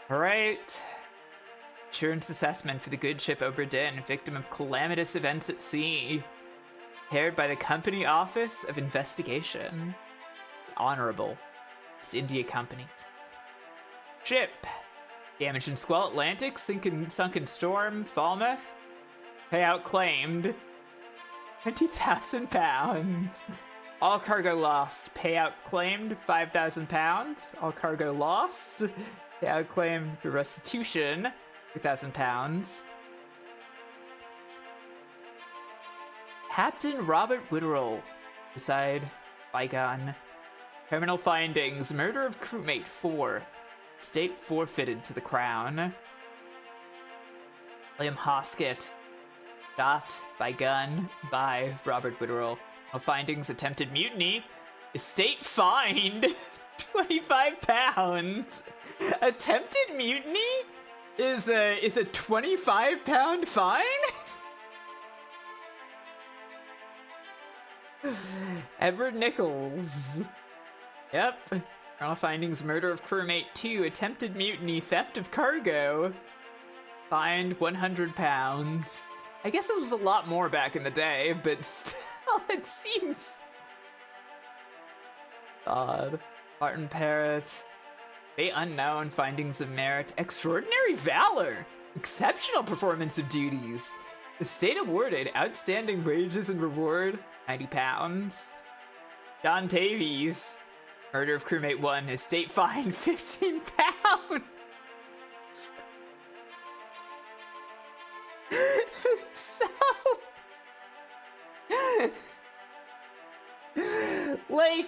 All right. Insurance assessment for the good ship Obra Dinn, victim of calamitous events at sea. Prepared by the Company Office of Investigation. Honorable East India Company. Ship. Damaged in squall Atlantic, sunken storm, Falmouth. Payout claimed. £20,000. All cargo lost. Payout claimed £5,000. All cargo lost. Payout claimed for restitution £2,000. Captain Robert Witterell. Beside bygone. Criminal findings. Murder of crewmate 4. State forfeited to the Crown. William Hoskett. Shot by gun by Robert Witterell. Findings: attempted mutiny. Estate fined £25. Attempted mutiny is a £25 fine. Edward Nichols. Yep. Journal findings: murder of crewmate 2, attempted mutiny, theft of cargo. Fined £100. I guess it was a lot more back in the day, but still, it seems odd. Martin Parrott. Fate unknown, findings of merit. Extraordinary valor! Exceptional performance of duties. Estate awarded, outstanding wages and reward, £90. John Davies. Murder of crewmate 1, estate fine, £15. So, like,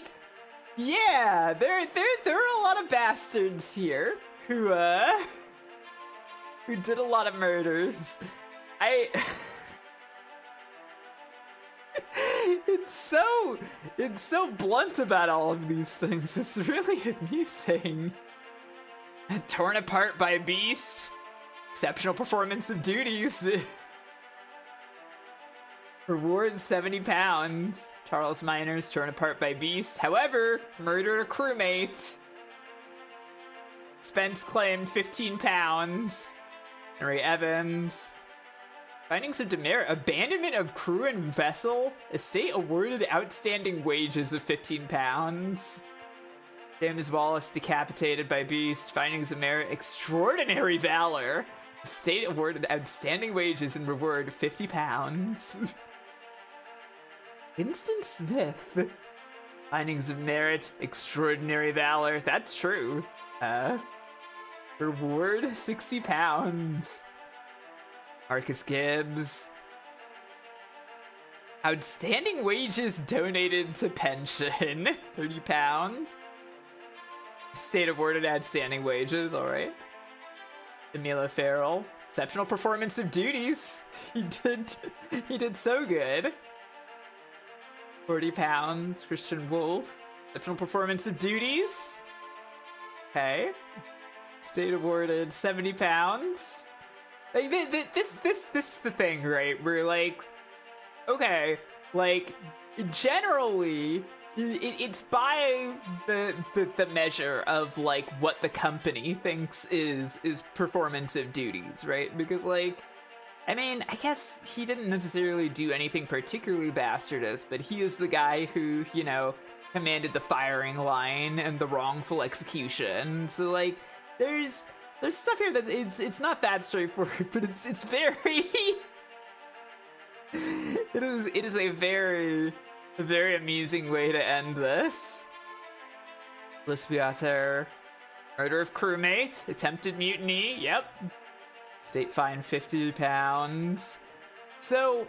yeah, there are a lot of bastards here who did a lot of murders. It's so blunt about all of these things. It's really amusing. Torn apart by a beast. Exceptional performance of duties. Reward £70. Charles Miners, torn apart by beast. However, murdered a crewmate. Spence claimed £15. Henry Evans. Findings of demerit: abandonment of crew and vessel. Estate awarded outstanding wages of £15. James Wallace decapitated by beast. Findings of merit: extraordinary valor. Estate awarded outstanding wages and reward £50. Winston Smith. Findings of merit: extraordinary valor. That's true. Reward £60. Marcus Gibbs. Outstanding wages donated to pension. £30. State awarded outstanding wages, alright. Emilio Farrell. Exceptional performance of duties. He did so good. £40. Christian Wolf. Exceptional performance of duties. Okay. State awarded £70. Like, this is the thing, right? We're like, okay, like, generally, it's by the measure of, like, what the company thinks is performance of duties, right? Because, like, I mean, I guess he didn't necessarily do anything particularly bastardous, but he is the guy who, you know, commanded the firing line and the wrongful execution. So, like, there's stuff here that it's not that straightforward, but it's very it is a very amusing way to end this. Lispiater. Murder of crewmate, attempted mutiny, yep. State fine £50. So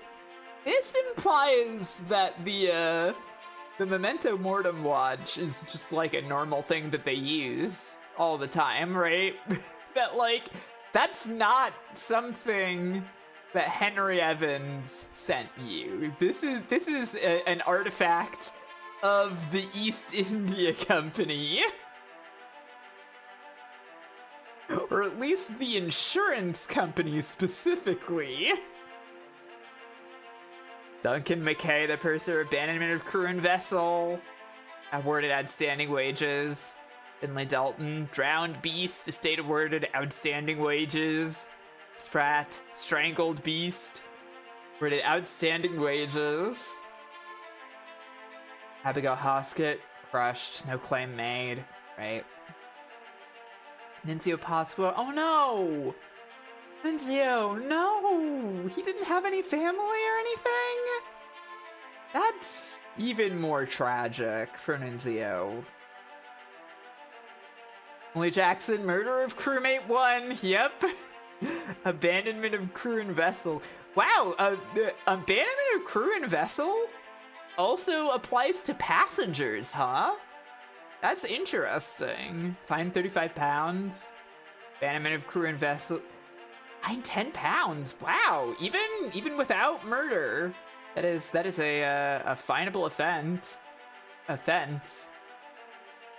this implies that the Memento Mortem watch is just like a normal thing that they use all the time, right? That, like, that's not something that Henry Evans sent you. This is an artifact of the East India Company. Or at least the insurance company specifically. Duncan McKay, the purser, abandonment of crew and vessel. Awarded outstanding wages. Finley Dalton, drowned beast, estate awarded outstanding wages. Spratt, strangled beast, awarded outstanding wages. Abigail Hoskett, crushed, no claim made, right? Nunzio Pasqua, oh no! Nunzio, no! He didn't have any family or anything? That's even more tragic for Nunzio. Emily Jackson, murder of crewmate 1, yep. Abandonment of crew and vessel. Wow, abandonment of crew and vessel also applies to passengers, huh? That's interesting. Fine £35. Abandonment of crew and vessel. Fine £10. Wow, even without murder, that is a finable offense.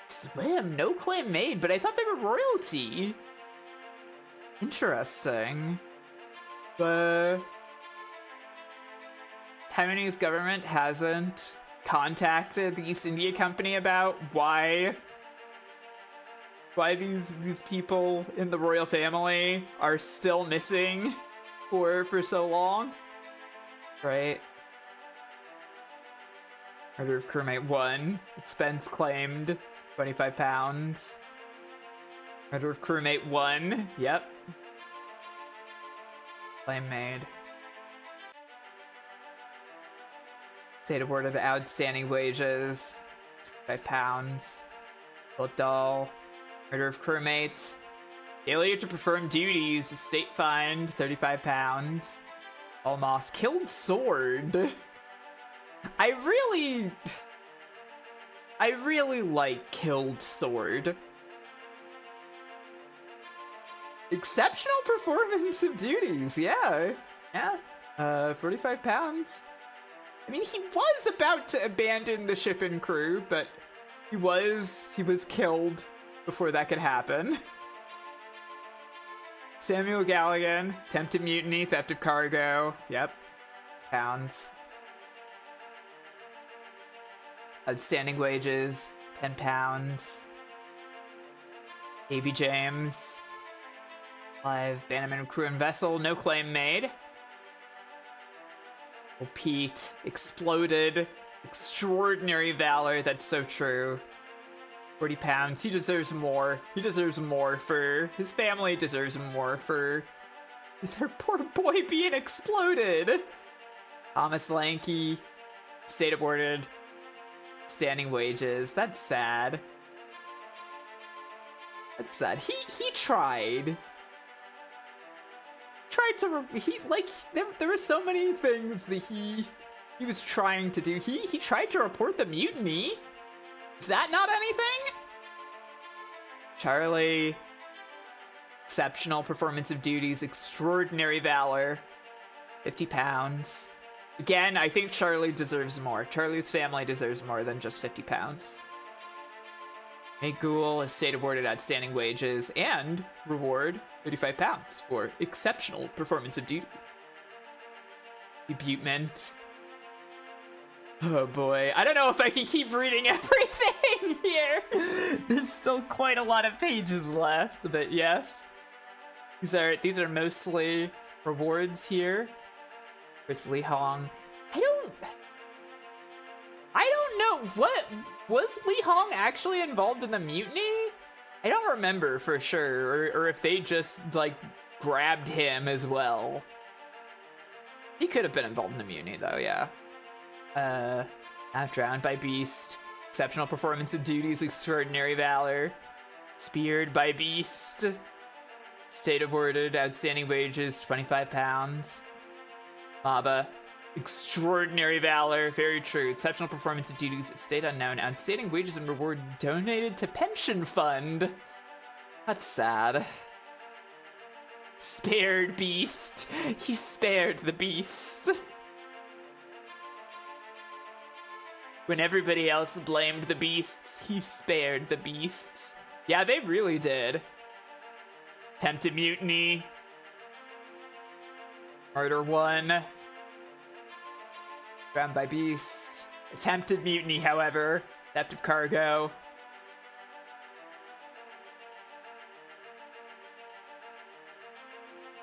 Slim, no claim made, but I thought they were royalty. Interesting. But Taiwanese government hasn't contacted the East India Company about why why these people in the royal family are still missing for so long, right? Murder of crewmate 1. Expense claimed, £25. Murder of crewmate 1. Yep. Claim made. State award of outstanding wages, £5. Built doll. Murder of crewmate. Failure to perform duties, estate fined, £35. Almost killed sword. I really like killed sword. Exceptional performance of duties, yeah. Yeah. £45. I mean, he was about to abandon the ship and crew, but he was killed before that could happen. Samuel Galligan, attempted mutiny, theft of cargo. Yep. Pounds. Outstanding wages, £10. Davy James. 5. Abandonment of crew and vessel, no claim made. Oh, Pete. Exploded. Extraordinary valor, that's so true. £40. He deserves more. He deserves more for... His family deserves more for... their poor boy being exploded. Thomas Lanky. State aborted. Standing wages. That's sad. That's sad. He tried. There were so many things that he was trying to do. He tried to report the mutiny. Is that not anything? Charlie. Exceptional performance of duties, extraordinary valor. £50. Again, I think Charlie deserves more. Charlie's family deserves more than just £50. Nate Gould, estate awarded outstanding wages and reward £35 for exceptional performance of duties. Debutment. Oh boy, I don't know if I can keep reading everything here. There's still quite a lot of pages left, but yes. These are mostly rewards here. Chris Lee Hong. I don't know, what was Lee Hong actually involved in the mutiny? I don't remember for sure, or if they just like grabbed him as well. He could have been involved in the mutiny though, yeah. Not drowned by beast. Exceptional performance of duties, extraordinary valor. Speared by beast. State awarded, outstanding wages, £25. Maba. Extraordinary valor, very true. Exceptional performance of duties, state unknown. Outstanding wages and reward donated to pension fund. That's sad. Spared beast. He spared the beast. When everybody else blamed the beasts, he spared the beasts. Yeah, they really did. Attempted mutiny. Murder 1. Drowned by beast. Attempted mutiny, however. Theft of cargo.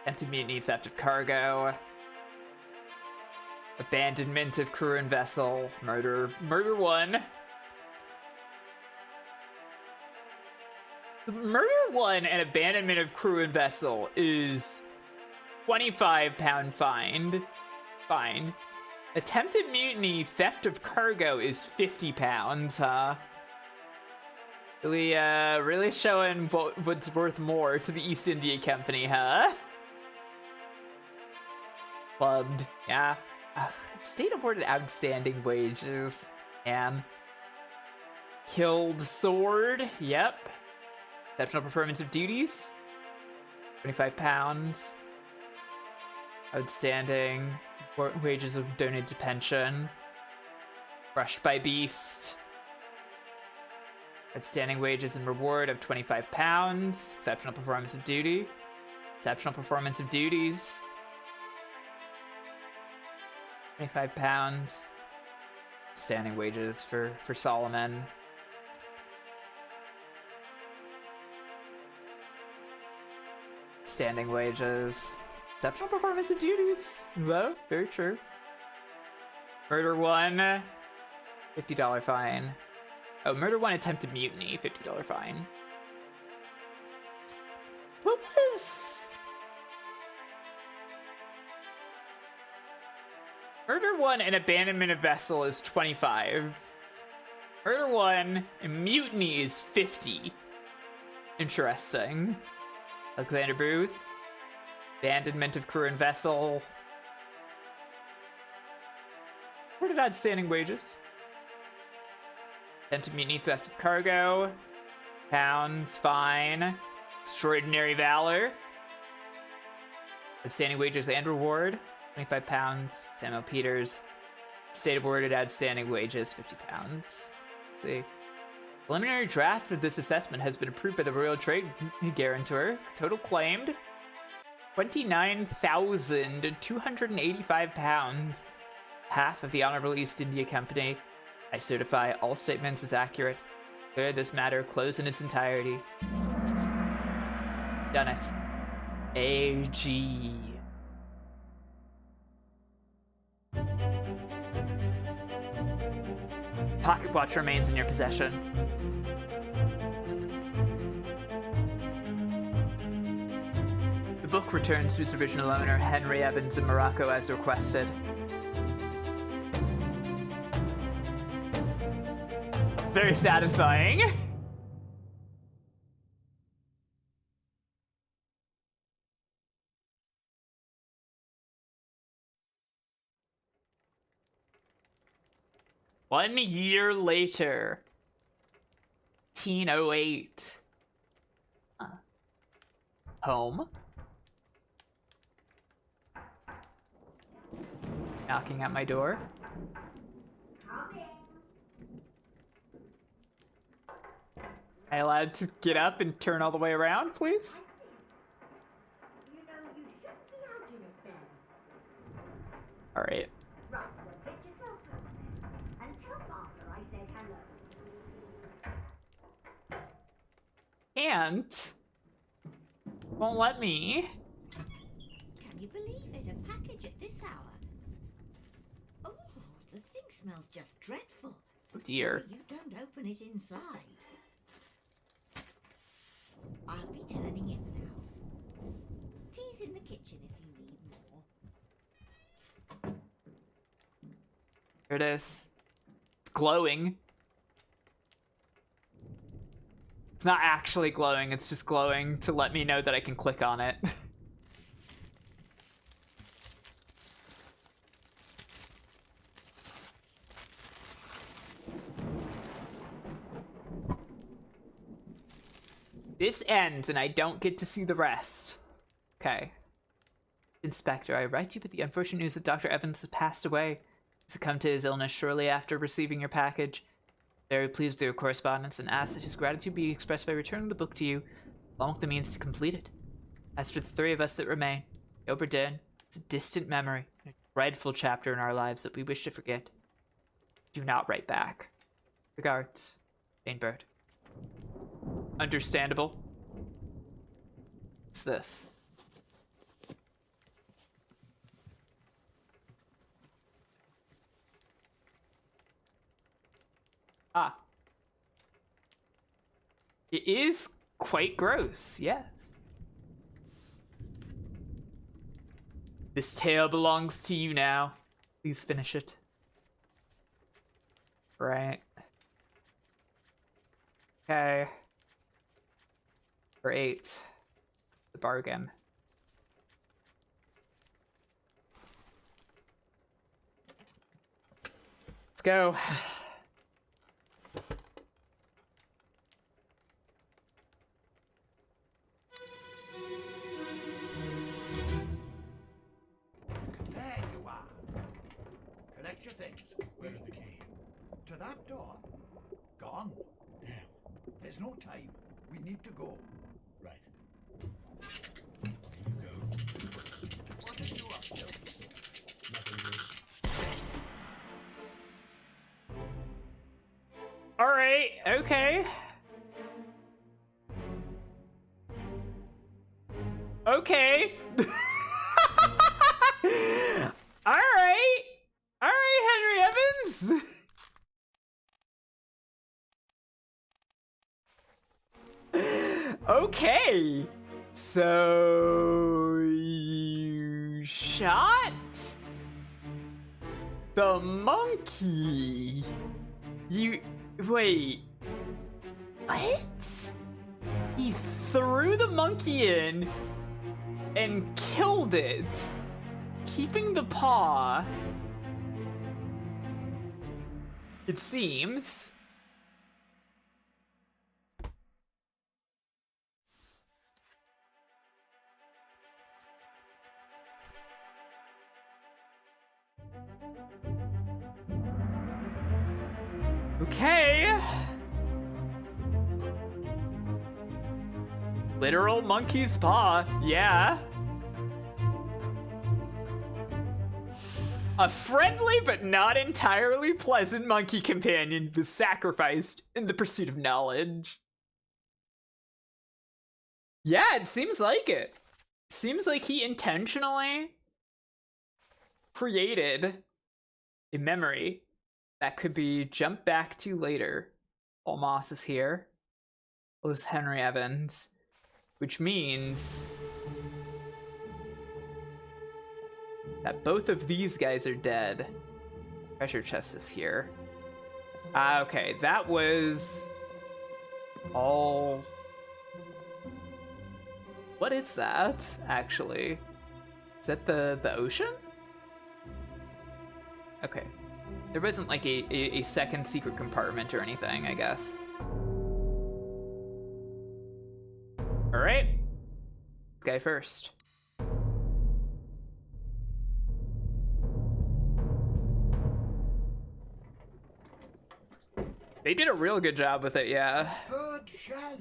Attempted mutiny, theft of cargo. Abandonment of crew and vessel. Murder 1. Murder 1 and abandonment of crew and vessel is £25 fine. Attempted mutiny, theft of cargo is £50, huh? Really showing what's worth more to the East India Company, huh? Clubbed, yeah. State awarded outstanding wages, and killed sword, yep. Exceptional performance of duties, £25. Outstanding wages of donated to pension. Crushed by beast. Outstanding wages and reward of £25. Exceptional performance of duty. Exceptional performance of duties. £25. Standing wages for Solomon. outstanding wages. Exceptional performance of duties. Though, very true. Murder 1, $50 fine. Oh, murder 1, attempted mutiny, $50 fine. What was... Murder 1 and abandonment of vessel is 25. Murder 1 and mutiny is 50. Interesting. Alexander Booth. Abandonment of crew and vessel. Reported outstanding wages. Attempted mutiny, theft of cargo. Pounds, fine. Extraordinary valor. Outstanding wages and reward. 25 pounds. Samuel Peters. State awarded outstanding wages, 50 pounds. Let's see. Preliminary draft of this assessment has been approved by the Royal Trade Guarantor. Total claimed 29,285 pounds. Half of the Honorable East India Company. I certify all statements as accurate. Declare this matter closed in its entirety. Done it. AG. Pocket watch remains in your possession. The book returns to its original owner, Henry Evans in Morocco, as requested. Very satisfying. One year later, 1808. Home. Knocking at my door. Am I allowed to get up and turn all the way around, please? All right. And won't let me. Can you believe it? A package at this hour. Oh, the thing smells just dreadful. Oh dear. You don't open it inside. I'll be turning it now. Tea's in the kitchen if you need more. Here it is. It's glowing. It's not actually glowing, it's just glowing to let me know that I can click on it. This ends and I don't get to see the rest. Okay. Inspector, I write you with the unfortunate news that Dr. Evans has passed away. He succumbed to his illness shortly after receiving your package. Very pleased with your correspondence and ask that his gratitude be expressed by returning the book to you, along with the means to complete it. As for the three of us that remain, Obra Dinn is a distant memory, a dreadful chapter in our lives that we wish to forget. Do not write back. Regards, Jane Bird. Understandable. What's this? Ah. It is quite gross, yes. This tale belongs to you now. Please finish it. Right. Okay. For 8. The bargain. Let's go. There you are. Collect your things. Where's the key? To that door. Gone. Damn. There's no time. We need to go. Right. Here you go. What are you up to? Nothing good. Alright, okay. Okay. Alright. Alright, Henry Evans. Okay. So you shot the monkey. You wait. What? He threw the monkey in and killed it, keeping the paw. It seems. Okay. Literal monkey's paw, yeah. A friendly but not entirely pleasant monkey companion was sacrificed in the pursuit of knowledge. Yeah, it seems like it. Seems like he intentionally created a memory that could be jumped back to later. Paul Moss is here. Well, this is Henry Evans, which means that both of these guys are dead. Treasure chest is here. Okay, that was all. What is that, actually? Is that the ocean? Okay. There wasn't like a second secret compartment or anything, I guess. Alright. This guy first. They did a real good job with it, yeah. Third shell.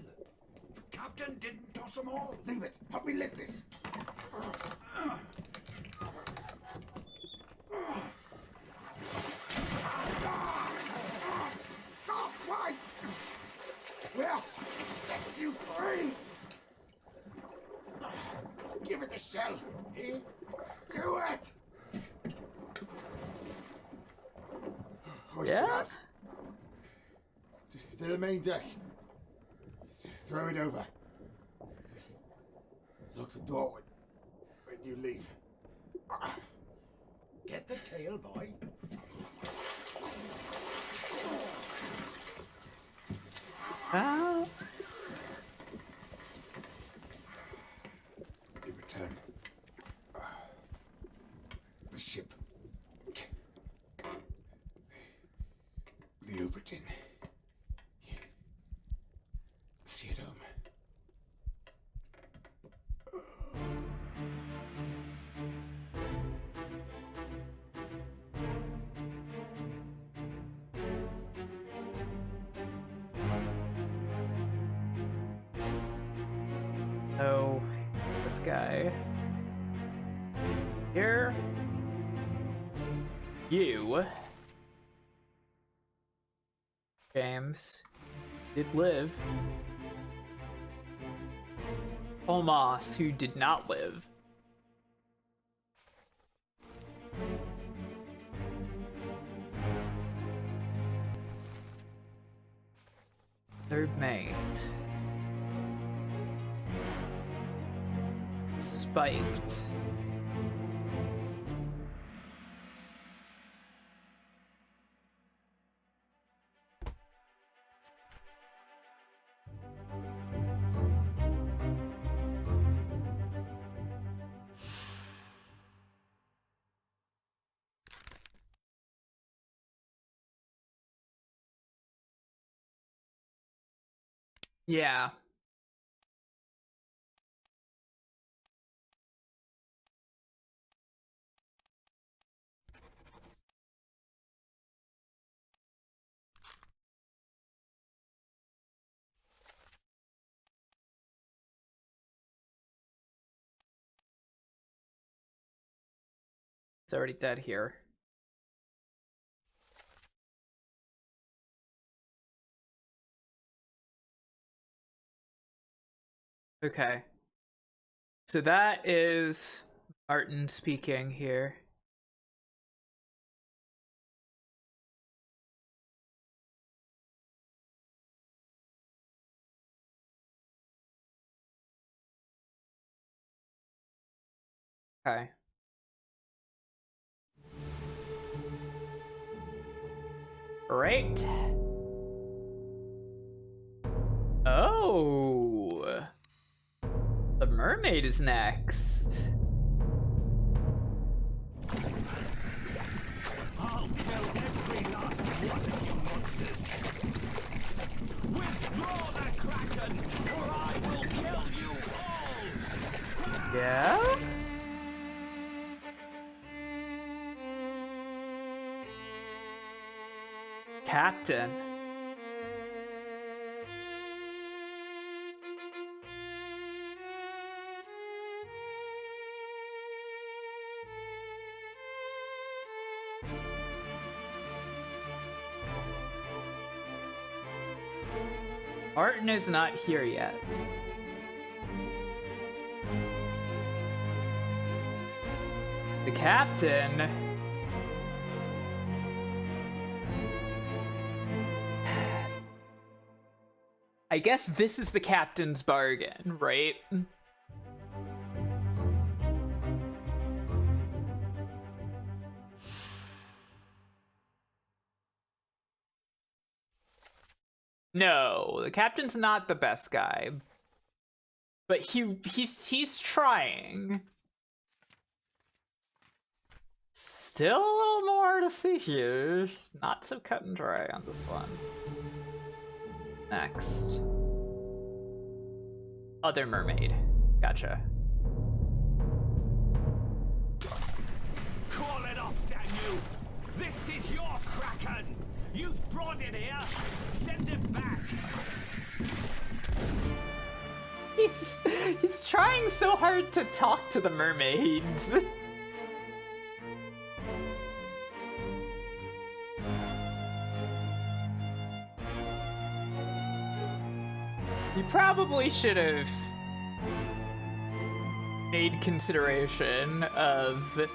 Captain didn't toss them all. Leave it. Help me lift this. Stop! Why? Well, set you free. Give it the shell. Here. Do it. Hoist it out. To the main deck. Throw it over. Lock the door when you leave. Get the tail, boy. You return. The ship. The Obra Dinn. See it home. Oh, this guy. Here. You, James, did live. Tomas, who did not live. Third mate. Spiked. Yeah. It's already dead here. Okay. So that is Martin speaking here. Okay. Right. Oh. The mermaid is next. I'll kill every last one of you monsters. Withdraw the Kraken, or I will kill you all! Yeah? Captain. Martin is not here yet. The captain... I guess this is the captain's bargain, right? No, the captain's not the best guy. But he's trying. Still a little more to see here. Not so cut and dry on this one. Next. Other mermaid. Gotcha. Call it off, damn you! This is your Kraken! You brought it here! Send it back! He's trying so hard to talk to the mermaids. You probably should have made consideration of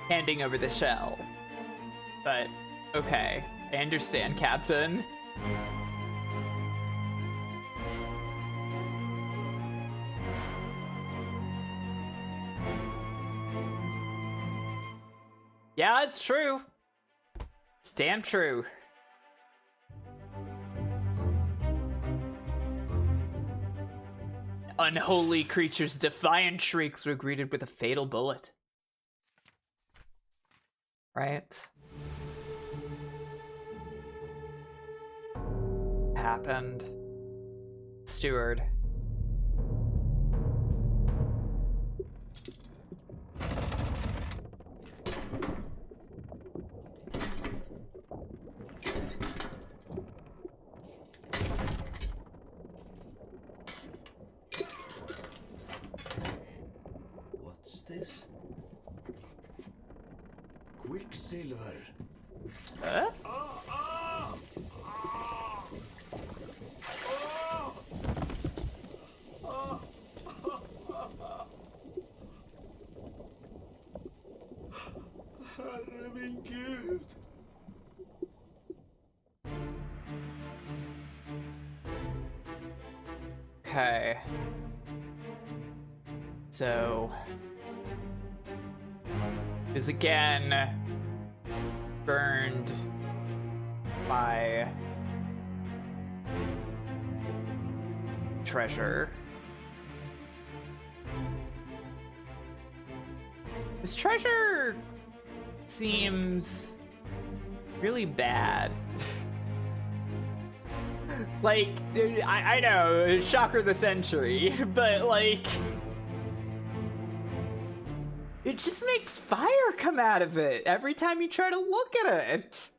handing over the shell. But, okay. I understand, Captain. Yeah, it's true. It's damn true. Unholy creature's defiant shrieks were greeted with a fatal bullet. Right? Happened. Steward. What's this? Quicksilver. Huh? Herregud. Okay. So is again burned by treasure. This treasure seems really bad. Like, I know, shocker of the century, but like, it just makes fire come out of it every time you try to look at it.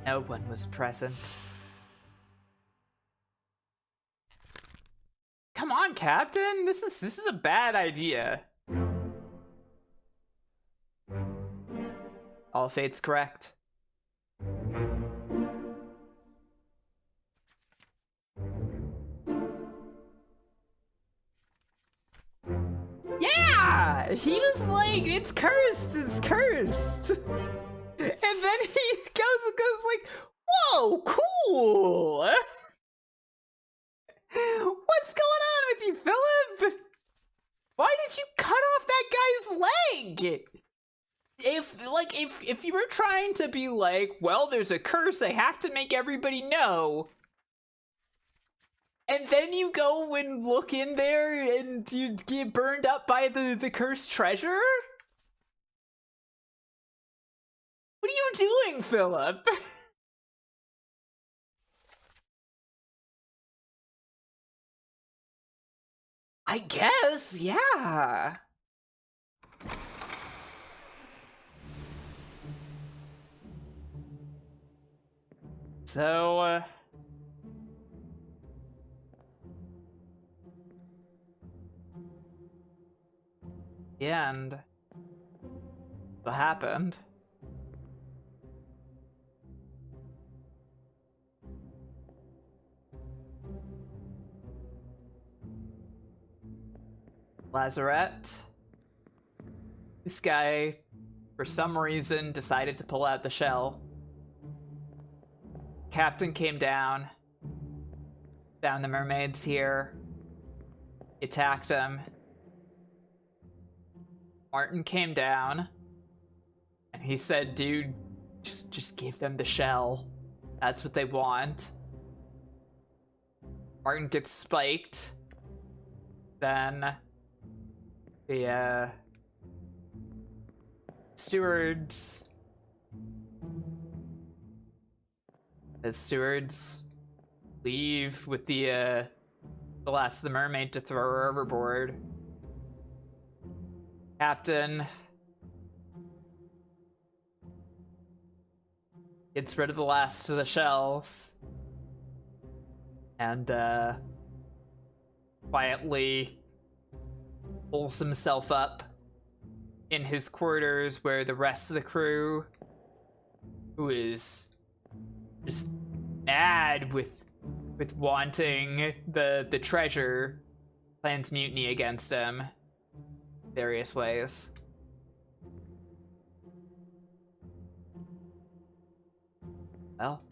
No one was present. Come on, Captain. This is a bad idea. All fate's correct. first. And then he goes like, whoa, cool. What's going on with you, Philip? Why did you cut off that guy's leg? If you were trying to be like, well, there's a curse, I have to make everybody know. And then you go and look in there and you get burned up by the cursed treasure? What are you doing, Philip? I guess, yeah. So, the end. What happened? Lazarette. This guy, for some reason, decided to pull out the shell. Captain came down, found the mermaids here, attacked them. Martin came down, and he said, dude, just give them the shell. That's what they want. Martin gets spiked. Then the stewards leave with the last of the mermaid to throw her overboard. Captain gets rid of the last of the shells and quietly pulls himself up in his quarters where the rest of the crew, who is just mad with wanting the treasure, plans mutiny against him various ways. Well,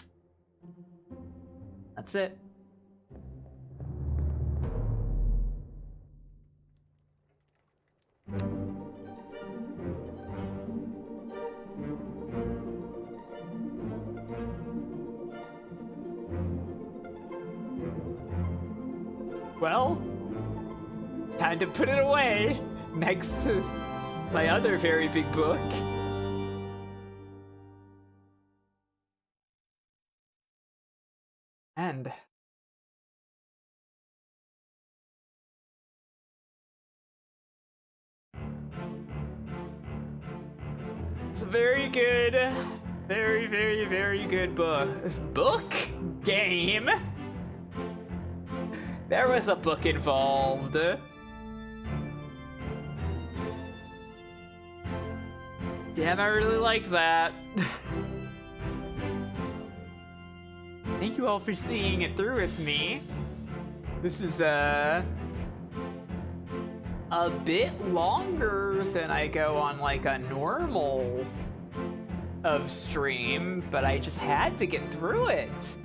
that's it. Well, time to put it away next to my other very big book. And it's a very good, very, very, very good book game. There was a book involved. Damn, I really liked that. Thank you all for seeing it through with me. This is a bit longer than I go on like a normal of stream, but I just had to get through it.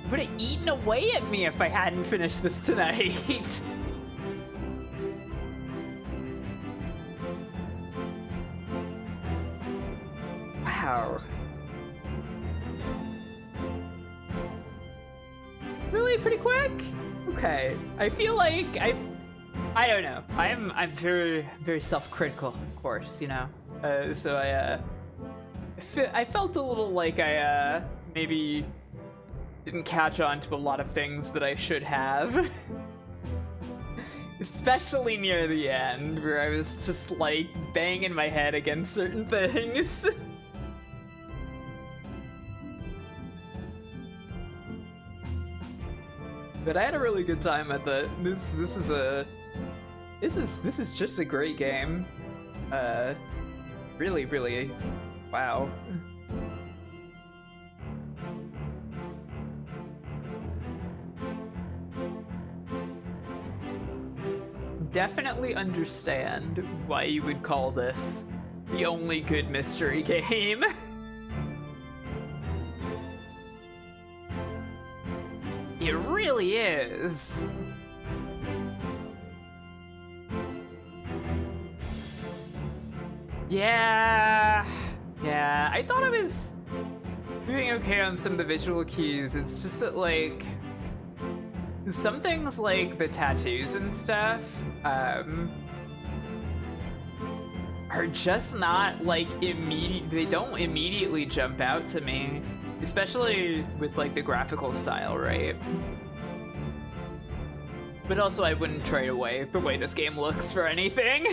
It would have eaten away at me if I hadn't finished this tonight. Wow. Really pretty quick? Okay. I feel like I don't know. I'm very, very self-critical, of course, you know. So I felt a little like I maybe didn't catch on to a lot of things that I should have. Especially near the end, where I was just like banging my head against certain things. But I had a really good time at the this is just a great game. Really, really, wow. Definitely understand why you would call this the only good mystery game. It really is. Yeah, I thought I was doing okay on some of the visual cues. It's just that, like, some things like the tattoos and stuff are just not, like, they don't immediately jump out to me, especially with, like, the graphical style, right? But also I wouldn't trade away the way this game looks for anything.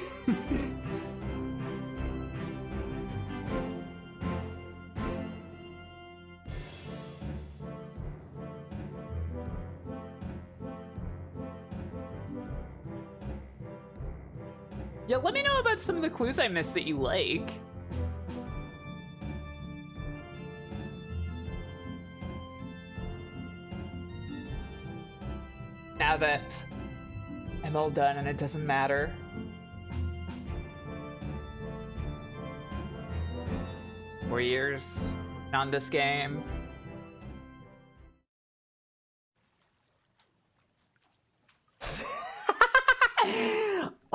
Yeah, let me know about some of the clues I missed that you like. Now that I'm all done and it doesn't matter. Four years on this game.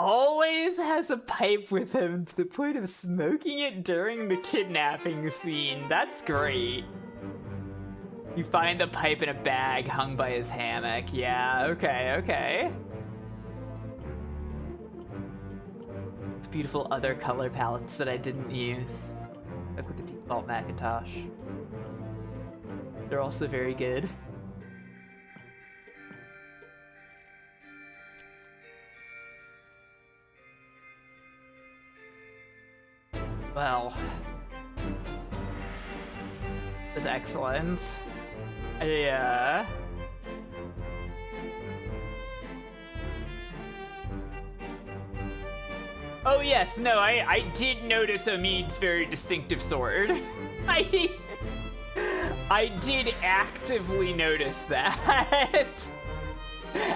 Always has a pipe with him to the point of smoking it during the kidnapping scene. That's great. You find the pipe in a bag hung by his hammock. Yeah, okay. It's beautiful other color palettes that I didn't use. Like with the default Macintosh. They're also very good. Well, it was excellent. Yeah. Oh yes, no, I did notice Omid's very distinctive sword. I did actively notice that.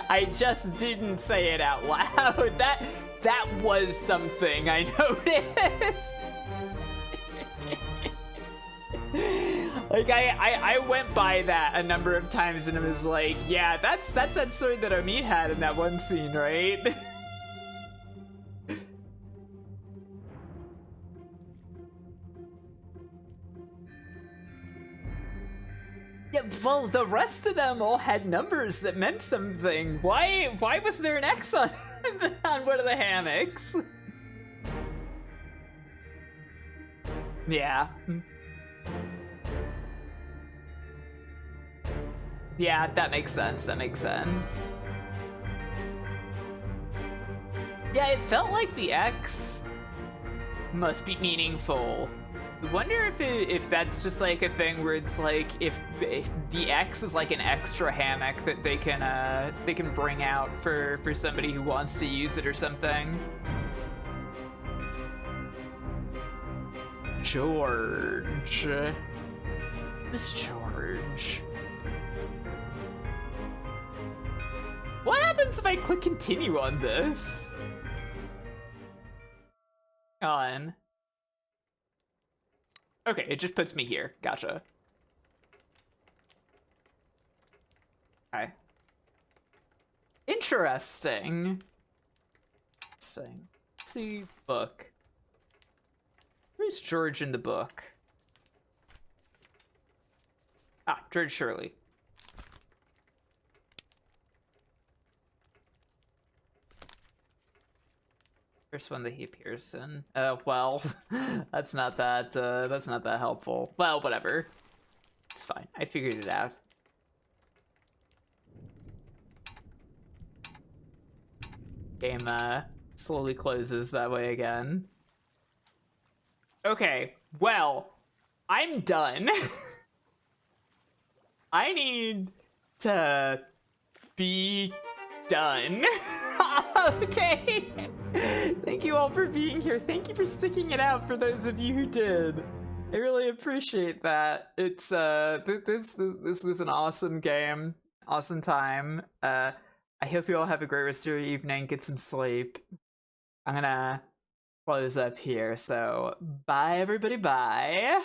I just didn't say it out loud. That was something I noticed. Like, I went by that a number of times and it was like, yeah, that's that sword that Omid had in that one scene, right? Yeah, well, the rest of them all had numbers that meant something. Why was there an X on, on one of the hammocks? Yeah. Yeah, that makes sense, that makes sense. Yeah, it felt like the X must be meaningful. I wonder if that's just like a thing where it's like if the X is like an extra hammock that they can bring out for somebody who wants to use it or something. George. Miss George. What happens if I click continue on this? On. Okay, it just puts me here. Gotcha. Okay. Interesting. Interesting. Let's see, book. Where's George in the book? Ah, George Shirley. First one that he appears in. Well, that's not that helpful. Well, whatever. It's fine. I figured it out. Game, slowly closes that way again. Okay, well, I'm done. I need to be done. Okay. Thank you all for being here. Thank you for sticking it out for those of you who did. I really appreciate that. It's this was an awesome game. Awesome time. I hope you all have a great rest of your evening. Get some sleep. I'm gonna close up here. So bye everybody, bye.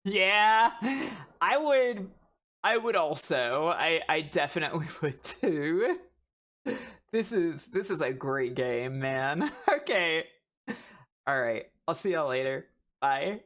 Yeah, I would also. I definitely would too. This is a great game, man. Okay. All right. I'll see y'all later. Bye.